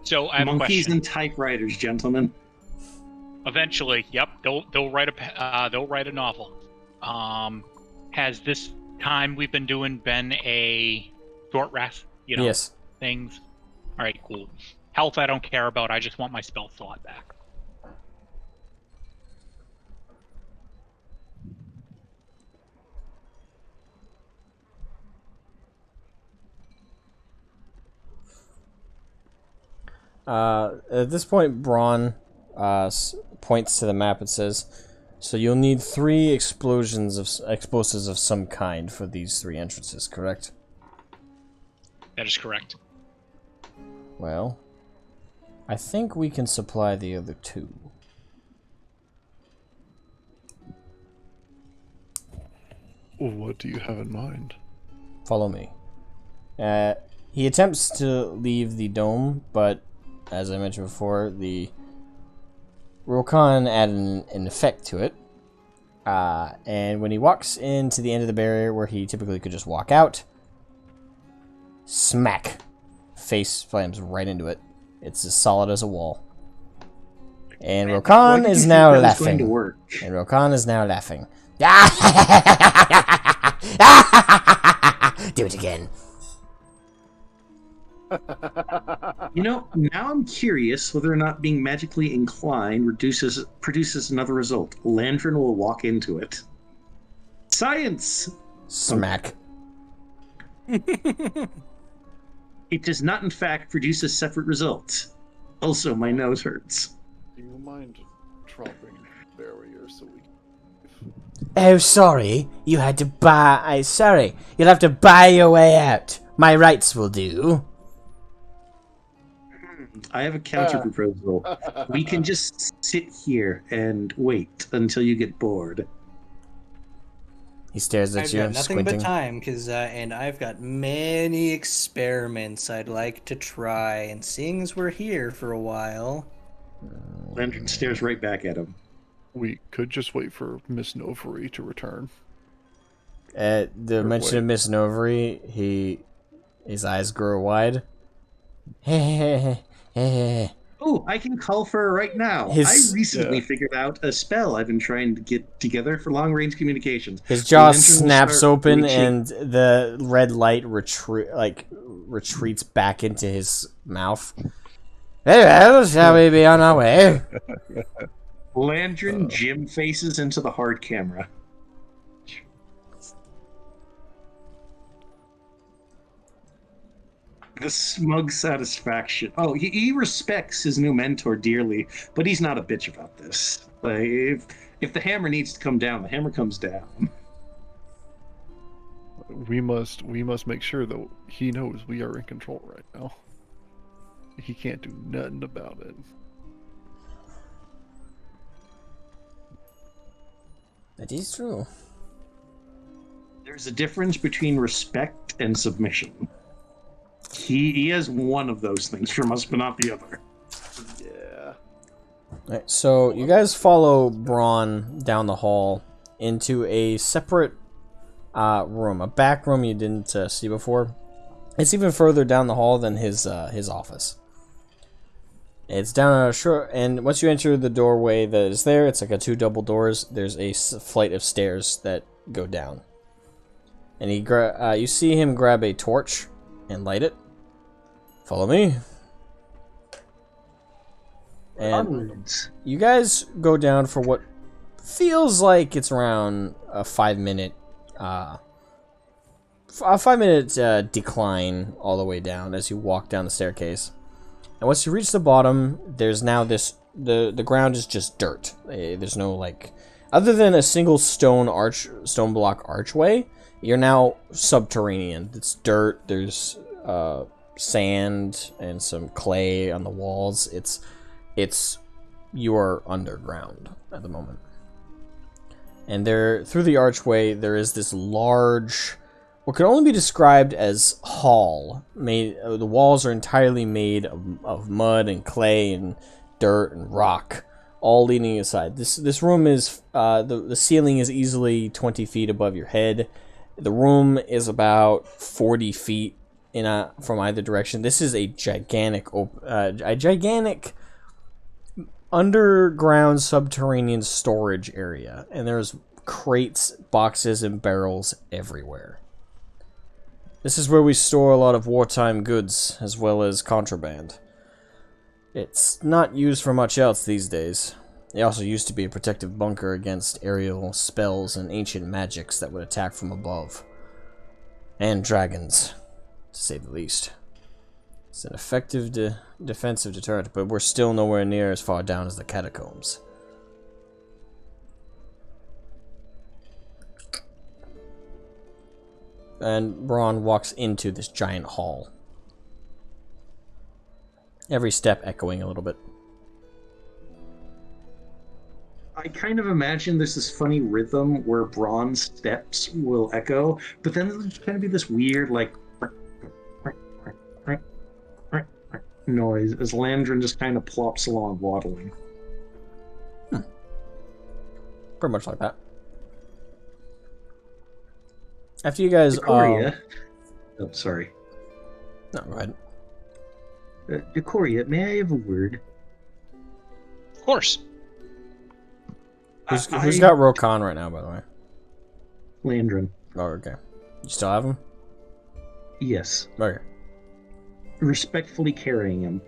So I have a Monkeys question. and typewriters, gentlemen. Eventually, yep, they'll write a novel. Has this time we've been doing been a short rest? Yes. Things. All right, cool. Health, I don't care about. I just want my spell slot back. At this point, Braun points to the map and says, "So you'll need 3 explosives of some kind for these 3 entrances, correct?" That is correct. Well, I think we can supply the other two. Well, what do you have in mind? Follow me. He attempts to leave the dome, but as I mentioned before, the Rokan added an effect to it. And when he walks into the end of the barrier where he typically could just walk out, smack! Face slams right into it. It's as solid as a wall. And Rokan is now laughing. And Rokan is now laughing. Do it again. You know, now I'm curious whether or not being magically inclined produces another result. Landrin will walk into it. Science! Smack. It does not, in fact, produce a separate result. Also, my nose hurts. Do you mind dropping barrier so we Oh, sorry. You had to buy... sorry. You'll have to buy your way out. My rights will do. I have a counter proposal. We can just sit here and wait until you get bored. He stares at I've you, got nothing squinting. but time, and I've got many experiments I'd like to try. And seeing as we're here for a while, Landrin stares right back at him. We could just wait for Miss Novery to return. At the mention of Miss Novery, his eyes grow wide. Oh, I can call for her right now. I recently figured out a spell I've been trying to get together for long-range communications. His jaw snaps open, and the red light retreats back into his mouth. Very well, shall we be on our way? Landrin Jim faces into the hard camera. The smug satisfaction. Oh, he respects his new mentor dearly, but he's not a bitch about this. Like, if the hammer needs to come down, the hammer comes down. We must make sure that he knows we are in control right now. He can't do nothing about it. That is true. There's a difference between respect and submission. He has one of those things from us, but not the other. Yeah. Alright, so you guys follow Braun down the hall into a separate room, a back room you didn't see before. It's even further down the hall than his office. It's down a short, and once you enter the doorway that is there, it's like two double doors. There's a flight of stairs that go down, and you see him grab a torch and light it. Follow me. And you guys go down for what feels like it's around a 5-minute decline all the way down as you walk down the staircase. And once you reach the bottom, there's now the ground is just dirt. There's no, like, other than a single stone block archway, you're now subterranean. It's dirt. There's sand and some clay on the walls. You are underground at the moment. And through the archway, there is this large, what can only be described as hall. The walls are entirely made of mud and clay and dirt and rock, all leaning aside. This room is the ceiling is easily 20 feet above your head. The room is about 40 feet from either direction. This is a gigantic underground subterranean storage area, and there's crates, boxes, and barrels everywhere. This is where we store a lot of wartime goods, as well as contraband. It's not used for much else these days. It also used to be a protective bunker against aerial spells and ancient magics that would attack from above. And dragons, to say the least. It's an effective defensive deterrent, but we're still nowhere near as far down as the catacombs. And Braun walks into this giant hall. Every step echoing a little bit. I kind of imagine there's this funny rhythm where bronze steps will echo, but then there's kind of be this weird, like, noise as Landrin just kind of plops along, waddling. Pretty much like that. After you guys... Decoria. Oh, sorry. No, go ahead. Decoria, may I have a word? Of course. Who's got Rokan right now, by the way? Landrin. Oh, okay. You still have him? Yes. Okay. Respectfully carrying him.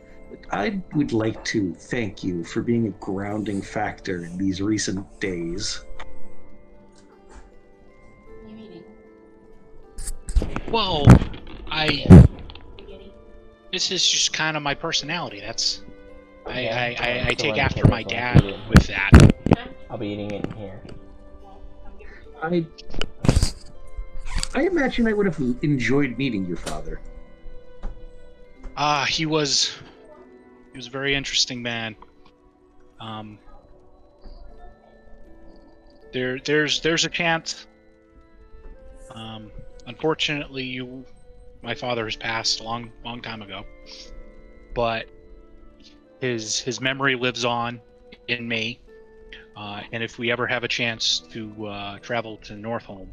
I would like to thank you for being a grounding factor in these recent days. Well, this is just kind of my personality. That's I take after my dad with that. I'll be eating it in here. I imagine I would have enjoyed meeting your father. He was a very interesting man. There's a chance. Unfortunately, my father has passed a long time ago, but his memory lives on in me. And if we ever have a chance to travel to Northholm,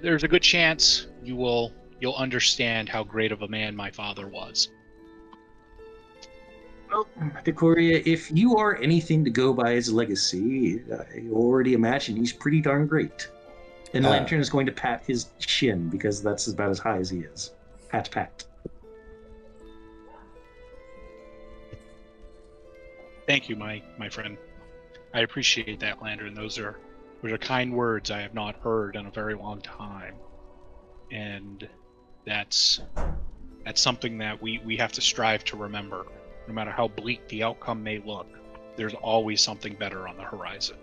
there's a good chance you'll understand how great of a man my father was. Well, Decoria, if you are anything to go by his legacy, I already imagine he's pretty darn great. And Lantern is going to pat his chin, because that's about as high as he is. Pat, pat. Thank you, my friend. I appreciate that, Landon. Those are kind words I have not heard in a very long time. And that's something that we have to strive to remember. No matter how bleak the outcome may look, there's always something better on the horizon.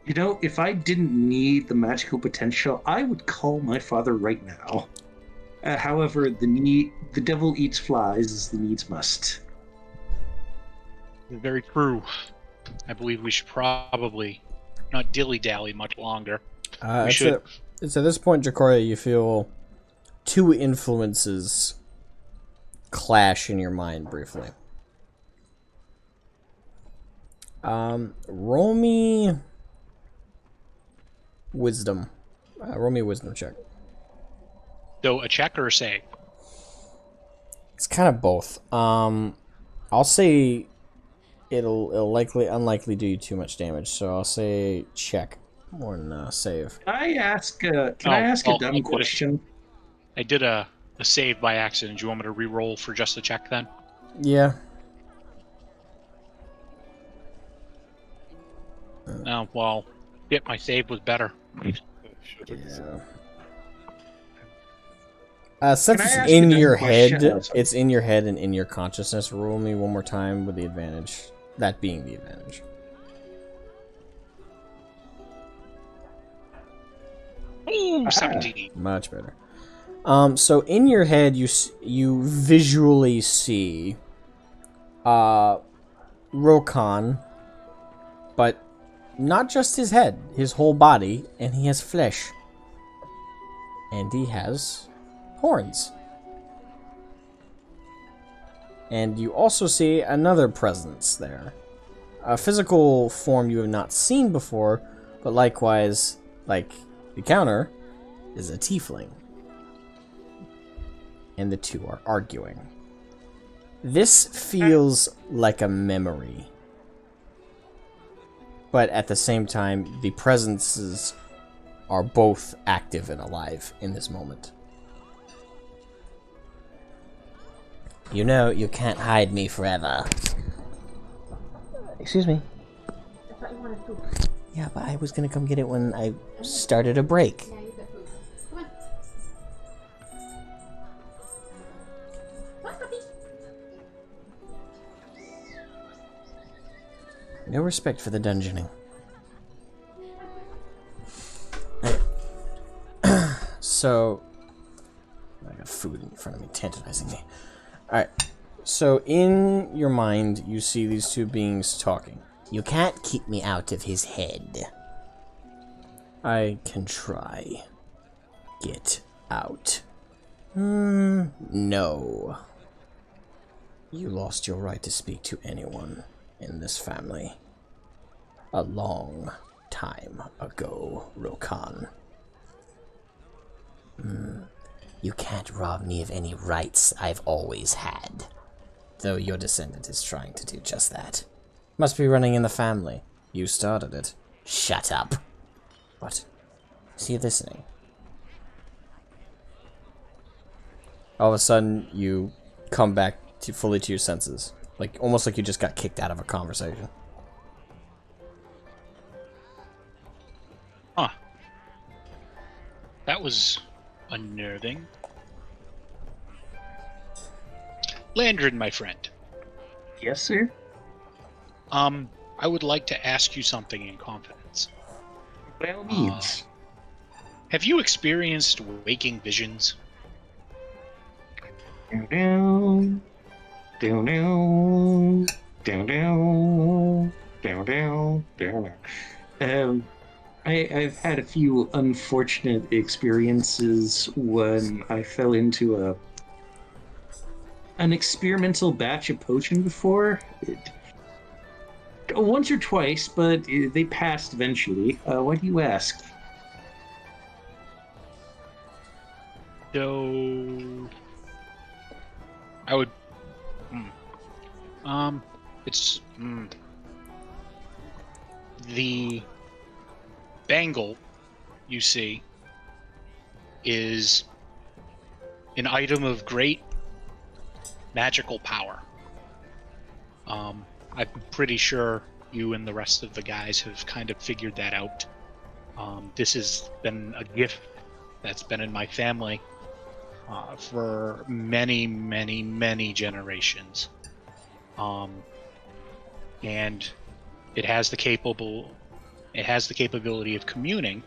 You know, if I didn't need the magical potential, I would call my father right now. However, the devil eats flies as the needs must. Very true. I believe we should probably not dilly-dally much longer. It's at this point, Jacoria, you feel two influences clash in your mind briefly. Roll me wisdom. Roll me a wisdom check. So a check or a save? It's kind of both. I'll say it'll unlikely do you too much damage, so I'll say check more than save. Can I ask a dumb question? I did a save by accident. Do you want me to re-roll for just a check then? Yeah. Oh, well, my save was better. Yeah. Since it's in your head, it's in your head and in your consciousness. Roll me one more time with the advantage. That being the advantage. Ooh, 17. Much better. So in your head, you visually see Rokan, but not just his head, his whole body, and he has flesh. And he has horns. And you also see another presence there. A physical form you have not seen before, but likewise, like the counter, is a tiefling. And the two are arguing. This feels like a memory. But at the same time, the presences are both active and alive in this moment. You know, you can't hide me forever. Excuse me. I thought you wanted food. Yeah, but I was gonna come get it when I started a break. Yeah, you got food. Come on. Come on, puppy. No respect for the dungeoning. So, I got food in front of me, tantalizing me. Alright. So, in your mind, you see these two beings talking. You can't keep me out of his head. I can try. Get out. No. You lost your right to speak to anyone in this family. A long time ago, Rokan. You can't rob me of any rights I've always had. Though your descendant is trying to do just that. Must be running in the family. You started it. Shut up. What? Is he listening? All of a sudden, you come back fully to your senses. Like, almost like you just got kicked out of a conversation. Huh. That was unnerving. Landrin, my friend. Yes, sir. I would like to ask you something in confidence. By all means. Have you experienced waking visions? Down, down, down, down, down, down, down, down, down. I've had a few unfortunate experiences when I fell into an experimental batch of potion before. Once or twice, but they passed eventually. Why do you ask? So, I would. It's the bangle you see is an item of great magical power. I'm pretty sure you and the rest of the guys have kind of figured that out. This has been a gift that's been in my family for many, many, many generations. And it has the capability of communing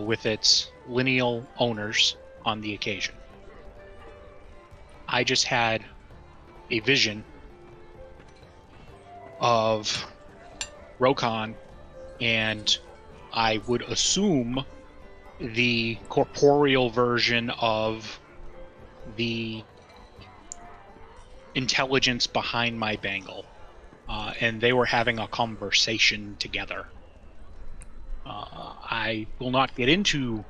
with its lineal owners on the occasion. I just had a vision of Rokan, and I would assume the corporeal version of the intelligence behind my bangle. And they were having a conversation together. I will not get into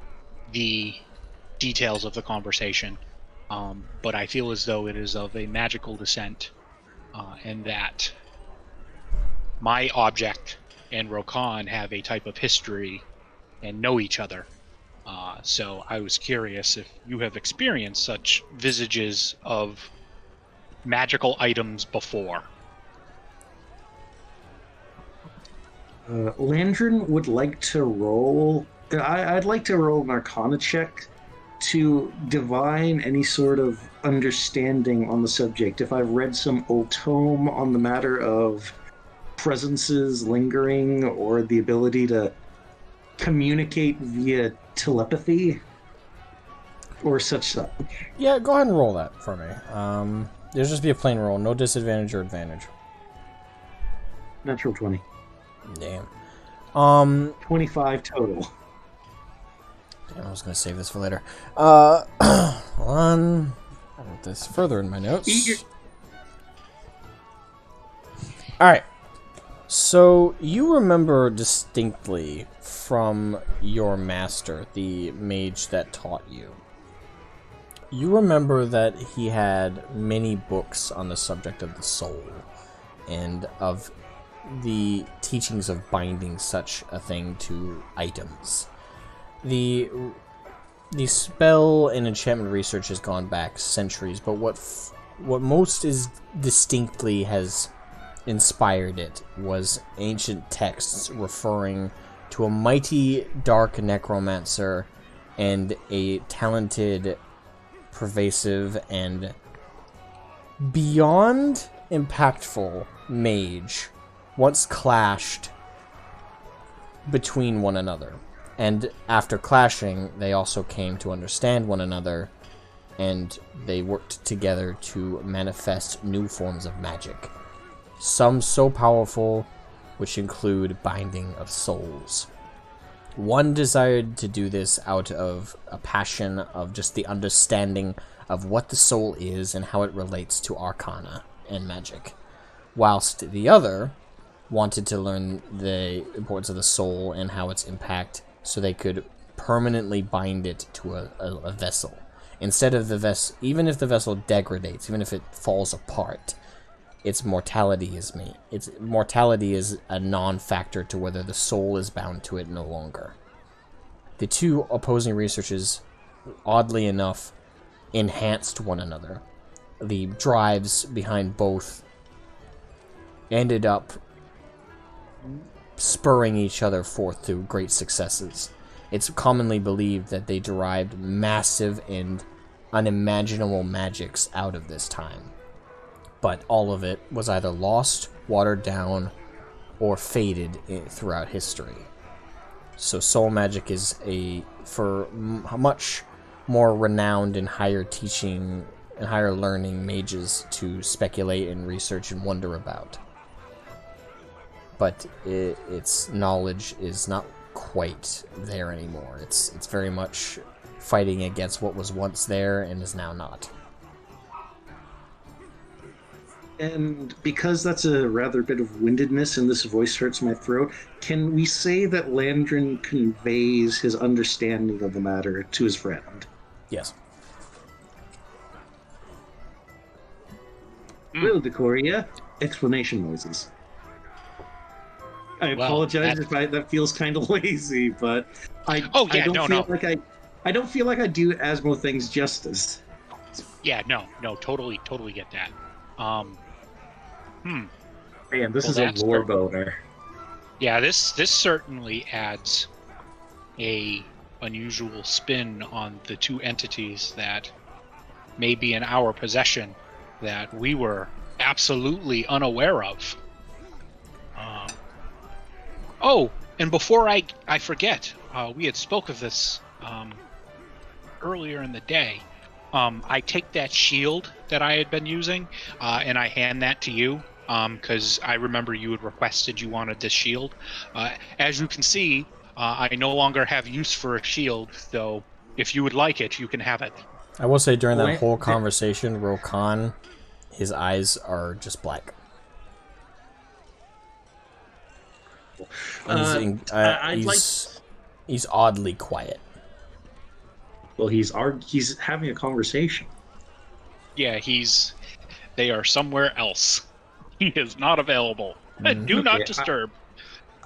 the details of the conversation, but I feel as though it is of a magical descent, and that my object and Rokan have a type of history and know each other. So I was curious if you have experienced such visages of magical items before. Landrin would like to roll. I'd like to roll an Arcana check to divine any sort of understanding on the subject. If I've read some old tome on the matter of presences lingering or the ability to communicate via telepathy or such. Yeah, go ahead and roll that for me. There'll just be a plain roll, no disadvantage or advantage. Natural 20. Damn. 25 total. Damn, I was gonna save this for later. Hold on. I'll put this further in my notes. Alright. So, you remember distinctly from your master, the mage that taught you. You remember that he had many books on the subject of the soul, and of the teachings of binding such a thing to items. The spell and enchantment research has gone back centuries, but what most is distinctly has inspired it was ancient texts referring to a mighty dark necromancer and a talented, pervasive, and beyond impactful mage once clashed between one another. And after clashing, they also came to understand one another and they worked together to manifest new forms of magic. Some so powerful, which include binding of souls. One desired to do this out of a passion of just the understanding of what the soul is and how it relates to arcana and magic, whilst the other wanted to learn the importance of the soul and how its impact so they could permanently bind it to a vessel. Instead of the vessel, even if the vessel degrades, even if it falls apart, its mortality is a non-factor to whether the soul is bound to it no longer. The two opposing researches, oddly enough, enhanced one another. The drives behind both ended up spurring each other forth to great successes. It's commonly believed that they derived massive and unimaginable magics out of this time. But all of it was either lost, watered down, or faded throughout history. So soul magic is for much more renowned and higher teaching and higher learning mages to speculate and research and wonder about. But its knowledge is not quite there anymore. It's very much fighting against what was once there and is now not. And because that's a rather bit of windedness and this voice hurts my throat, can we say that Landrin conveys his understanding of the matter to his friend? Yes. Well, Decoria, explanation noises. I apologize if that feels kind of lazy, but I don't feel like I do Asmo things justice. Yeah, no, totally get that. Man, this is a lore boner. Yeah, this certainly adds a unusual spin on the two entities that may be in our possession that we were absolutely unaware of. Oh, and before I forget, we had spoke of this earlier in the day. I take that shield that I had been using, and I hand that to you, because I remember you had requested you wanted this shield. As you can see, I no longer have use for a shield, so if you would like it, you can have it. I will say during that whole conversation, Rokan, his eyes are just black. He's oddly quiet. Well, he's having a conversation. Yeah, they are somewhere else. He is not available. Do not disturb.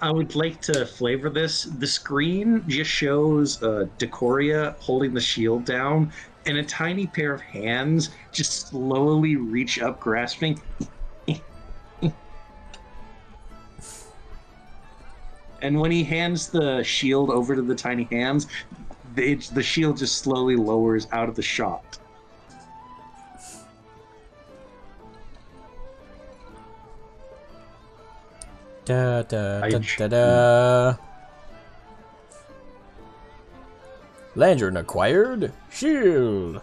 I would like to flavor this. The screen just shows Decoria holding the shield down, and a tiny pair of hands just slowly reach up, grasping. And when he hands the shield over to the tiny hands, the shield just slowly lowers out of the shot. Da da da da da. Landrin acquired shield.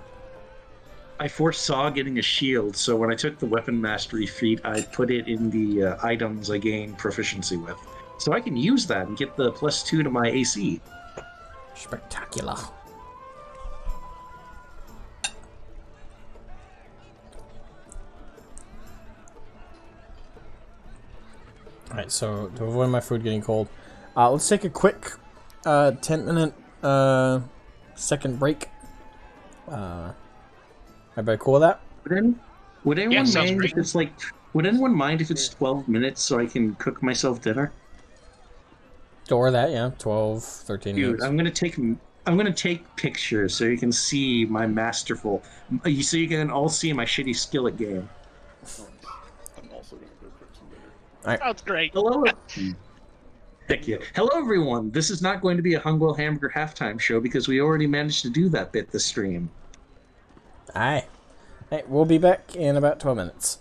I foresaw getting a shield, so when I took the weapon mastery feat, I put it in the items I gain proficiency with. So I can use that and get the +2 to my AC. Spectacular. Alright, so to avoid my food getting cold, let's take a quick 10-minute second break. Everybody cool with that? Would anyone mind if it's would anyone mind if it's 12 minutes so I can cook myself dinner? Or that, yeah, 12, 13 minutes. I'm gonna take pictures so you can see my masterful. So you can all see my shitty skillet game. I'm also gonna go cook some dinner. All right. That's great. Hello. Heck yeah. Hello, everyone. This is not going to be a Hungwell Hamburger halftime show because we already managed to do that bit this stream. Aye. Hey, we'll be back in about 12 minutes.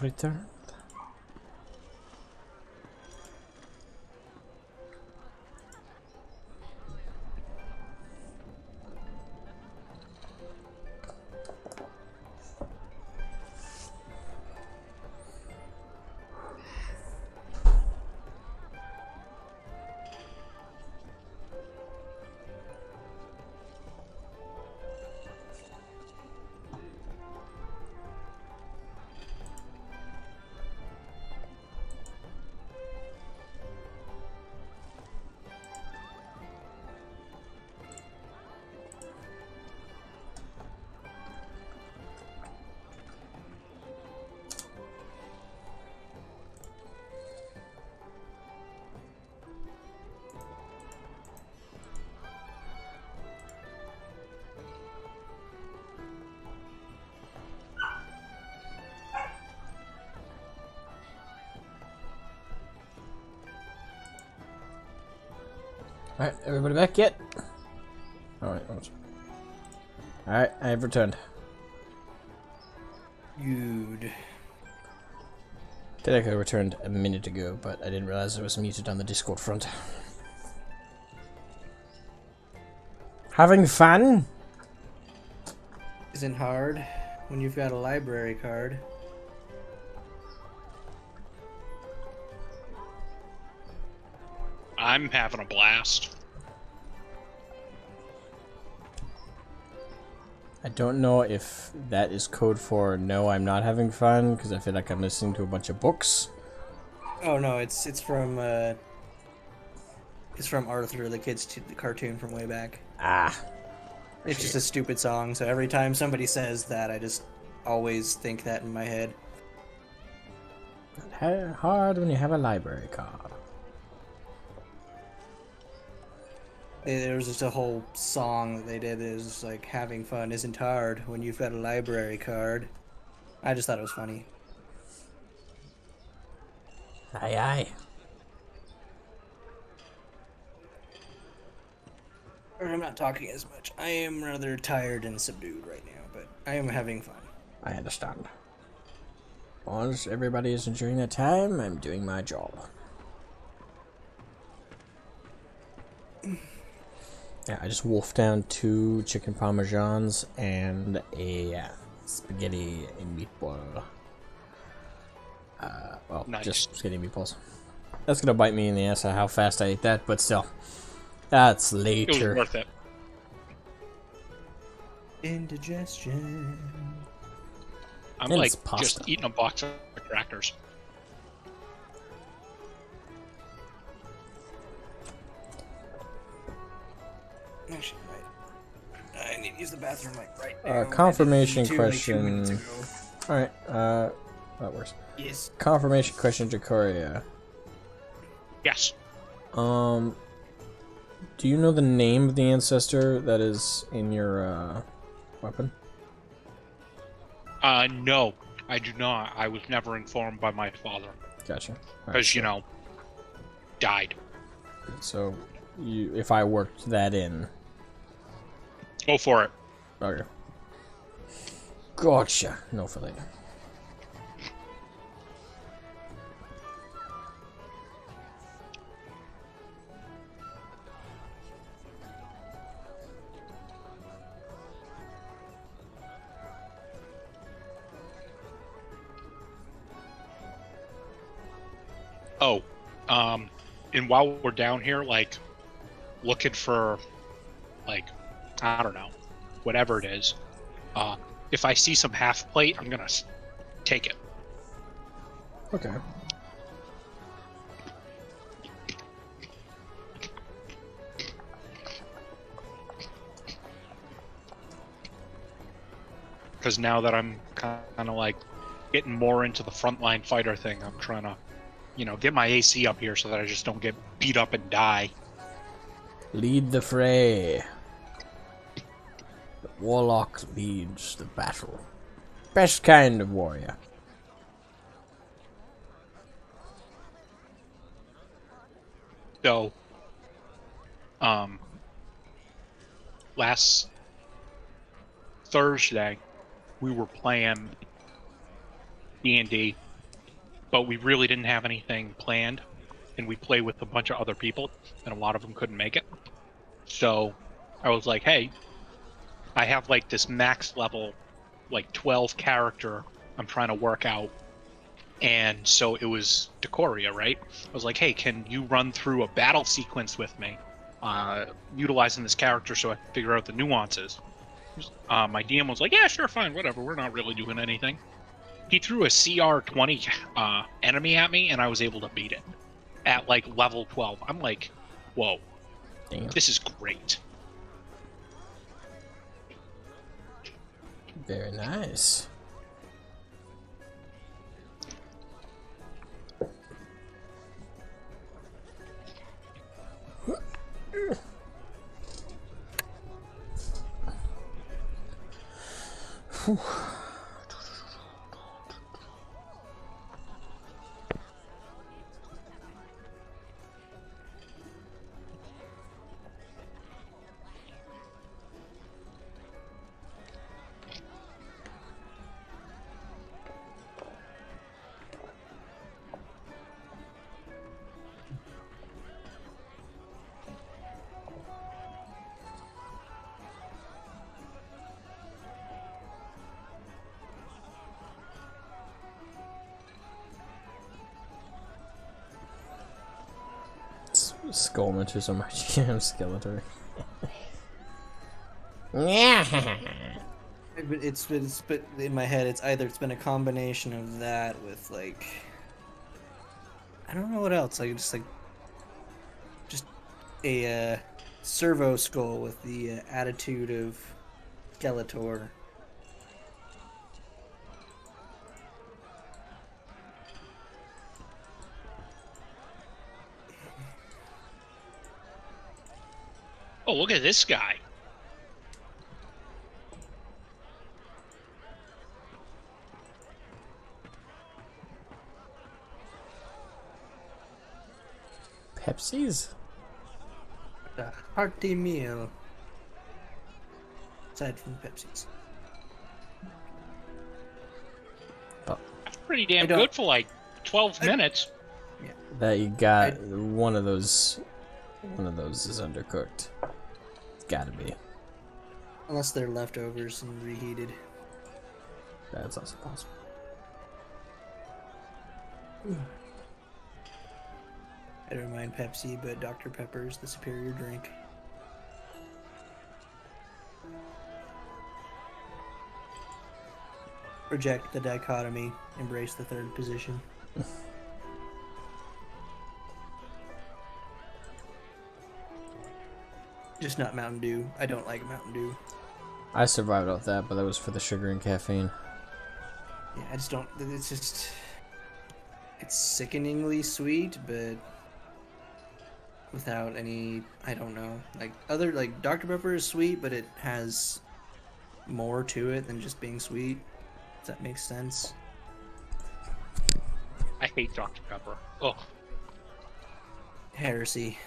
returned. Alright, everybody back yet? Alright, alright, I have returned. Good. Technically I returned a minute ago, but I didn't realize I was muted on the Discord front. Having fun? Isn't hard when you've got a library card. I'm having a blast. I don't know if that is code for no, I'm not having fun, because I feel like I'm listening to a bunch of books. Oh no, it's from Arthur, the the cartoon from way back. Ah. It's just a stupid song, so every time somebody says that, I just always think that in my head. Hard when you have a library card. There was just a whole song that they did that was just like, having fun isn't hard when you've got a library card. I just thought it was funny. Aye aye. I'm not talking as much. I am rather tired and subdued right now, but I am having fun. I understand. As long as everybody is enjoying their time, I'm doing my job. Yeah, I just wolfed down 2 chicken parmesans and a spaghetti and meatball. Well, Nice. just spaghetti and meatballs. That's gonna bite me in the ass at how fast I ate that, but still. That's It was later. worth it. Indigestion. I'm And like it's pasta. just eating a box of crackers. Actually, I need to use the bathroom like right now. Confirmation I did like 2 minutes question. ago. Alright, that works. Yes. Confirmation question, Jacoria. Yes. Do you know the name of the ancestor that is in your weapon? No, I do not. I was never informed by my father. Gotcha. Alright, Because, you know, died. so if I worked that in. Go for it. Okay. Gotcha. No for later. Oh, and while we're down here, like, looking for, like, I don't know, whatever it is, if I see some half plate, I'm gonna take it. Okay. Because now that I'm kind of like getting more into the frontline fighter thing, I'm trying to, you know, get my AC up here so that I just don't get beat up and die. Lead the fray. The warlock leads the battle. Best kind of warrior. So, last Thursday, we were playing D&D, but we really didn't have anything planned, and we play with a bunch of other people, and a lot of them couldn't make it. So I was like, hey, I have like this max level, like 12 character I'm trying to work out. And so it was Decoria, right? I was like, hey, can you run through a battle sequence with me, utilizing this character so I can figure out the nuances? My DM was like, yeah, sure, fine, whatever. We're not really doing anything. He threw a CR20 enemy at me, and I was able to beat it at like level 12. I'm like, whoa, Damn. this is great. Very nice. Whew. Skullmenters on my GM Skeletor. Yeah. But in my head, it's been a combination of that with like, I don't know what else. Like just a servo skull with the attitude of Skeletor. Oh, look at this guy. Pepsi's? A hearty meal. Aside from Pepsi's. That's pretty damn good for like 12 minutes. Yeah. That you got one of those is undercooked. It's gotta be. Unless they're leftovers and reheated. That's also possible. I don't mind Pepsi, but Dr. Pepper is the superior drink. Reject the dichotomy, embrace the third position. Just not Mountain Dew. I don't like Mountain Dew. I survived off that, but that was for the sugar and caffeine. Yeah, I just don't. It's just. It's sickeningly sweet, but without any. I don't know. Like Dr. Pepper is sweet, but it has more to it than just being sweet. Does that make sense? I hate Dr. Pepper. Oh, Heresy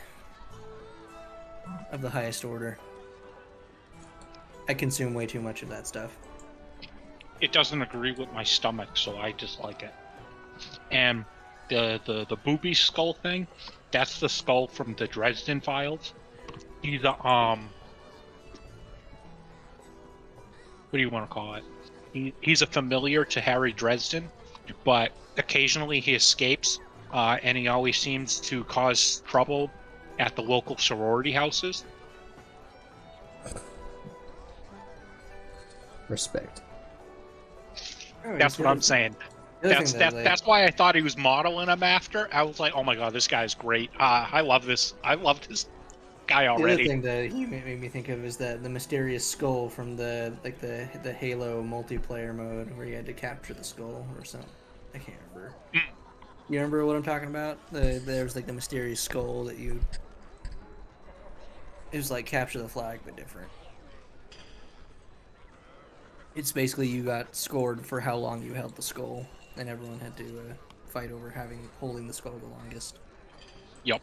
of the highest order. I consume way too much of that stuff. it doesn't agree with my stomach, so I dislike it. And the booby skull thing, that's the skull from the Dresden Files. He's a what do you want to call it? He's a familiar to Harry Dresden, but occasionally he escapes, and he always seems to cause trouble at the local sorority houses. Respect. That's what I'm saying. That's why I thought he was modeling him after. I was like, oh my god, this guy's great. I love this. I love this guy already. The other thing that he made me think of is that the mysterious skull from the Halo multiplayer mode where you had to capture the skull or something. I can't remember. You remember what I'm talking about? There was like the mysterious skull that you. It was like capture the flag but different. It's basically you got scored for how long you held the skull, and everyone had to fight over holding the skull the longest. Yep.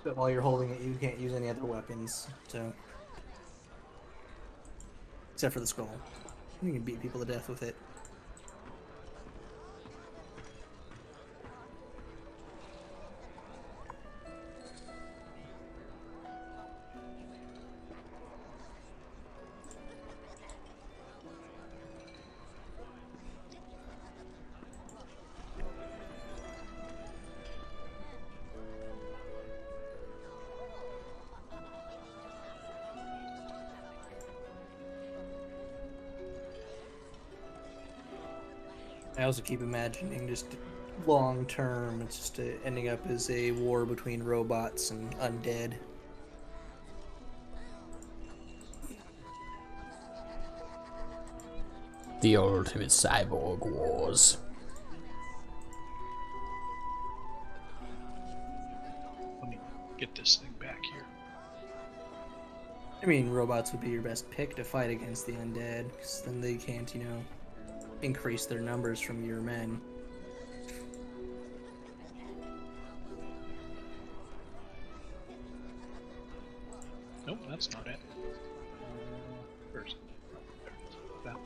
But while you're holding it, you can't use any other weapons, so except for the skull. You can beat people to death with it. I also keep imagining just long term, it's just ending up as a war between robots and undead. The ultimate cyborg wars. Let me get this thing back here. I mean, robots would be your best pick to fight against the undead, because then they can't, increase their numbers from your men. Nope, that's not it. Where's that one?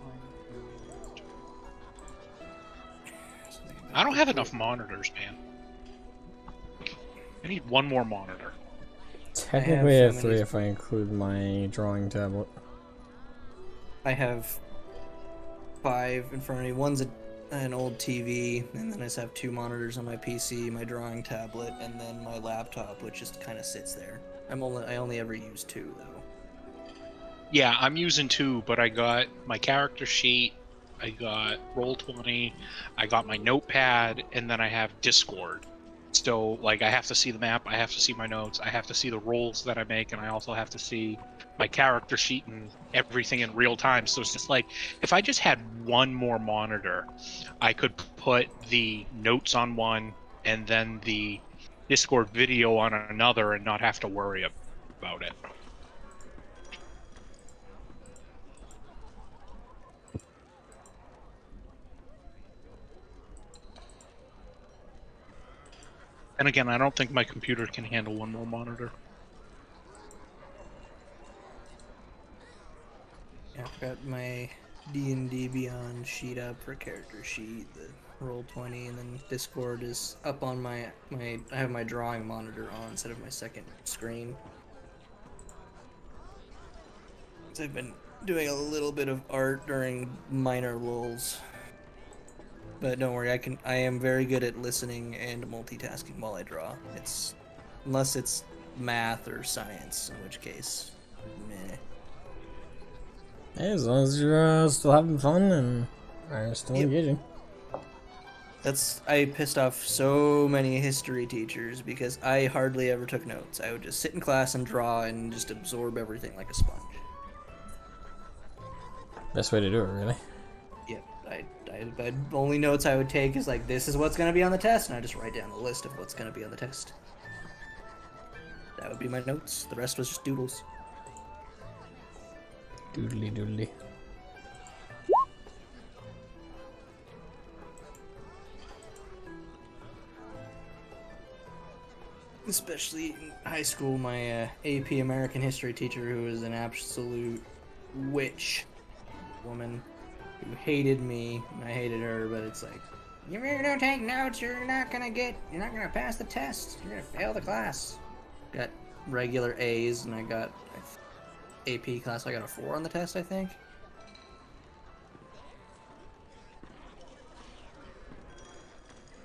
I don't have enough monitors, man. I need one more monitor. Technically, I so have many- 3 if I include my drawing tablet. I have 5 in front of me. One's an old TV, and then I just have 2 monitors on my PC, my drawing tablet, and then my laptop, which just kind of sits there. I only ever use 2 though. Yeah, I'm using 2, but I got my character sheet, I got Roll20, I got my notepad, and then I have Discord. So, like, I have to see the map, I have to see my notes, I have to see the rolls that I make, and I also have to see my character sheet and everything in real time. So it's just like, if I just had one more monitor, I could put the notes on one and then the Discord video on another and not have to worry about it. And again, I don't think my computer can handle one more monitor. Yeah, I've got my D&D Beyond sheet up for character sheet, the Roll20, and then Discord is up on my I have my drawing monitor on instead of my second screen. So I've been doing a little bit of art during minor lulls. But don't worry, I am very good at listening and multitasking while I draw. Unless it's math or science, in which case, meh. Hey, as long as you're still having fun and are still engaging. I pissed off so many history teachers because I hardly ever took notes. I would just sit in class and draw and just absorb everything like a sponge. Best way to do it, really. Yep, I only notes I would take is like, this is what's going to be on the test, and I just write down a list of what's going to be on the test. That would be my notes. The rest was just doodles. Doodly doodly. Especially in high school, my AP American history teacher, who was an absolute witch woman, who hated me, and I hated her, but it's like, if you don't take notes, you're not gonna pass the test. You're gonna fail the class. Got regular A's, and I got AP class, I got a 4 on the test, I think.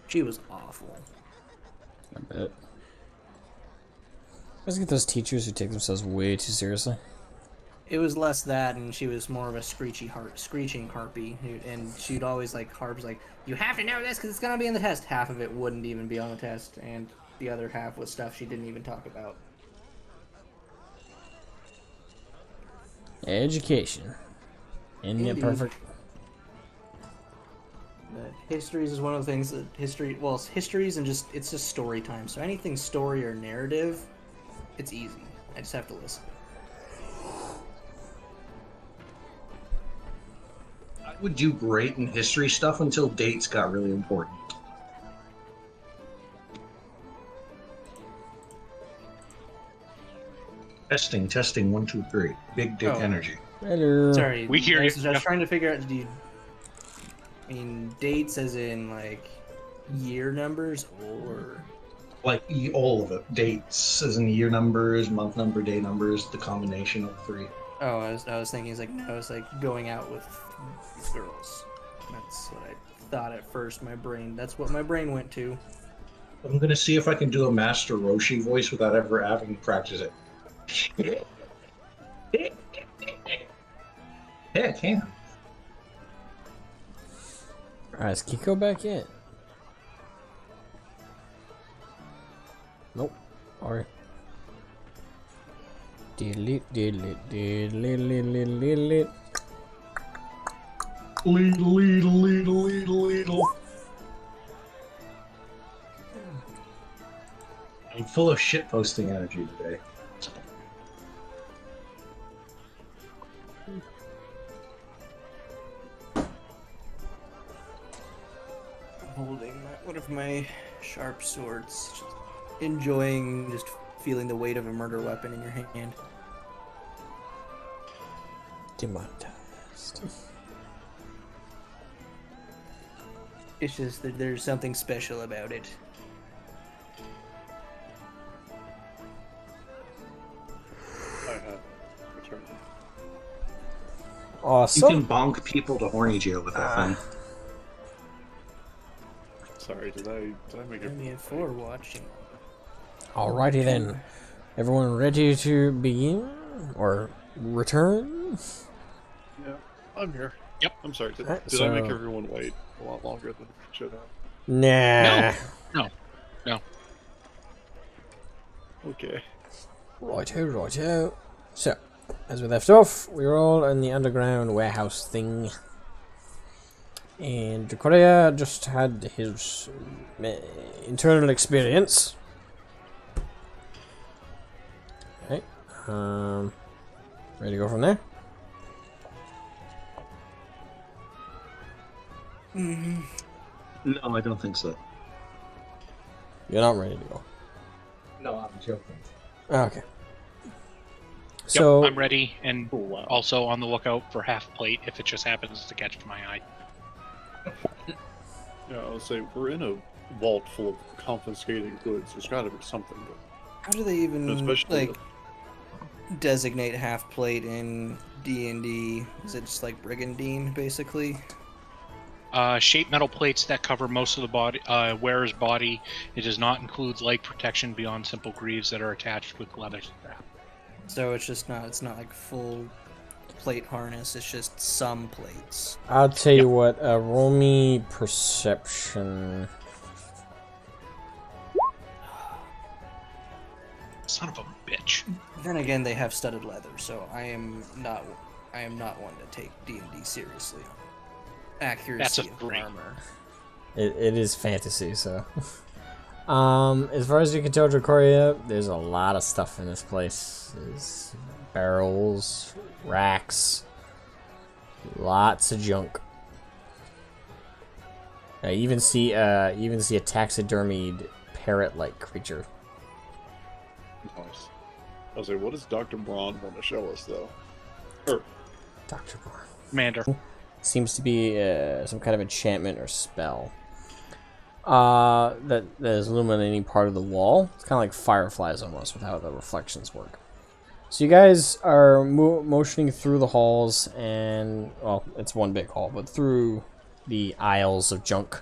She was awful. I bet. Let's get those teachers who take themselves way too seriously. It was less that, and she was more of a screeching harpy, and she'd always harps like, you have to know this because it's gonna be in the test. Half of it wouldn't even be on the test, and the other half was stuff she didn't even talk about. Education. Isn't it Indeed. perfect? Histories is one of the things that histories and it's just story time. So anything story or narrative, it's easy. I just have to listen. I would do great in history stuff until dates got really important. Testing, 1, 2, 3. Big dick Oh. energy. Hello. Sorry, We hear I you. was just trying to figure out. Do you mean dates as in year numbers or? Like all of it. Dates, as in year numbers, month number, day numbers, the combination of 3. Oh, I was thinking it's going out with girls. That's what I thought at first. That's what my brain went to. I'm gonna see if I can do a Master Roshi voice without ever having to practice it. Yeah, I can. Alright, is Kiko back yet? Nope. Alright. Diddle diddle diddle diddle diddle. Leedle. I'm full of shit posting energy today. Holding one of my sharp swords, just enjoying just feeling the weight of a murder weapon in your hand. Demonetized. It's just that there's something special about it. I have returned. You Awesome. can bonk people to horny jail with that thing. Sorry, did I make it? I'm for watching. Alrighty then. Everyone ready to begin? Or return? Yeah, I'm here. Yep. I'm sorry. Did Alright, I make so- everyone wait a lot longer than it should have? Nah. No. Okay. Righto. So, as we left off, we were all in the underground warehouse thing. And Korea just had his internal experience. Okay. Ready to go from there? No, I don't think so. You're not ready to go. No, I'm joking. Okay. Yep, So, I'm ready, and Oh, wow. also on the lookout for half plate if it just happens to catch my eye. Yeah, I'll say we're in a vault full of confiscated goods. There's got to be something. How do they even Especially like designate half plate in D&D? Is it just like brigandine, basically? Shape metal plates that cover most of the body, wearer's body. It does not include leg protection beyond simple greaves that are attached with leather strap. So it's not like full plate harness. It's just some plates. I'll tell you what, roll me perception. Son of a bitch. Then again, they have studded leather, so I am not one to take D&D seriously. Accuracy That's a of 3. armor. It is fantasy, so. As far as you can tell, Dracoria, there's a lot of stuff in this place. There's barrels, racks, lots of junk. I even see a taxidermied parrot-like creature. Nice. I was like, what does Dr. Braun want to show us, though? Dr. Braun. Commander. Seems to be some kind of enchantment or spell. That is illuminating part of the wall. It's kind of like fireflies almost with how the reflections work. So you guys are motioning through the halls and, well, it's one big hall, but through the aisles of junk.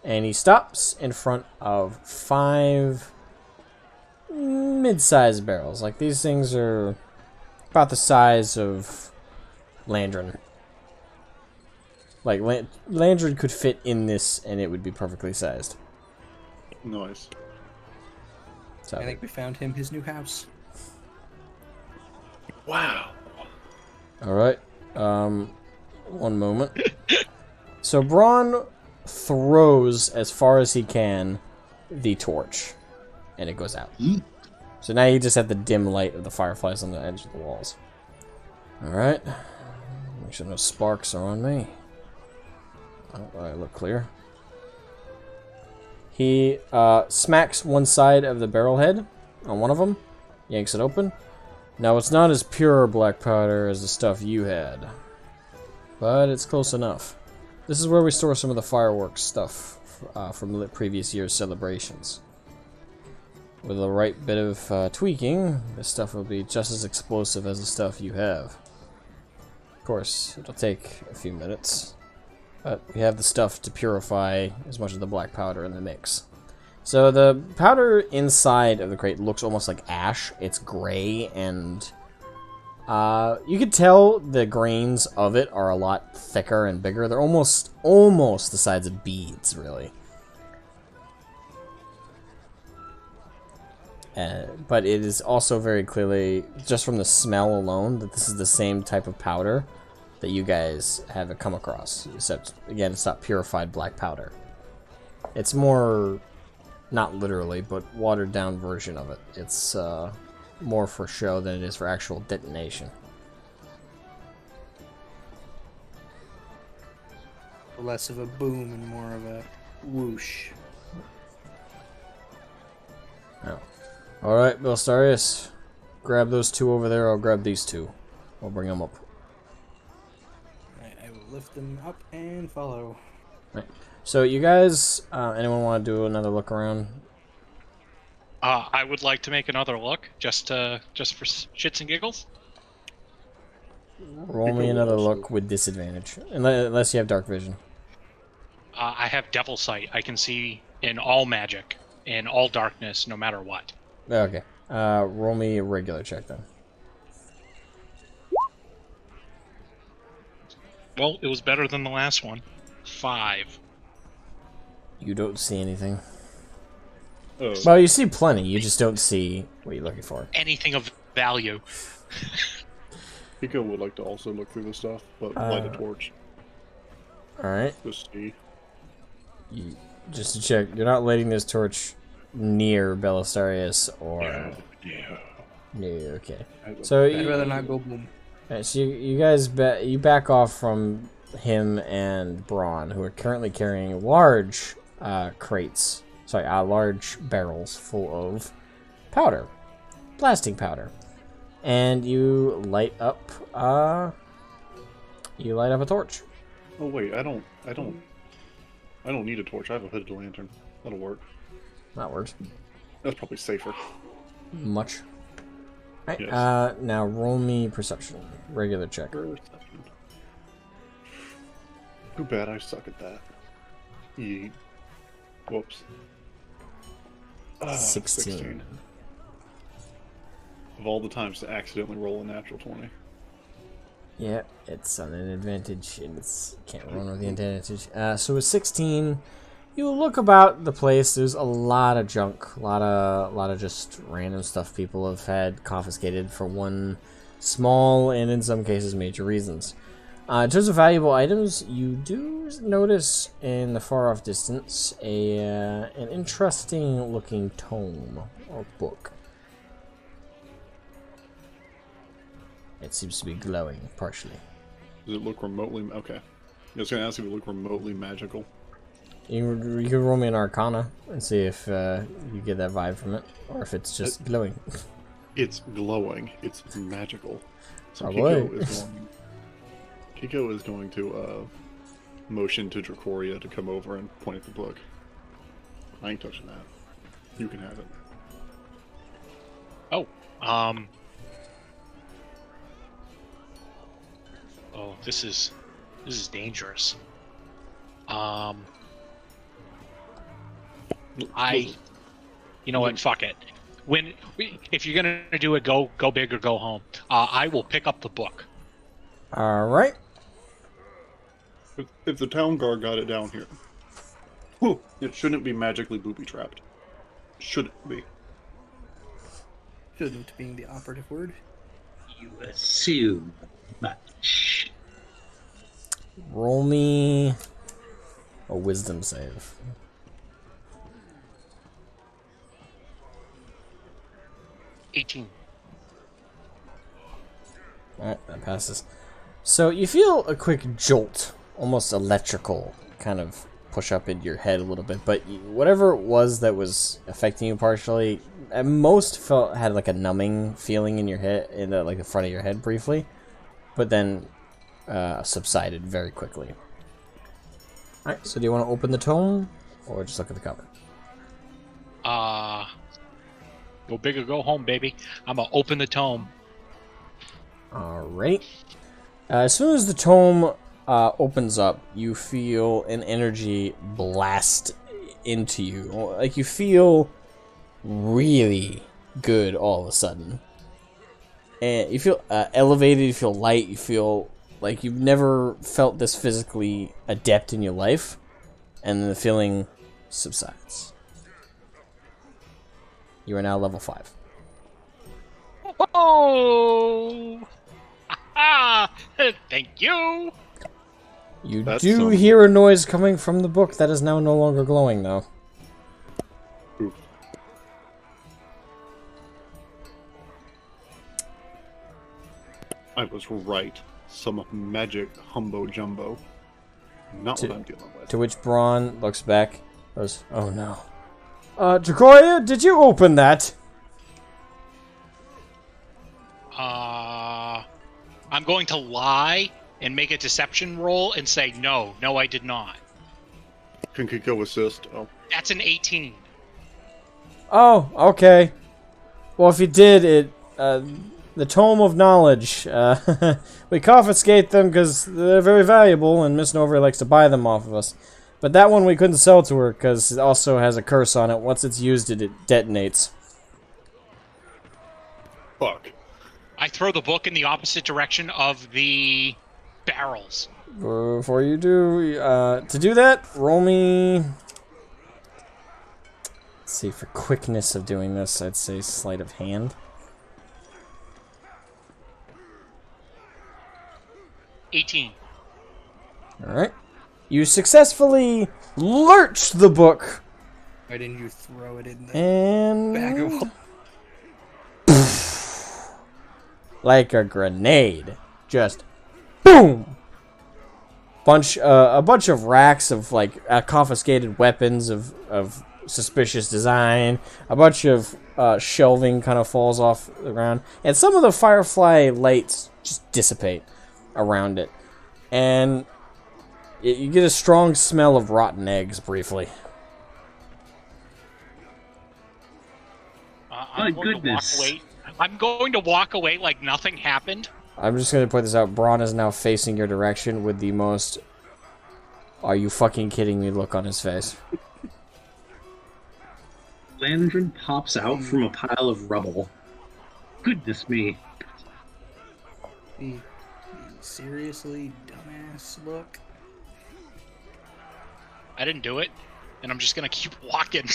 And he stops in front of 5 mid-sized barrels. Like, these things are about the size of Landrin. Like, Landrin could fit in this, and it would be perfectly sized. Nice. So, I think we found him his new house. Wow. alright. One moment. So, Braun throws, as far as he can, the torch. And it goes out. So now you just have the dim light of the fireflies on the edge of the walls. Alright. Make sure no sparks are on me. I look clear. He smacks one side of the barrel head on one of them, yanks it open. Now it's not as pure black powder as the stuff you had, but it's close enough. This is where we store some of the fireworks stuff from the previous year's celebrations. With the right bit of tweaking, this stuff will be just as explosive as the stuff you have. Of course, it'll take a few minutes. But we have the stuff to purify as much of the black powder in the mix. So the powder inside of the crate looks almost like ash. It's gray and You can tell the grains of it are a lot thicker and bigger. They're almost the size of beads, really. But it is also very clearly, just from the smell alone, that this is the same type of powder that you guys have come across. Except, again, it's not purified black powder. It's more, not literally, but watered down version of it. It's more for show than it is for actual detonation. Less of a boom and more of a whoosh. Oh. Alright, Belstarius. Grab those two over there, I'll grab these two. I'll bring them up. Alright, I will lift them up and follow. Right. So you guys, anyone want to do another look around? I would like to make another look, just for shits and giggles. Roll me another look with disadvantage, unless you have dark vision. I have devil sight. I can see in all magic, in all darkness, no matter what. Okay. Roll me a regular check then. Well, it was better than the last one. 5. You don't see anything. Oh. Well, you see plenty. You just don't see what you're looking for. Anything of value. Pico would like to also look through the stuff, but light a torch. Alright. Just see. Just to check, you're not lighting this torch near Belistarius or... No, okay. So I'd rather not go boom. Alright, so you guys you back off from him and Braun, who are currently carrying large crates. Sorry, large barrels full of powder. Blasting powder. And you light up a torch. Oh wait, I don't need a torch. I have a hooded lantern. That'll work. That works. That's probably safer. Much. Alright, Yes. now roll me perception. Regular check. Perception. Too bad I suck at that. Yeet. Whoops. 16. Of all the times to accidentally roll a natural 20. Yeah, it's on an advantage, and it's can't run with the advantage. So with 16, you look about the place. There's a lot of junk, a lot of just random stuff people have had confiscated for one small and in some cases major reasons. In terms of valuable items, you do notice in the far off distance an interesting looking tome or book. It seems to be glowing partially. Does it look remotely... Okay. I was going to ask if it looked remotely magical. You can roll me an Arcana and see if you get that vibe from it, or if it's just glowing. It's glowing. It's magical. So Probably. Kiko is going to motion to Dracoria to come over and point at the book. I ain't touching that. You can have it. Oh, oh, this is dangerous. You know what? Fuck it. If you're gonna do it, go big or go home. I will pick up the book. All right. If the town guard got it down here, it shouldn't be magically booby-trapped. Shouldn't be. Shouldn't being the operative word. You assume much. Roll me a wisdom save. $18. Alright, that passes. So you feel a quick jolt, almost electrical, kind of push up into your head a little bit, but whatever it was that was affecting you partially, at most had like a numbing feeling in your head, in like the front of your head briefly, but then subsided very quickly. Alright, so do you want to open the tome, or just look at the cover? Go big or go home, baby. I'm gonna open the tome. Alright. As soon as the tome opens up, you feel an energy blast into you. Like you feel really good all of a sudden. And you feel elevated, you feel light, you feel like you've never felt this physically adept in your life. And then the feeling subsides. You are now level 5. Oh! Ah! Thank you! You That's do some- hear a noise coming from the book that is now no longer glowing, though. Oof. I was right. Some magic humbo jumbo. Not what I'm dealing with. To which Braun looks back, goes, "Oh no." Jacoria, did you open that? I'm going to lie and make a deception roll and say, no, I did not. Can Kiko assist? Oh. That's an 18. Oh, okay. Well, if you did, the Tome of Knowledge, we confiscate them because they're very valuable, and Miss Nordred likes to buy them off of us. But that one we couldn't sell to her because it also has a curse on it. Once it's used, it detonates. Fuck. I throw the book in the opposite direction of the barrels. Before you do, to do that, roll me... Let's see, for quickness of doing this, I'd say sleight of hand. 18. Alright. You successfully lurch the book. Why didn't you throw it in the And... bag of... like a grenade. Just boom! A bunch of racks of like confiscated weapons of suspicious design. A bunch of shelving kind of falls off the ground, and some of the firefly lights just dissipate around it, and you get a strong smell of rotten eggs briefly. My goodness. I'm going to walk away like nothing happened. I'm just gonna put this out. Braun is now facing your direction with the most "Are you fucking kidding me?" look on his face. Landrin pops out from a pile of rubble. Goodness me. The seriously dumbass look. I didn't do it, and I'm just going to keep walking.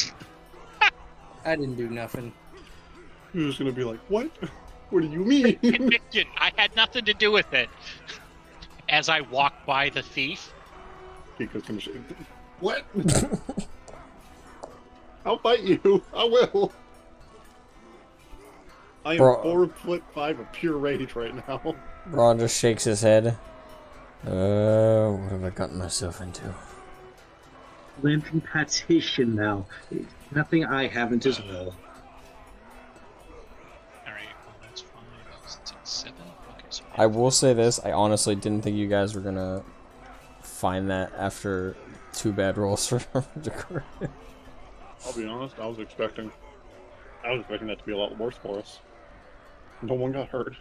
I didn't do nothing. You're just gonna be like, what? What do you mean? Conviction. I had nothing to do with it. As I walk by the thief. Kiko's gonna say, what? I'll fight you. I will. I am Bro. 4'5" of pure rage right now. Braun just shakes his head. What have I gotten myself into? Lantern patation now. Nothing I haven't as well. Alright, well, that's 5, 6, 7. Okay, so I will say this, I honestly didn't think you guys were gonna find that after 2 bad rolls for Jacoria. I'll be honest, I was expecting that to be a lot worse for us. No one got hurt.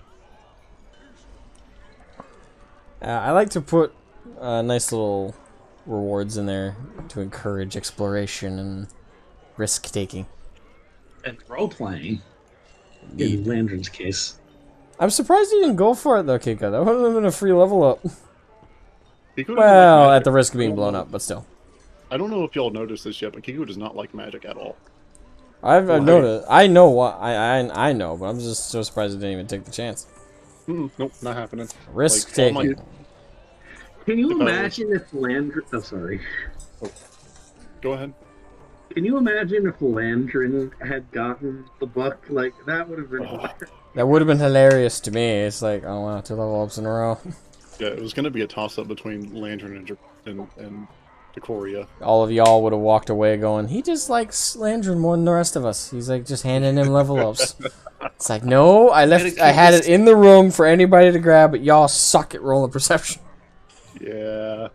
I like to put nice little rewards in there to encourage exploration and risk-taking. And role-playing, in Landrin's case. I'm surprised you didn't go for it though, Kiko. That would have been a free level up. Kiko Well, doesn't like at the magic. risk of being blown up, but still. I don't know if y'all noticed this yet, but Kiko does not like magic at all. I've noticed. I know what I know, but I'm just so surprised I didn't even take the chance. Nope, not happening. Risk Like, all taking. Can you If I was- imagine if Landrin... Oh, sorry. Go ahead. Can you imagine if Landrin had gotten the book? Like, that would have been... That would have been hilarious to me. It's like, oh wow, 2 level ups in a row. Yeah, it was going to be a toss-up between Lantern and Decoria. All of y'all would have walked away going, he just likes Landrin more than the rest of us. He's like just handing him level ups. It's like, no, I had it in the room for anybody to grab, but y'all suck at rolling perception. Yeah.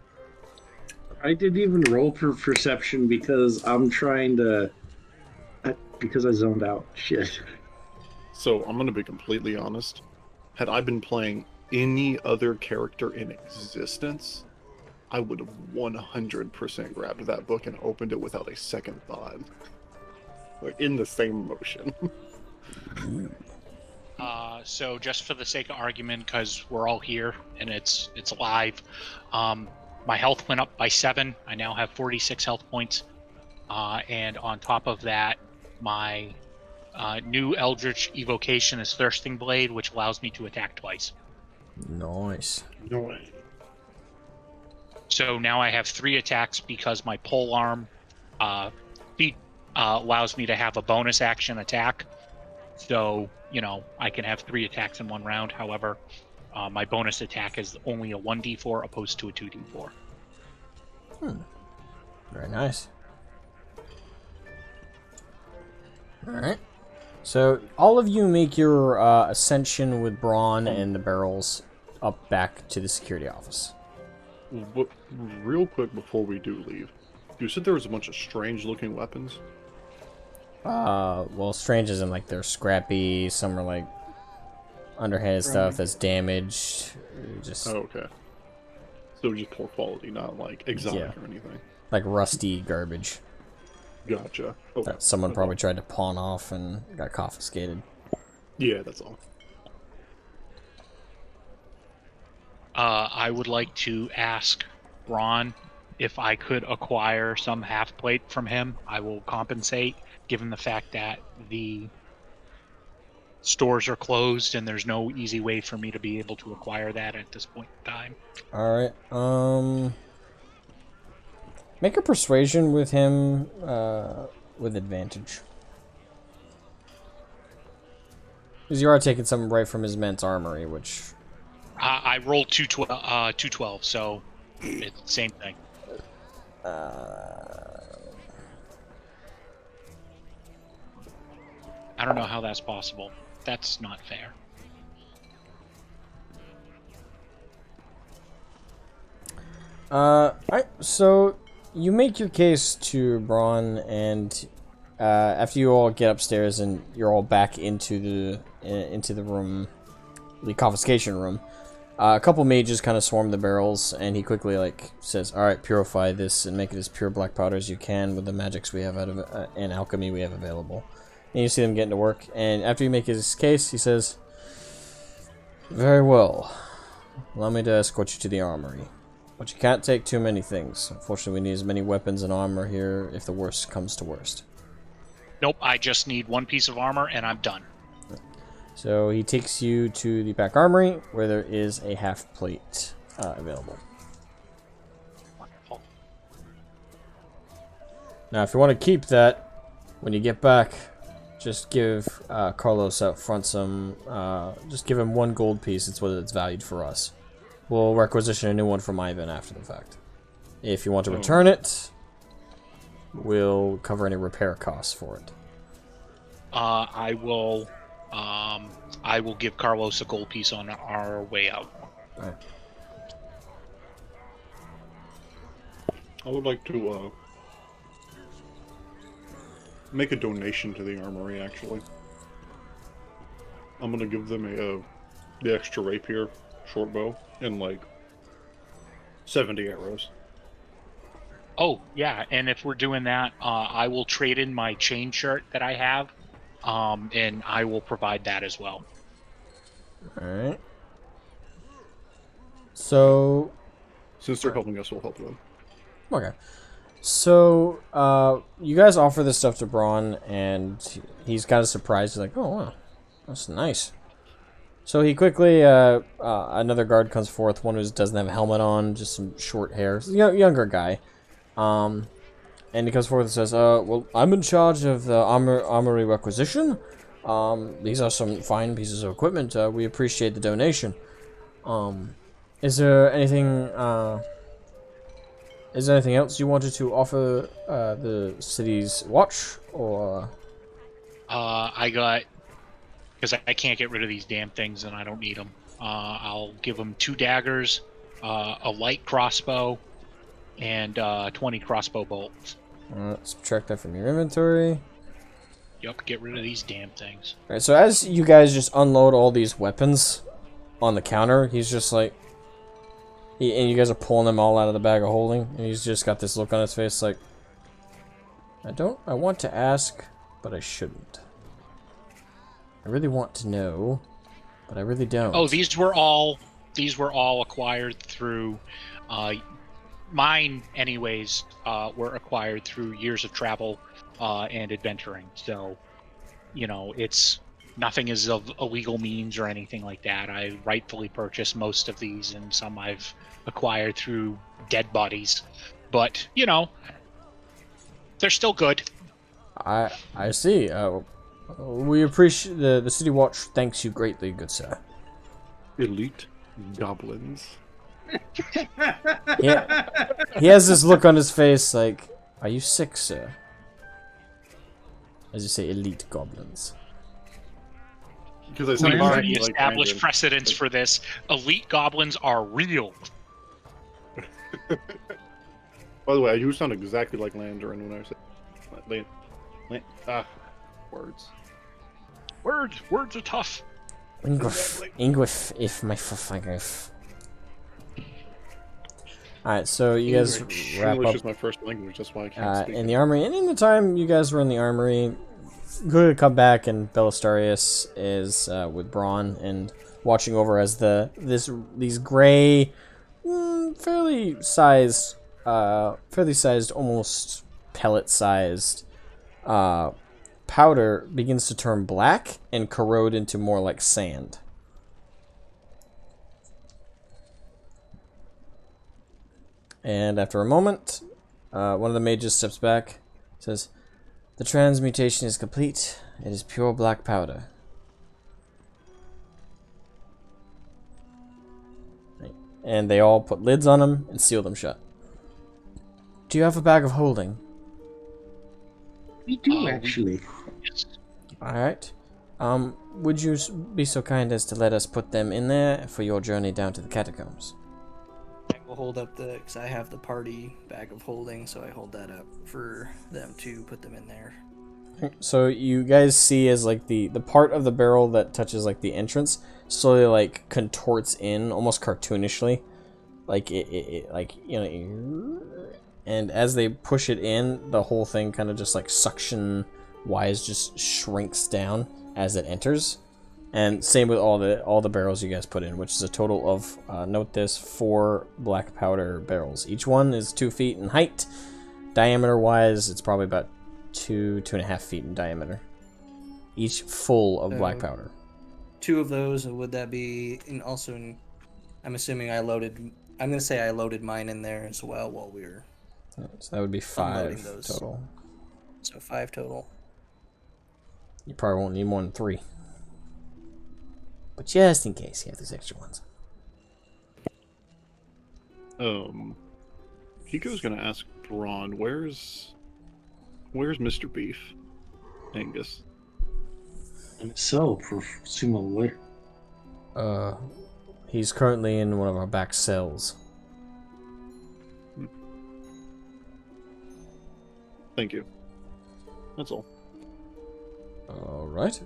I didn't even roll for perception because I'm trying to... because I zoned out. Shit. So, I'm going to be completely honest. Had I been playing any other character in existence, I would have 100% grabbed that book and opened it without a second thought. Like, in the same motion. So just for the sake of argument, because we're all here and it's live, my health went up by 7. I now have 46 health points, and on top of that, my new Eldritch evocation is Thirsting Blade, which allows me to attack twice. Nice. No way. So now I have 3 attacks because my pole arm feat allows me to have a bonus action attack. So, you know, I can have 3 attacks in one round. However, my bonus attack is only a 1d4 opposed to a 2d4. Very nice. Alright. So, all of you make your ascension with Braun and the barrels up back to the security office. What, real quick before we do leave, you said there was a bunch of strange-looking weapons? Well, strange isn't like they're scrappy, some are like underhanded stuff that's damaged. Just Oh, okay. So just poor quality, not like exotic or anything. like rusty garbage Gotcha. Okay. that someone probably tried to pawn off and got confiscated. Yeah, that's all. I would like to ask Ron if I could acquire some half plate from him. I will compensate, given the fact that the stores are closed and there's no easy way for me to be able to acquire that at this point in time. Alright, make a persuasion with him, with advantage. Because you are taking something right from his men's armory, which... I rolled 212, so it's the same thing. I don't know how that's possible. That's not fair. Alright, so you make your case to Braun, and after you all get upstairs and you're all back into the room, the confiscation room, a couple mages kind of swarm the barrels, and he quickly like says, "All right, purify this and make it as pure black powder as you can with the magics we have out of and alchemy we have available." And you see them getting to work, and after you make his case, he says, "Very well. Allow me to escort you to the armory. But you can't take too many things. Unfortunately, we need as many weapons and armor here if the worst comes to worst." Nope, I just need 1 piece of armor and I'm done. So he takes you to the back armory, where there is a half plate available. Wonderful. Now, if you want to keep that, when you get back, just give Carlos out front some, just give him 1 gold piece. It's what it's valued for us. We'll requisition a new one from Ivan after the fact. If you want to return it, we'll cover any repair costs for it. I will give Carlos a gold piece on our way out. Alright. I would like to make a donation to the armory, actually. I'm gonna give them the extra rapier, short bow, and like 70 arrows. Oh, yeah, and if we're doing that, I will trade in my chain shirt that I have, and I will provide that as well. Alright. So... Since they're helping us, we'll help them. Okay. So, you guys offer this stuff to Braun, and he's kind of surprised. He's like, "Oh, wow. That's nice." So he quickly, another guard comes forth, one who doesn't have a helmet on, just some short hair. Younger guy. And he comes forth and says, "Well, I'm in charge of the armory requisition. These are some fine pieces of equipment. We appreciate the donation. Is there anything else you wanted to offer the city's watch, or?" I got... Because I can't get rid of these damn things and I don't need them. I'll give them 2 daggers, a light crossbow, and 20 crossbow bolts. Subtract that from your inventory. Yup, get rid of these damn things. Alright, so as you guys just unload all these weapons on the counter, he's just like... and you guys are pulling them all out of the bag of holding, and he's just got this look on his face like... I want to ask, but I shouldn't. I really want to know but I really don't. Oh, these were all acquired through mine anyways, were acquired through years of travel and adventuring. So, it's nothing is of illegal means or anything like that. I rightfully purchased most of these, and some I've acquired through dead bodies. But, they're still good. I see. We appreciate the City Watch. Thanks you greatly, good sir. Elite goblins. Yeah, he has this look on his face like, "Are you sick, sir?" As you say, elite goblins. Because I We've sound already exactly like established Brandon. precedents for this. Elite goblins are real. By the way, I do sound exactly like Landrin when I say words. Words are tough. English, if my fingers. Alright, so you guys wrap English up is my first language, that's why I can't speak in it. the armory, and in the time you guys were in the armory, good to come back, and Belisarius is with Braun and watching over as these gray, fairly sized, almost pellet-sized powder begins to turn black and corrode into more like sand. And after a moment, one of the mages steps back, says, "The transmutation is complete. It is pure black powder." And they all put lids on them and seal them shut. "Do you have a bag of holding?" We do, actually. Alright. Would you be so kind as to let us put them in there for your journey down to the catacombs? I will hold up because I have the party bag of holding, so I hold that up for them to put them in there. So you guys see as like the part of the barrel that touches like the entrance slowly like contorts in almost cartoonishly, like it like and as they push it in, the whole thing kind of just like suction wise just shrinks down as it enters. And same with all the barrels you guys put in, which is a total of note this, 4 black powder barrels. Each one is 2 feet in height. Diameter wise, it's probably about 2.5 feet in diameter. Each full of black powder. 2 of those, would that be I'm assuming I'm gonna say I loaded mine in there as well while we were so that would be 5 unloading those. total. So 5 total. You probably won't need more than 3. But just in case you have those extra ones. Kiko's gonna ask Braun, where's Mr. Beef? Angus. And so, presumably. He's currently in one of our back cells. Thank you. That's all. Alright.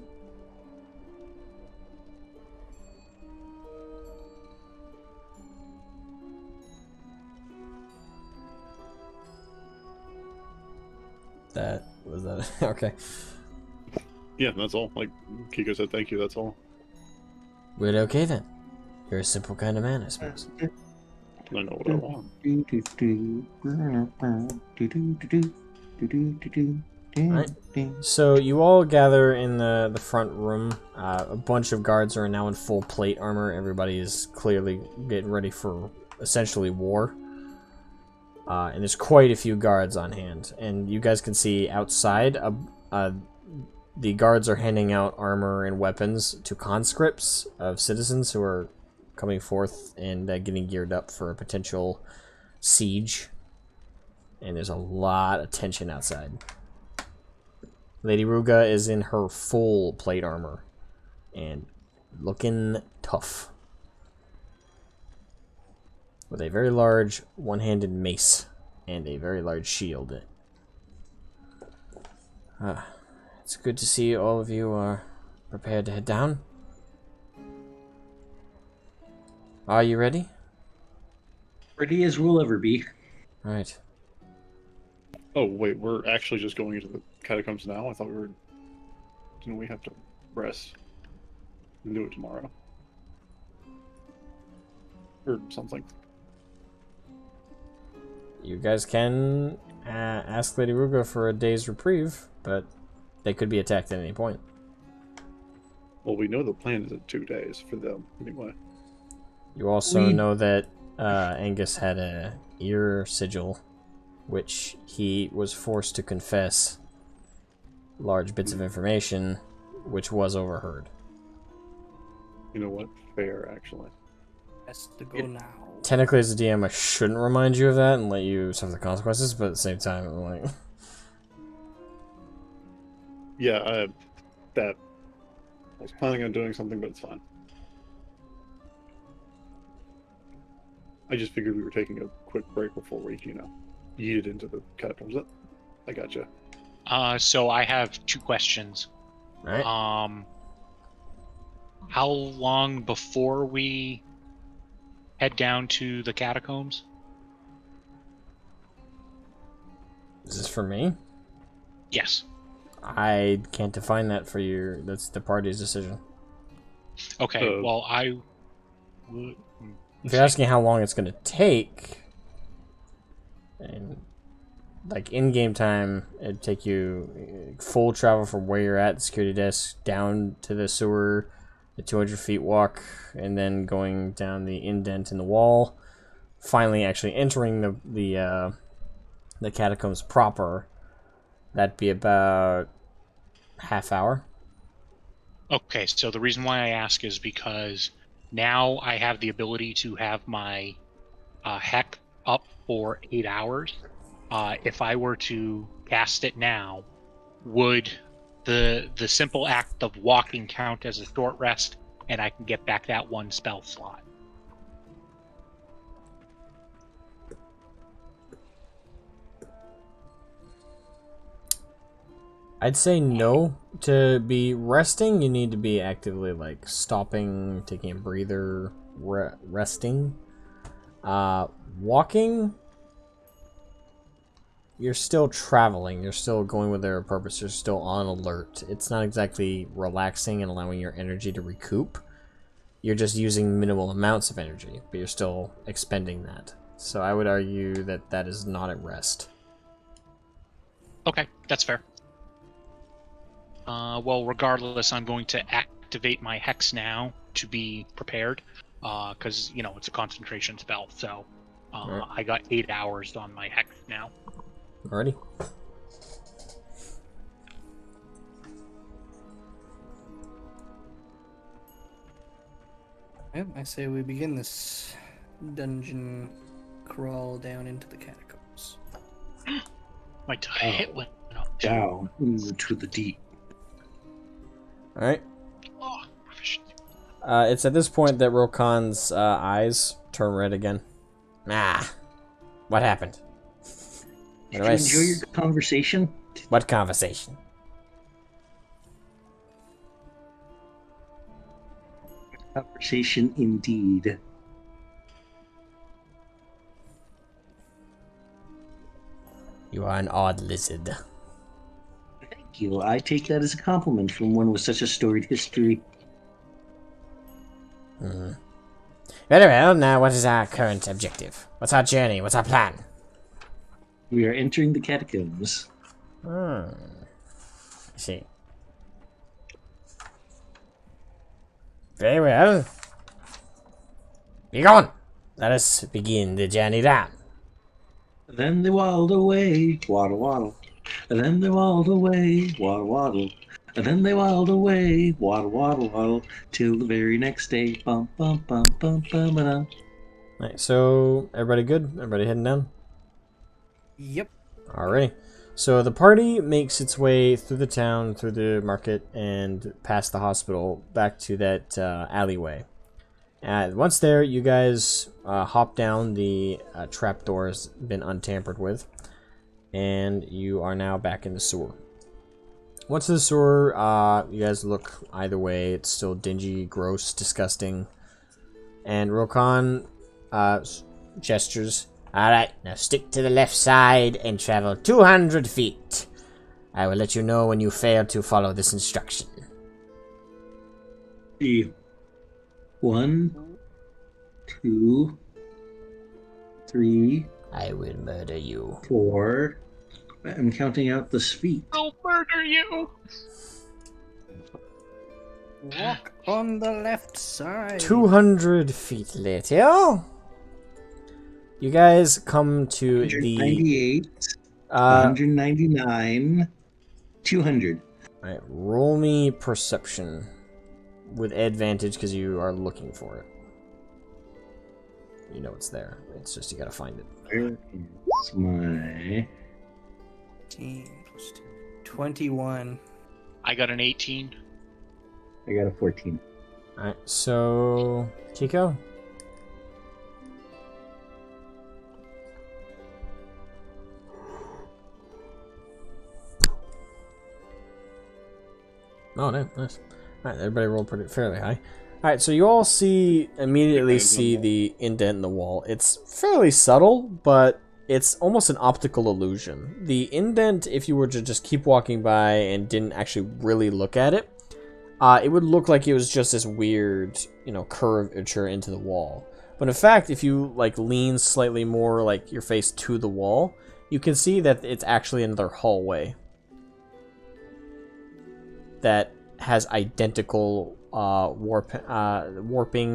Was that okay. Yeah, that's all. Like Kiko said, thank you, that's all. Well, okay then. You're a simple kind of man, I suppose. I know what I want. Right. So you all gather in the front room. A bunch of guards are now in full plate armor. Everybody is clearly getting ready for essentially war. And there's quite a few guards on hand. And you guys can see outside, the guards are handing out armor and weapons to conscripts of citizens who are coming forth and getting geared up for a potential siege. And there's a lot of tension outside. Lady Ruga is in her full plate armor and looking tough, with a very large one-handed mace and a very large shield. It's good to see all of you are prepared to head down. Are you ready? Ready as we'll ever be. Right. Oh wait, we're actually just going into the catacombs now? I thought we were... Didn't we have to rest and do it tomorrow? or something. You guys can ask Lady Ruga for a day's reprieve, but they could be attacked at any point. Well, we know the plan is at 2 days for them, anyway. You also know that Angus had a ear sigil, which he was forced to confess large bits of information, which was overheard. You know what? Fair, actually. Has to go now. Technically, as a DM, I shouldn't remind you of that and let you suffer the consequences, but at the same time, I'm like... Yeah, that... I was planning on doing something, but it's fine. I just figured we were taking a quick break before we, yeeted into the catacombs. I gotcha. So I have 2 questions. Right? How long before we head down to the catacombs? Is this for me? Yes. I can't define that for you. That's the party's decision. Okay, well, I... If you're asking how long it's going to take, and like in-game time, it'd take you full travel from where you're at, the security desk, down to the sewer, the 200 feet walk, and then going down the indent in the wall, finally actually entering the catacombs proper. That'd be about half hour. Okay, so the reason why I ask is because now I have the ability to have my heck up for 8 hours. If I were to cast it now, would the simple act of walking count as a short rest, and I can get back that 1 spell slot? I'd say no. To be resting, you need to be actively like stopping, taking a breather, resting. Walking, you're still traveling. You're still going with their purpose. You're still on alert. It's not exactly relaxing and allowing your energy to recoup. You're just using minimal amounts of energy, but you're still expending that. So I would argue that that is not at rest. Okay, that's fair. Well, regardless, I'm going to activate my hex now to be prepared, because, it's a concentration spell, so Right. I got 8 hours on my hex now. Alrighty. Yep, I say we begin this dungeon crawl down into the catacombs. My hit went up. Down into the deep. Alright. Oh, proficiency. It's at this point that Rokan's eyes turn red again. What happened? Did you enjoy your conversation? What conversation? Conversation indeed. You are an odd lizard. Thank you. I take that as a compliment from one with such a storied history. Very well, now what is our current objective? What's our journey? What's our plan? We are entering the catacombs. I see. Very well. Be gone! Let us begin the journey down. Then they waddled away, waddle waddle. And then they waddled away, waddle waddle. And then they waddled away, waddle waddle waddle, till the very next day. Bum bum bum bum bum ba. Alright, so everybody good? Everybody heading down? Yep. Alrighty. So the party makes its way through the town, through the market, and past the hospital, back to that alleyway. Once there, you guys hop down. The trapdoor has been untampered with, and you are now back in the sewer. Once in the sewer, you guys look either way. It's still dingy, gross, disgusting. And Rokan gestures. Alright, now stick to the left side and travel 200 feet. I will let you know when you fail to follow this instruction. 1, 2, 3, I will murder you. 4. I'm counting out the feet. I'll murder you. Walk on the left side. 200 feet later, you guys come to the 198, 199, 200. Alright, roll me perception with advantage because you are looking for it. You know it's there. It's just you gotta find it. Where is my... 18 plus 2. 21. I got an 18. I got a 14. Alright, so Kiko? Oh, no, nice. Alright, everybody rolled pretty fairly high. Alright, so you all immediately see the indent in the wall. It's fairly subtle, but it's almost an optical illusion. The indent, if you were to just keep walking by and didn't actually really look at it, it would look like it was just this weird, curvature into the wall. But in fact, if you lean slightly more your face to the wall, you can see that it's actually another hallway that has identical warping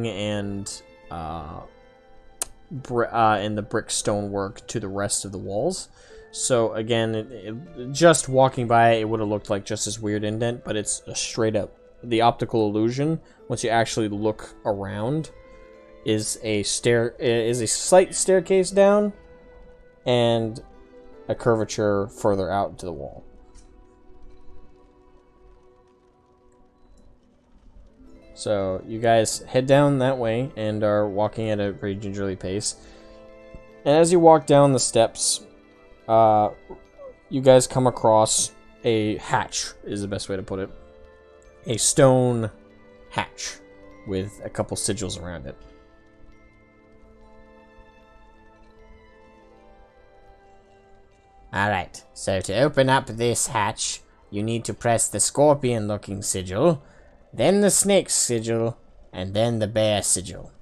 and the brick stonework to the rest of the walls. So again, just walking by it would have looked like just this weird indent, but it's a straight up the optical illusion. Once you actually look around, is a slight staircase down and a curvature further out to the wall. So you guys head down that way and are walking at a pretty gingerly pace. And as you walk down the steps, you guys come across a hatch, is the best way to put it. A stone hatch with a couple sigils around it. Alright, so to open up this hatch, you need to press the scorpion-looking sigil, then the snake sigil, and then the bear sigil.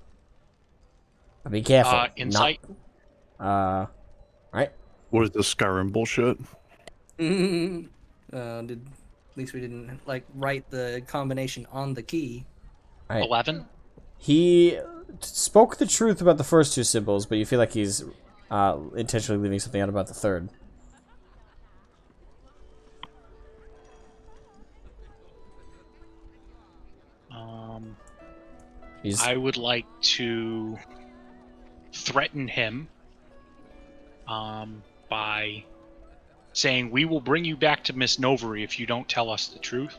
But be careful. Insight? Right? What is this Skyrim bullshit? At least we didn't write the combination on the key. Right. 11? He spoke the truth about the first two symbols, but you feel like he's intentionally leaving something out about the third. I would like to threaten him by saying, we will bring you back to Miss Novery if you don't tell us the truth.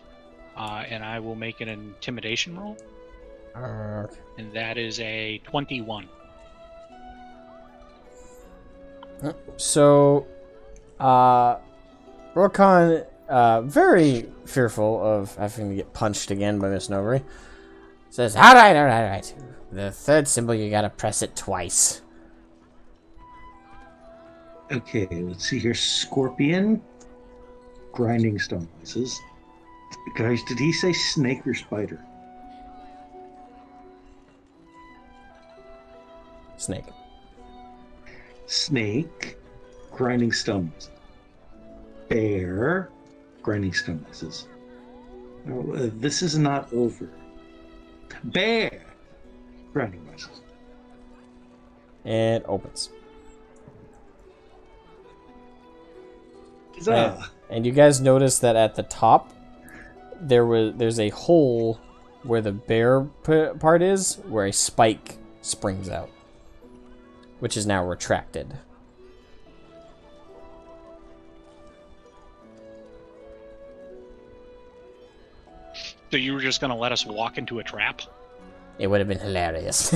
And I will make an intimidation roll. And that is a 21. So, Rokan, very fearful of having to get punched again by Miss Novery, says, Alright. The third symbol, you gotta press it twice. Okay, let's see here. Scorpion. Grinding stone noises. Guys, did he say snake or spider? Snake. Snake. Grinding stone noises. Bear. Grinding stone noises. Oh, this is not over. Bear. Grinding noises. And opens. And you guys notice that at the top, there's a hole where the bear part is, where a spike springs out, which is now retracted. So you were just going to let us walk into a trap? It would have been hilarious.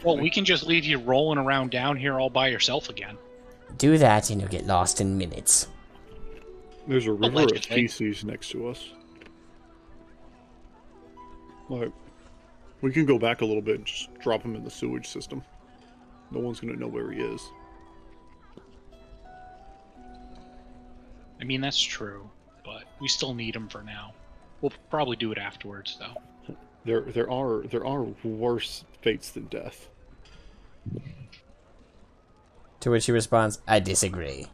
Well, we can just leave you rolling around down here all by yourself again. Do that and you'll get lost in minutes. There's a river of Allegedly. feces next to us. We can go back a little bit and just drop him in the sewage system. No one's gonna know where he is. I mean, that's true, but we still need him for now. We'll probably do it afterwards, though. There are worse fates than death. To which he responds, I disagree.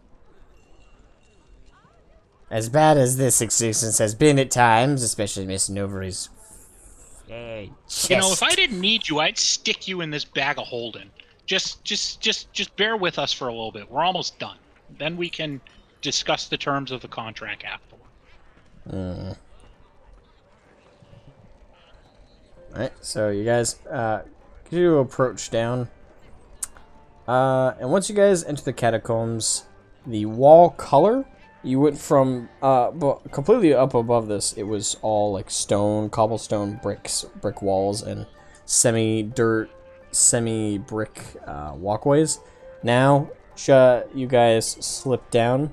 As bad as this existence has been at times, especially Miss Novary's chest. You know, if I didn't need you, I'd stick you in this bag of holding. Just bear with us for a little bit. We're almost done. Then we can discuss the terms of the contract afterward. Alright, so you guys continue to approach down. And once you guys enter the catacombs, the wall color, you went from completely up above this, it was all like stone, cobblestone brick walls, and semi-dirt, semi-brick walkways. Now, you guys slip down,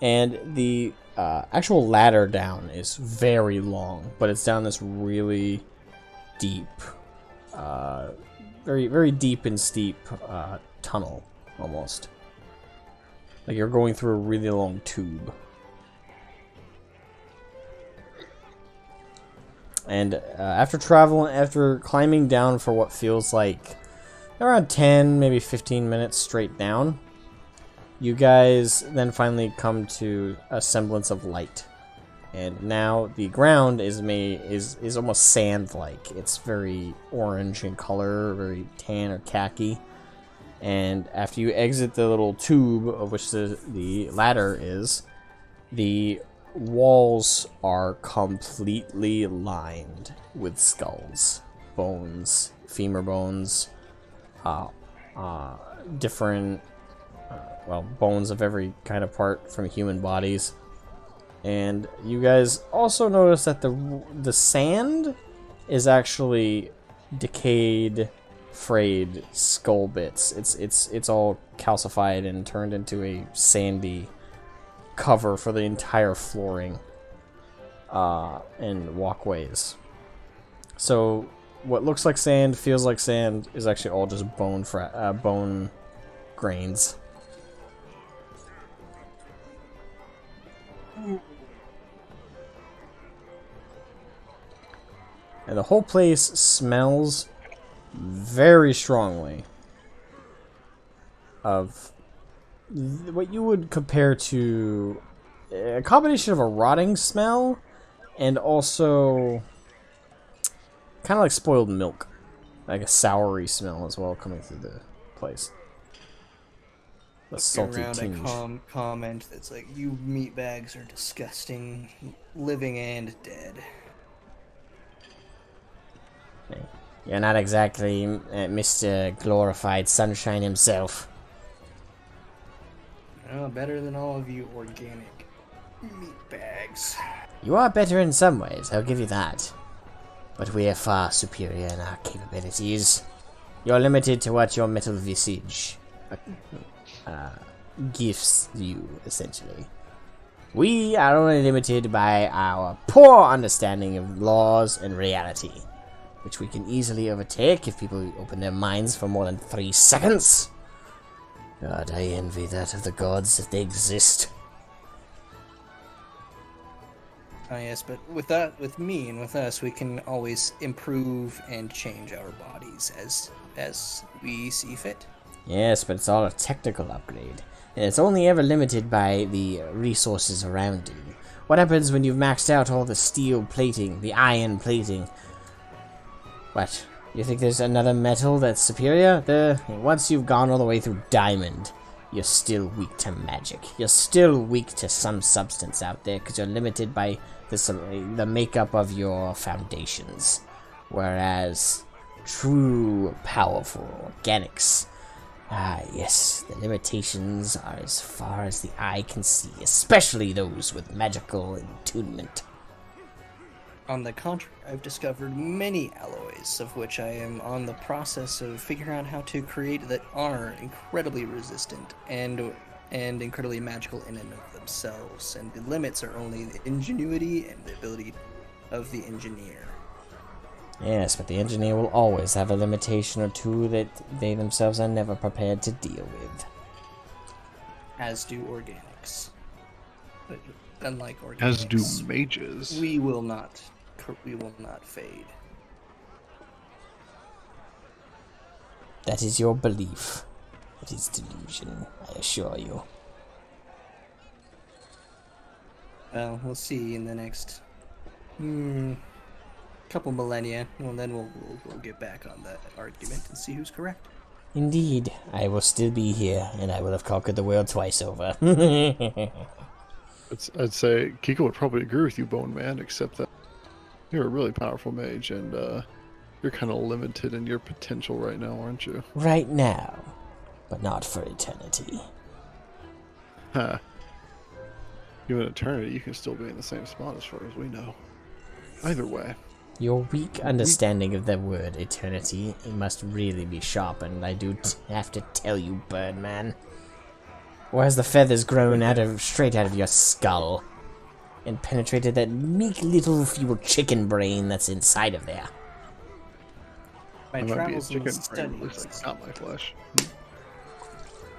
and the actual ladder down is very long, but it's down this really deep, very, very deep and steep tunnel, almost. Like you're going through a really long tube. And after climbing down for what feels like around 10, maybe 15 minutes straight down, you guys then finally come to a semblance of light. And now the ground is almost sand-like. It's very orange in color, very tan or khaki. And after you exit the little tube of which the ladder is, the walls are completely lined with skulls, bones, femur bones, different, bones of every kind of part from human bodies. And you guys also notice that the sand is actually decayed, frayed skull bits. It's all calcified and turned into a sandy cover for the entire flooring and walkways. So what looks like sand, feels like sand, is actually all just bone grains. And the whole place smells very strongly of what you would compare to a combination of a rotting smell and also kind of like spoiled milk, like a soury smell as well coming through the place. A salty around tinge. a comment that's like, you meatbags are disgusting, living and dead. You're not exactly Mr. Glorified Sunshine himself. Oh, better than all of you organic meatbags. You are better in some ways, I'll give you that. But we are far superior in our capabilities. You're limited to what your metal visage gifts you, essentially. We are only limited by our poor understanding of laws and reality, which we can easily overtake if people open their minds for more than 3 seconds. God, I envy that of the gods if they exist. Oh yes, but with me and with us, we can always improve and change our bodies as we see fit. Yes, but it's all a technical upgrade, and it's only ever limited by the resources around you. What happens when you've maxed out all the steel plating, the iron plating? What? You think there's another metal that's superior? Once you've gone all the way through diamond, you're still weak to magic. You're still weak to some substance out there because you're limited by the makeup of your foundations. Whereas true, powerful organics, yes, the limitations are as far as the eye can see, especially those with magical attunement. On the contrary, I've discovered many alloys, of which I am on the process of figuring out how to create that are incredibly resistant and incredibly magical in and of themselves. And the limits are only the ingenuity and the ability of the engineer. Yes, but the engineer will always have a limitation or two that they themselves are never prepared to deal with. As do organics. But unlike organics, As do mages. we will not we will not fade. That is your belief. It is delusion, I assure you. Well, we'll see in the next couple millennia. Well, then we'll get back on that argument and see who's correct. Indeed, I will still be here, and I will have conquered the world twice over. I'd say Kiko would probably agree with you, Bone Man, except that you're a really powerful mage, and you're kind of limited in your potential right now, aren't you? Right now, but not for eternity. Huh. Even eternity, you can still be in the same spot as far as we know. Either way. Your weak understanding of the word eternity must really be sharpened, I do have to tell you, Birdman. Or has the feathers grown straight out of your skull and penetrated that meek little feeble chicken brain that's inside of there? My That might be a travels and chicken brain, looks studies. like not my flesh.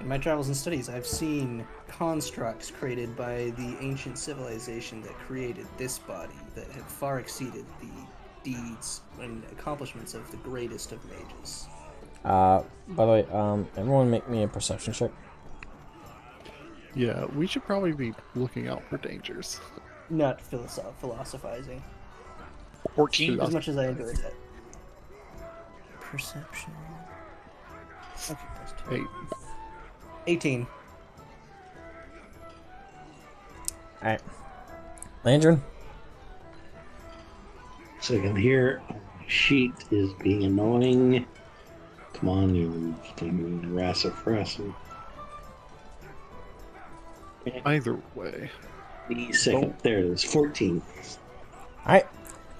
In my travels and studies, I've seen constructs created by the ancient civilization that created this body that have far exceeded the deeds and accomplishments of the greatest of mages. By the way, everyone make me a perception check. Yeah, we should probably be looking out for dangers. Not philosophizing. 14. As much as I enjoyed that. Perception. Okay, plus 2. 8. 18. Alright. Landron? Second here, sheet is being annoying. Come on, you rassafrasser. Either way. The second, there it is, 14. Alright.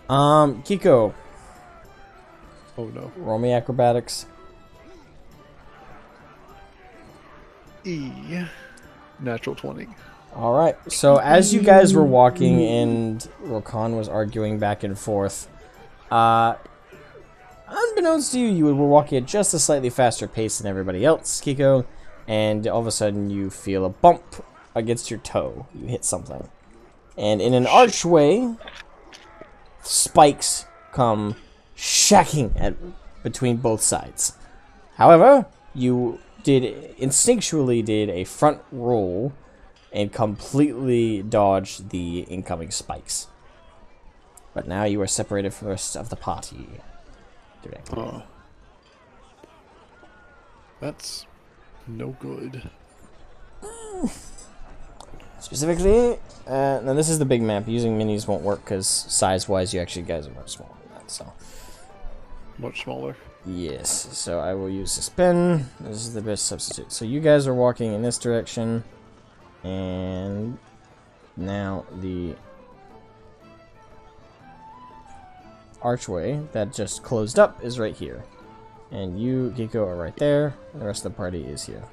Kiko, Oh no. roll me acrobatics. Natural 20. Alright, so as you guys were walking and Rokan was arguing back and forth, unbeknownst to you, you were walking at just a slightly faster pace than everybody else, Kiko, and all of a sudden you feel a bump against your toe. You hit something. And in an archway, spikes come shacking between both sides. However, you instinctually did a front roll and completely dodged the incoming spikes. But now you are separated from the rest of the party. Directly. Oh. That's no good. Specifically, now this is the big map. Using minis won't work because size-wise you actually guys are much smaller than that, so. Much smaller. Yes, so I will use this pen. This is the best substitute. So you guys are walking in this direction, and now the archway that just closed up is right here. And you, Geeko, are right there, and the rest of the party is here.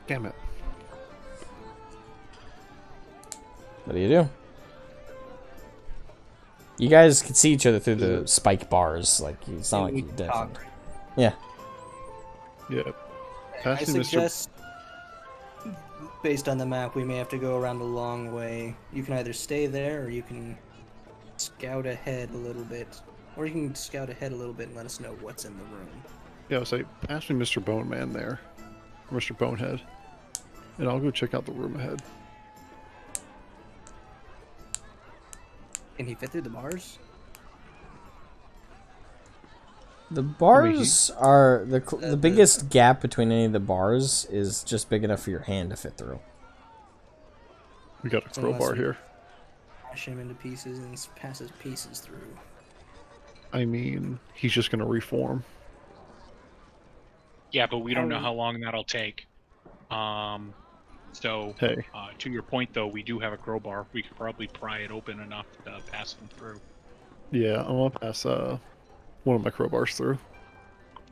Damn it. What do you do? You guys can see each other through the spike bars. Like, it's not like you're dead. Yeah. Yep. I Passing Mr. suggest, based on the map, we may have to go around a long way. You can either stay there, or you can scout ahead a little bit. Or you can scout ahead a little bit and let us know what's in the room. Yeah, I'll say, pass me Mr. Bone Man there. Or Mr. Bonehead. And I'll go check out the room ahead. Can he fit through the bars? The bars are the biggest gap between any of the bars is just big enough for your hand to fit through. We got a crowbar here. Smash him into pieces and pass his pieces through. I mean, he's just gonna reform. Yeah, but we don't know how long that'll take. So, Hey. To your point, though, we do have a crowbar. We could probably pry it open enough to pass him through. Yeah, I'm gonna pass one of my crowbars through.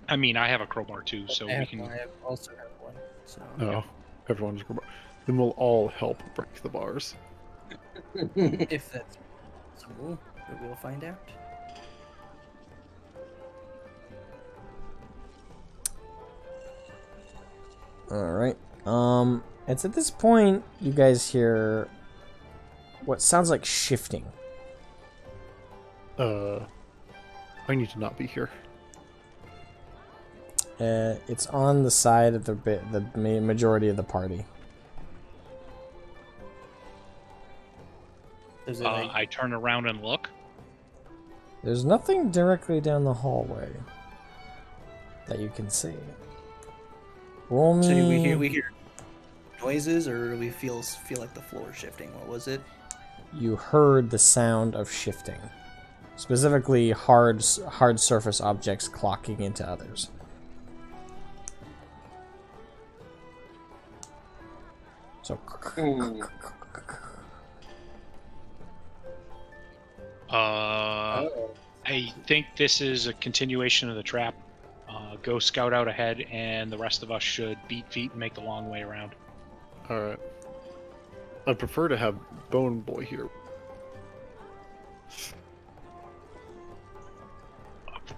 I mean, I have a crowbar too, so we can. I also have one. So. Oh, everyone's crowbar. Then we'll all help break the bars. If that's possible, but we'll find out. Alright. It's at this point you guys hear what sounds like shifting. I need to not be here. It's on the side of the majority of the party. Does it like, I turn around and look. There's nothing directly down the hallway that you can see. Roll me. so we hear noises, or we feel like the floor is shifting? What was it? You heard the sound of shifting. Specifically, hard surface objects clocking into others. So. I think this is a continuation of the trap. Go scout out ahead, and the rest of us should beat feet and make the long way around. Alright. I'd prefer to have Bone Boy here.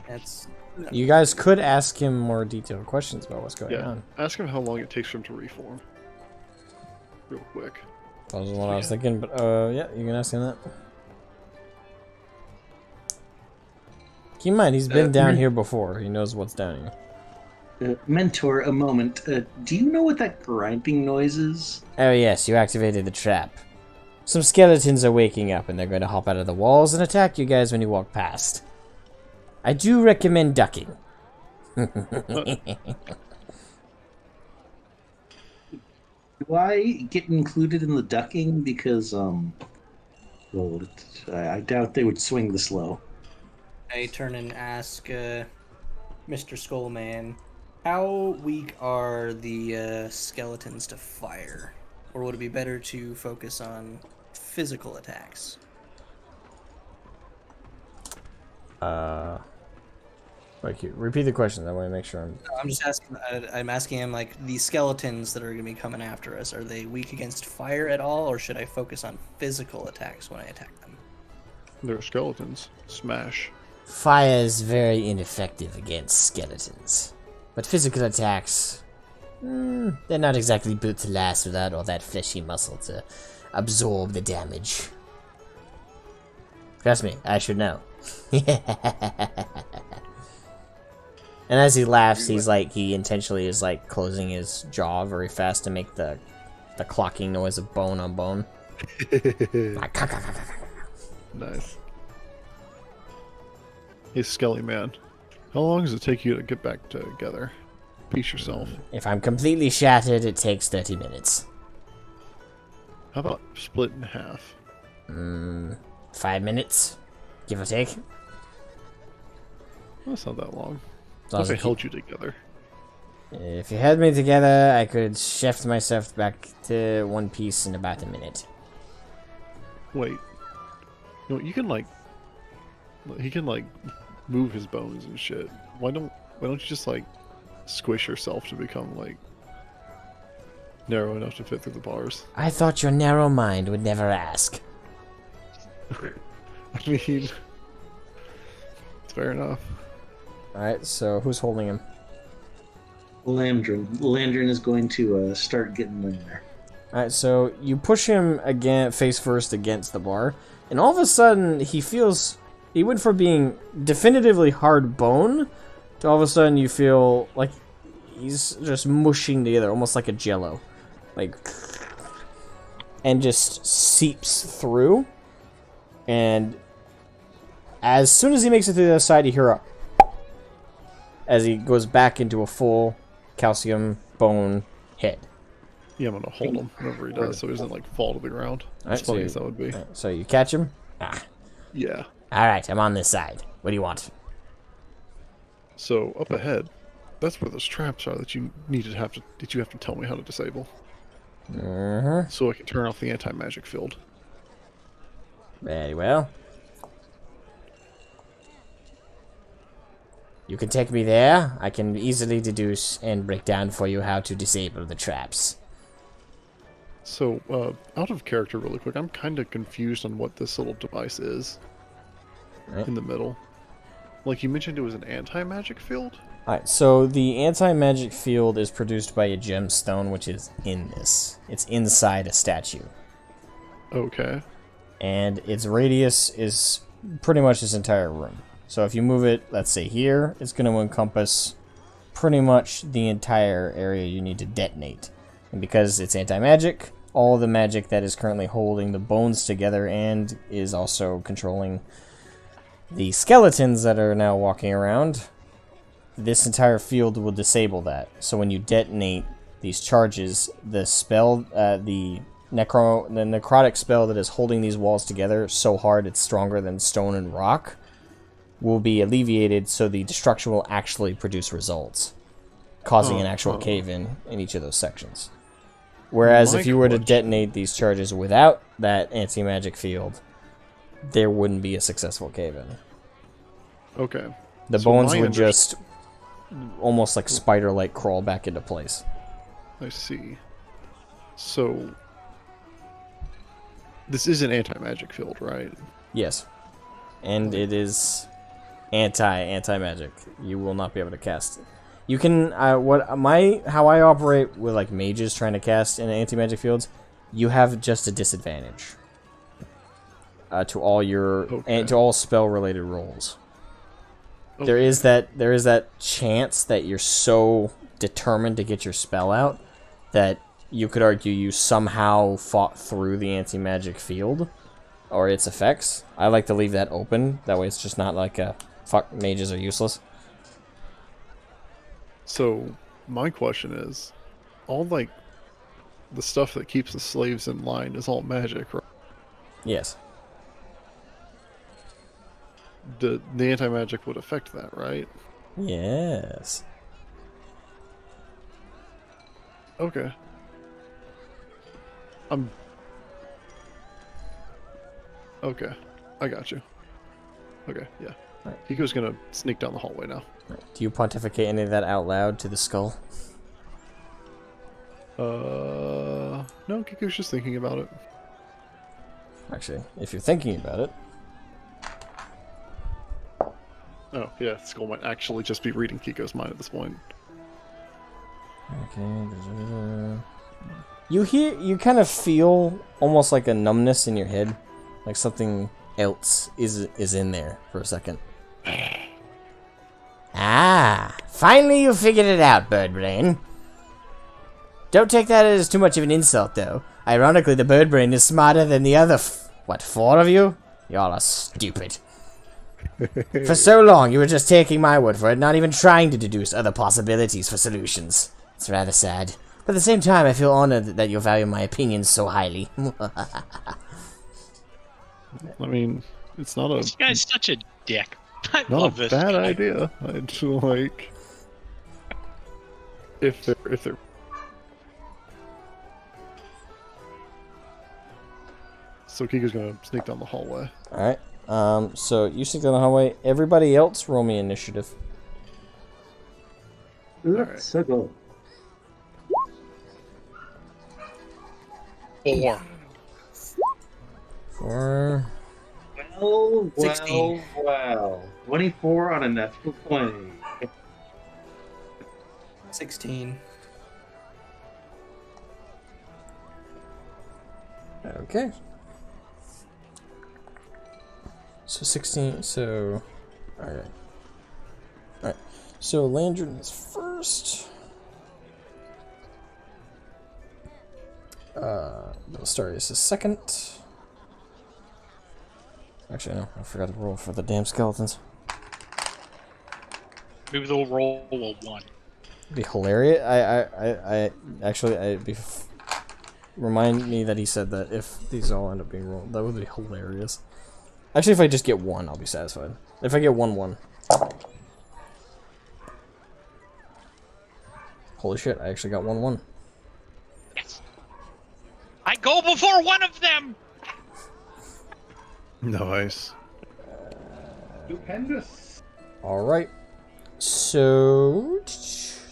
That's You guys could ask him more detailed questions about what's going Yeah. on. Ask him how long it takes for him to reform. Real quick. That was what I was thinking, but yeah, you can ask him that. Keep in mind, he's been down here before. He knows what's down here. Mentor, a moment. Do you know what that grinding noise is? Oh yes, you activated the trap. Some skeletons are waking up and they're going to hop out of the walls and attack you guys when you walk past. I do recommend ducking. Do I get included in the ducking? Because, well, I doubt they would swing this low. I turn and ask Mr. Skullman, how weak are the skeletons to fire? Or would it be better to focus on physical attacks? Repeat the question. That way, make sure I'm. I'm just asking. I'm asking him, like, the skeletons that are going to be coming after us, are they weak against fire at all, or should I focus on physical attacks when I attack them? They're skeletons. Smash. Fire is very ineffective against skeletons, but physical attacks, they're not exactly built to last without all that fleshy muscle to absorb the damage. Trust me, I should know. And as he laughs, he's like, he intentionally is like closing his jaw very fast to make the clocking noise of bone on bone. Nice. Hey, Skelly Man. How long does it take you to get back together? Peace yourself. If I'm completely shattered, it takes 30 minutes. How about split in half? 5 minutes, give or take. That's not that long. As long What as if I I held you together? If you held me together, I could shift myself back to one piece in about a minute. Wait. You know, you can like... He can like move his bones and shit. Why don't you just like squish yourself to become like narrow enough to fit through the bars? I thought your narrow mind would never ask. I mean, it's fair enough. Alright, so who's holding him? Landrin. Landrin is going to start getting in there. Alright, so you push him again, face first against the bar, and all of a sudden he feels... He went from being definitively hard bone to all of a sudden you feel like he's just mushing together, almost like a jello. Like... And just seeps through. And as soon as he makes it to the other side, you hear a... As he goes back into a full calcium bone head. Yeah, I'm gonna hold him whenever he does, so he doesn't like fall to the ground. As funny as that would be. So you catch him? Ah. Yeah. Alright, I'm on this side. What do you want? So up ahead, that's where those traps are that you have to tell me how to disable. So I can turn off the anti-magic field. Very well. You can take me there. I can easily deduce and break down for you how to disable the traps. So, out of character really quick, I'm kind of confused on what this little device is. Right. In the middle. Like, you mentioned it was an anti-magic field? Alright, so the anti-magic field is produced by a gemstone, which is in this. It's inside a statue. Okay. and its radius is pretty much this entire room. So if you move it, let's say here, it's going to encompass pretty much the entire area you need to detonate. And because it's anti-magic, all the magic that is currently holding the bones together and is also controlling the skeletons that are now walking around, this entire field will disable that. So when you detonate these charges, the spell, the necrotic spell that is holding these walls together so hard it's stronger than stone and rock, will be alleviated, so the destruction will actually produce results, causing an actual cave-in in each of those sections. Whereas if you were to detonate these charges without that anti-magic field, there wouldn't be a successful cave-in. Okay. The bones would just almost like spider-like crawl back into place. I see. So this is an anti-magic field, right? Yes. And it is anti-magic. You will not be able to cast it. You can how I operate with like mages trying to cast in anti-magic fields, you have just a disadvantage to all your to all spell related rolls. Okay. There is that chance that you're so determined to get your spell out that you could argue you somehow fought through the anti-magic field or its effects. I like to leave that open. That way it's just not like a fuck, mages are useless. So my question is, all like the stuff that keeps the slaves in line is all magic, right? Yes. The anti-magic would affect that, right? Yes. Okay. Okay. I got you. Okay, yeah. Right. Hiko's gonna sneak down the hallway now. Do you pontificate any of that out loud to the skull? No, Kiko's just thinking about it. Actually, if you're thinking about it. Oh, yeah, Skull might actually just be reading Kiko's mind at this point. Okay. You kind of feel almost like a numbness in your head. Like something else is in there for a second. Ah, finally you figured it out, Birdbrain. Don't take that as too much of an insult, though. Ironically, the Birdbrain is smarter than the other four of you? Y'all are stupid. For so long, you were just taking my word for it, not even trying to deduce other possibilities for solutions. It's rather sad. But at the same time, I feel honored that you value my opinions so highly. I mean, it's not a... This guy's such a dick. I not love a this bad guy. idea. I'd feel like... If they're... So Kiko's gonna sneak down the hallway. Alright. So you sneak down the hallway. Everybody else, roll me initiative. Let's go. 4. 4. Well, 16. wow. 24 on a natural 20. 16. Okay. So 16, so... Alright. Alright. So Landrin is first. Belastarius is second. Actually, no, I forgot to roll for the damn skeletons. Maybe they'll roll a 1. It'd be hilarious. It'd be... Remind me that he said that if these all end up being rolled, that would be hilarious. Actually, if I just get 1, I'll be satisfied. If I get 1-1. Holy shit, I actually got 1-1. Yes. I go before one of them! Nice. Stupendous. Alright. So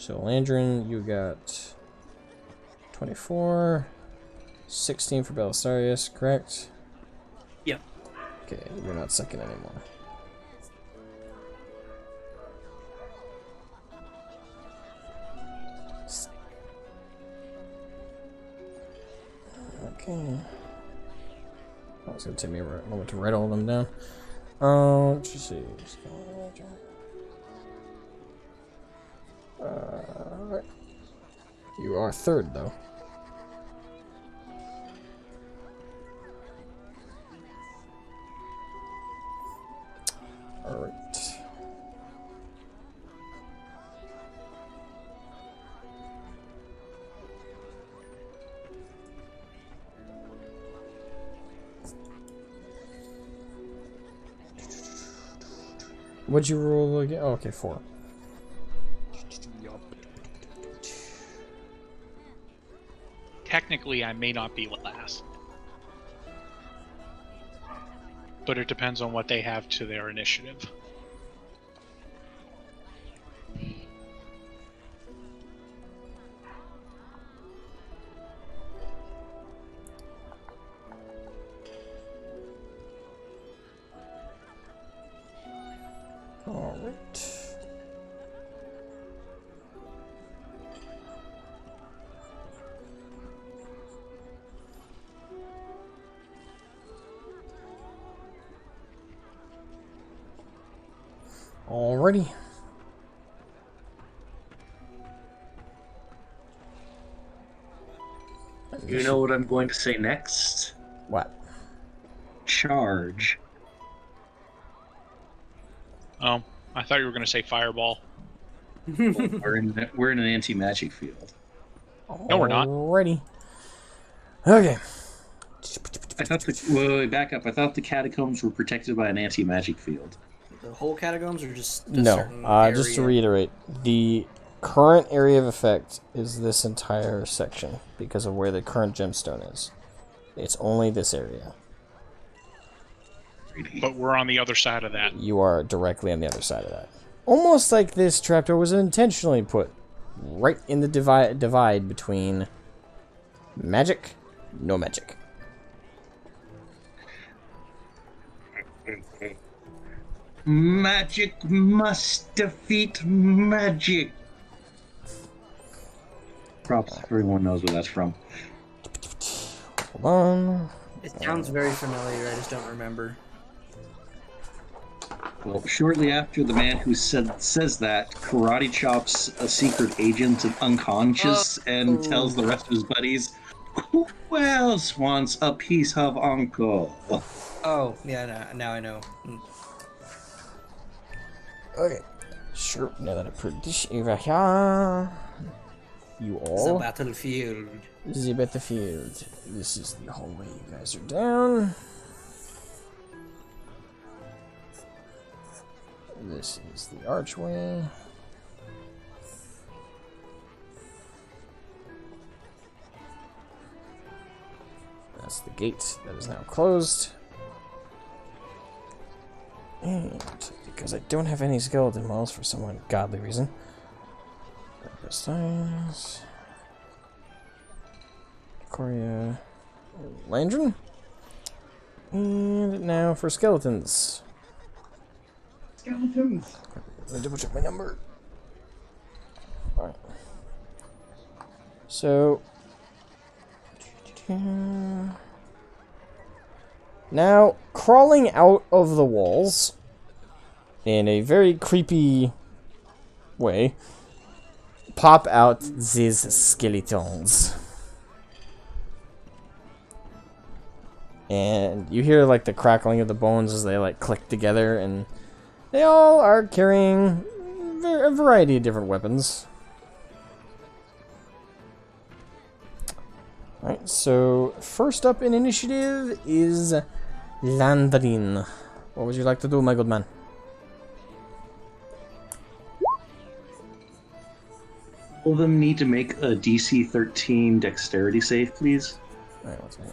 Landrin, you got 24. 16 for Belisarius, correct? Yep. Okay, you're not second anymore. Okay. It's gonna take me a moment to write all of them down. Let's just see. You are third, though. Alright. What'd you roll again? Oh, okay, 4. Technically, I may not be last. But it depends on what they have to their initiative. Alright. Alrighty. You know what I'm going to say next? What? Charge. Oh, I thought you were going to say fireball. We're in an anti-magic field. No, we're not. Alrighty. Okay. I thought wait, back up. I thought the catacombs were protected by an anti-magic field. The whole catacombs or just a No, certain just to area? reiterate, the current area of effect is this entire section because of where the current gemstone is. It's only this area. But we're on the other side of that. You are directly on the other side of that. Almost like this trapdoor was intentionally put right in the divide between magic, no magic. Magic must defeat magic. Props. Everyone knows where that's from. Hold on. It sounds very familiar, I just don't remember. Well, shortly after the man who says that, karate chops a secret agent unconscious and tells the rest of his buddies, "Who else wants a piece of uncle?" Oh, yeah, now I know. Okay. Sure, now that I put this over here, you The all battlefield. the battlefield. This is the hallway you guys are down. This is the archway. That's the gate that is now closed. And because I don't have any skeleton models for some ungodly reason. Signs. Coria Landron. And now for skeletons. Skeletons. Let me double check my number. Alright. So. Now, crawling out of the walls in a very creepy way, pop out these skeletons. And you hear like the crackling of the bones as they like click together, and they all are carrying a variety of different weapons. Alright, so first up in initiative is Landrin. What would you like to do, my good man? All of them need to make a DC 13 dexterity save, please. Alright, what's that?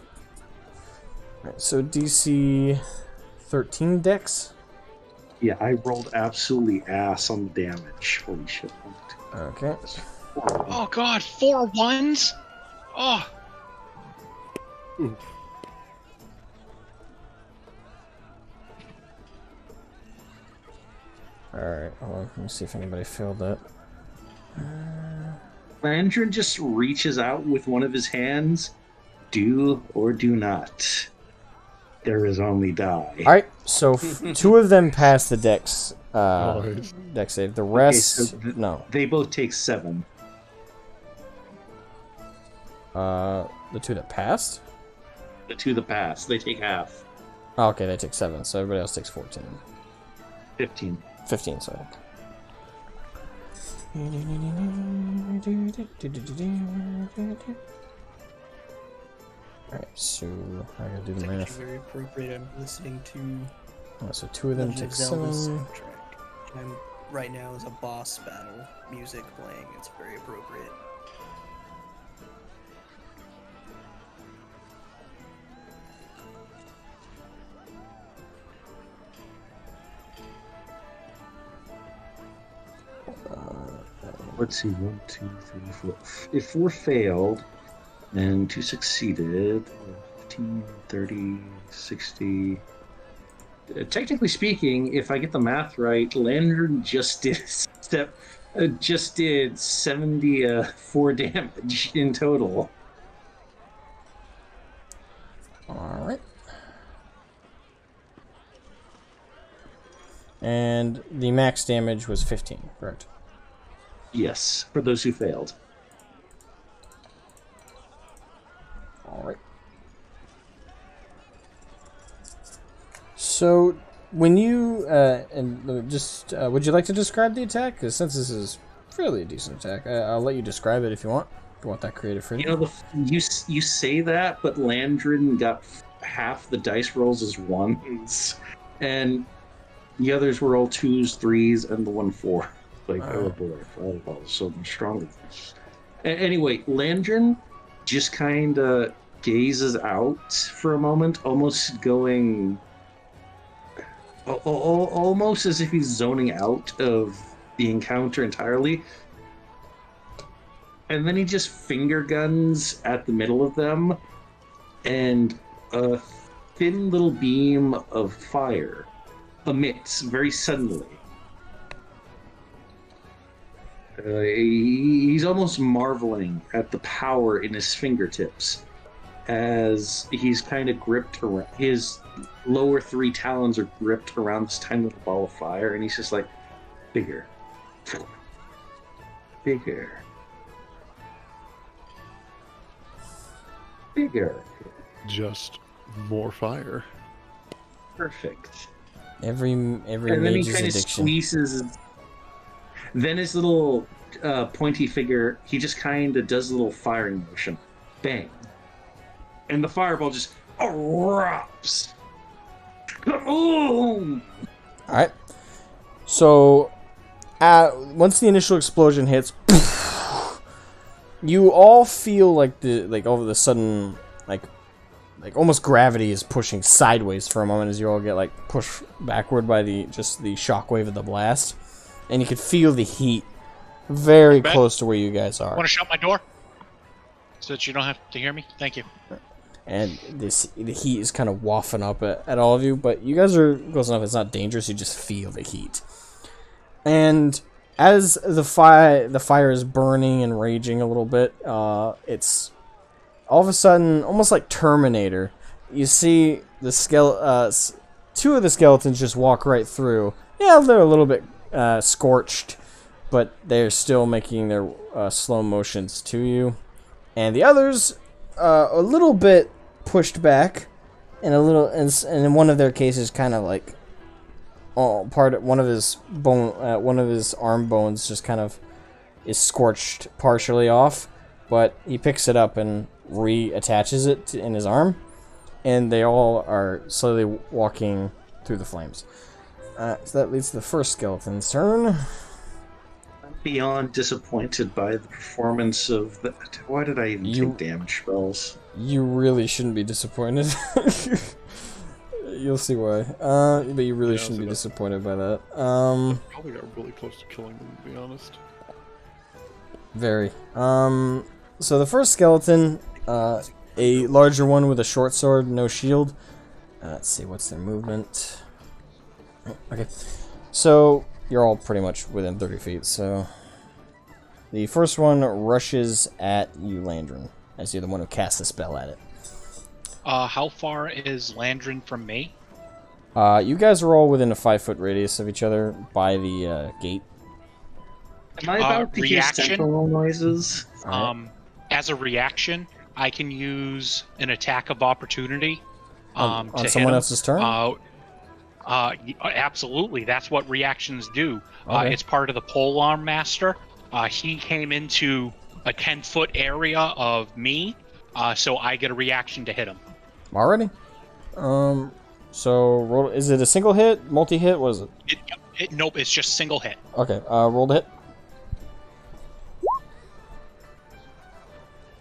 Alright, so DC 13 dex. Yeah, I rolled absolutely ass on the damage. Holy shit. Okay. Oh god, 4 ones? Oh, Alright, hold on. Let me see if anybody failed that. Landrin just reaches out with one of his hands. Do or do not. There is only die. Alright, so 2 of them pass the dex Nice. dex save. The rest, Okay, so no. They both take 7. The 2 that passed? The 2 that pass, they take half. Oh, okay, they take 7, so everybody else takes 14. 15. 15, sorry. Alright, so I gotta do the It's actually math. very appropriate. I'm listening to Oh, so 2 of them Legend take of Zelda 7. soundtrack. And I'm right now is a boss battle music playing. It's very appropriate. Let's see, 1, 2, 3, 4. If 4 failed, and 2 succeeded, 15, 30, 60. Technically speaking, if I get the math right, Landry just did 74 damage in total. Alright. And the max damage was 15, correct? Yes, for those who failed. Alright. So, when you, would you like to describe the attack? Because since this is fairly a decent attack, I'll let you describe it if you want. If you want that creative freedom. You know, you say that, but Landrin got half the dice rolls as 1s, and the others were all 2s, 3s, and the 1 4. Like, oh boy, Fireball is so much stronger. Anyway, Landrin just kind of gazes out for a moment, almost going... almost as if he's zoning out of the encounter entirely. And then he just finger guns at the middle of them, and a thin little beam of fire emits very suddenly. He's almost marveling at the power in his fingertips as he's kind of gripped around. His lower 3 talons are gripped around this tiny little ball of fire, and he's just like, bigger. Bigger. Bigger. Just more fire. Perfect. Every And then he mage's kind of addiction. squeezes. Then his little pointy figure, he just kind of does a little firing motion. Bang. And the fireball just erupts. Boom! Alright. So, once the initial explosion hits, you all feel like all of a sudden, like almost gravity is pushing sideways for a moment as you all get like pushed backward by the shockwave of the blast, and you can feel the heat very Ben? close to where you guys are. Want to shut my door so that you don't have to hear me? Thank you. And the heat is kind of wafting up at all of you, but you guys are close enough. It's not dangerous. You just feel the heat, and as the fire is burning and raging a little bit, it's all of a sudden almost like Terminator. You see the 2 of the skeletons just walk right through. Yeah, they're a little bit scorched, but they're still making their slow motions to you, and the others a little bit pushed back, and in one of their cases, kind of like one of his arm bones just kind of is scorched partially off, but he picks it up and reattaches it in his arm, and they all are slowly walking through the flames. So that leads to the first skeleton's turn. Beyond disappointed by the performance of that. Why did I even take damage spells? You really shouldn't be disappointed. You'll see why. But you really shouldn't be disappointed by that. Probably got really close to killing them, to be honest. Very. So the first skeleton, a larger one with a short sword, no shield. Let's see, what's their movement? Okay. So, you're all pretty much within 30 feet, so... The first one rushes at you, Landrin, as you're the one who casts the spell at it. How far is Landrin from me? You guys are all within a 5-foot radius of each other by the gate. Am I about to hear reaction? sentinel noises? Alright. As a reaction, I can use an attack of opportunity On to hit someone him. else's turn? Absolutely. That's what reactions do. Okay. It's part of the polearm master. He came into a 10-foot area of me, so I get a reaction to hit him. Already? So, roll, is it a single hit? Multi-hit? What is it? Nope, it's just single hit. Okay, roll the hit.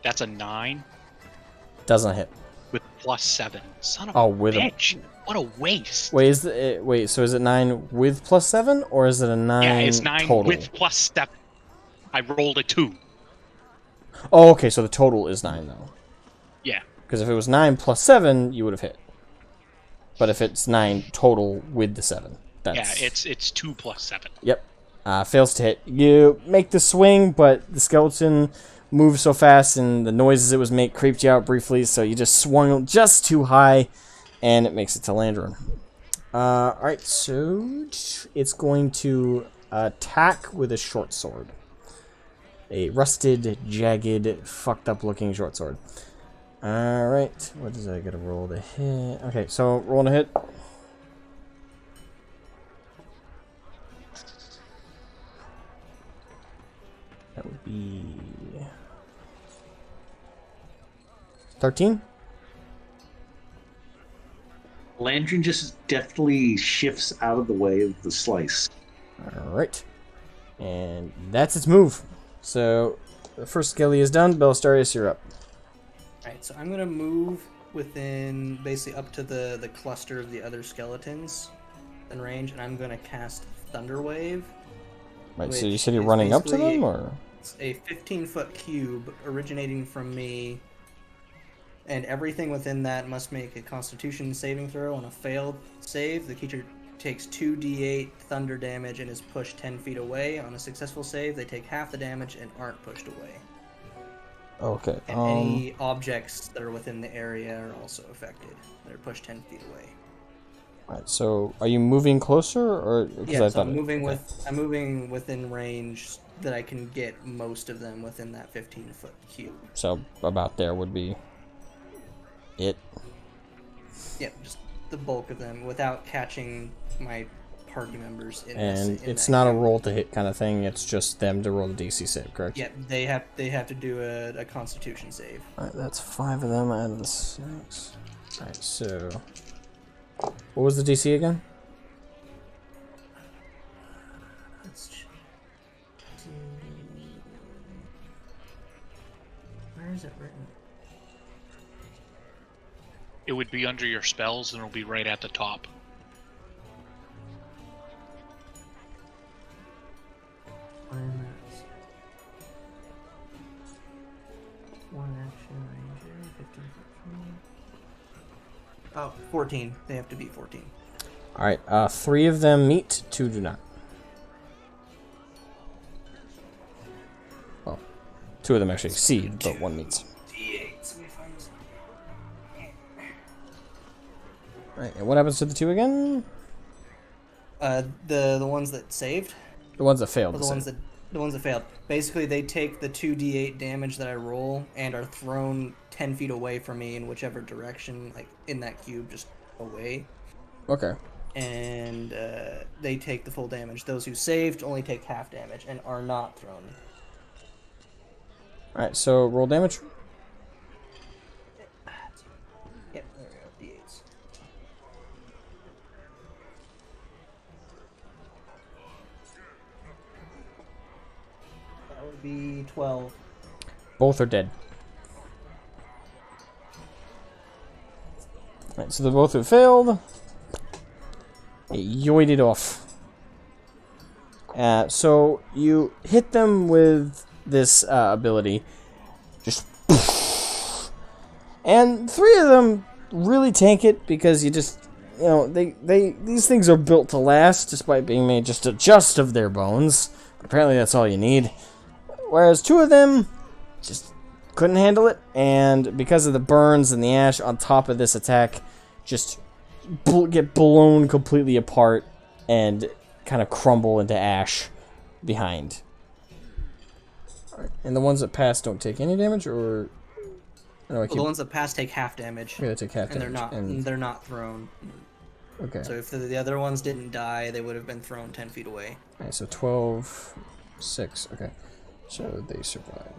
That's a 9 Doesn't hit. with +7. Son of Oh, a with a... bitch. What a waste. Wait, so is it 9 with +7, or is it a 9 Yeah, it's 9 total? with +7. I rolled a 2. Oh, okay, so the total is 9, though. Yeah. Because if it was 9 plus 7, you would have hit. But if it's 9 total with the 7, that's... Yeah, it's 2 + 7. Yep. Fails to hit. You make the swing, but the skeleton moves so fast, and the noises it was make creeped you out briefly, so you just swung just too high, and it makes it to Landrin. Alright, so it's going to attack with a short sword. A rusted, jagged, fucked up looking short sword. Alright, what does I gotta roll to hit? Okay, so roll to hit. That would be 13. Landrin just deftly shifts out of the way of the slice. Alright. And that's its move. So, the first skelly is done. Belastarius, you're up. Alright, so I'm gonna move within, basically up to the cluster of the other skeletons in range, and I'm gonna cast Thunder Wave. Right, so you which said you're is running up to basically them, or? It's a 15-foot cube originating from me, and everything within that must make a Constitution saving throw. On a failed save, the creature takes 2d8 thunder damage and is pushed 10 feet away. On a successful save, they take half the damage and aren't pushed away. Okay, And any objects that are within the area are also affected. They're pushed 10 feet away. Right, so are you moving closer, or? 'Cause Yeah, I so thought I'm okay. moving within range that I can get most of them within that 15-foot cube. So about there would be it. Yep, just the bulk of them without catching my party members in And this, in it's that not a cube. roll to hit kind of thing. It's just them to roll the DC save, correct? Yep, they have to do a Constitution save. Alright, that's 5 of them out of the 6. Alright, so what was the DC again? Let's where is it written? It would be under your spells, and it'll be right at the top. One action ranger, 15. Oh, 14. They have to be 14. Alright, 3 of them meet, 2 do not. Well, 2 of them actually exceed, but 1 meets. Right, and what happens to the 2 again? The ones that saved, The ones that failed. or to the ones save. that failed. Basically, they take the 2d8 damage that I roll and are thrown 10 feet away from me in whichever direction, like in that cube, just away. Okay. And they take the full damage. Those who saved only take half damage and are not thrown. Alright, so roll damage. Yep, there we go. D8s. That would be 12. Both are dead. Alright, so the both have failed. It yoided off. So you hit them with this ability. Just and 3 of them really tank it because you just, you know, these things are built to last despite being made just of their bones. Apparently that's all you need. Whereas 2 of them just couldn't handle it, and because of the burns and the ash on top of this attack, just get blown completely apart and kind of crumble into ash behind. And the ones that pass don't take any damage, or no? The ones that pass take half damage. Yeah, they take half and damage. they're not thrown. Okay. So if the other ones didn't die, they would have been thrown 10 feet away. Alright, so 12, 6. Okay, so they survive.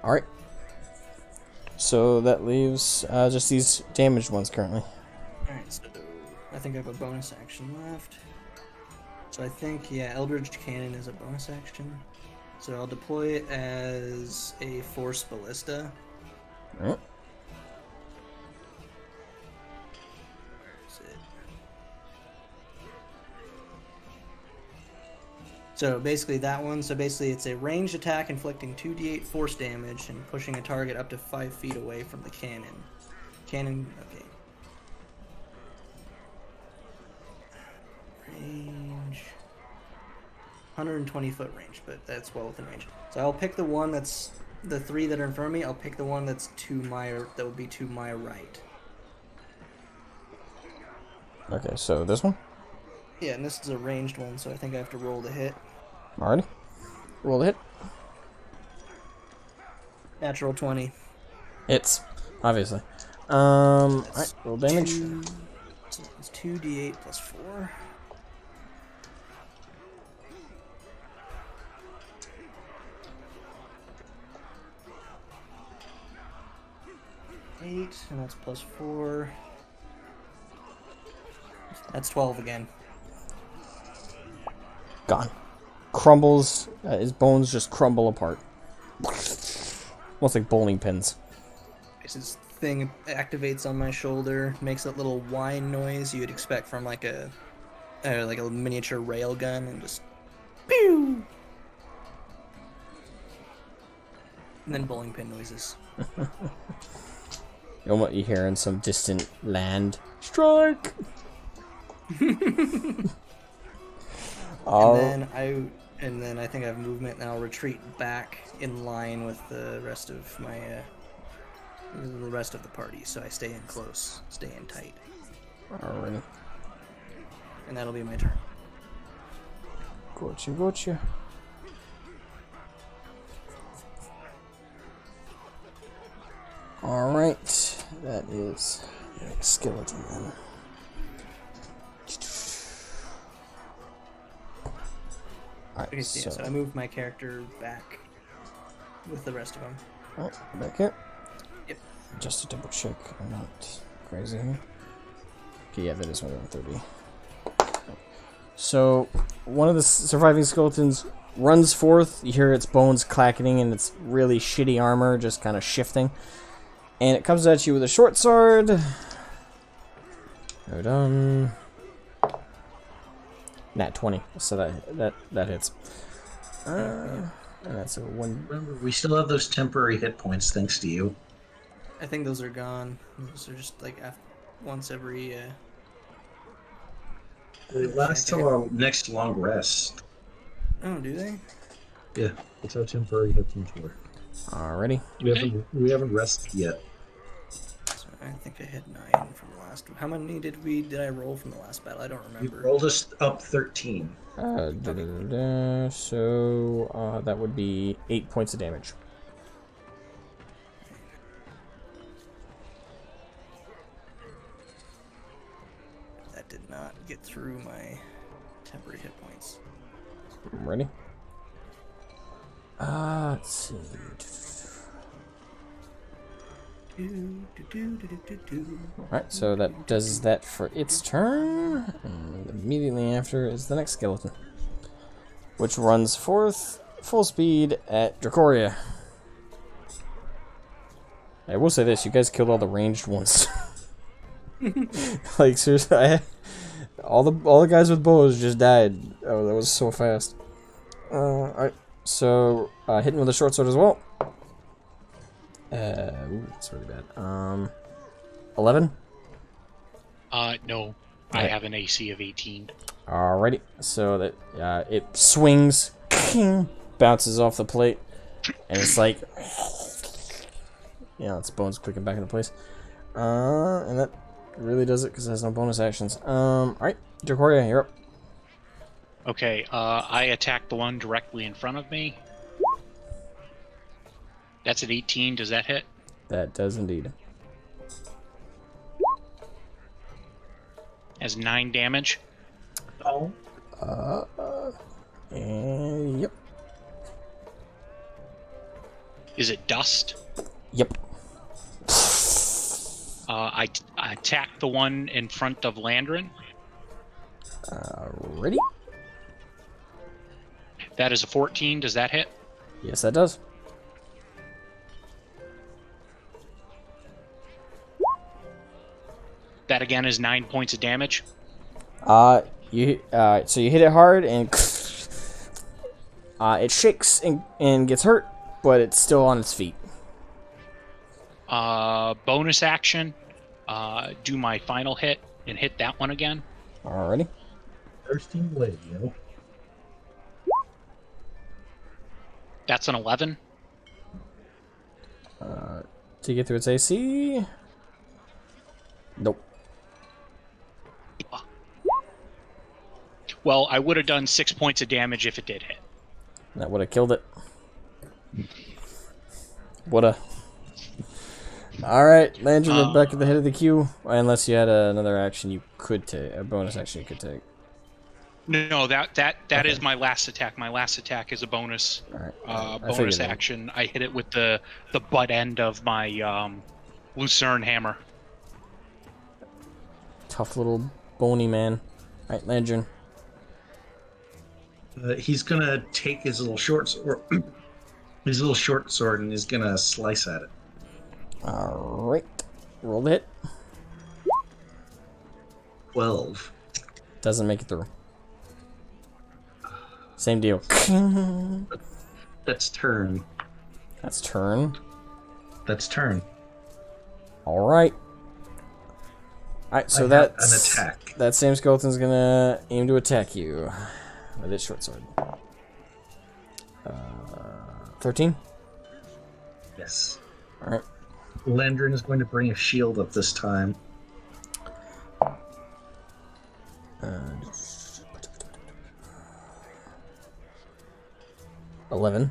Alright. So that leaves just these damaged ones currently. Alright, so I think I have a bonus action left. So I think, yeah, Eldritch Cannon is a bonus action. So I'll deploy it as a Force Ballista. Alright. So basically that one, it's a ranged attack inflicting 2d8 force damage and pushing a target up to 5 feet away from the cannon. Okay. Range. 120 foot range, but that's well within range. So I'll pick the one that's, the 3 that are in front of me, I'll pick the one that would be to my right. Okay, so this one? Yeah, and this is a ranged one, so I think I have to roll the hit. Alrighty. Roll the hit. Natural 20. Hits, obviously. Alright, roll damage. It's 2d8 plus 4. And that's plus 4. That's 12 again. Gone. Crumbles. His bones just crumble apart. Almost like bowling pins. This thing activates on my shoulder, makes that little whine noise you'd expect from like a miniature rail gun, and just pew. And then bowling pin noises. You know what you hear in some distant land? Strike! And then I think I have movement, and I'll retreat back in line with the rest of my the rest of the party. So I stay in close, stay in tight. Alright. And that'll be my turn. Gotcha. Alright. That is a skeleton then. Alright, Okay, so I moved my character back with the rest of them. Alright, back here. Yep. Just to double check I'm not crazy here. Okay, yeah, that is 130. So, one of the surviving skeletons runs forth. You hear its bones clacketing and its really shitty armor just kind of shifting. And it comes at you with a short sword. Hold on. Nat 20, so that hits. And that's a 1. Remember, we still have those temporary hit points thanks to you. I think those are gone. Those are just like once every. They last till our next long rest. Oh, do they? Yeah, that's how temporary hit points work. Alrighty. We haven't rested yet. So I think I had 9 from the last. How many did I roll from the last battle? I don't You remember. rolled us up 13. So that would be 8 points of damage. That did not get through my temporary hit points. I'm ready. Let's see. Alright, so that does that for its turn. And immediately after is the next skeleton, which runs forth full speed at Dracoria. I will say this, you guys killed all the ranged ones. Like, seriously, all the guys with bows just died. Oh, that was so fast. Alright, so hitting with a short sword as well. Ooh, that's really bad. 11. No. I Alright. have an AC of 18. Alrighty, so that it swings, bounces off the plate, and it's like, yeah, its bones clicking back into place. And that really does it because it has no bonus actions. Alright, Jacoria, you're up. Okay, I attack the one directly in front of me. That's an 18. Does that hit? That does indeed. Has 9 damage. Oh. And yep. Is it dust? Yep. I attack the one in front of Landrin. Ready? That is a 14. Does that hit? Yes, that does. That again is 9 points of damage. So you hit it hard and it shakes and gets hurt, but it's still on its feet. Bonus action. Do my final hit and hit that one again. Alrighty. Thirsty radio. That's an 11. To get through its AC? Nope. Well, I would have done 6 points of damage if it did hit. That would have killed it. Woulda. Alright, Landry, we're back at the head of the queue. Unless you had another action you could take, a bonus action you could take. No, that Okay. is my last attack. My last attack is a bonus Alright. bonus action. I hit it with the butt end of my Lucerne hammer. Tough little bony man. Alright, Landry. He's gonna take his little short sword, and he's gonna slice at it. Alright. Roll the hit. 12. Doesn't make it through. Same deal. That's turn. That's turn. That's turn. Alright. Alright, so I have that's an attack. that same skeleton's gonna aim to attack you with its short sword. 13? Yes. Alright. Landrin is going to bring a shield up this time. 11.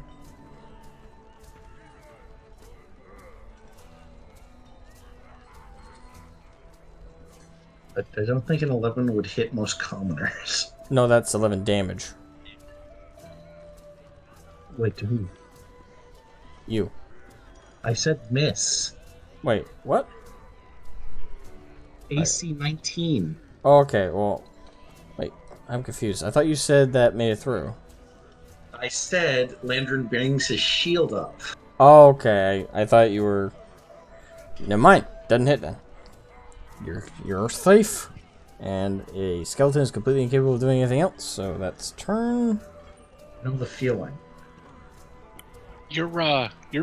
But I don't think an 11 would hit most commoners. No, that's 11 damage. Wait, to who? You. I said miss. Wait, what? AC 19. Oh, okay, well... Wait, I'm confused. I thought you said that made it through. I said Landrin brings his shield up. Oh, okay. I thought you were... Never mind. Doesn't hit then. You're safe. And a skeleton is completely incapable of doing anything else, so that's turn. I know the feeling. Your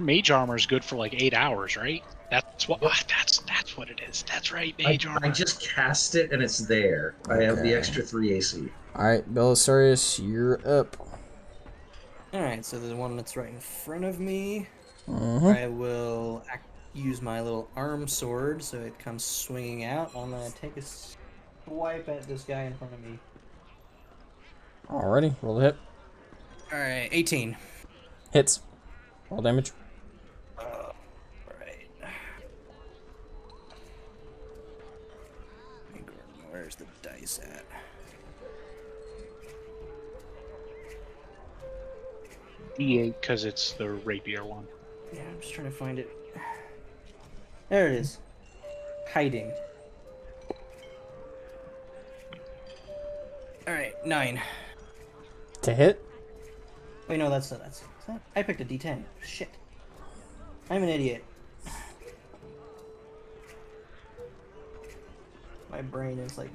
mage armor is good for like 8 hours, right? That's what that's what it is. That's right, mage armor. I just cast it and it's there. I have the extra 3 AC. Alright, Belisarius, you're up. Alright, so the one that's right in front of me, Mm-hmm. I will use my little arm sword so it comes swinging out. I'm going to take a swipe at this guy in front of me. Alrighty, roll the hit. Alright, 18. Hits. Roll damage. Alright. Where's the dice at? D8 because it's the rapier one. Yeah, I'm just trying to find it. There it is. Hiding. Alright, 9. To hit? Wait, no, that's I picked a D10. Shit. I'm an idiot. My brain is like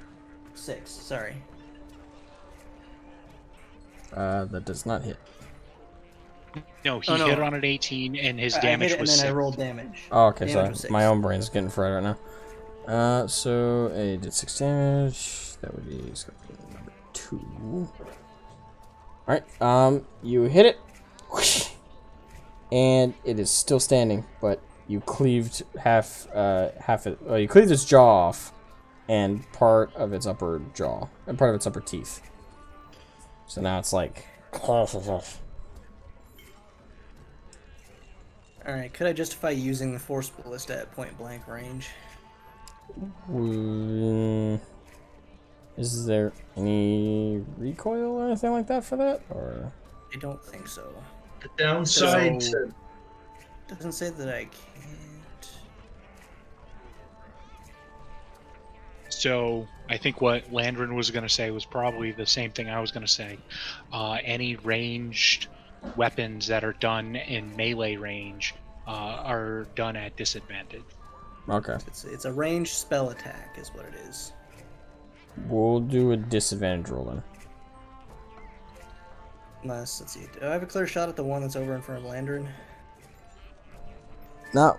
6. Sorry. That does not hit. No, he Oh, no. hit on an 18 and his I damage hit it was and then 6. I rolled damage. Oh, okay, Damage so was 6. my own brain's getting fried right now. So it did 6 damage. That would be scorpion number 2. Alright, you hit it. Whoosh, and it is still standing, but you cleaved half it. You cleaved its jaw off, and part of its upper jaw, and part of its upper teeth. So now it's like. Alright, could I justify using the Force Ballista at point blank range? Is there any recoil or anything like that for that, or? I don't think so. The downside. Doesn't say that I can't. So I think what Landrin was going to say was probably the same thing I was going to say. Any ranged weapons that are done in melee range are done at disadvantage. Okay. It's a ranged spell attack, is what it is. We'll do a disadvantage roll then. Unless, let's see. Do I have a clear shot at the one that's over in front of Landrin? No.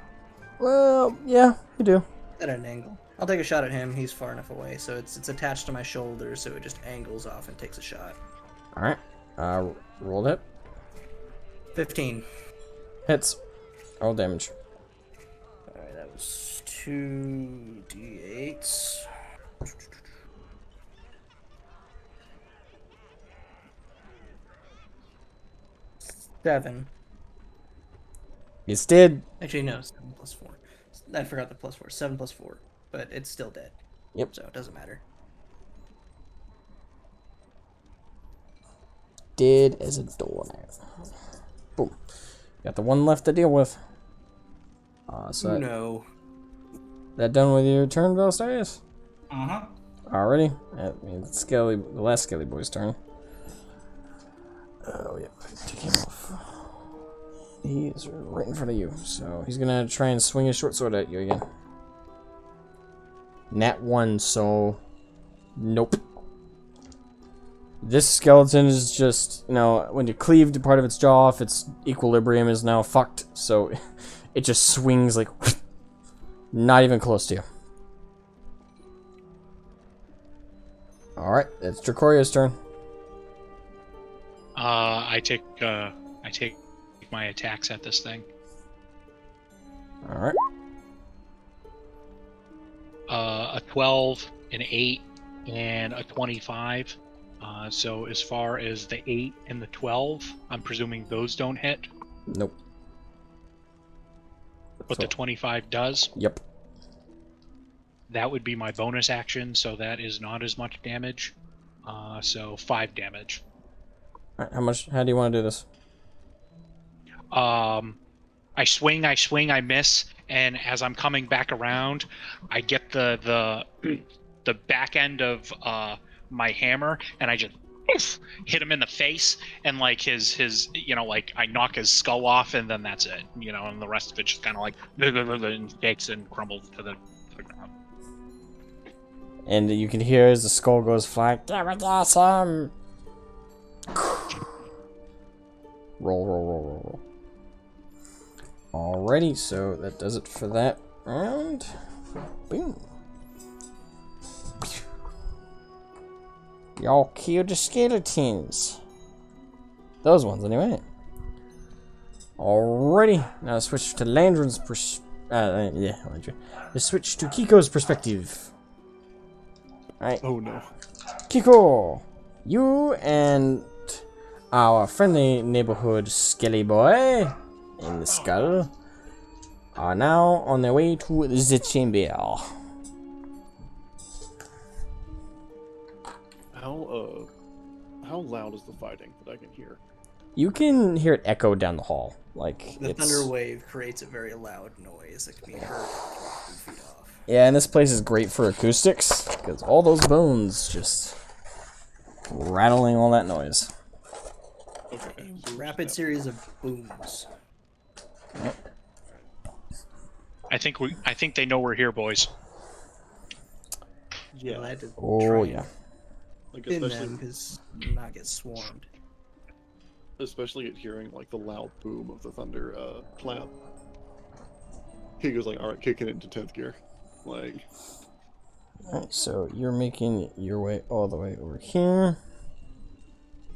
Well, yeah, you do. At an angle. I'll take a shot at him. He's far enough away, so it's attached to my shoulder, so it just angles off and takes a shot. All right. Roll it. 15. Hits. Roll damage. Alright, that was 2 d8s. 7. It's dead. Actually, no, 7 plus 4. I forgot the plus 4. 7 plus 4. But it's still dead. Yep. So it doesn't matter. Dead as a doornail. Boom. Got the one left to deal with. So No. that done with your turn, Velstarius? Uh-huh. Already? That means the last Skelly boy's turn. Oh, yep. Take him off. He is right in front of you, so he's gonna try and swing his short sword at you again. Nat 1, so nope. This skeleton is just, when you cleaved part of its jaw off, its equilibrium is now fucked, so it just swings like not even close to you. Alright, it's Dracoria's turn. I take my attacks at this thing. Alright. A 12, an 8, and a 25. So as far as the 8 and the 12, I'm presuming those don't hit. Nope. But the 25 does. Yep. That would be my bonus action, so that is not as much damage. So 5 damage. Alright, how do you want to do this? I swing, I miss, and as I'm coming back around, I get the back end of my hammer, and I just hit him in the face, and like his I knock his skull off, and then that's it, and the rest of it just kind of like shakes and crumbles to the ground. And you can hear as the skull goes flying. That was awesome. Roll. Alrighty, so that does it for that round. Boom. Y'all killed the skeletons. Those ones, anyway. Alrighty, now switch to Landrin's let's switch to Kiko's perspective. Alright. Oh no. Kiko, you and our friendly neighborhood skelly boy in the skull are now on their way to the chamber. How loud is the fighting that I can hear? You can hear it echo down the hall. Like The it's... thunder wave creates a very loud noise that can be heard 2 feet off. Yeah, and this place is great for acoustics because all those bones just rattling all that noise. Okay. A rapid series of booms. I think they know we're here, boys. Yeah. I had to Oh try and Like pin them especially because not get swarmed. especially at hearing like the loud boom of the thunder clap. He goes like, all right, kicking it into 10th gear. Like, Alright, so you're making your way all the way over here.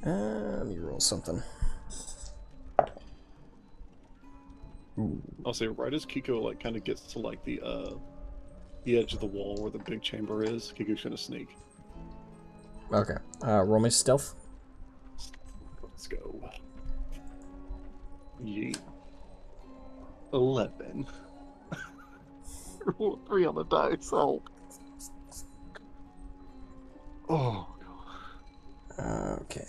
Let me roll something. I'll say right as Kiko like kind of gets to like the edge of the wall where the big chamber is, Kiko's gonna sneak. Okay. Roll me stealth. Let's go. Yeet. 11. Roll 3 on the dice. Oh. Oh god. Okay.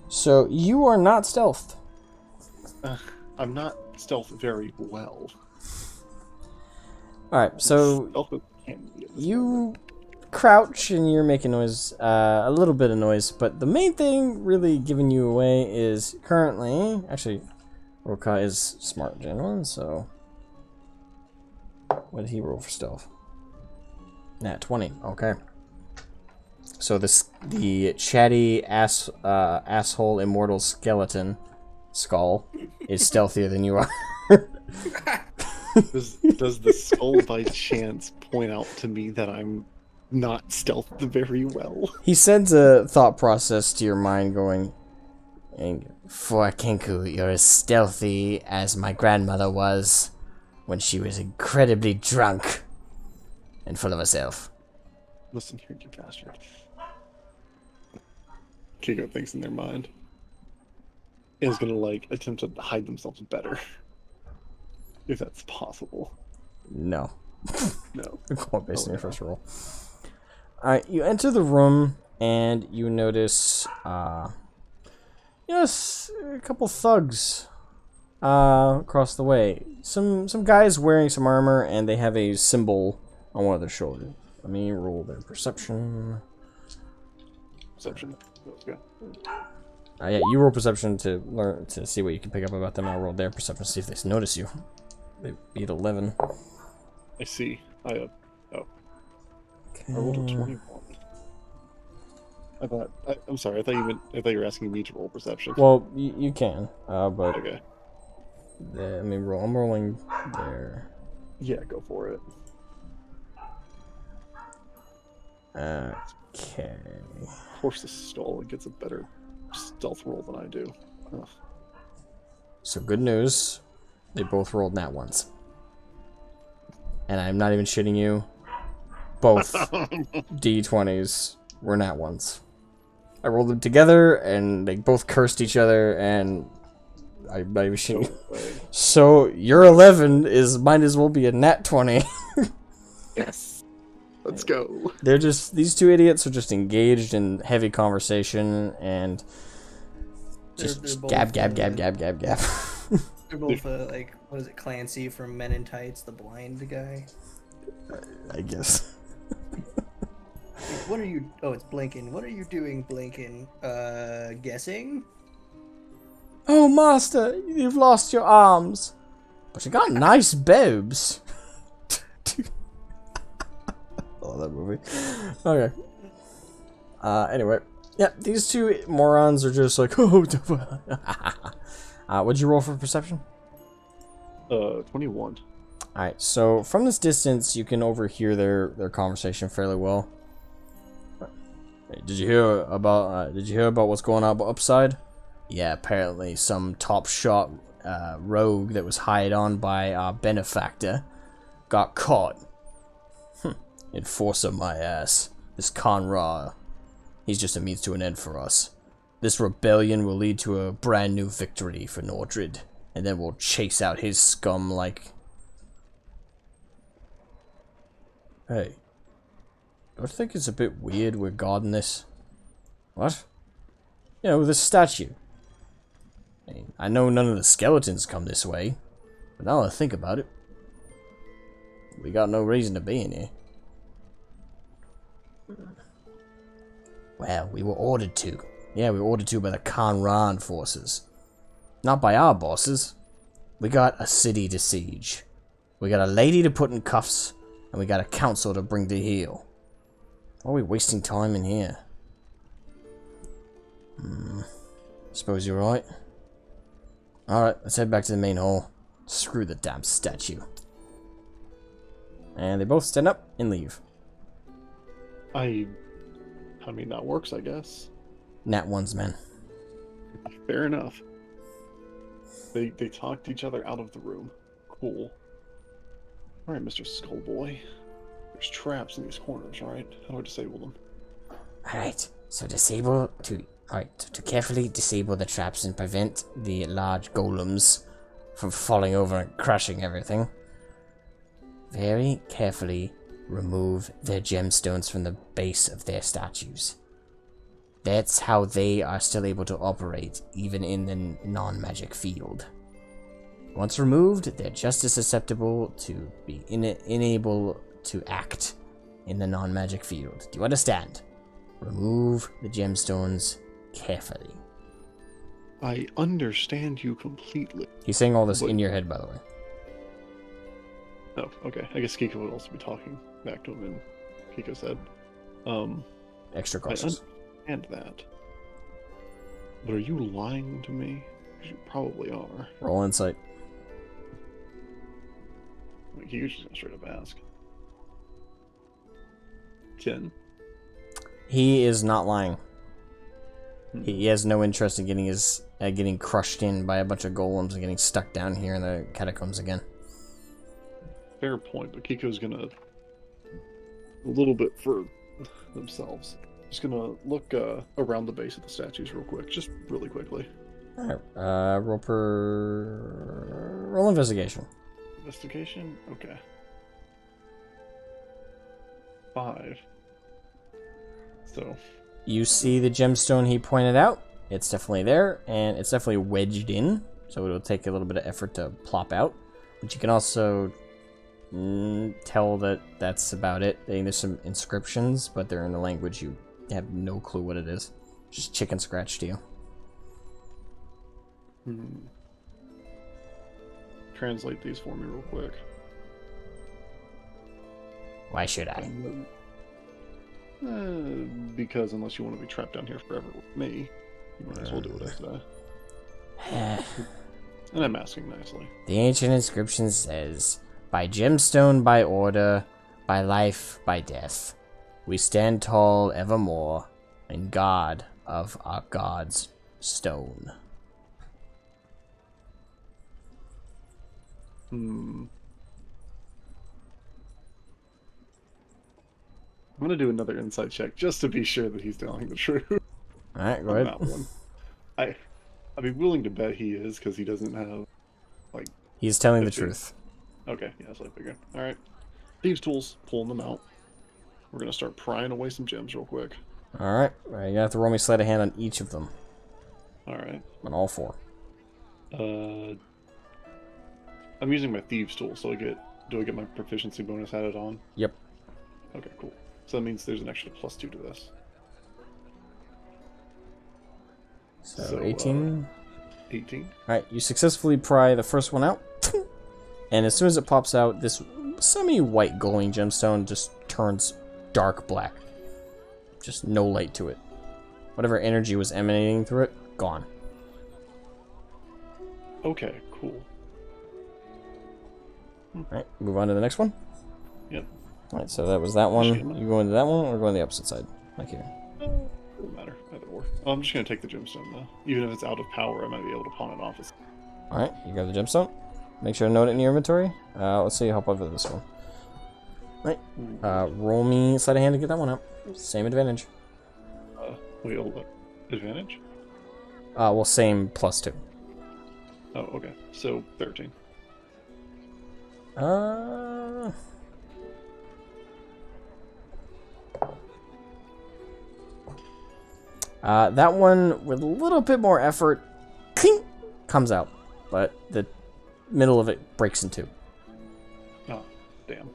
So you are not stealthed. I'm not stealth very well. Alright, so Stealth with candy at this you moment. crouch and you're making noise, a little bit of noise, but the main thing really giving you away is currently, actually, Roka is smart gentleman, so what did he roll for stealth? Nat 20, okay. So the chatty asshole immortal skeleton skull is stealthier than you are. Does the skull by chance point out to me that I'm not stealthed very well? He sends a thought process to your mind going, for Kenku, you're as stealthy as my grandmother was when she was incredibly drunk and full of herself. Listen here, you bastard. Kiko thinks in their mind. Is gonna like attempt to hide themselves better. If that's possible. No. No. Going based on your first roll. Alright, you enter the room and you notice, a couple thugs across the way. Some guys wearing some armor and they have a symbol on one of their shoulders. Let me roll their perception. Perception. Okay. Yeah, you roll perception to see what you can pick up about them. I'll roll their perception to see if they notice you. They beat 11. I see. I Okay. rolled a 21. I'm sorry. I thought you were asking me to roll perception. Well, you can, but Okay. let me roll. I'm rolling there. Yeah, go for it. Okay. Of course, the stall gets a better stealth roll than I do. Ugh. So good news, they both rolled nat ones. And I'm not even shitting you. Both D20s were nat ones. I rolled them together, and they both cursed each other, and I'm not even shitting you. So your 11 might as well be a nat 20. Yes. Let's go. They're just, these two idiots are just engaged in heavy conversation and just They're both, gab. They're both like, what is it, Clancy from Men in Tights, the blind guy? I guess. Like, what are you? Oh, it's Blinken. What are you doing, Blinken? Guessing? Oh, master, you've lost your arms. But you got nice boobs. Oh, that movie. Okay. Anyway. Yeah, these two morons are just like, oh, what'd you roll for perception? 21. Alright, so from this distance, you can overhear their conversation fairly well. Hey, did you hear about what's going on upside? Yeah, apparently some top shot rogue that was hired on by our benefactor got caught. Enforcer my ass. This Conra, he's just a means to an end for us. This rebellion will lead to a brand new victory for Nordred, and then we'll chase out his scum like... Hey, don't you think it's a bit weird we're guarding this? What? You know, this statue. I know none of the skeletons come this way, but now that I think about it, we got no reason to be in here. Well, we were ordered to. Yeah, we were ordered to by the Kanran forces. Not by our bosses. We got a city to siege. We got a lady to put in cuffs, and we got a council to bring to heel. Why are we wasting time in here? Suppose you're right. Alright, let's head back to the main hall. Screw the damn statue. And they both stand up and leave. I mean, that works, I guess. Nat ones, man. Fair enough. They talked each other out of the room. Cool. Alright, Mr. Skullboy. There's traps in these corners, right? How do I disable them? Alright, so to carefully disable the traps and prevent the large golems from falling over and crushing everything, very carefully remove their gemstones from the base of their statues. That's how they are still able to operate, even in the non-magic field. Once removed, they're just as susceptible to be unable to act in the non-magic field. Do you understand? Remove the gemstones carefully. I understand you completely. He's saying all this in your head, by the way. Oh, okay. I guess Kiko would also be talking back to him in Kiko's head. Extra I cautious. understand that. But are you lying to me? 'Cause you probably are. Roll insight. Like, Kiko's just gonna straight up ask. 10. He is not lying. He has no interest in getting crushed in by a bunch of golems and getting stuck down here in the catacombs again. Fair point, but Kiko's gonna a little bit for themselves. Just gonna look around the base of the statues real quick, just really quickly. Alright, roll investigation. Investigation? Okay. 5. So You see the gemstone he pointed out. It's definitely there, and it's definitely wedged in, so it'll take a little bit of effort to plop out. But you can also tell that that's about it. There's some inscriptions, but they're in a language you have no clue what it is. Just chicken scratch to you. translate these for me real quick. Why should I? Because unless you want to be trapped down here forever with me, you might as well do what I say. And I'm asking nicely. The ancient inscription says, by gemstone, by order, by life, by death, we stand tall evermore, in God of our God's stone. I'm gonna do another insight check just to be sure that he's telling the truth. Alright, go on ahead. that one. I'd be willing to bet he is, because he doesn't have, like... He's telling the 15. truth. Okay, yeah, that's what I figured. Alright. Thieves' tools, pulling them out. We're gonna start prying away some gems real quick. Alright, you're gonna have to roll me sleight of hand on each of them. Alright. On all four. I'm using my Thieves' tool, so do I get my proficiency bonus added on? Yep. Okay, cool. So that means there's an extra +2 to this. So 18. 18. Alright, you successfully pry the first one out. And as soon as it pops out, this semi-white glowing gemstone just turns dark black. Just no light to it. Whatever energy was emanating through it, gone. Okay, cool. Alright, move on to the next one. Yep. Alright, so that was that one. You go into that one, or go on the opposite side? Like here. Doesn't matter. Either or. Oh, I'm just gonna take the gemstone though. Even if it's out of power, I might be able to pawn it off. Alright, you grab the gemstone. Make sure to note it in your inventory. Let's see how over this one. Alright. Roll me sleight of hand to get that one out. Same advantage. Wait, hold up. Advantage? Well, same +2. Oh, okay. So 13. That one with a little bit more effort, clink, comes out, but the middle of it breaks in two. Oh, damn.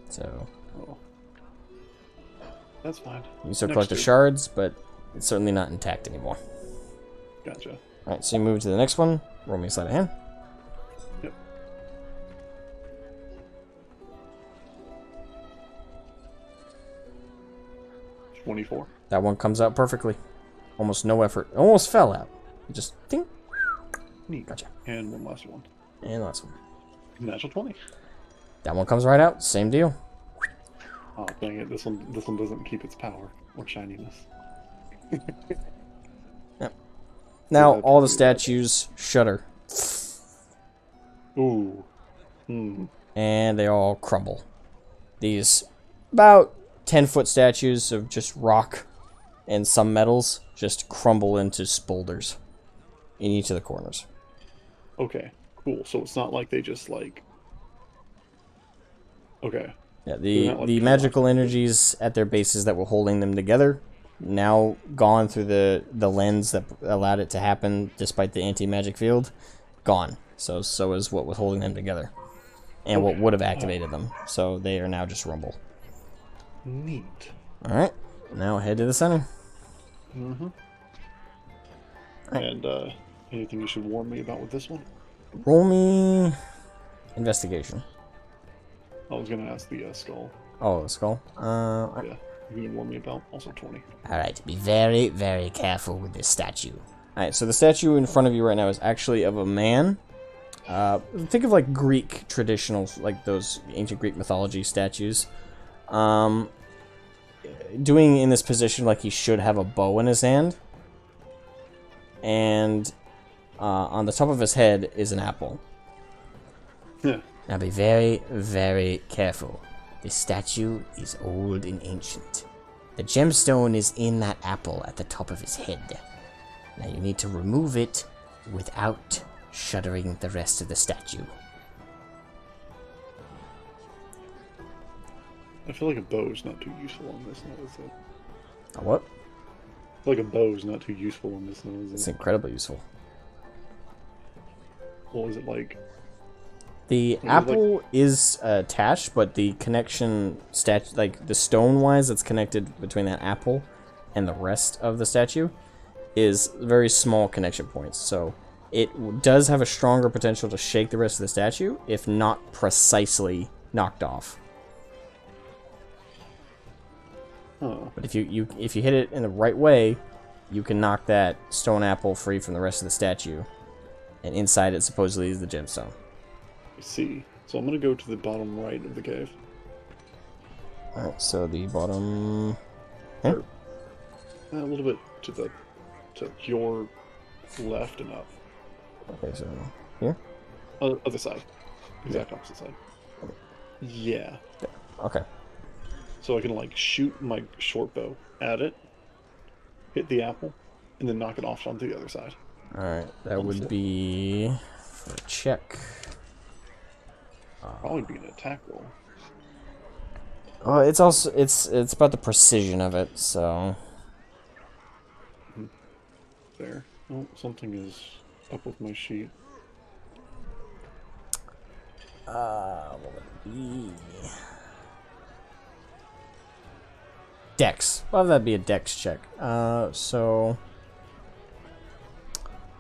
So Oh, that's fine. you still Next collect the two. shards, but it's certainly not intact anymore. Gotcha. All right, so you move to the next one. Roll me a sleight of hand. Yep. $24. That one comes out perfectly. Almost no effort. Almost fell out. You just ding. Neat. Gotcha. And one last one. And last one. Natural 20. That one comes right out. Same deal. Oh dang it! This one doesn't keep its power or shininess. Now Yeah, all the that's pretty statues shudder, Ooh. Hmm. and they all crumble. These about 10-foot statues of just rock and some metals just crumble into spulders in each of the corners. Okay. Cool. So it's not like they just like. Okay. Yeah, They're not, like, the cut magical off. energies at their bases that were holding them together now gone through the lens that allowed it to happen despite the anti-magic field. Gone. So is what was holding them together. And what Okay. would have activated them. So they are now just rumble. Neat. Alright. Now head to the center. Mm-hmm. Right. And anything you should warn me about with this one? Roll me investigation. I was gonna ask the skull. Oh, the skull. Yeah. You can warn me about also 20. Alright, be very, very careful with this statue. Alright, so the statue in front of you right now is actually of a man. Think of like Greek traditional, like those ancient Greek mythology statues. Doing in this position like he should have a bow in his hand. And on the top of his head is an apple. Yeah. Now be very, very careful. This statue is old and ancient. The gemstone is in that apple at the top of his head. Now you need to remove it without shuddering the rest of the statue. I feel like a bow's not too useful on this now, is it? A what? I feel like a bow's not too useful on this now, is It's it? incredibly useful. Well, is it like... The it apple is attached, but the connection like the stone-wise that's connected between that apple and the rest of the statue is very small connection points. So it does have a stronger potential to shake the rest of the statue, if not precisely knocked off. Oh. But if you hit it in the right way, you can knock that stone apple free from the rest of the statue, and inside it supposedly is the gemstone. I see. So I'm gonna go to the bottom right of the cave. Alright, so the bottom... Or, a little bit to your left and up. Okay, so here? Other side. Exact opposite side. Yeah. Okay. So I can like shoot my short bow at it, hit the apple, and then knock it off onto the other side. Alright, that would be for a check. Probably be an attack roll. Oh, it's also it's about the precision of it, so There. Oh, something is up with my sheet. what would it be? Dex. Well, that'd be a Dex check. So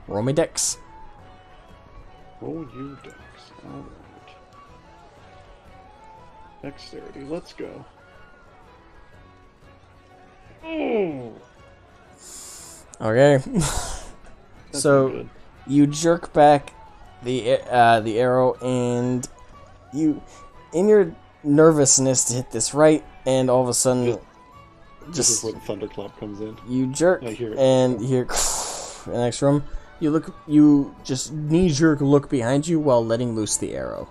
roll me Dex. Roll you dex. Alright. Dexterity, let's go. Oh! Okay. That's So not good. you jerk back the arrow, and you, in your nervousness to hit this right, and all of a sudden, This is just where the thunderclap comes in. you jerk, I hear it. and you hear in the next room. You just knee jerk look behind you while letting loose the arrow,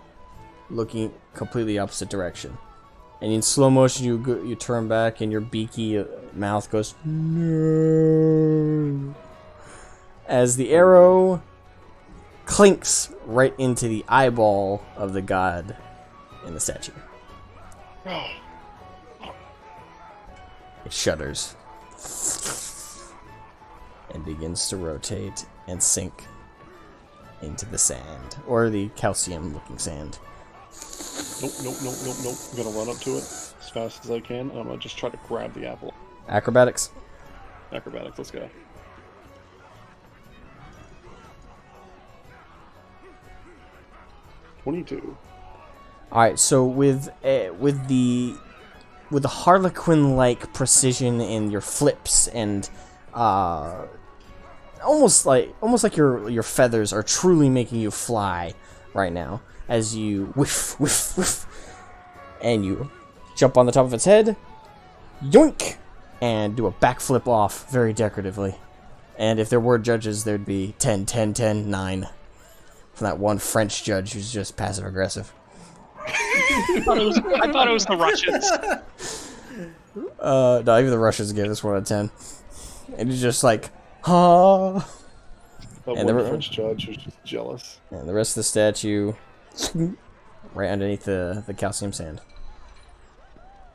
looking completely opposite direction. And in slow motion, you turn back, and your beaky mouth goes no, as the arrow clinks right into the eyeball of the god in the statue. It shudders and begins to rotate and sink into the sand, or the calcium-looking sand. Nope. I'm gonna run up to it as fast as I can, and I'm gonna just try to grab the apple. Acrobatics. Acrobatics, let's go. $22. All right, so with the Harlequin-like precision in your flips and almost like your feathers are truly making you fly right now. as you whiff, whiff, whiff, and you jump on the top of its head, yoink, and do a backflip off very decoratively. And if there were judges, there'd be 10, 10, 10, 9 from that one French judge who's just passive aggressive. I thought it was the Russians. No, even the Russians gave this 1 out of 10. And he's just like, ha. But And one the- French judge was just jealous. And the rest of the statue, right underneath the calcium sand.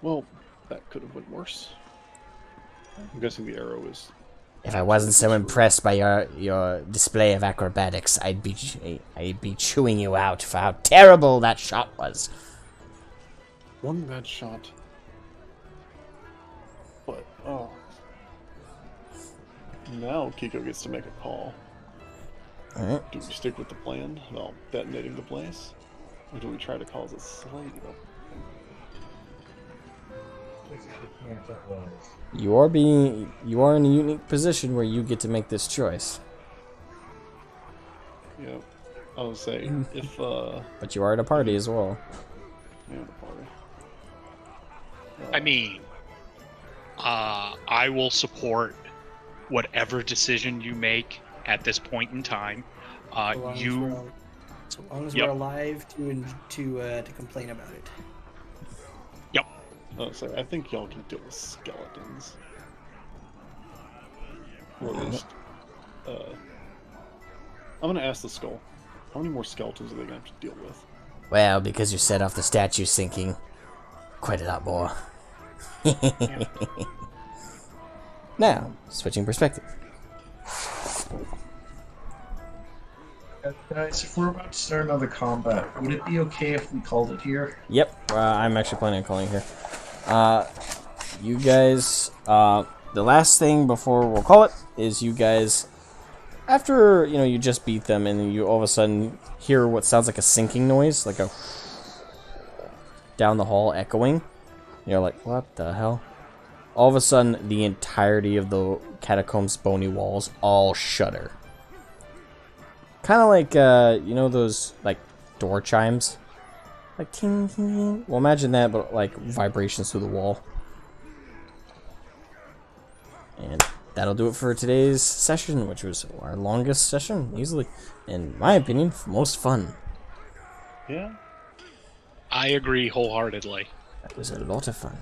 Well, that could have been worse. I'm guessing the arrow is. If I wasn't so impressed by your display of acrobatics, I'd be chewing you out for how terrible that shot was. One bad shot. But, oh. Now Kiko gets to make a call. Alright. Do we stick with the plan about detonating the place? Or do we try to cause a slight You are in a unique position where you get to make this choice. Yeah. I would say, if, But you are at a party as well. yeah, the party. I mean, I will support whatever decision you make at this point in time. So long as Yep. we're alive to complain about it. Yep. I would say, I think y'all can deal with skeletons. Or at least, I'm gonna ask the skull. How many more skeletons are they gonna have to deal with? Well, because you set off the statue sinking, quite a lot more. Now, switching perspective. Guys, if we're about to start another combat, would it be okay if we called it here? Yep, I'm actually planning on calling here. You guys, the last thing before we'll call it is you guys, after, you just beat them and then you all of a sudden hear what sounds like a sinking noise, like a down the hall echoing. You're like, what the hell? All of a sudden, the entirety of the catacombs' bony walls all shudder. Kind of like, those, like, door chimes? Like, ting, ting, ting. Well, imagine that, but, like, vibrations through the wall. And that'll do it for today's session, which was our longest session, easily. In my opinion, most fun. Yeah? I agree wholeheartedly. That was a lot of fun.